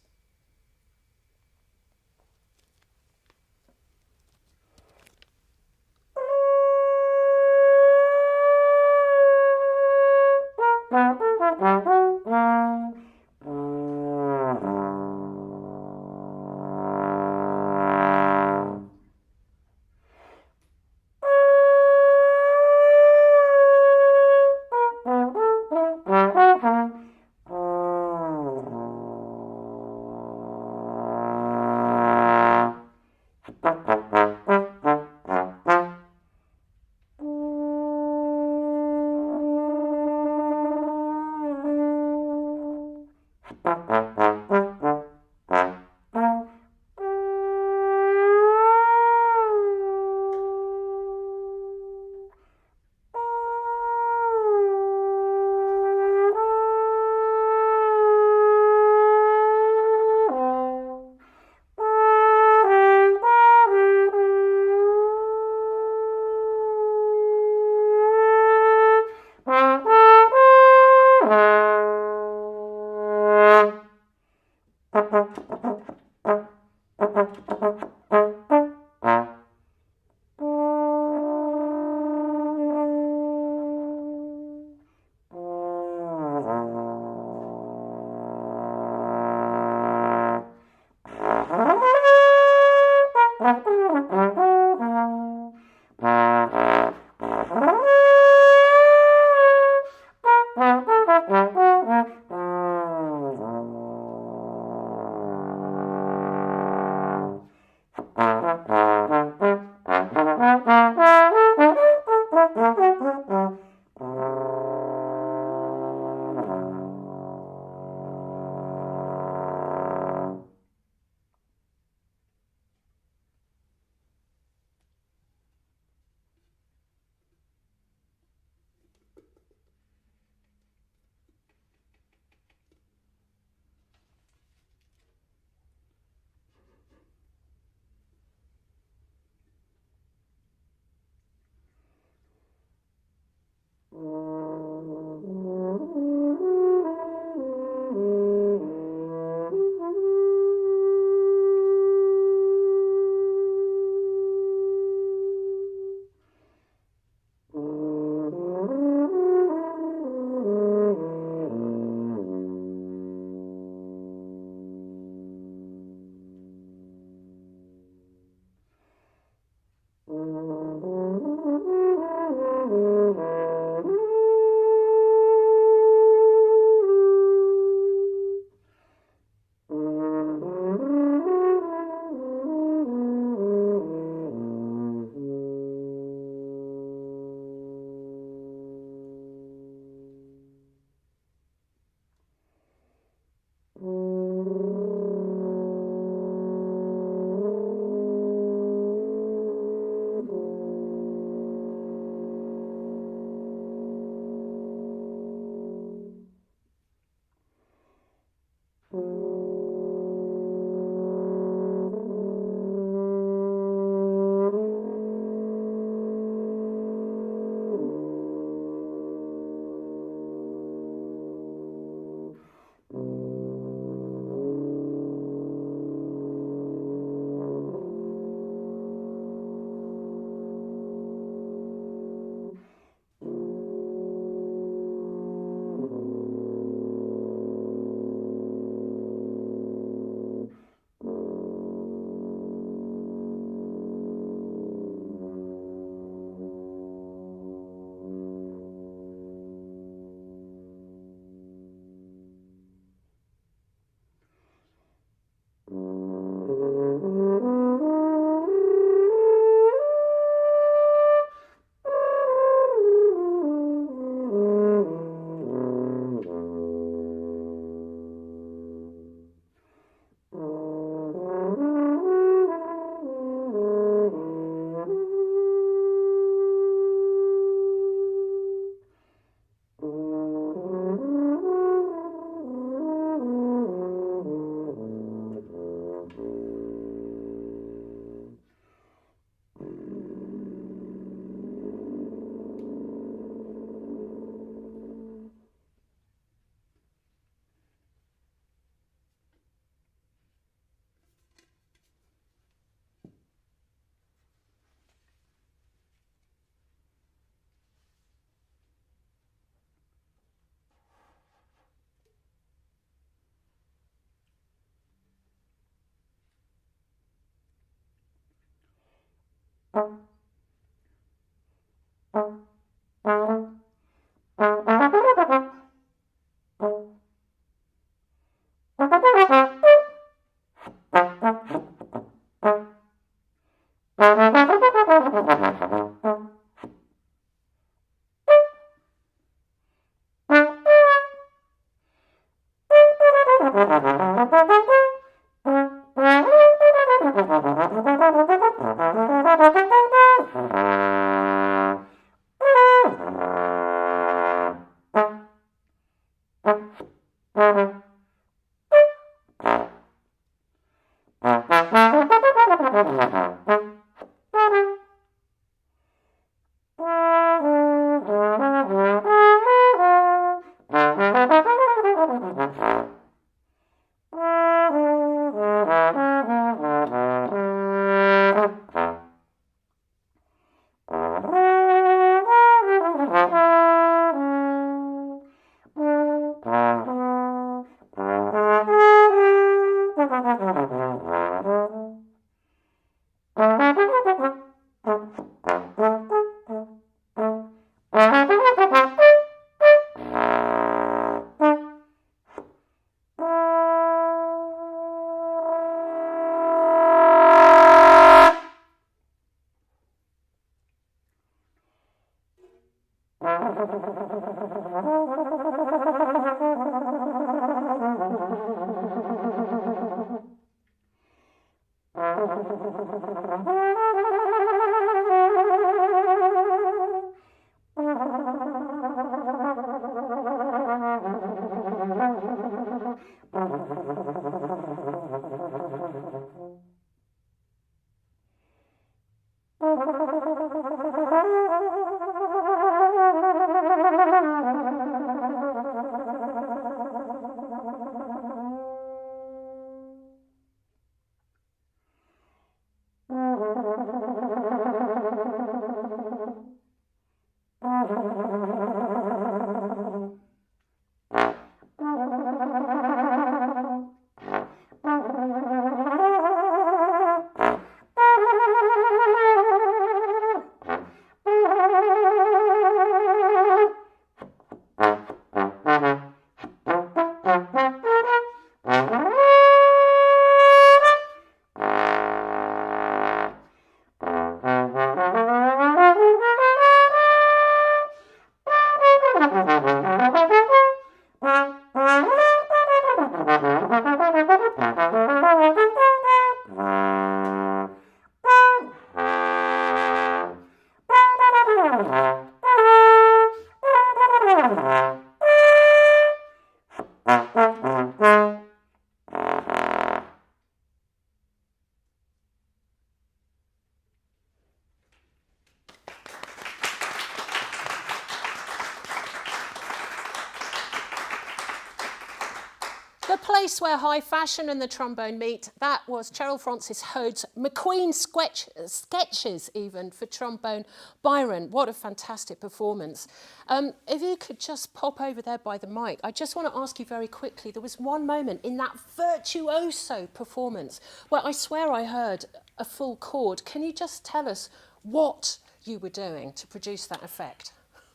The place where high fashion and the trombone meet, that was Cheryl Francis Hode's McQueen sketches even for trombone. Byron, what a fantastic performance. If you could just pop over there by the mic, I just want to ask you very quickly, there was one moment in that virtuoso performance where I swear I heard a full chord. Can you just tell us what you were doing to produce that effect?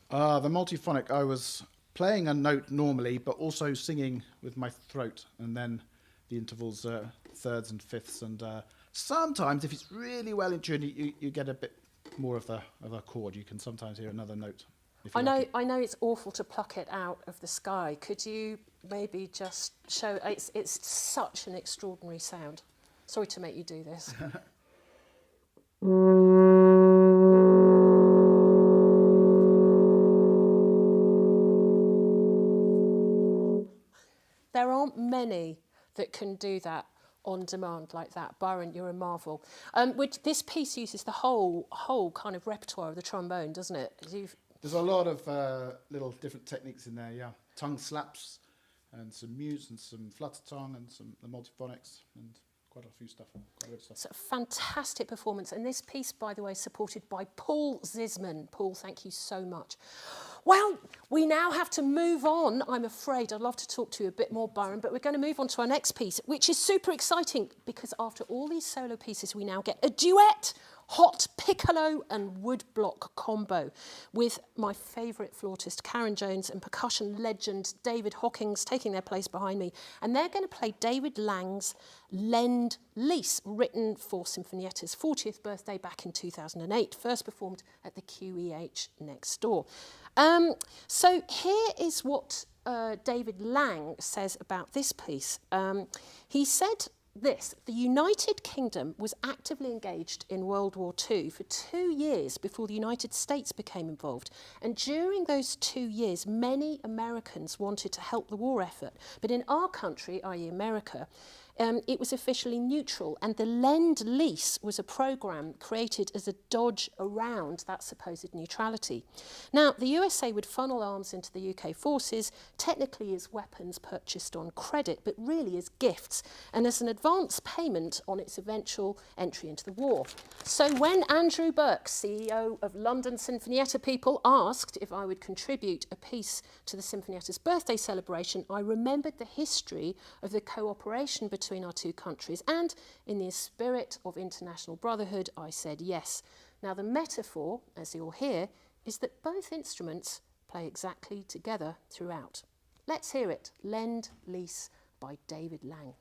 The multiphonic, I was playing a note normally, but also singing with my throat, and then the intervals, thirds and fifths, and sometimes, if it's really well in tune, you get a bit more of a chord. You can sometimes hear another note. I know it's awful to pluck it out of the sky. Could you maybe just show? It's such an extraordinary sound. Sorry to make you do this. There aren't many that can do that on demand like that. Byron, you're a marvel. This piece uses the whole kind of repertoire of the trombone, doesn't it? There's a lot of little different techniques in there, yeah. Tongue slaps, and some mutes, and some flutter tongue, and some the multiphonics, and quite a few stuff. Quite a bit of stuff. It's a fantastic performance. And this piece, by the way, is supported by Paul Zisman. Paul, thank you so much. Well, we now have to move on, I'm afraid. I'd love to talk to you a bit more, Byron, but we're going to move on to our next piece, which is super exciting because after all these solo pieces, we now get a duet hot piccolo and woodblock combo with my favourite flautist Karen Jones and percussion legend David Hawkins taking their place behind me. And they're going to play David Lang's Lend Lease, written for Sinfonietta's 40th birthday back in 2008, first performed at the QEH next door. So here is what David Lang says about this piece. He said this: the United Kingdom was actively engaged in World War II for 2 years before the United States became involved. And during those 2 years, many Americans wanted to help the war effort. But in our country, i.e. America, it was officially neutral, and the Lend-Lease was a programme created as a dodge around that supposed neutrality. Now, the USA would funnel arms into the UK forces, technically as weapons purchased on credit, but really as gifts, and as an advance payment on its eventual entry into the war. So when Andrew Burke, CEO of London Sinfonietta people, asked if I would contribute a piece to the Sinfonietta's birthday celebration, I remembered the history of the cooperation between our two countries, and in the spirit of international brotherhood, I said yes. Now, the metaphor, as you'll hear, is that both instruments play exactly together throughout. Let's hear it. Lend Lease by David Lang.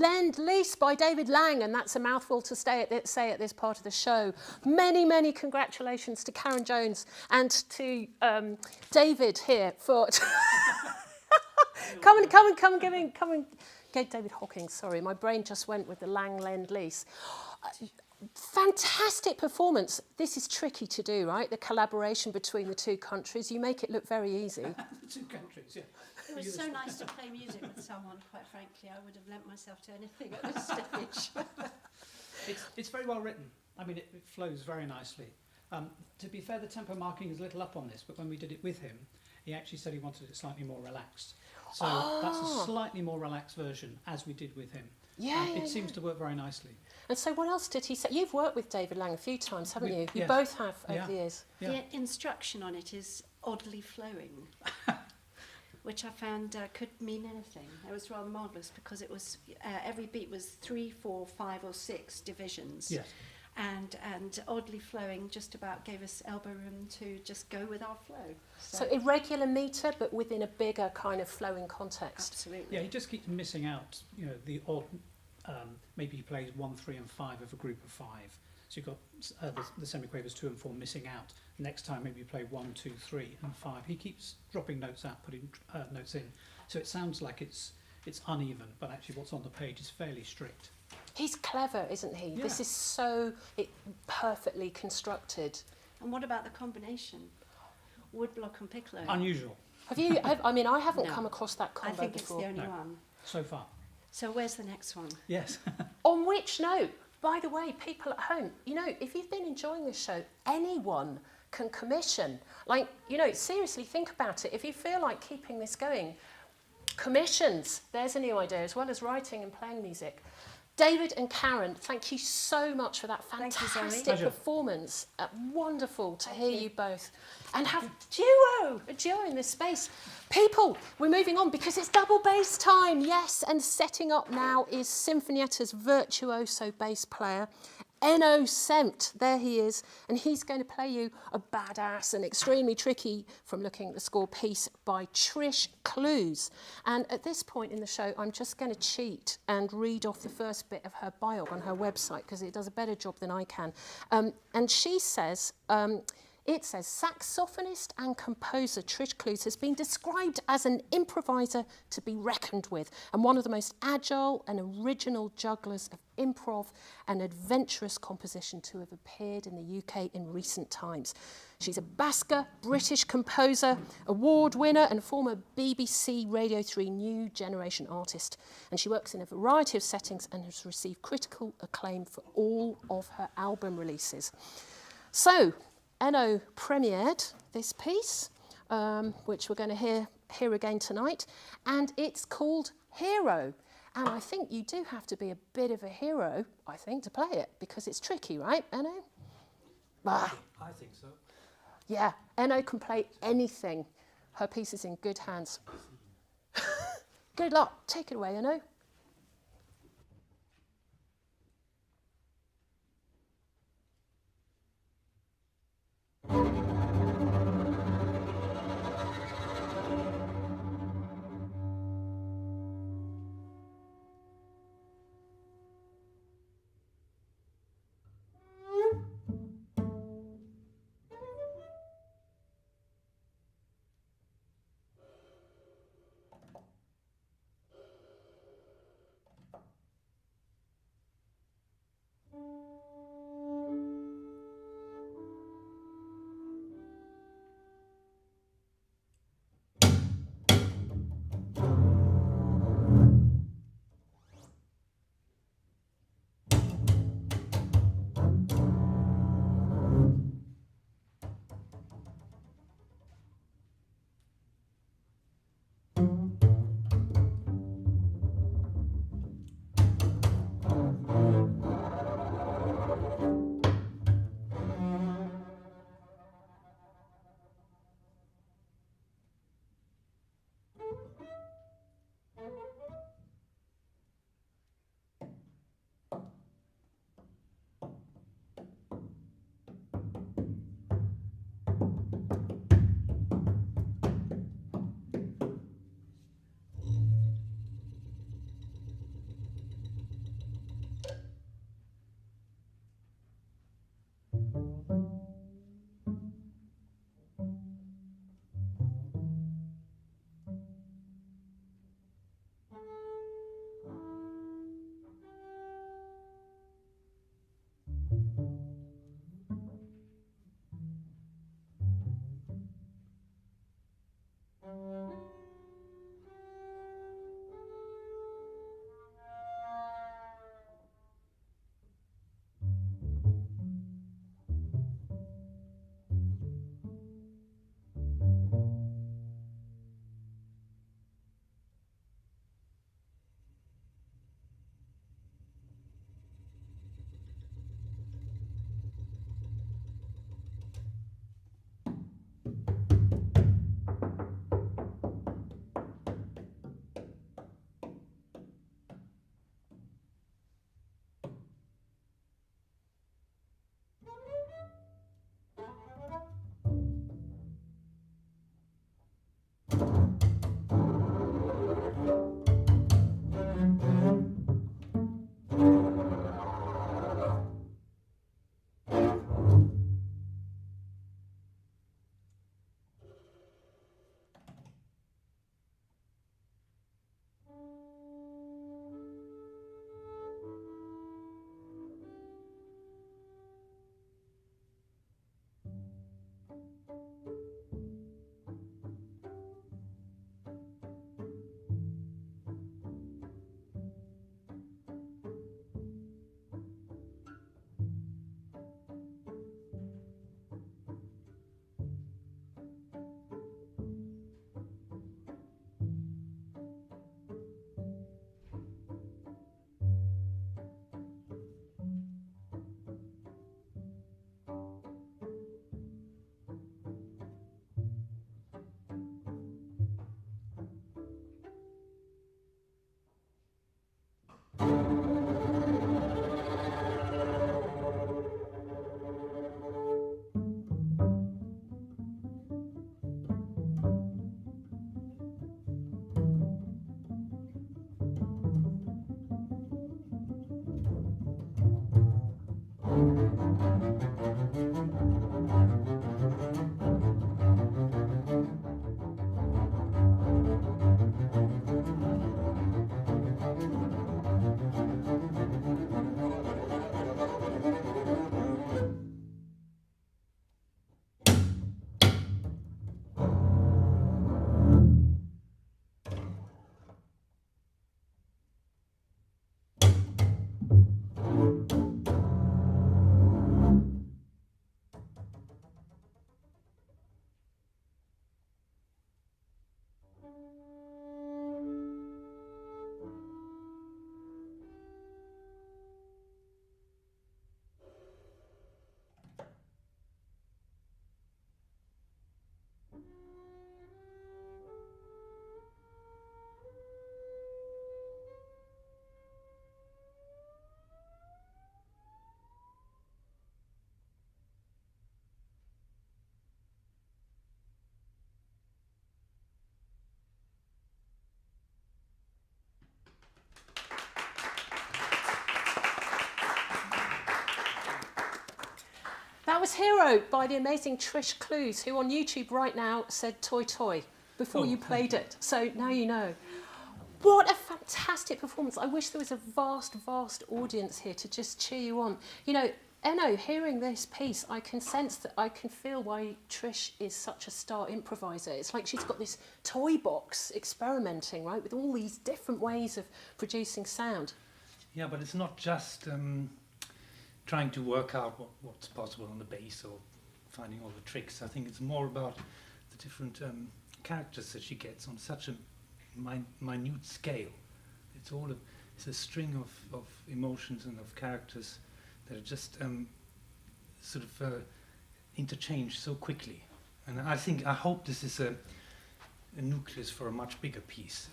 Lend-Lease by David Lang, and that's a mouthful to say at this part of the show. Many, many congratulations to Karen Jones and to David here for... come and get David Hawkins, sorry, my brain just went with the Lang Lend-Lease. Fantastic performance. This is tricky to do, right? The collaboration between the two countries. You make it look very easy. The two countries, yeah. It was so nice to play music with someone, quite frankly. I would have lent myself to anything at this stage. It's very well written. I mean, it flows very nicely. To be fair, the tempo marking is a little up on this, but when we did it with him, he actually said he wanted it slightly more relaxed. So that's a slightly more relaxed version, as we did with him. Yeah, it seems to work very nicely. And so what else did he say? You've worked with David Lang a few times, haven't you? You yes. both have over the years. The instruction on it is oddly flowing, which I found could mean anything. It was rather marvellous because it was every beat was 3, 4, 5 or 6 divisions. Yes. And oddly flowing just about gave us elbow room to just go with our flow. So irregular meter, but within a bigger kind of flowing context. Absolutely. Yeah, he just keeps missing out, you know, the odd, maybe he plays 1, 3 and 5 of a group of 5. So you've got the semiquavers 2 and 4 missing out. Next time maybe you play 1, 2, 3 and 5. He keeps dropping notes out, putting notes in. So it sounds like it's uneven, but actually what's on the page is fairly strict. He's clever, isn't he? Yeah. This is so perfectly constructed. And what about the combination? Woodblock and piccolo. Unusual. Have you? I mean, I haven't come across that combo I think before. it's the only one. So far. So where's the next one? Yes. On which note, by the way, people at home, you know, if you've been enjoying this show, anyone can commission. Like, you know, seriously think about it. If you feel like keeping this going, commissions, there's a new idea, as well as writing and playing music. David and Karen, thank you so much for that fantastic performance. Wonderful to hear you both. And have a duo in this space. People, we're moving on because it's double bass time, yes. And setting up now is Sinfonietta's virtuoso bass player, Enno Semt. There he is. And he's going to play you a badass and extremely tricky, from looking at the score, piece by Trish Clues. And at this point in the show, I'm just going to cheat and read off the first bit of her bio on her website, because it does a better job than I can. And she says... it says, saxophonist and composer Trish Clues has been described as an improviser to be reckoned with and one of the most agile and original jugglers of improv and adventurous composition to have appeared in the UK in recent times. She's a Basker, British composer, award winner and former BBC Radio 3 New Generation artist. And she works in a variety of settings and has received critical acclaim for all of her album releases. So, Enno premiered this piece, which we're going to hear again tonight, and it's called Hero. And I think you do have to be a bit of a hero, I think, to play it, because it's tricky, right, Enno? I think so. Yeah, Enno can play anything. Her piece is in good hands. Good luck. Take it away, Enno. That was Hero by the amazing Trish Clues, who on YouTube right now said toy toy before you played it. So now you know. What a fantastic performance. I wish there was a vast, vast audience here to just cheer you on. You know, Enno, hearing this piece, I can sense that I can feel why Trish is such a star improviser. It's like she's got this toy box experimenting, right, with all these different ways of producing sound. Yeah, but it's not just trying to work out what's possible on the bass or finding all the tricks. I think it's more about the different characters that she gets on such a minute scale. It's a string of emotions and of characters that are just sort of interchange so quickly. And I hope this is a nucleus for a much bigger piece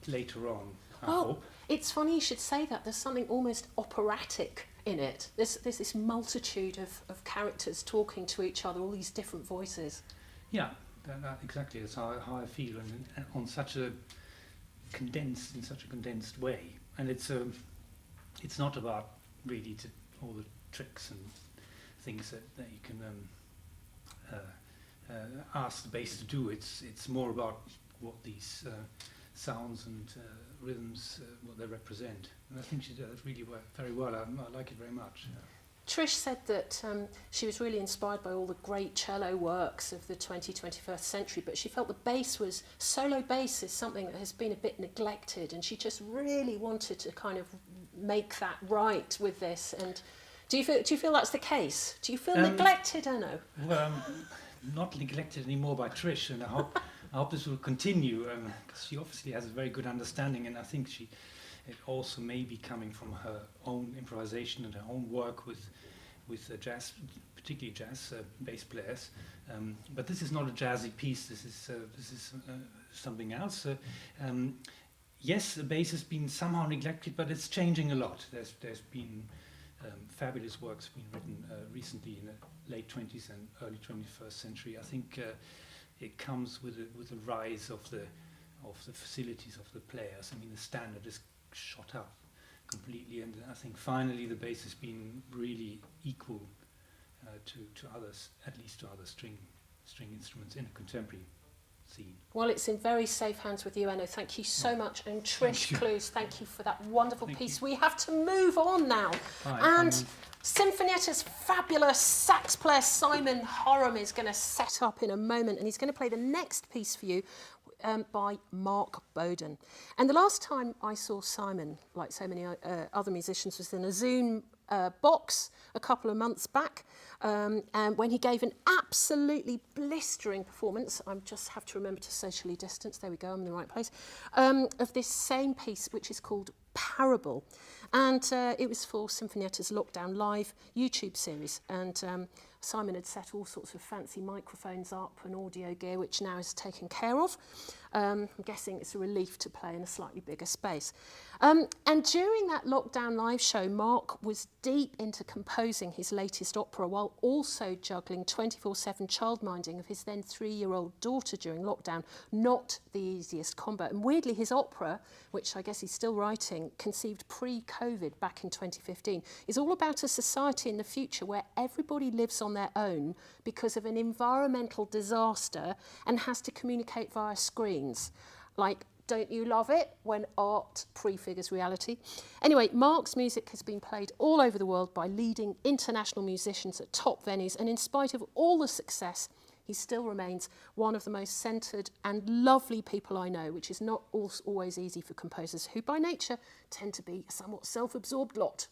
later on. I hope. It's funny you should say that. There's something almost operatic in it. There's this multitude of characters talking to each other, all these different voices. Yeah, exactly. That's how I feel, and on such a condensed way. And it's not about really all the tricks and things that you can ask the bass to do. It's more about what these sounds and rhythms, what they represent. And I think she does really very well. I like it very much. Yeah. Trish said that she was really inspired by all the great cello works of the 21st century, but she felt the solo bass is something that has been a bit neglected, and she just really wanted to kind of make that right with this. And do you feel that's the case? Do you feel neglected, Enno? Well, not neglected anymore by Trish, and I hope this will continue, because she obviously has a very good understanding, and I think it also may be coming from her own improvisation and her own work with jazz, particularly jazz bass players. But this is not a jazzy piece. This is something else. Yes, the bass has been somehow neglected, but it's changing a lot. There's been fabulous works being written recently in the late 20th and early 21st century. I think it comes with the rise of the facilities of the players. I mean, the standard is shot up completely, and I think finally the bass has been really equal to others, at least to other string instruments in a contemporary scene. Well, it's in very safe hands with you, Enno. Thank you so much. And Trish Clues, thank you for that wonderful piece. We have to move on now. And Sinfonietta's fabulous sax player Simon Horam is going to set up in a moment, and he's going to play the next piece for you by Mark Bowden. And the last time I saw Simon, like so many other musicians, was in a Zoom box a couple of months back, and when he gave an absolutely blistering performance, I just have to remember to socially distance, there we go, I'm in the right place, of this same piece, which is called Parable. And it was for Sinfonietta's Lockdown Live YouTube series. And Simon had set all sorts of fancy microphones up and audio gear, which now is taken care of. I'm guessing it's a relief to play in a slightly bigger space. And during that lockdown live show, Mark was deep into composing his latest opera while also juggling 24/7 childminding of his then 3-year-old daughter during lockdown. Not the easiest combo. And weirdly, his opera, which I guess he's still writing, conceived pre-COVID back in 2015, is all about a society in the future where everybody lives on their own because of an environmental disaster and has to communicate via screens. Like, don't you love it when art prefigures reality? Anyway, Mark's music has been played all over the world by leading international musicians at top venues, and in spite of all the success, he still remains one of the most centred and lovely people I know, which is not always easy for composers who by nature tend to be a somewhat self-absorbed lot.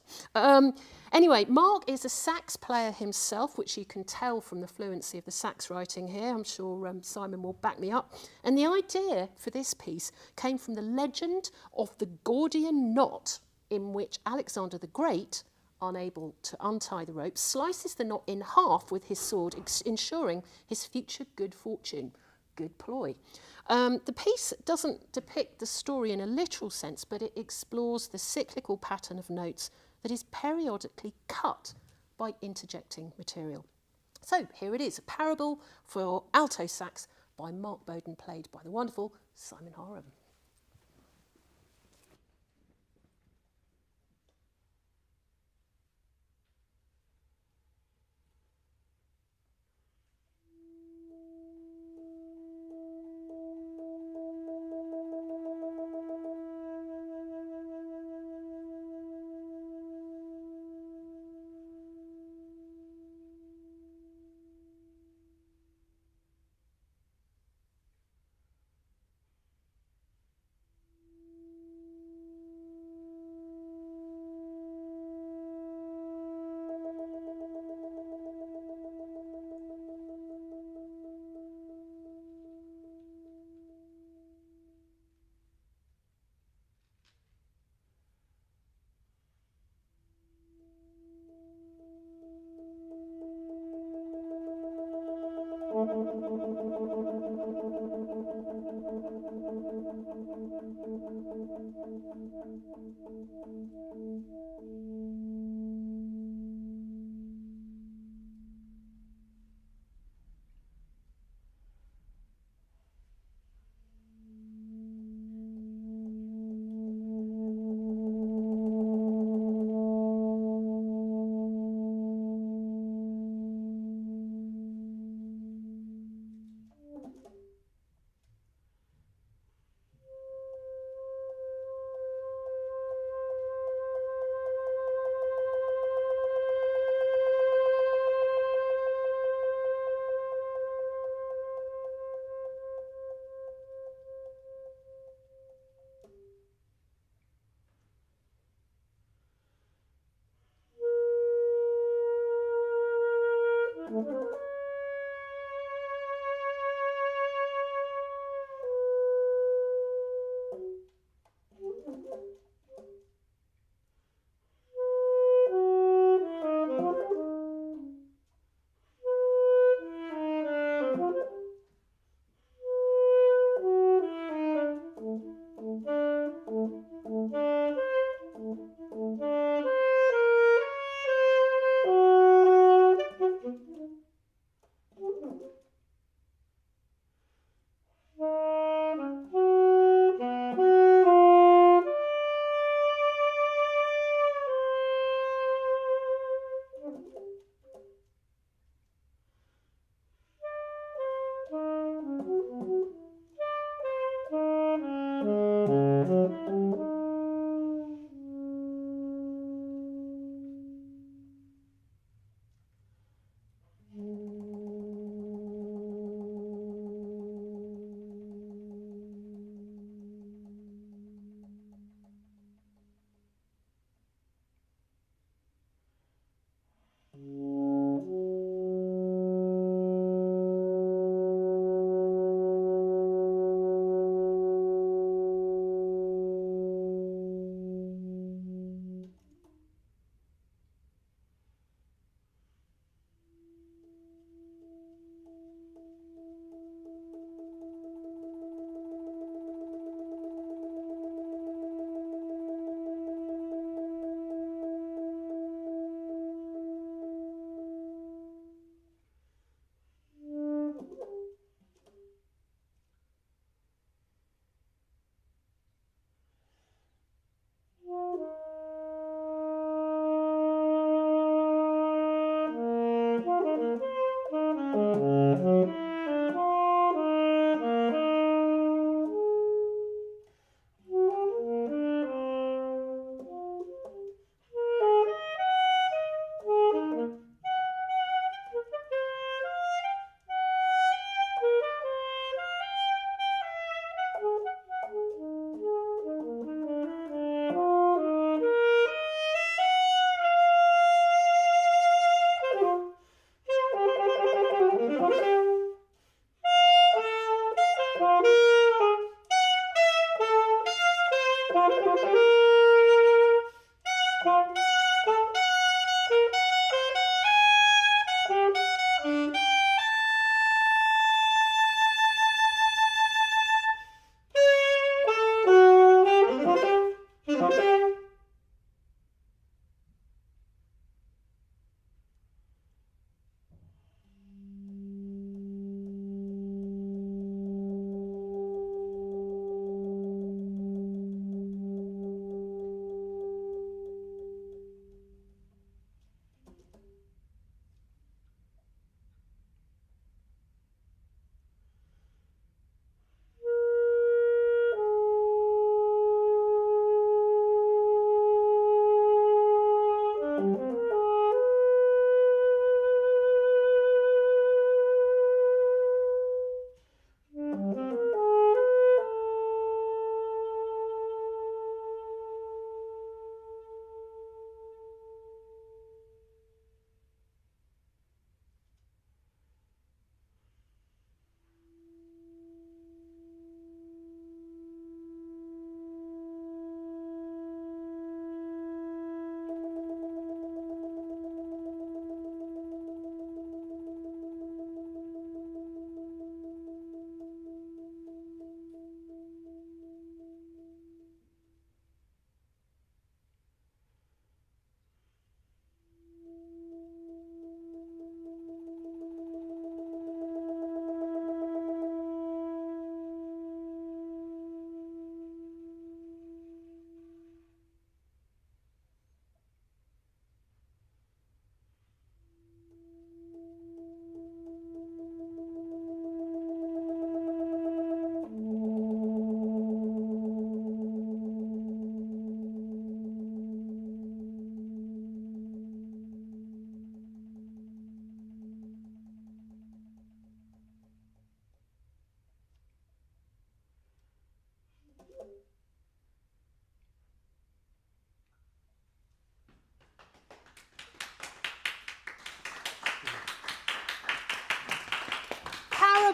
Anyway, Mark is a sax player himself, which you can tell from the fluency of the sax writing here. I'm sure Simon will back me up. And the idea for this piece came from the legend of the Gordian knot, in which Alexander the Great, unable to untie the rope, slices the knot in half with his sword, ensuring his future good fortune. Good ploy. The piece doesn't depict the story in a literal sense, but it explores the cyclical pattern of notes that is periodically cut by interjecting material. So here it is, a parable for alto sax by Mark Bowden, played by the wonderful Simon Harham.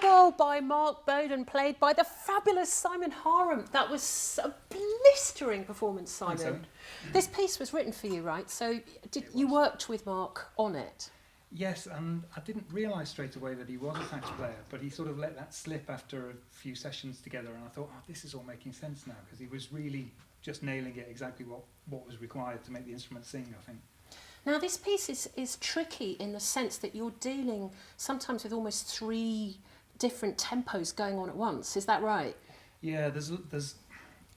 Parable by Mark Bowden, played by the fabulous Simon Harham. That was a blistering performance, Simon. Thanks, This piece was written for you, right? So you worked with Mark on it? Yes, and I didn't realise straight away that he was a sax player, but he sort of let that slip after a few sessions together, and I thought, oh, this is all making sense now, because he was really just nailing it exactly what was required to make the instrument sing, I think. Now, this piece is tricky in the sense that you're dealing sometimes with almost 3 different tempos going on at once. Is that right? Yeah,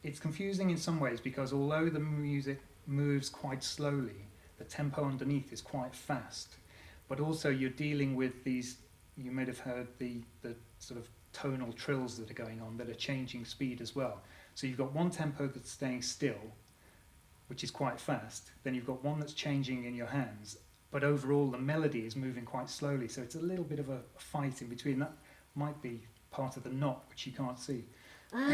it's confusing in some ways, because although the music moves quite slowly, the tempo underneath is quite fast. But also you're dealing with these, you may have heard the sort of tonal trills that are going on that are changing speed as well. So you've got one tempo that's staying still, which is quite fast. Then you've got one that's changing in your hands, but overall the melody is moving quite slowly. So it's a little bit of a fight in between. That might be part of the knot, which you can't see.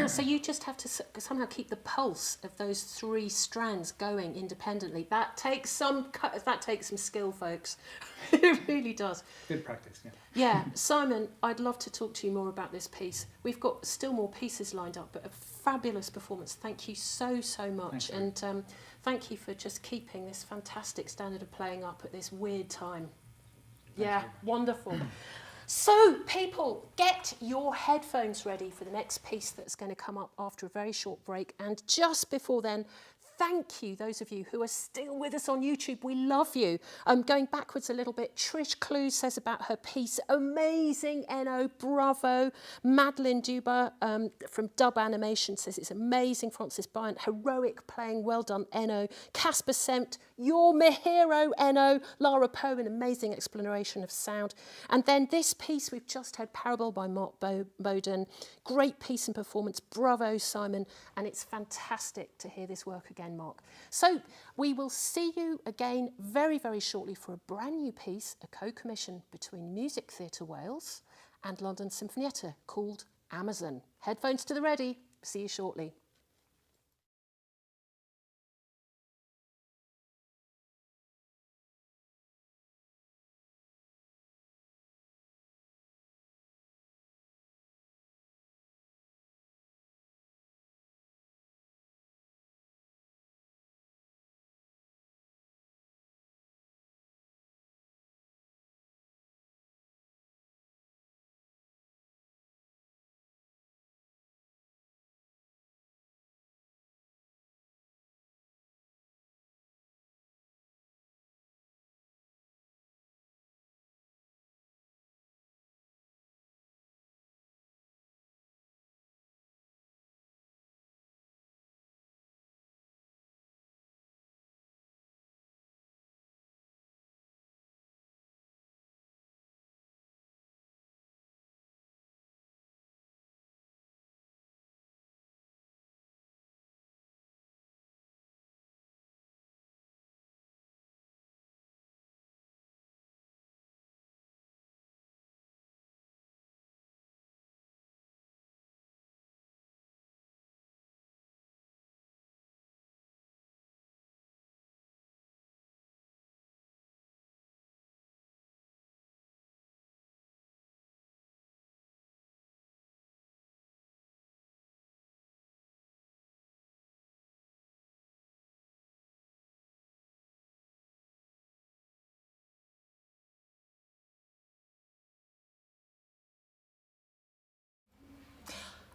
So you just have to somehow keep the pulse of those 3 strands going independently. That takes some skill, folks. It really does. Good practice, yeah. Yeah, Simon, I'd love to talk to you more about this piece. We've got still more pieces lined up, but a fabulous performance. Thank you so much. And thank you for just keeping this fantastic standard of playing up at this weird time. Yeah, wonderful. So, people, get your headphones ready for the next piece that's going to come up after a very short break. And just before then, thank you, those of you who are still with us on YouTube. We love you. Going backwards a little bit, Trish Clue says about her piece, amazing, Enno, bravo. Madeline Duba from Dub Animation says it's amazing. Francis Bryant, heroic playing, well done, Enno. Casper Semt, you're my hero, Enno. Lara Poe, an amazing exploration of sound. And then this piece, we've just heard Parable by Mark Bowden. Great piece and performance, bravo, Simon. And it's fantastic to hear this work again, Mark. So we will see you again very, very shortly for a brand new piece, a co-commission between Music Theatre Wales and London Sinfonietta called Amazon. Headphones to the ready. See you shortly.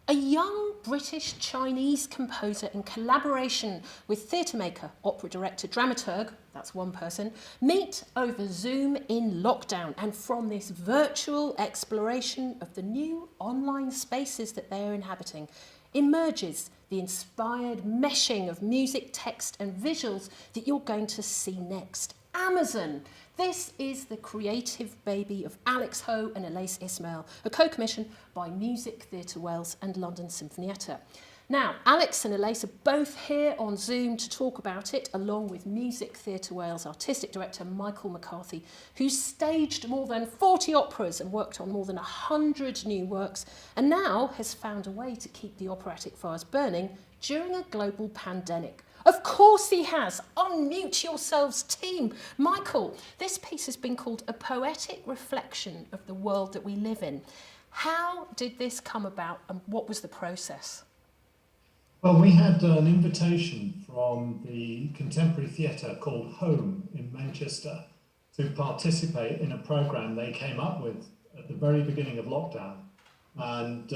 A young British-Chinese composer in collaboration with theatre maker, opera director, dramaturg, that's one person, meet over Zoom in lockdown. And from this virtual exploration of the new online spaces that they are inhabiting, emerges the inspired meshing of music, text and visuals that you're going to see next. Amazon. This is the creative baby of Alex Ho and Ayres Ismail, a co-commission by Music Theatre Wales and London Sinfonietta. Now, Alex and Ayres are both here on Zoom to talk about it, along with Music Theatre Wales artistic director Michael McCarthy, who's staged more than 40 operas and worked on more than 100 new works, and now has found a way to keep the operatic fires burning during a global pandemic. Of course he has. Unmute yourselves, team. Michael, this piece has been called a poetic reflection of the world that we live in. How did this come about and what was the process? Well, we had an invitation from the contemporary theatre called Home in Manchester to participate in a programme they came up with at the very beginning of lockdown. And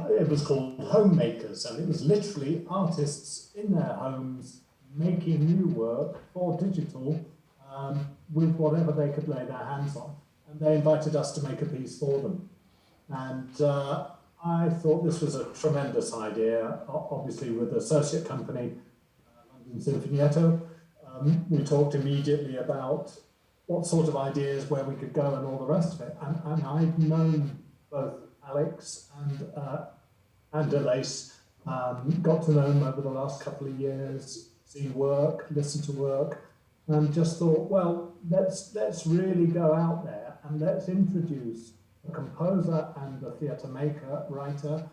it was called Homemakers, and it was literally artists in their homes making new work for digital with whatever they could lay their hands on. And they invited us to make a piece for them. And I thought this was a tremendous idea, obviously with the associate company, London Sinfonietta. We talked immediately about what sort of ideas, where we could go and all the rest of it. And I'd known both Alex and Ayres, got to know them over the last couple of years, seen work, listened to work, and just thought, well, let's really go out there and let's introduce a composer and a theatre maker, writer,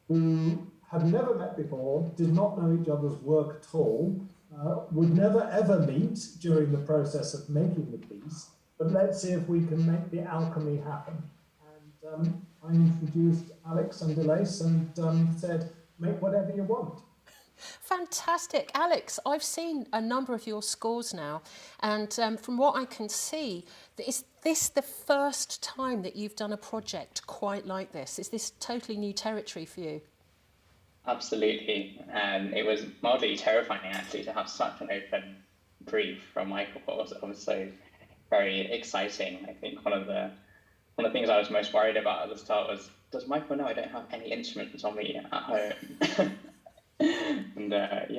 who had never met before, did not know each other's work at all, would never ever meet during the process of making the piece, but let's see if we can make the alchemy happen. And I introduced Alex and Ayres and said, make whatever you want. Fantastic. Alex, I've seen a number of your scores now, and from what I can see, is this the first time that you've done a project quite like this? Is this totally new territory for you? Absolutely. It was mildly terrifying, actually, to have such an open brief from Michael, but also very exciting. I think one of the things I was most worried about at the start was, does Michael know I don't have any instruments on me at home? And that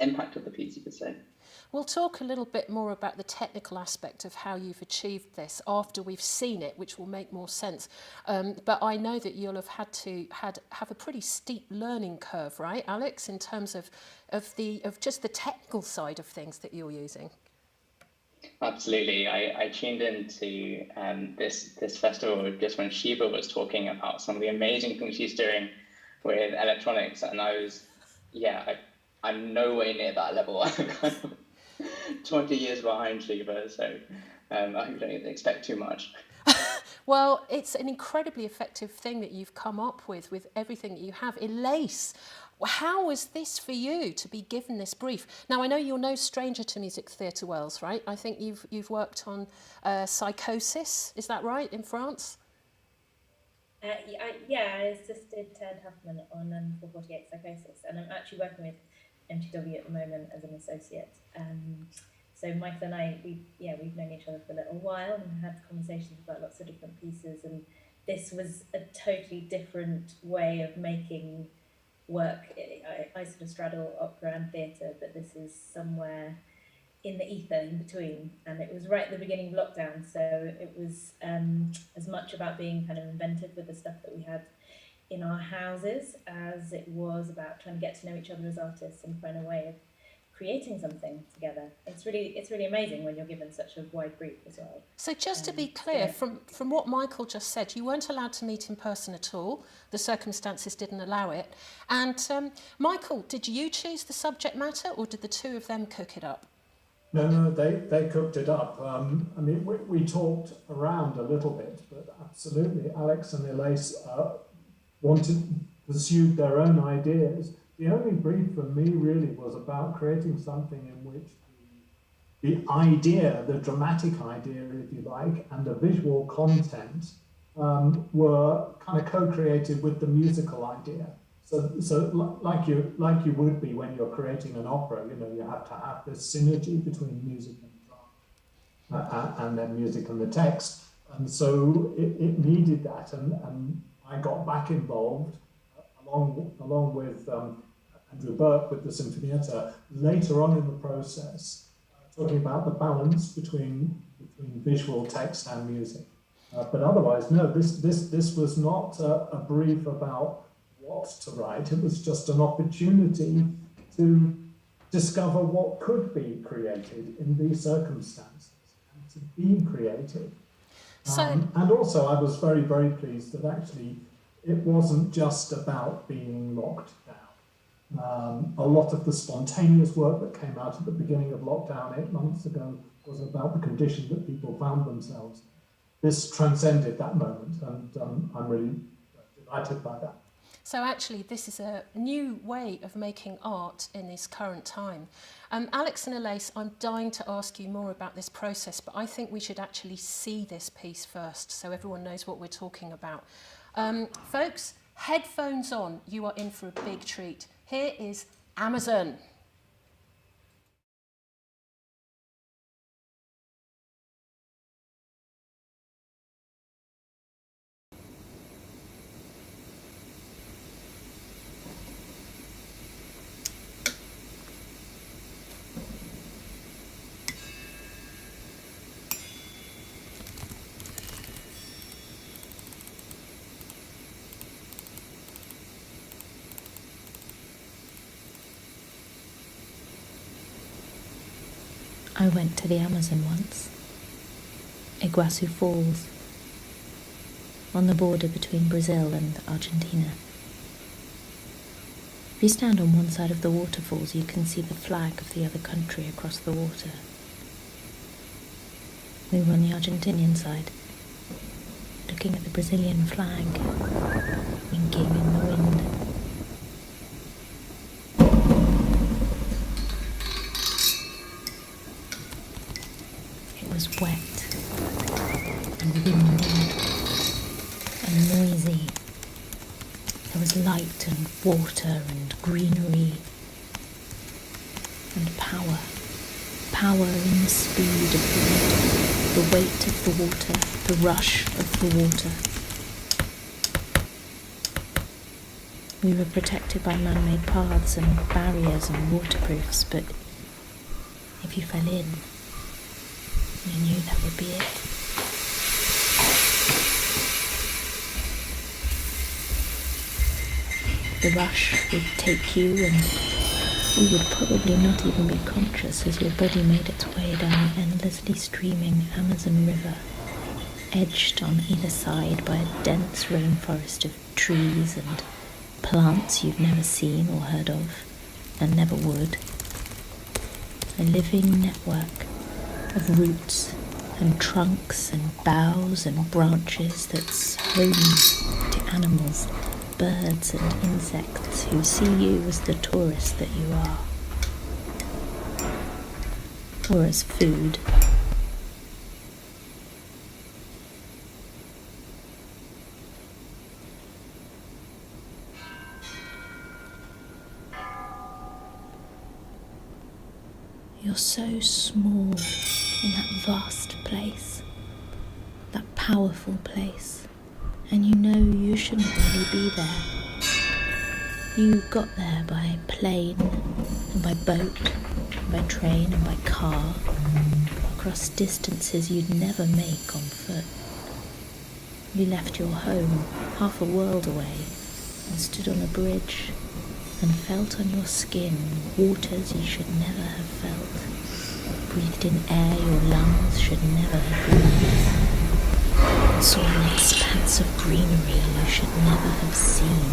impacted the piece, you could say. We'll talk a little bit more about the technical aspect of how you've achieved this after we've seen it, which will make more sense. But I know that you'll have had to have a pretty steep learning curve, right, Alex, in terms of just the technical side of things that you're using. Absolutely. I tuned into this festival just when Shiva was talking about some of the amazing things she's doing with electronics, and I'm nowhere near that level. I'm kind of 20 years behind Shiva, so I hope you don't expect too much. Well, it's an incredibly effective thing that you've come up with everything that you have. Ayres, how was this for you to be given this brief? Now, I know you're no stranger to Music Theatre Wales, right? I think you've worked on Psychosis, is that right, in France? I assisted Ted Huffman on 448 Psychosis, and I'm actually working with MTW at the moment as an associate. So Michael and I, we've known each other for a little while and had conversations about lots of different pieces, and this was a totally different way of making work. I sort of straddle opera and theatre, but this is somewhere in the ether in between, and it was right at the beginning of lockdown, so it was as much about being kind of inventive with the stuff that we had in our houses as it was about trying to get to know each other as artists and find a way of creating something together. It's really amazing when you're given such a wide brief as well. So just to be clear, from what Michael just said, you weren't allowed to meet in person at all. The circumstances didn't allow it. And Michael, did you choose the subject matter, or did the two of them cook it up? No, they cooked it up. I mean, we talked around a little bit, but absolutely, Alex and Ayres pursued their own ideas. The only brief for me really was about creating something in which the idea, the dramatic idea, if you like, and the visual content were kind of co-created with the musical idea. So like you would be when you're creating an opera, you have to have this synergy between music and drama, and then music and the text. And so it needed that, and I got back involved along with Andrew Burke with the Sinfonietta later on in the process, talking about the balance between visual text and music. But otherwise, no, this was not a brief about what to write. It was just an opportunity to discover what could be created in these circumstances and to be creative. And also, I was very, very pleased that actually it wasn't just about being locked down. A lot of the spontaneous work that came out at the beginning of lockdown 8 months ago was about the condition that people found themselves. this transcended that moment, and I'm really delighted by that. So actually, this is a new way of making art in this current time. Alex and Ayres, I'm dying to ask you more about this process, but I think we should actually see this piece first so everyone knows what we're talking about. Folks, headphones on, you are in for a big treat. Here is Amazon. I went to the Amazon once, Iguazu Falls, on the border between Brazil and Argentina. If you stand on one side of the waterfalls, you can see the flag of the other country across the water. We were on the Argentinian side, looking at the Brazilian flag, winking in the wind. Wet and windy and noisy. There was light and water and greenery and power. Power in the speed of the water, the weight of the water, the rush of the water. We were protected by man-made paths and barriers and waterproofs, but if you fell in, you knew that would be it. The rush would take you, and you would probably not even be conscious as your body made its way down the endlessly streaming Amazon River, edged on either side by a dense rainforest of trees and plants you've never seen or heard of, and never would. A living network of roots and trunks and boughs and branches that's home to animals, birds and insects who see you as the tourist that you are, or as food. You're so small in that vast place, that powerful place, and you know you shouldn't really be there. You got there by plane, and by boat, and by train, and by car, across distances you'd never make on foot. You left your home half a world away and stood on a bridge and felt on your skin waters you should never have felt. Breathed in air your lungs should never have breathed, and saw an expanse of greenery you should never have seen.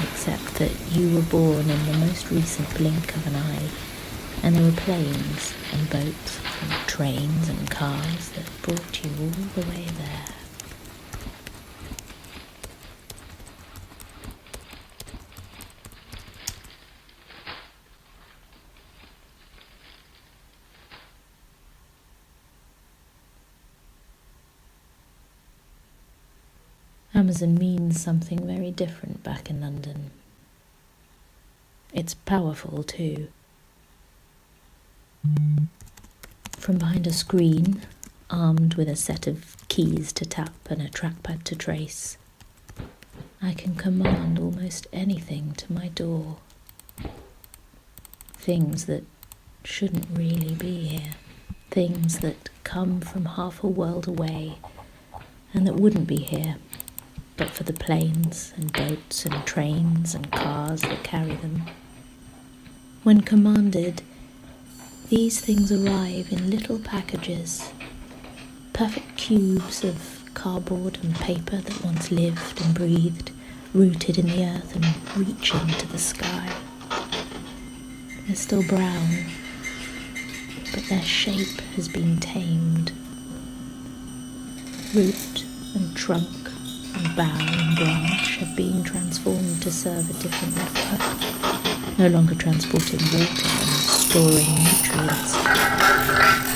Except that you were born in the most recent blink of an eye, and there were planes and boats and trains and cars that brought you all the way there. Amazon means something very different back in London. It's powerful too. From behind a screen, armed with a set of keys to tap and a trackpad to trace, I can command almost anything to my door. Things that shouldn't really be here. Things that come from half a world away and that wouldn't be here but for the planes and boats and trains and cars that carry them. When commanded, these things arrive in little packages, perfect cubes of cardboard and paper that once lived and breathed, rooted in the earth and reaching to the sky. They're still brown, but their shape has been tamed. Root and trunk and bough and branch have been transformed to serve a different network, no longer transporting water and storing nutrients.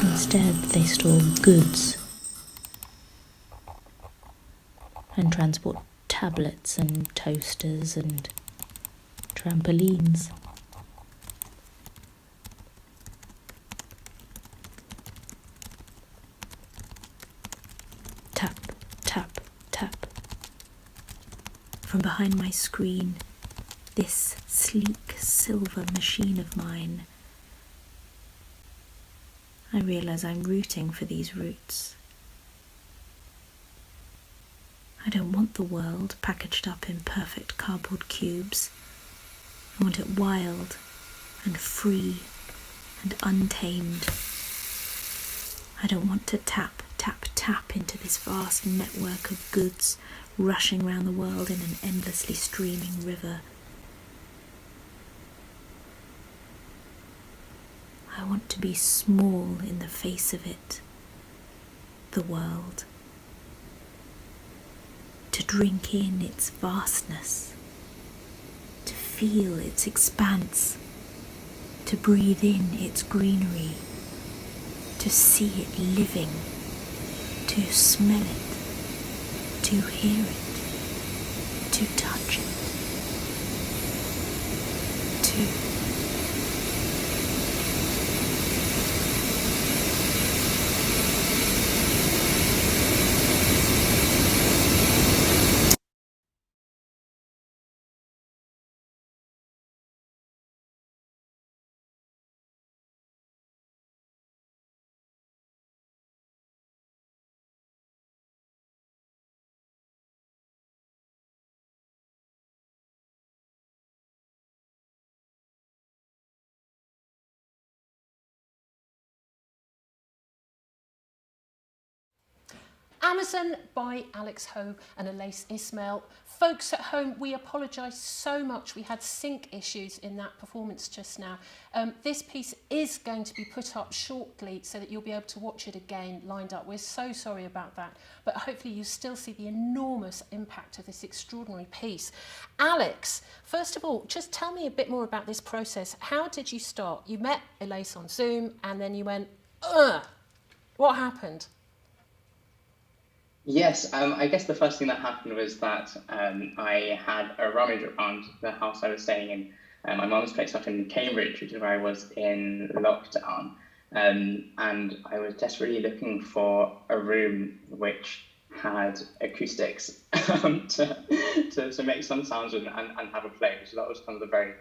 Instead, they store goods and transport tablets and toasters and trampolines. Tap, tap, tap. From behind my screen, this sleek silver machine of mine, I realise I'm rooting for these roots. I don't want the world packaged up in perfect cardboard cubes. I want it wild and free and untamed. I don't want to tap, tap, tap into this vast network of goods rushing round the world in an endlessly streaming river. I want to be small in the face of it, the world. To drink in its vastness, to feel its expanse, to breathe in its greenery, to see it living, to smell it, to hear it, to touch it, to... Amazon by Alex Ho and Ayres Ismail. Folks at home, we apologise so much. We had sync issues in that performance just now. This piece is going to be put up shortly so that you'll be able to watch it again lined up. We're so sorry about that, but hopefully you still see the enormous impact of this extraordinary piece. Alex, first of all, just tell me a bit more about this process. How did you start? You met Ayres on Zoom and then you went, ugh, what happened? Yes, I guess the first thing that happened was that I had a rummage around the house I was staying in, my mum's place up in Cambridge, which is where I was in lockdown. And I was desperately looking for a room which had acoustics to make some sounds and have a play. So that was kind of the very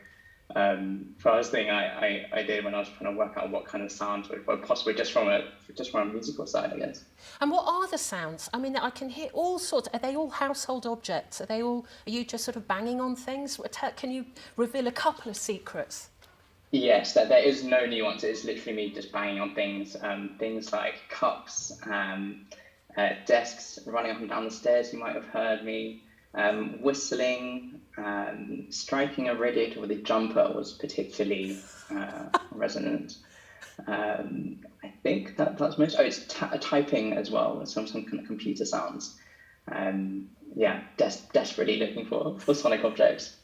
first thing I did when I was trying to work out what kind of sounds were possible, just from a musical side, I guess. And what are the sounds? I mean, I can hear all sorts. Are they all household objects? Are you just sort of banging on things? Can you reveal a couple of secrets? Yes, there is no nuance. It's literally me just banging on things. Things like cups, desks running up and down the stairs. You might have heard me. Whistling, striking a radiator with a jumper was particularly resonant. I think that's most. Oh, it's typing as well, with some kind of computer sounds. Yeah, desperately looking for sonic objects.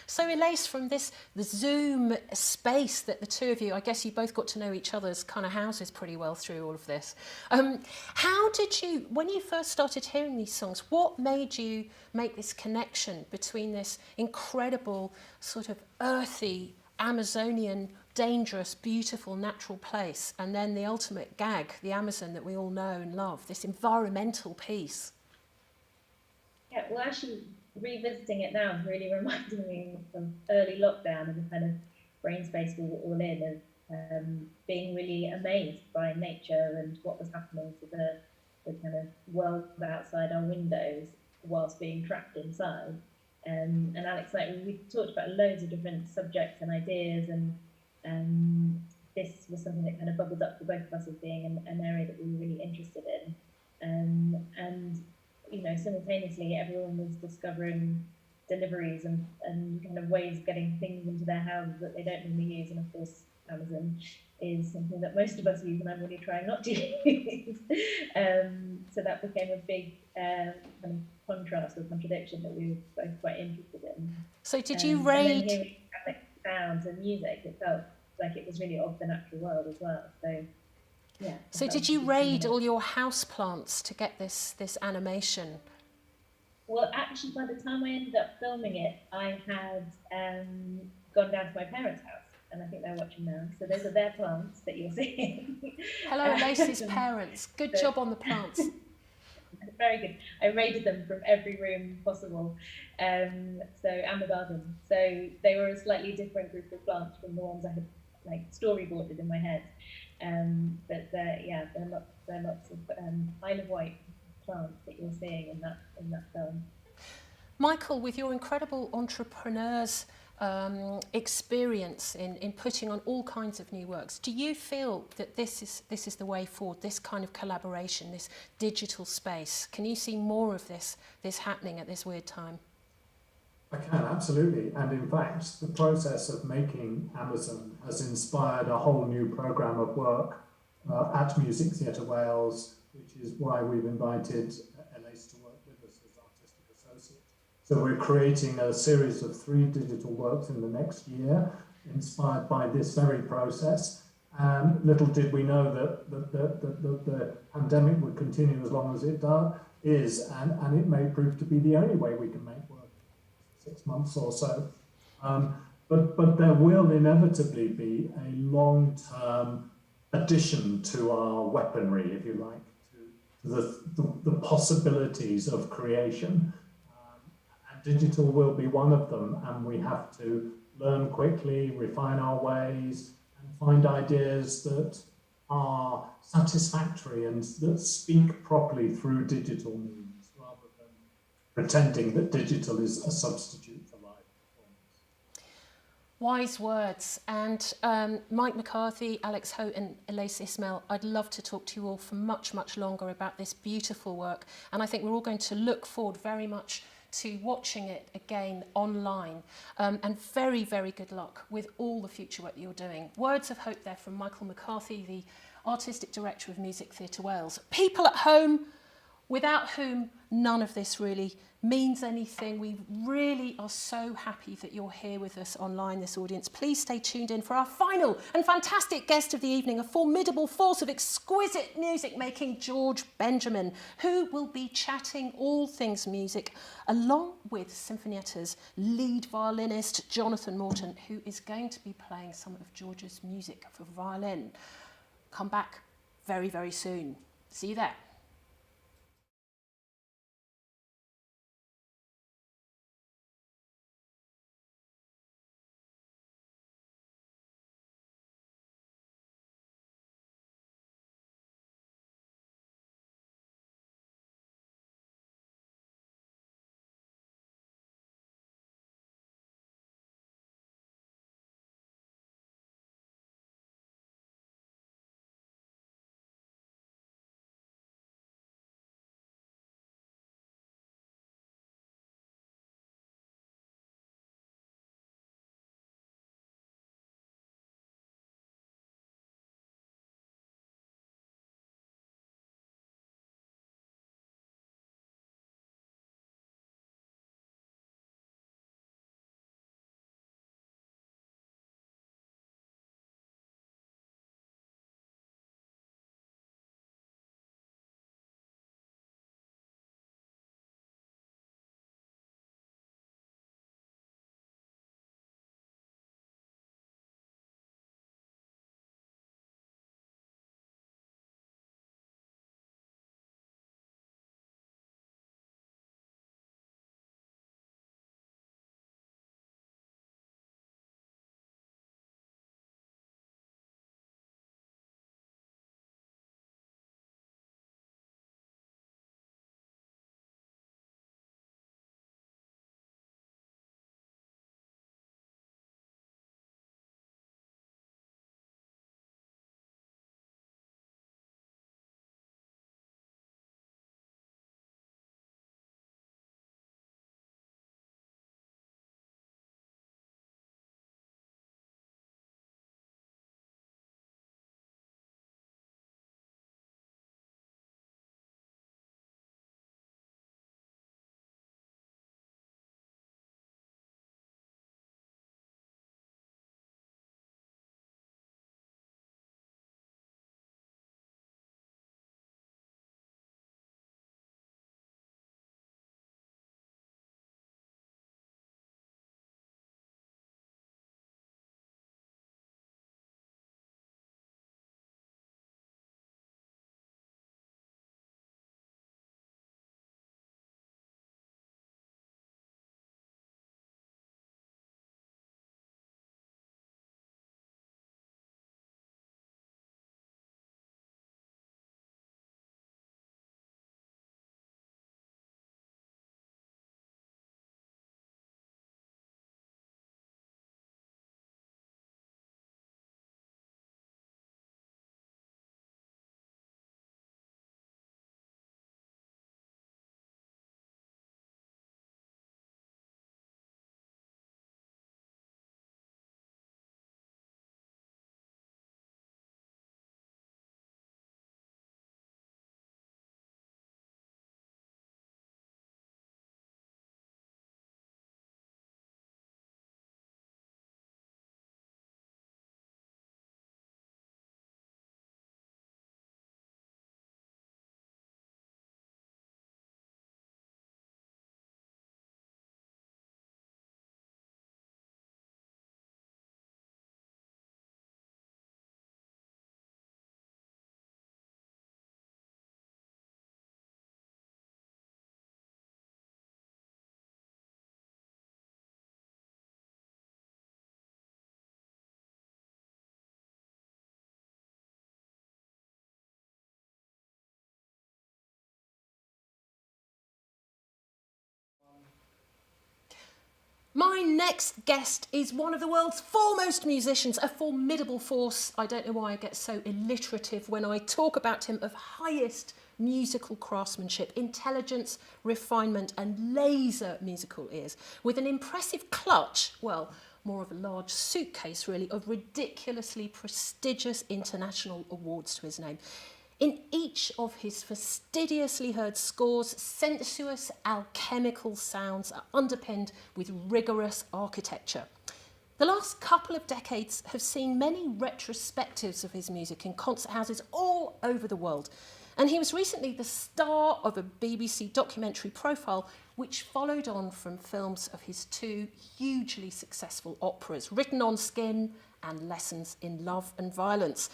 So Ayres, from the Zoom space that the two of you, I guess you both got to know each other's kind of houses pretty well through all of this. How did you, when you first started hearing these songs, what made you make this connection between this incredible sort of earthy, Amazonian, dangerous, beautiful, natural place, and then the ultimate gag, the Amazon that we all know and love, this environmental piece? Yeah, well, actually, revisiting it now really reminding me of early lockdown and the kind of brain space we were all in, of being really amazed by nature and what was happening to the kind of world outside our windows whilst being trapped inside. And Alex and I, we talked about loads of different subjects and ideas, and this was something that kind of bubbled up for both of us as being an area that we were really interested in. And you know, simultaneously, everyone was discovering deliveries and kind of ways of getting things into their houses that they don't normally use. And of course, Amazon is something that most of us use, and I'm really trying not to use. So that became a big kind of contrast or contradiction that we were both quite interested in. So did you And raid? then hearing sounds and music, it felt like it was really of the natural world as well. So yeah. So did you raid all your house plants to get this animation? Well, actually, by the time I ended up filming it, I had gone down to my parents' house, and I think they're watching now. So those are their plants that you're seeing. Hello, Ayres' parents. Good job on the plants. Very good. I raided them from every room possible, and the garden. So they were a slightly different group of plants from the ones I had like storyboarded in my head. But yeah, they're lots of Isle of Wight plants that you're seeing in that film. Michael, with your incredible entrepreneur's experience in putting on all kinds of new works, do you feel that this is the way forward, this kind of collaboration, this digital space? Can you see more of this happening at this weird time? I can, absolutely. And in fact, the process of making Amazon has inspired a whole new programme of work at Music Theatre Wales, which is why we've invited Ayres to work with us as artistic associate. So we're creating a series of 3 digital works in the next year, inspired by this very process. And little did we know that the pandemic would continue as long as it is, and it may prove to be the only way we can make work. 6 months or so, but there will inevitably be a long-term addition to our weaponry, if you like, to the possibilities of creation. And digital will be one of them, and we have to learn quickly, refine our ways, and find ideas that are satisfactory and that speak properly through digital means, pretending that digital is a substitute for live performance. Wise words. And Mike McCarthy, Alex Ho and Ayres Ismail, I'd love to talk to you all for much, much longer about this beautiful work. And I think we're all going to look forward very much to watching it again online. And very, very good luck with all the future work that you're doing. Words of hope there from Michael McCarthy, the Artistic Director of Music Theatre Wales. People at home, without whom none of this really means anything. We really are so happy that you're here with us online, this audience. Please stay tuned in for our final and fantastic guest of the evening, a formidable force of exquisite music making, George Benjamin, who will be chatting all things music, along with Sinfonietta's lead violinist, Jonathan Morton, who is going to be playing some of George's music for violin. Come back very, very soon. See you there. My next guest is one of the world's foremost musicians, a formidable force. I don't know why I get so alliterative when I talk about him, of highest musical craftsmanship, intelligence, refinement and laser musical ears, with an impressive clutch, well, more of a large suitcase really, of ridiculously prestigious international awards to his name. In each of his fastidiously heard scores, sensuous alchemical sounds are underpinned with rigorous architecture. The last couple of decades have seen many retrospectives of his music in concert houses all over the world. And he was recently the star of a BBC documentary profile which followed on from films of his two hugely successful operas, Written on Skin and Lessons in Love and Violence.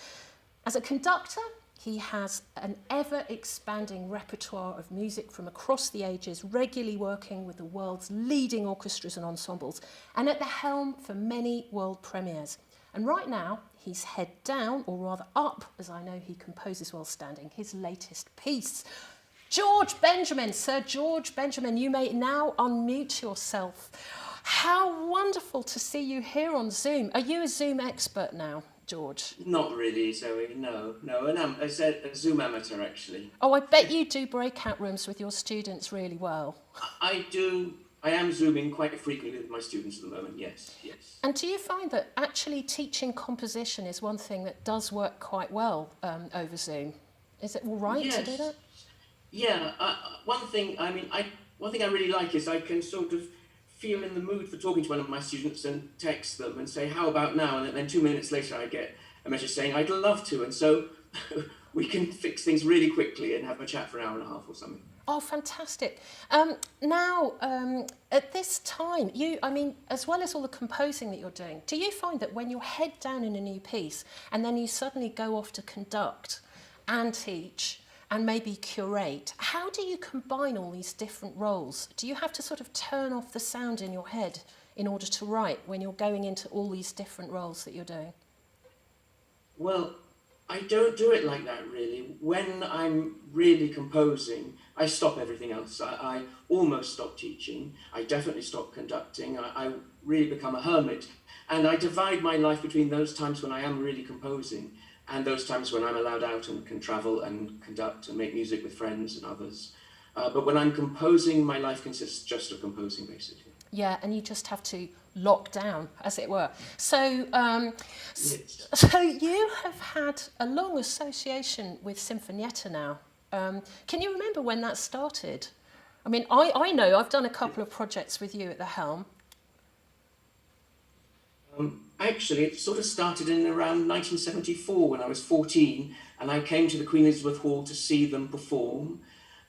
As a conductor, he has an ever-expanding repertoire of music from across the ages, regularly working with the world's leading orchestras and ensembles, and at the helm for many world premieres. And right now, he's head down, or rather up, as I know he composes while standing, his latest piece. George Benjamin, Sir George Benjamin, you may now unmute yourself. How wonderful to see you here on Zoom. Are you a Zoom expert now, George? Not really, Zoe, no. I said a Zoom amateur, actually. Oh, I bet you do breakout rooms with your students really well. I do. I am Zooming quite frequently with my students at the moment, yes. And do you find that actually teaching composition is one thing that does work quite well over Zoom? Is it all right to do that? Yeah, one thing I really like is I can sort of feel in the mood for talking to one of my students and text them and say, how about now? And then 2 minutes later I get a message saying, I'd love to. And so we can fix things really quickly and have a chat for an hour and a half or something. Oh, fantastic. Now, at this time, as well as all the composing that you're doing, do you find that when you're head down in a new piece and then you suddenly go off to conduct and teach and maybe curate, how do you combine all these different roles? Do you have to sort of turn off the sound in your head in order to write when you're going into all these different roles that you're doing? Well, I don't do it like that, really. When I'm really composing, I stop everything else. I almost stop teaching. I definitely stop conducting. I really become a hermit. And I divide my life between those times when I am really composing and those times when I'm allowed out and can travel and conduct and make music with friends and others. But when I'm composing, my life consists just of composing, basically. Yeah, and you just have to lock down, as it were. So, so you have had a long association with Sinfonietta now. Can you remember when that started? I mean, I know I've done a couple of projects with you at the helm. Actually, it sort of started in around 1974 when I was 14, and I came to the Queen Elizabeth Hall to see them perform.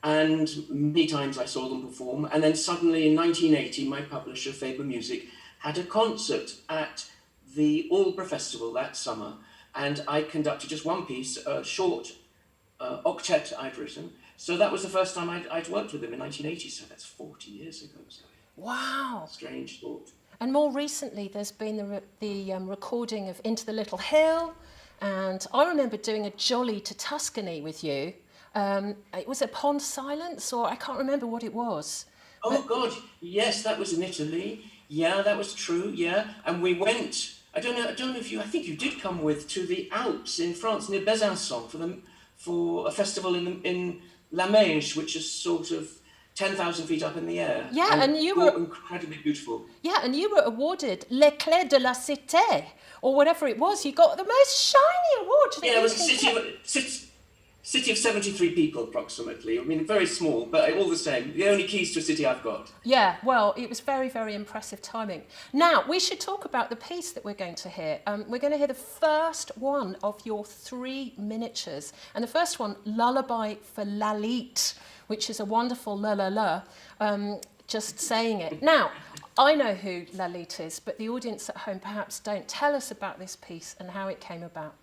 And many times I saw them perform. And then suddenly in 1980, my publisher, Faber Music, had a concert at the Aldeburgh Festival that summer. And I conducted just one piece, a short octet I'd written. So that was the first time I'd worked with them in 1980. So that's 40 years ago. So wow. Strange thought. And more recently, there's been the recording of Into the Little Hill. And I remember doing a Jolly to Tuscany with you. It was a Pond Silence, or I can't remember what it was. Oh, God, yes, that was in Italy. Yeah, that was true, yeah. And we went, I don't know if you, I think you did come to the Alps in France, near Besançon, for a festival in La Meige, which is sort of 10,000 feet up in the air. Yeah, and you were incredibly beautiful. Yeah, and you were awarded l'Éclat de la Cité, or whatever it was. You got the most shiny award. Yeah, it was City of 73 people, approximately. I mean, very small, but all the same. The only keys to a city I've got. Yeah, well, it was very, very impressive timing. Now, we should talk about the piece that we're going to hear. We're going to hear the first one of your 3 miniatures. And the first one, Lullaby for Lalit, which is a wonderful la-la-la, just saying it. Now, I know who Lalit is, but the audience at home perhaps don't. Tell us about this piece and how it came about.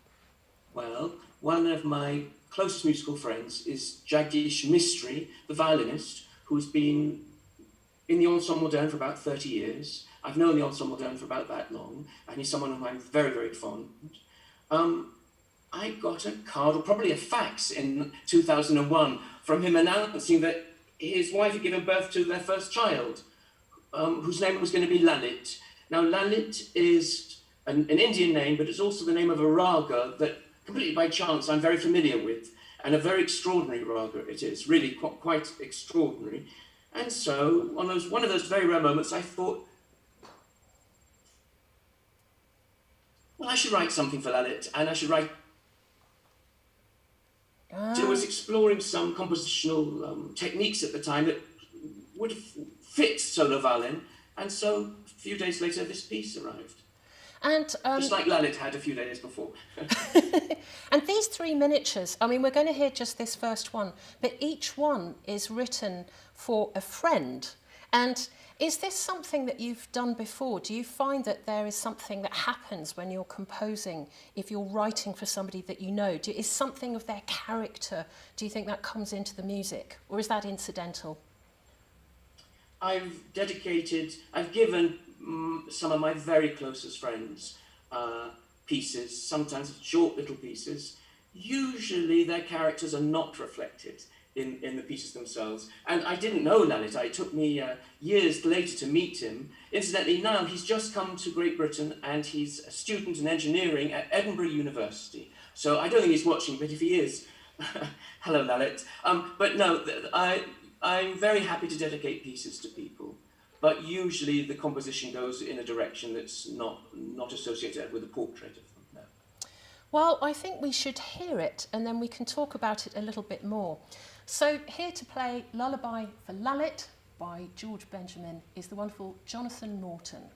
Well, one of my closest musical friends is Jagdish Mistry, the violinist, who's been in the Ensemble Moderne for about 30 years. I've known the Ensemble Moderne for about that long, and he's someone whom I'm very, very fond. I got a card, or probably a fax, in 2001 from him announcing that his wife had given birth to their first child, whose name was going to be Lalit. Now, Lalit is an Indian name, but it's also the name of a raga that, completely by chance, I'm very familiar with, and a very extraordinary raga it is, really quite extraordinary. And so, on one of those very rare moments, I thought, well, I should write something for Lalit, and I should write. So I was exploring some compositional techniques at the time that would fit solo violin, and so a few days later, this piece arrived. And just like Lalit had a few days before. And these 3 miniatures, I mean, we're going to hear just this first one, but each one is written for a friend. And is this something that you've done before? Do you find that there is something that happens when you're composing, if you're writing for somebody that you know? Is something of their character, do you think that comes into the music, or is that incidental? I've given some of my very closest friends pieces, sometimes short little pieces. Usually their characters are not reflected in the pieces themselves. And I didn't know Lalit. It took me years later to meet him. Incidentally, now he's just come to Great Britain and he's a student in engineering at Edinburgh University. So I don't think he's watching, but if he is, hello Lalit. But no, I'm very happy to dedicate pieces to people. But usually the composition goes in a direction that's not associated with a portrait of them. No. Well, I think we should hear it and then we can talk about it a little bit more. So here to play Lullaby for Lalit by George Benjamin is the wonderful Jonathan Norton.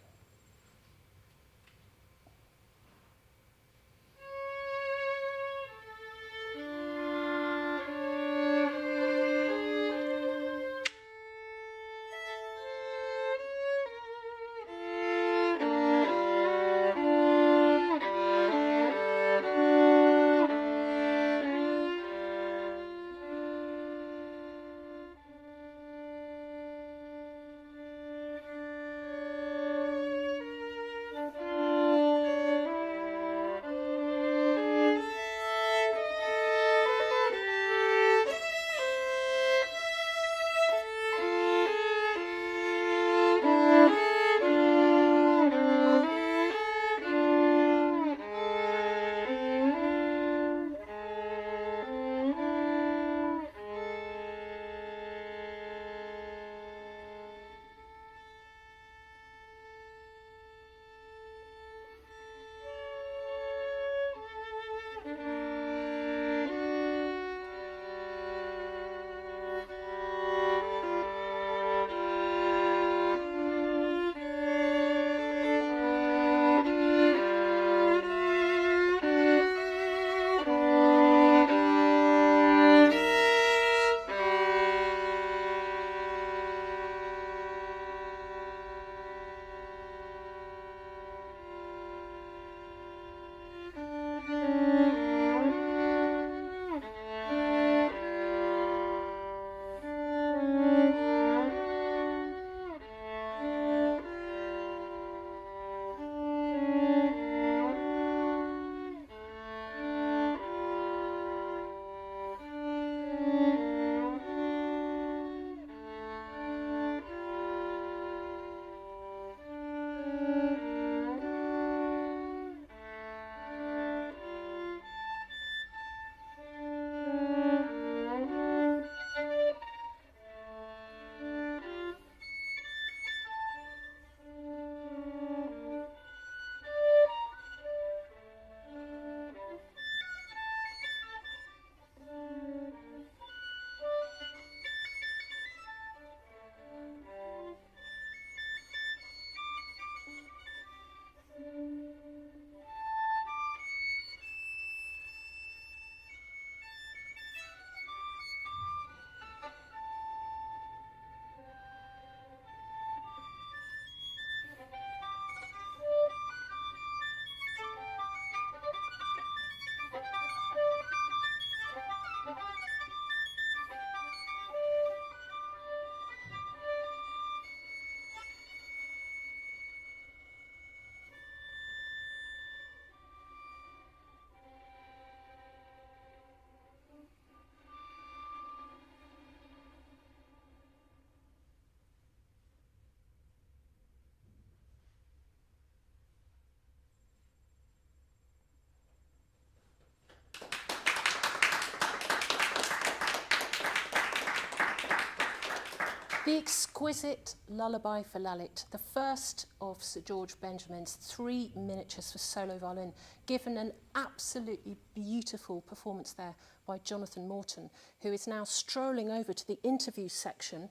The Exquisite Lullaby for Lalit, the first of Sir George Benjamin's 3 miniatures for solo violin, given an absolutely beautiful performance there by Jonathan Morton, who is now strolling over to the interview section.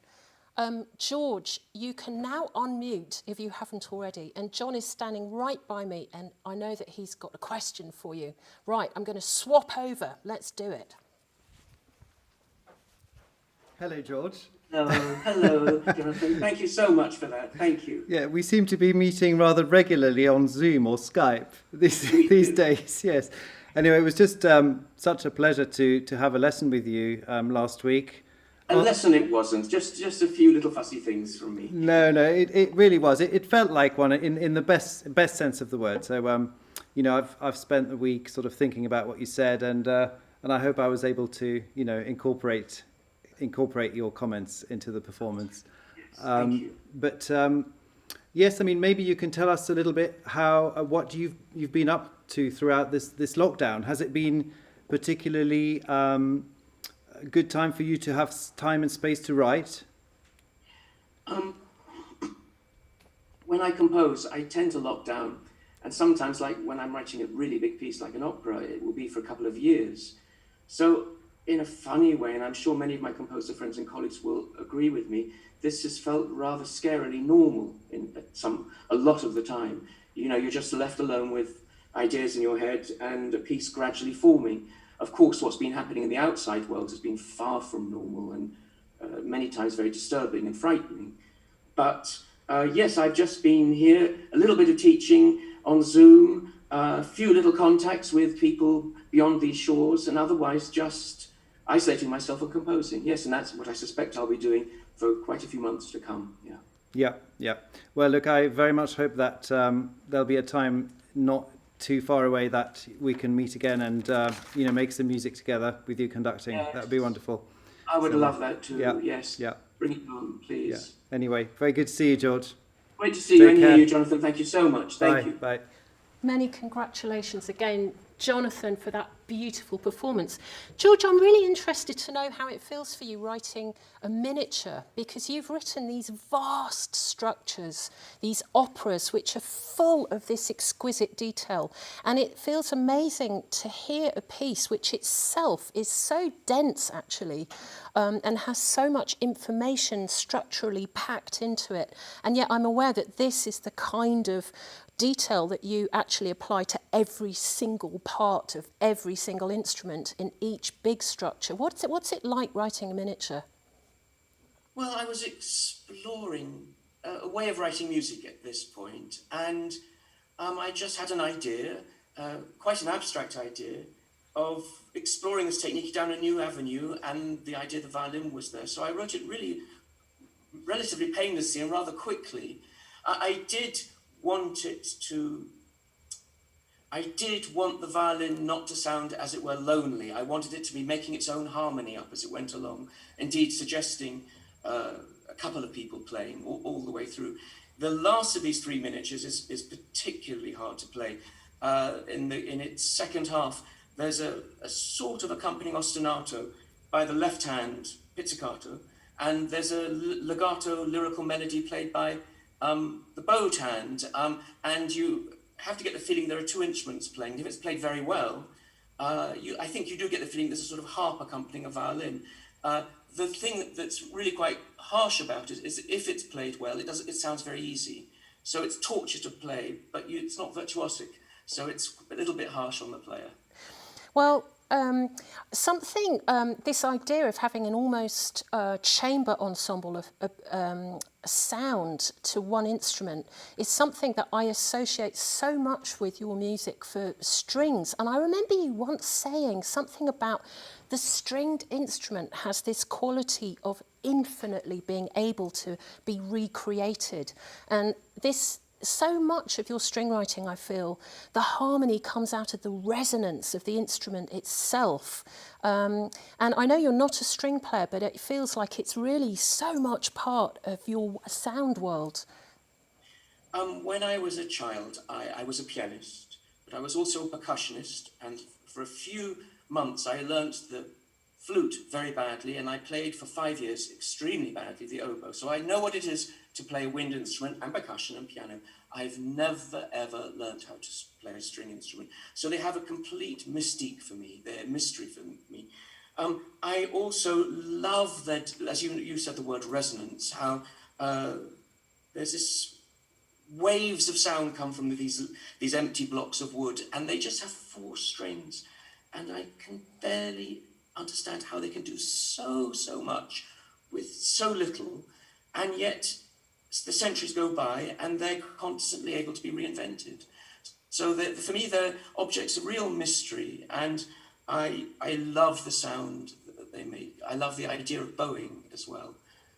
George, you can now unmute if you haven't already, and John is standing right by me, and I know that he's got a question for you. Right, I'm going to swap over. Let's do it. Hello, George. Hello, Jonathan. Thank you so much for that. Thank you. Yeah, we seem to be meeting rather regularly on Zoom or Skype these days, yes. Anyway, it was just such a pleasure to have a lesson with you last week. A lesson it wasn't, just a few little fussy things from me. No, it really was. It felt like one in the best sense of the word. So, you know, I've spent the week sort of thinking about what you said, and I hope I was able to, you know, incorporate your comments into the performance. Yes, thank you. But yes, I mean, maybe you can tell us a little bit how what you've been up to throughout this lockdown. Has it been particularly a good time for you to have time and space to write? When I compose, I tend to lock down, and sometimes, like when I'm writing a really big piece like an opera, it will be for a couple of years. So in a funny way, and I'm sure many of my composer friends and colleagues will agree with me, this has felt rather scarily normal a lot of the time. You know, you're just left alone with ideas in your head and a piece gradually forming. Of course, what's been happening in the outside world has been far from normal and many times very disturbing and frightening. But yes, I've just been here, a little bit of teaching on Zoom, a few little contacts with people beyond these shores, and otherwise just isolating myself and composing. Yes, and that's what I suspect I'll be doing for quite a few months to come. Yeah. Well, look, I very much hope that there'll be a time not too far away that we can meet again and you know, make some music together with you conducting. Yes. That would be wonderful. I would love that too. Yeah. Yes. Yeah. Bring it on, please. Yeah. Anyway, very good to see you, George. Great to see you and hear you, Jonathan. Thank you so much. Thank you. Bye. Many congratulations again, Jonathan, for that beautiful performance. George, I'm really interested to know how it feels for you writing a miniature, because you've written these vast structures, these operas which are full of this exquisite detail, and it feels amazing to hear a piece which itself is so dense actually, and has so much information structurally packed into it, and yet I'm aware that this is the kind of detail that you actually apply to every single part of every single instrument in each big structure. What's it like writing a miniature? Well, I was exploring a way of writing music at this point, and I just had an idea, quite an abstract idea, of exploring this technique down a new avenue, and the idea of the violin was there. So I wrote it really relatively painlessly and rather quickly. I did want the violin not to sound, as it were, lonely. I wanted it to be making its own harmony up as it went along, indeed suggesting a couple of people playing all the way through. The last of these 3 miniatures is particularly hard to play. In its second half, there's a sort of accompanying ostinato by the left hand pizzicato, and there's a legato lyrical melody played by the bowed hand, and you have to get the feeling there are 2 instruments playing. If it's played very well, I think you do get the feeling there's a sort of harp accompanying a violin. The thing that's really quite harsh about it is if it's played well, it sounds very easy. So it's torture to play, but it's not virtuosic. So it's a little bit harsh on the player. Well, this idea of having an almost chamber ensemble of sound to one instrument is something that I associate so much with your music for strings. And I remember you once saying something about the stringed instrument has this quality of infinitely being able to be recreated. And so much of your string writing, I feel, the harmony comes out of the resonance of the instrument itself. And I know you're not a string player, but it feels like it's really so much part of your sound world. When I was a child, I was a pianist, but I was also a percussionist. And for a few months, I learnt the flute very badly, and I played for 5 years extremely badly the oboe. So I know what it is to play a wind instrument and percussion and piano. I've never, ever learned how to play a string instrument. So they have a complete mystique for me. They're a mystery for me. I also love that, as you said the word resonance, how there's this waves of sound come from these empty blocks of wood, and they just have 4 strings. And I can barely understand how they can do so much with so little, and yet the centuries go by and they're constantly able to be reinvented. So for me, they're objects of real mystery, and I love the sound that they make. I love the idea of bowing as well.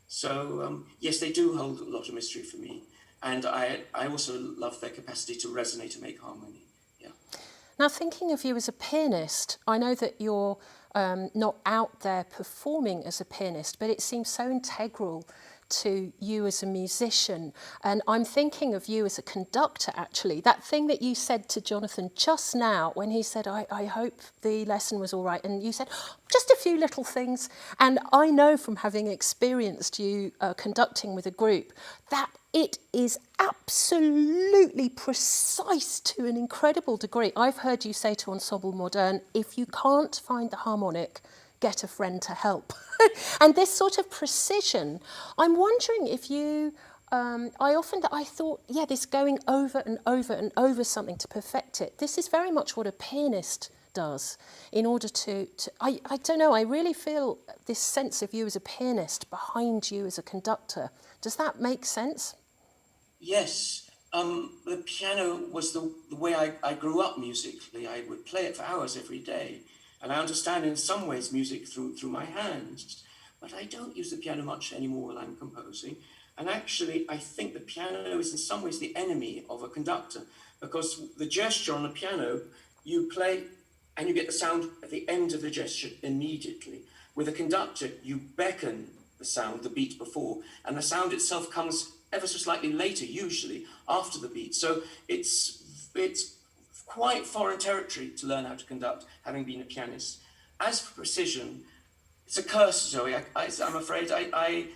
So yes, they do hold a lot of mystery for me, and I also love their capacity to resonate and make harmony. Yeah. Now, thinking of you as a pianist, I know that you're not out there performing as a pianist, but it seems so integral to you as a musician. And I'm thinking of you as a conductor, actually. That thing that you said to Jonathan just now when he said, I hope the lesson was all right. And you said, just a few little things. And I know from having experienced you conducting with a group that it is absolutely precise to an incredible degree. I've heard you say to Ensemble Moderne, if you can't find the harmonic, get a friend to help. And this sort of precision, I'm wondering if you, I thought, yeah, this going over and over and over something to perfect it. This is very much what a pianist does in order to I don't know, I really feel this sense of you as a pianist behind you as a conductor. Does that make sense? Yes. The piano was the way I grew up musically. I would play it for hours every day. And I understand in some ways music through my hands, but I don't use the piano much anymore when I'm composing. And actually, I think the piano is in some ways the enemy of a conductor, because the gesture on the piano, you play and you get the sound at the end of the gesture immediately. With a conductor, you beckon the sound, the beat before, and the sound itself comes ever so slightly later, usually after the beat. So it's quite foreign territory to learn how to conduct, having been a pianist. As for precision, it's a curse, Zoe. I'm afraid I've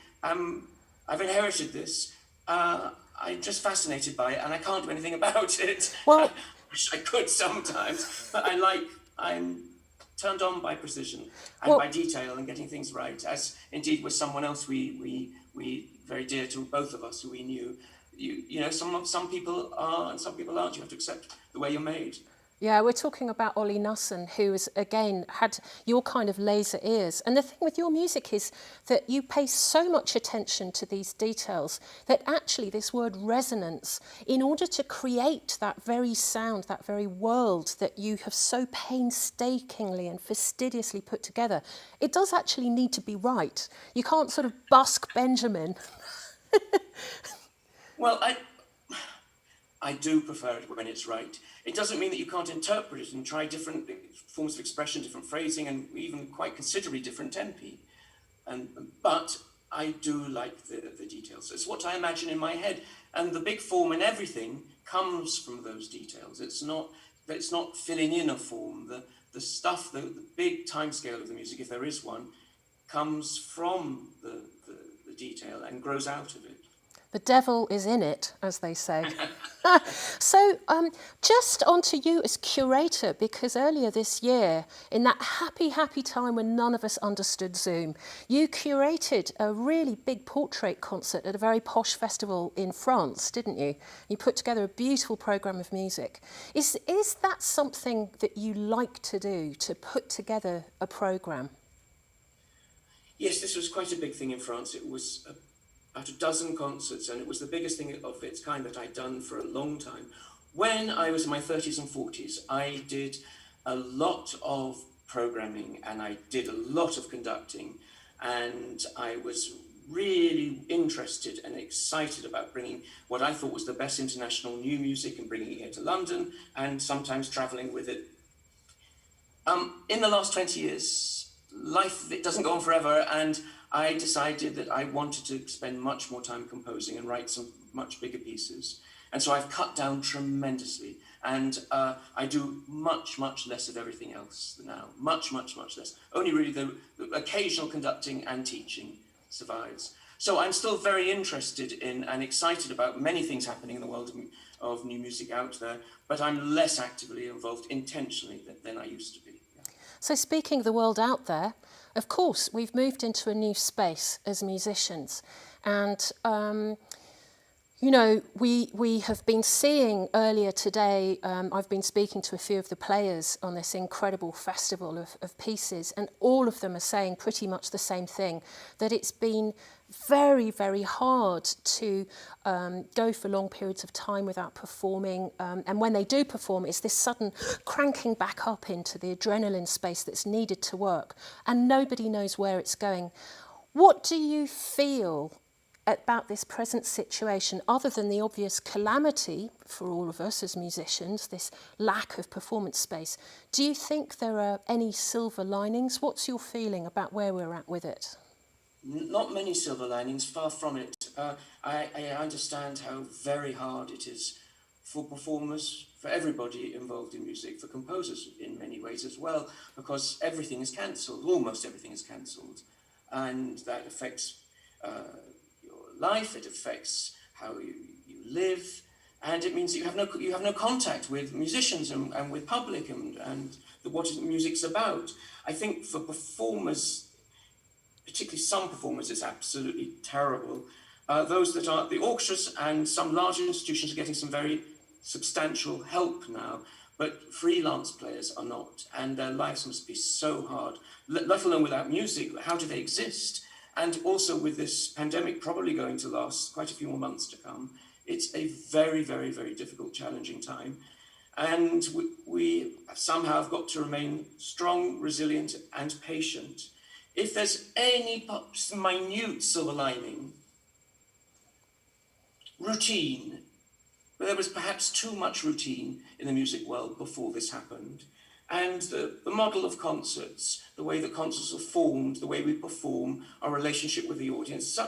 inherited this. I'm just fascinated by it, and I can't do anything about it. Well, I wish I could sometimes, but I'm turned on by precision and by detail and getting things right, as indeed was someone else we very dear to both of us who we knew. You know, some people are and some people aren't. You have to accept the way you're made. Yeah, we're talking about Ollie Nusson, who has, again, had your kind of laser ears. And the thing with your music is that you pay so much attention to these details that actually this word resonance, in order to create that very sound, that very world that you have so painstakingly and fastidiously put together, it does actually need to be right. You can't sort of busk Benjamin. Well, I do prefer it when it's right. It doesn't mean that you can't interpret it and try different forms of expression, different phrasing, and even quite considerably different tempi. But I do like the details. It's what I imagine in my head. And the big form in everything comes from those details. It's not filling in a form. The stuff, the big time scale of the music, if there is one, comes from the detail and grows out of it. The devil is in it, as they say. So just onto you as curator, because earlier this year, in that happy time when none of us understood Zoom, you curated a really big portrait concert at a very posh festival in France, didn't you? You put together a beautiful programme of music. Is that something that you like to do, to put together a programme? Yes, this was quite a big thing in France. It was about a dozen concerts, and it was the biggest thing of its kind that I'd done for a long time. When I was in my 30s and 40s, I did a lot of programming and I did a lot of conducting, and I was really interested and excited about bringing what I thought was the best international new music and bringing it here to London and sometimes traveling with it. In the last 20 years, life, it doesn't go on forever, and I decided that I wanted to spend much more time composing and write some much bigger pieces. And so I've cut down tremendously. And I do much, much less of everything else now. Much, much, much less. Only really the occasional conducting and teaching survives. So I'm still very interested in and excited about many things happening in the world of new music out there, but I'm less actively involved intentionally than I used to be. So speaking of the world out there, of course, we've moved into a new space as musicians. And, you know, we have been seeing earlier today, I've been speaking to a few of the players on this incredible festival of pieces, and all of them are saying pretty much the same thing, that it's been very, very hard to go for long periods of time without performing. And when they do perform, it's this sudden cranking back up into the adrenaline space that's needed to work, and nobody knows where it's going. What do you feel about this present situation, other than the obvious calamity for all of us as musicians, this lack of performance space? Do you think there are any silver linings? What's your feeling about where we're at with it? Not many silver linings, far from it. I understand how very hard it is for performers, for everybody involved in music, for composers in many ways as well, because everything is cancelled, almost everything is cancelled. And that affects life, it affects how you live, and it means that you have no contact with musicians and with public and what music's about. I think for performers, particularly some performers, it's absolutely terrible. Those that are the orchestras and some larger institutions are getting some very substantial help now, but freelance players are not, and their lives must be so hard, let alone without music. How do they exist? And also with this pandemic probably going to last quite a few more months to come, it's a very, very, very difficult, challenging time. And we somehow have got to remain strong, resilient, and patient. If there's any minute silver lining, routine. But there was perhaps too much routine in the music world before this happened. And the model of concerts, the way that concerts are formed, the way we perform, our relationship with the audience,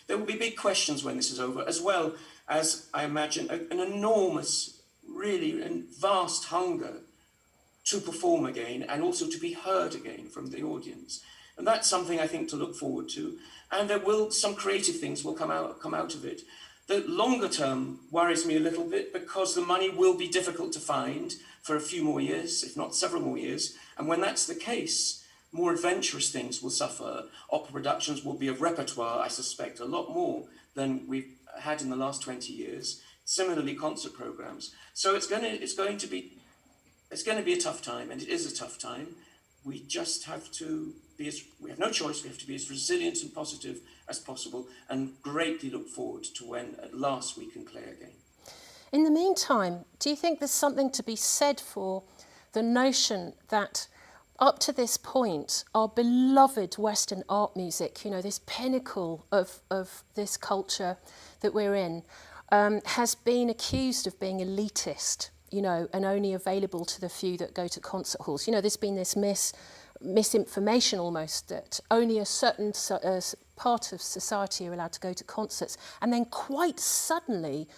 there will be big questions when this is over, as well as, I imagine, an enormous, really vast hunger to perform again and also to be heard again from the audience. And that's something I think to look forward to. And some creative things will come out of it. The longer term worries me a little bit because the money will be difficult to find for a few more years, if not several more years. And when that's the case, more adventurous things will suffer. Opera productions will be of repertoire, I suspect, a lot more than we've had in the last 20 years. Similarly, concert programs. So it's going to be a tough time, and it is a tough time. We just have to we have no choice. We have to be as resilient and positive as possible, and greatly look forward to when at last we can play again. In the meantime, do you think there's something to be said for the notion that up to this point, our beloved Western art music, you know, this pinnacle of this culture that we're in, has been accused of being elitist, you know, and only available to the few that go to concert halls? You know, there's been this misinformation almost that only a certain part of society are allowed to go to concerts. And then quite suddenly,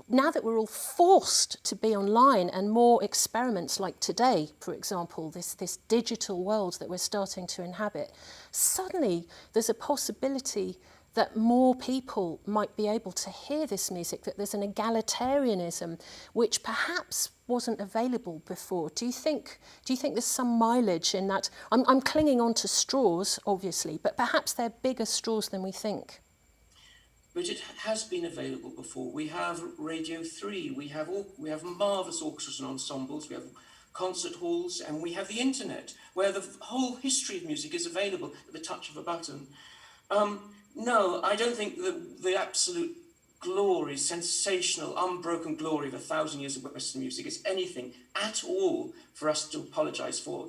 now that we're all forced to be online and more experiments like today, for example, this digital world that we're starting to inhabit, suddenly there's a possibility that more people might be able to hear this music, that there's an egalitarianism which perhaps wasn't available before. Do you think there's some mileage in that? I'm clinging on to straws, obviously, but perhaps they're bigger straws than we think. But it has been available before. We have Radio 3, we have marvellous orchestras and ensembles, we have concert halls, and we have the internet, where the whole history of music is available at the touch of a button. No, I don't think the absolute glory, sensational, unbroken glory of 1,000 years of Western music is anything at all for us to apologise for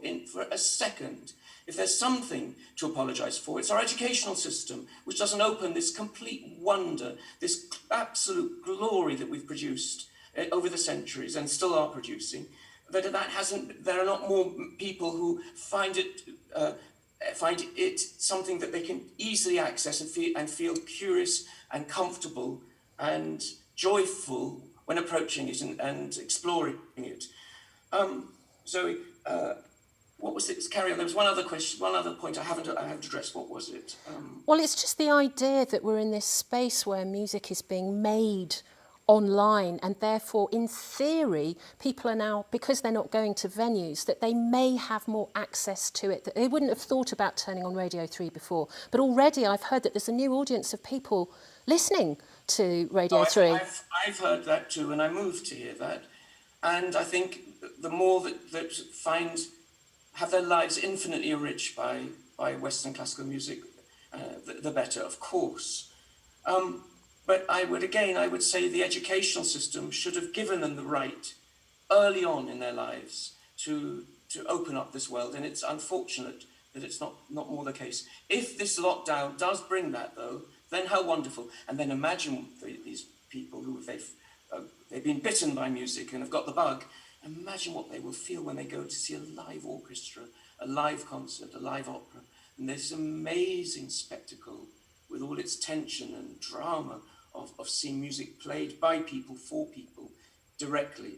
a second. If there's something to apologise for, it's our educational system, which doesn't open this complete wonder, this absolute glory that we've produced over the centuries and still are producing. There are not more people who find it something that they can easily access and feel curious and comfortable and joyful when approaching it and exploring it. Zoe, what was it? Carry on. There was one other question, one other point I haven't addressed. What was it? Well, it's just the idea that we're in this space where music is being made online, and therefore, in theory, people are now, because they're not going to venues, that they may have more access to it, that they wouldn't have thought about turning on Radio 3 before. But already I've heard that there's a new audience of people listening to Radio 3. I've heard that too, and I moved to hear that. And I think the more that have their lives infinitely enriched by Western classical music, the better, of course. But I would say the educational system should have given them the right early on in their lives to open up this world. And it's unfortunate that it's not more the case. If this lockdown does bring that, though, then how wonderful. And then imagine these people who they've been bitten by music and have got the bug. Imagine what they will feel when they go to see a live orchestra, a live concert, a live opera. And this amazing spectacle with all its tension and drama of seeing music played by people for people directly.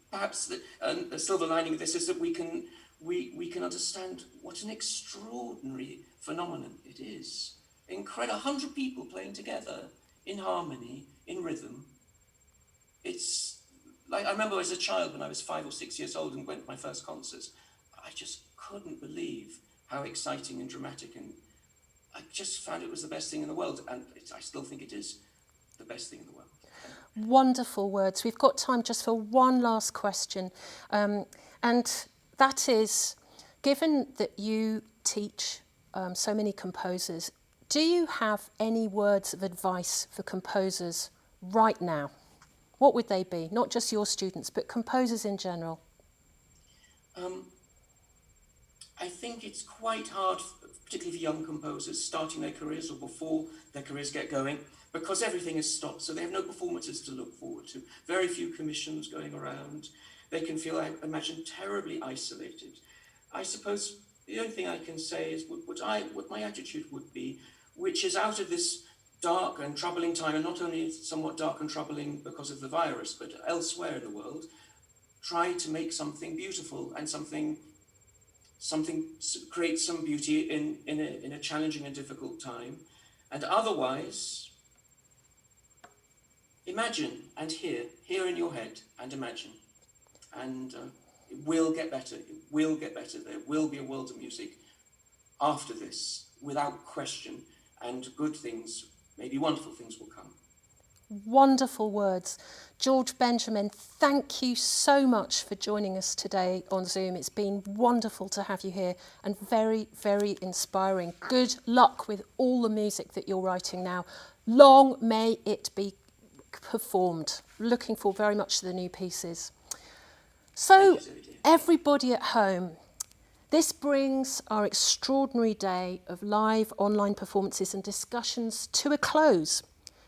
Perhaps the silver lining of this is that we can understand what an extraordinary phenomenon it is. Incredible, 100 people playing together in harmony, in rhythm. It's like, I remember as a child when I was 5 or 6 years old and went to my first concerts, I just couldn't believe how exciting and dramatic, and I just found it was the best thing in the world, and I still think it is the best thing in the world. Wonderful words. We've got time just for one last question, and that is, given that you teach so many composers, do you have any words of advice for composers right now? What would they be? Not just your students, but composers in general. I think it's quite hard, particularly for young composers starting their careers or before their careers get going, because everything is stopped, so they have no performances to look forward to. Very few commissions going around. They can feel, I imagine, terribly isolated. I suppose the only thing I can say is what my attitude would be, which is out of this dark and troubling time, and not only somewhat dark and troubling because of the virus, but elsewhere in the world, try to make something beautiful and create some beauty in a challenging and difficult time. And otherwise, imagine and hear in your head and imagine. And it will get better. It will get better. There will be a world of music after this, without question, and good things, maybe wonderful things will come. Wonderful words. George Benjamin, thank you so much for joining us today on Zoom. It's been wonderful to have you here and very, very inspiring. Good luck with all the music that you're writing now. Long may it be performed. Looking forward very much to the new pieces. So, everybody at home, this brings our extraordinary day of live online performances and discussions to a close.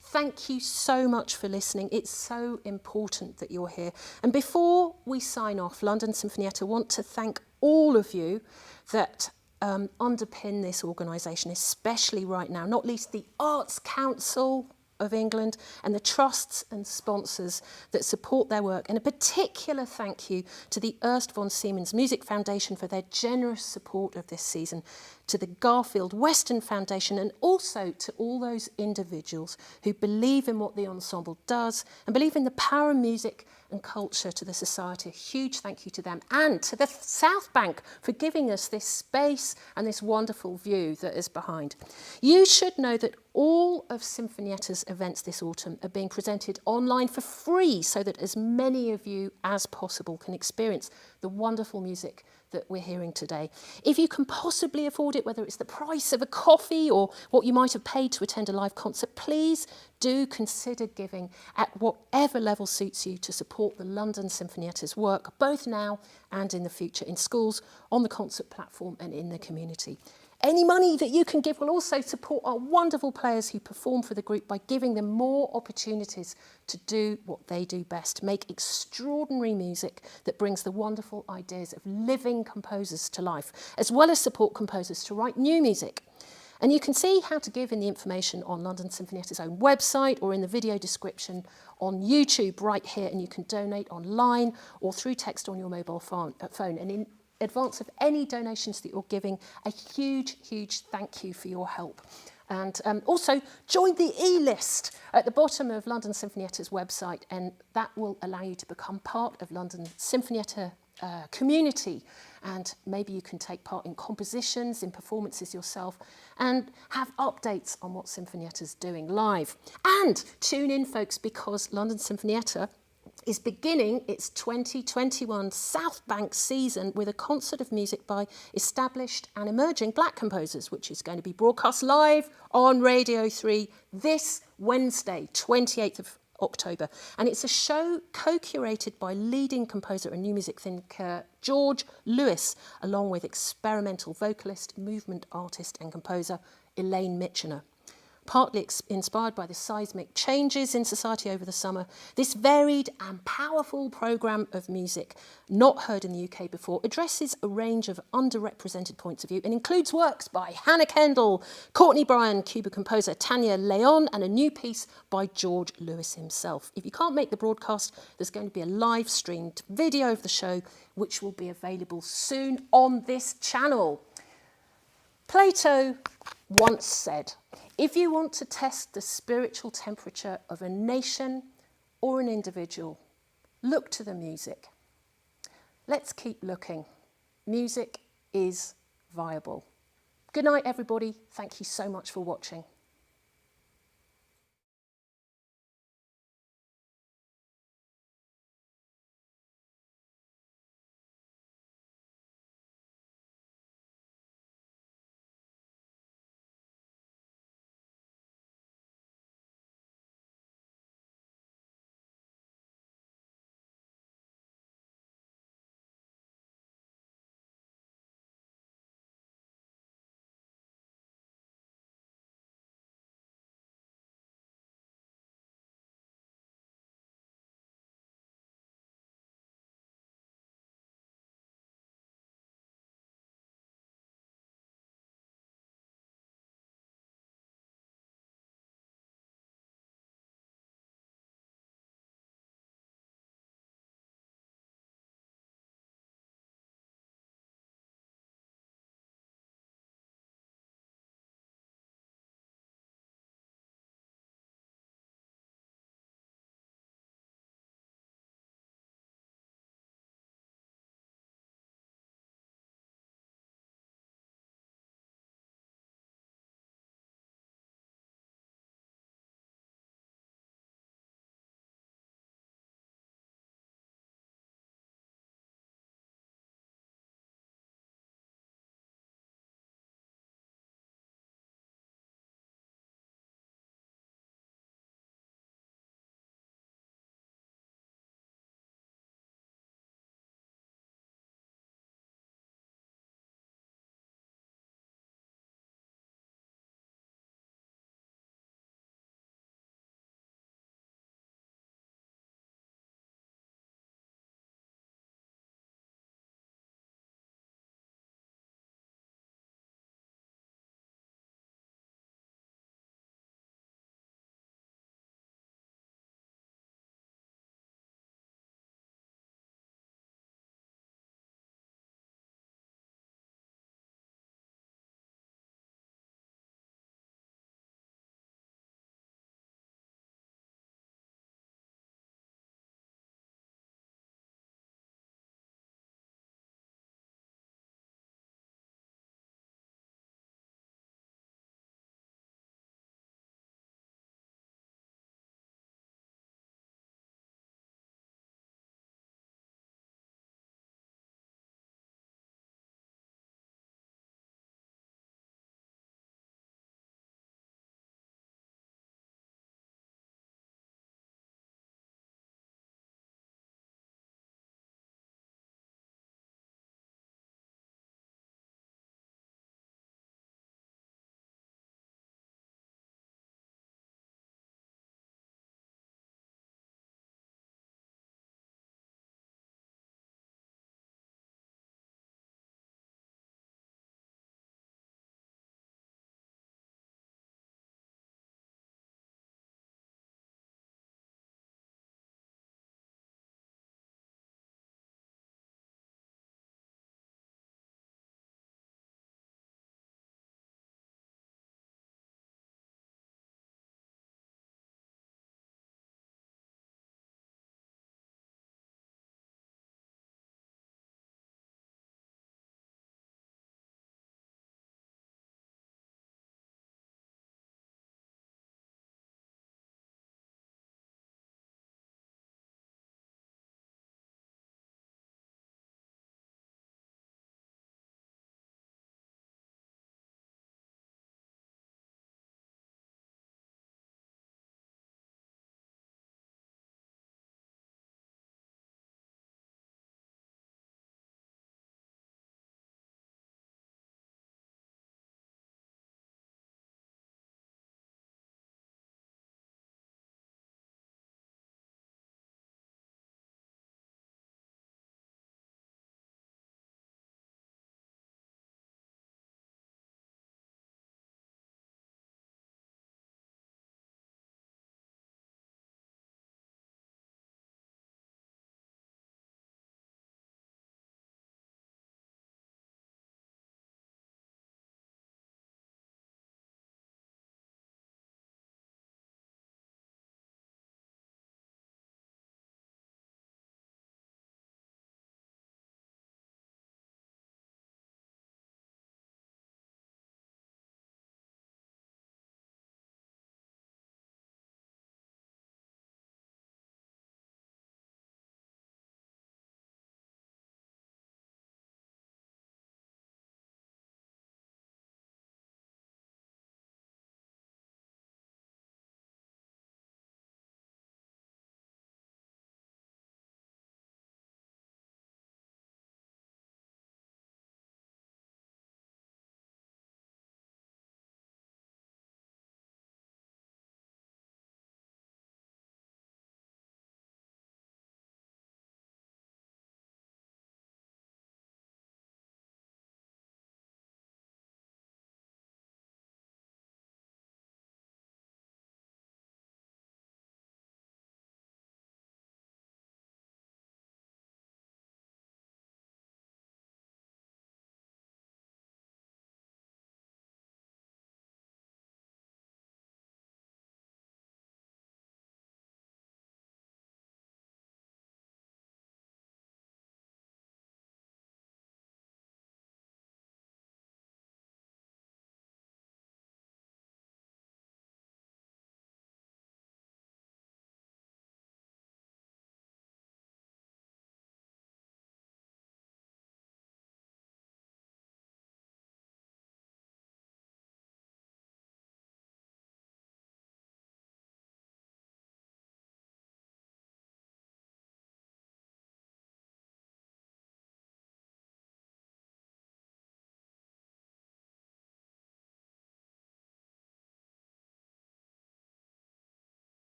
Thank you so much for listening. It's so important that you're here. And before we sign off, London Sinfonietta want to thank all of you that underpin this organisation, especially right now, not least the Arts Council of England and the trusts and sponsors that support their work. And a particular thank you to the Ernst von Siemens Music Foundation for their generous support of this season, to the Garfield Western Foundation, and also to all those individuals who believe in what the ensemble does and believe in the power of music and culture to the society. A huge thank you to them, and to the Southbank for giving us this space and this wonderful view that is behind. You should know that all of Sinfonietta's events this autumn are being presented online for free, so that as many of you as possible can experience the wonderful music that we're hearing today. If you can possibly afford it, whether it's the price of a coffee or what you might have paid to attend a live concert, please do consider giving at whatever level suits you to support the London Sinfonietta's work, both now and in the future, in schools, on the concert platform and in the community. Any money that you can give will also support our wonderful players who perform for the group by giving them more opportunities to do what they do best, make extraordinary music that brings the wonderful ideas of living composers to life, as well as support composers to write new music. And you can see how to give in the information on London Sinfonietta's own website or in the video description on YouTube right here, and you can donate online or through text on your mobile phone. And in advance of any donations that you're giving, a huge, huge thank you for your help. And also join the e-list at the bottom of London Sinfonietta's website, and that will allow you to become part of London Sinfonietta community, and maybe you can take part in compositions, in performances yourself, and have updates on what Sinfonietta's doing live. And tune in, folks, because London Sinfonietta is beginning its 2021 Southbank season with a concert of music by established and emerging black composers, which is going to be broadcast live on Radio 3 this Wednesday, 28th of October. And it's a show co-curated by leading composer and new music thinker George Lewis, along with experimental vocalist, movement artist and composer Elaine Mitchener. Partly inspired by the seismic changes in society over the summer, this varied and powerful programme of music, not heard in the UK before, addresses a range of underrepresented points of view and includes works by Hannah Kendall, Courtney Bryan, Cuba composer Tanya Leon, and a new piece by George Lewis himself. If you can't make the broadcast, there's going to be a live streamed video of the show, which will be available soon on this channel. Plato once said, if you want to test the spiritual temperature of a nation or an individual, look to the music. Let's keep looking. Music is viable. Good night, everybody. Thank you so much for watching.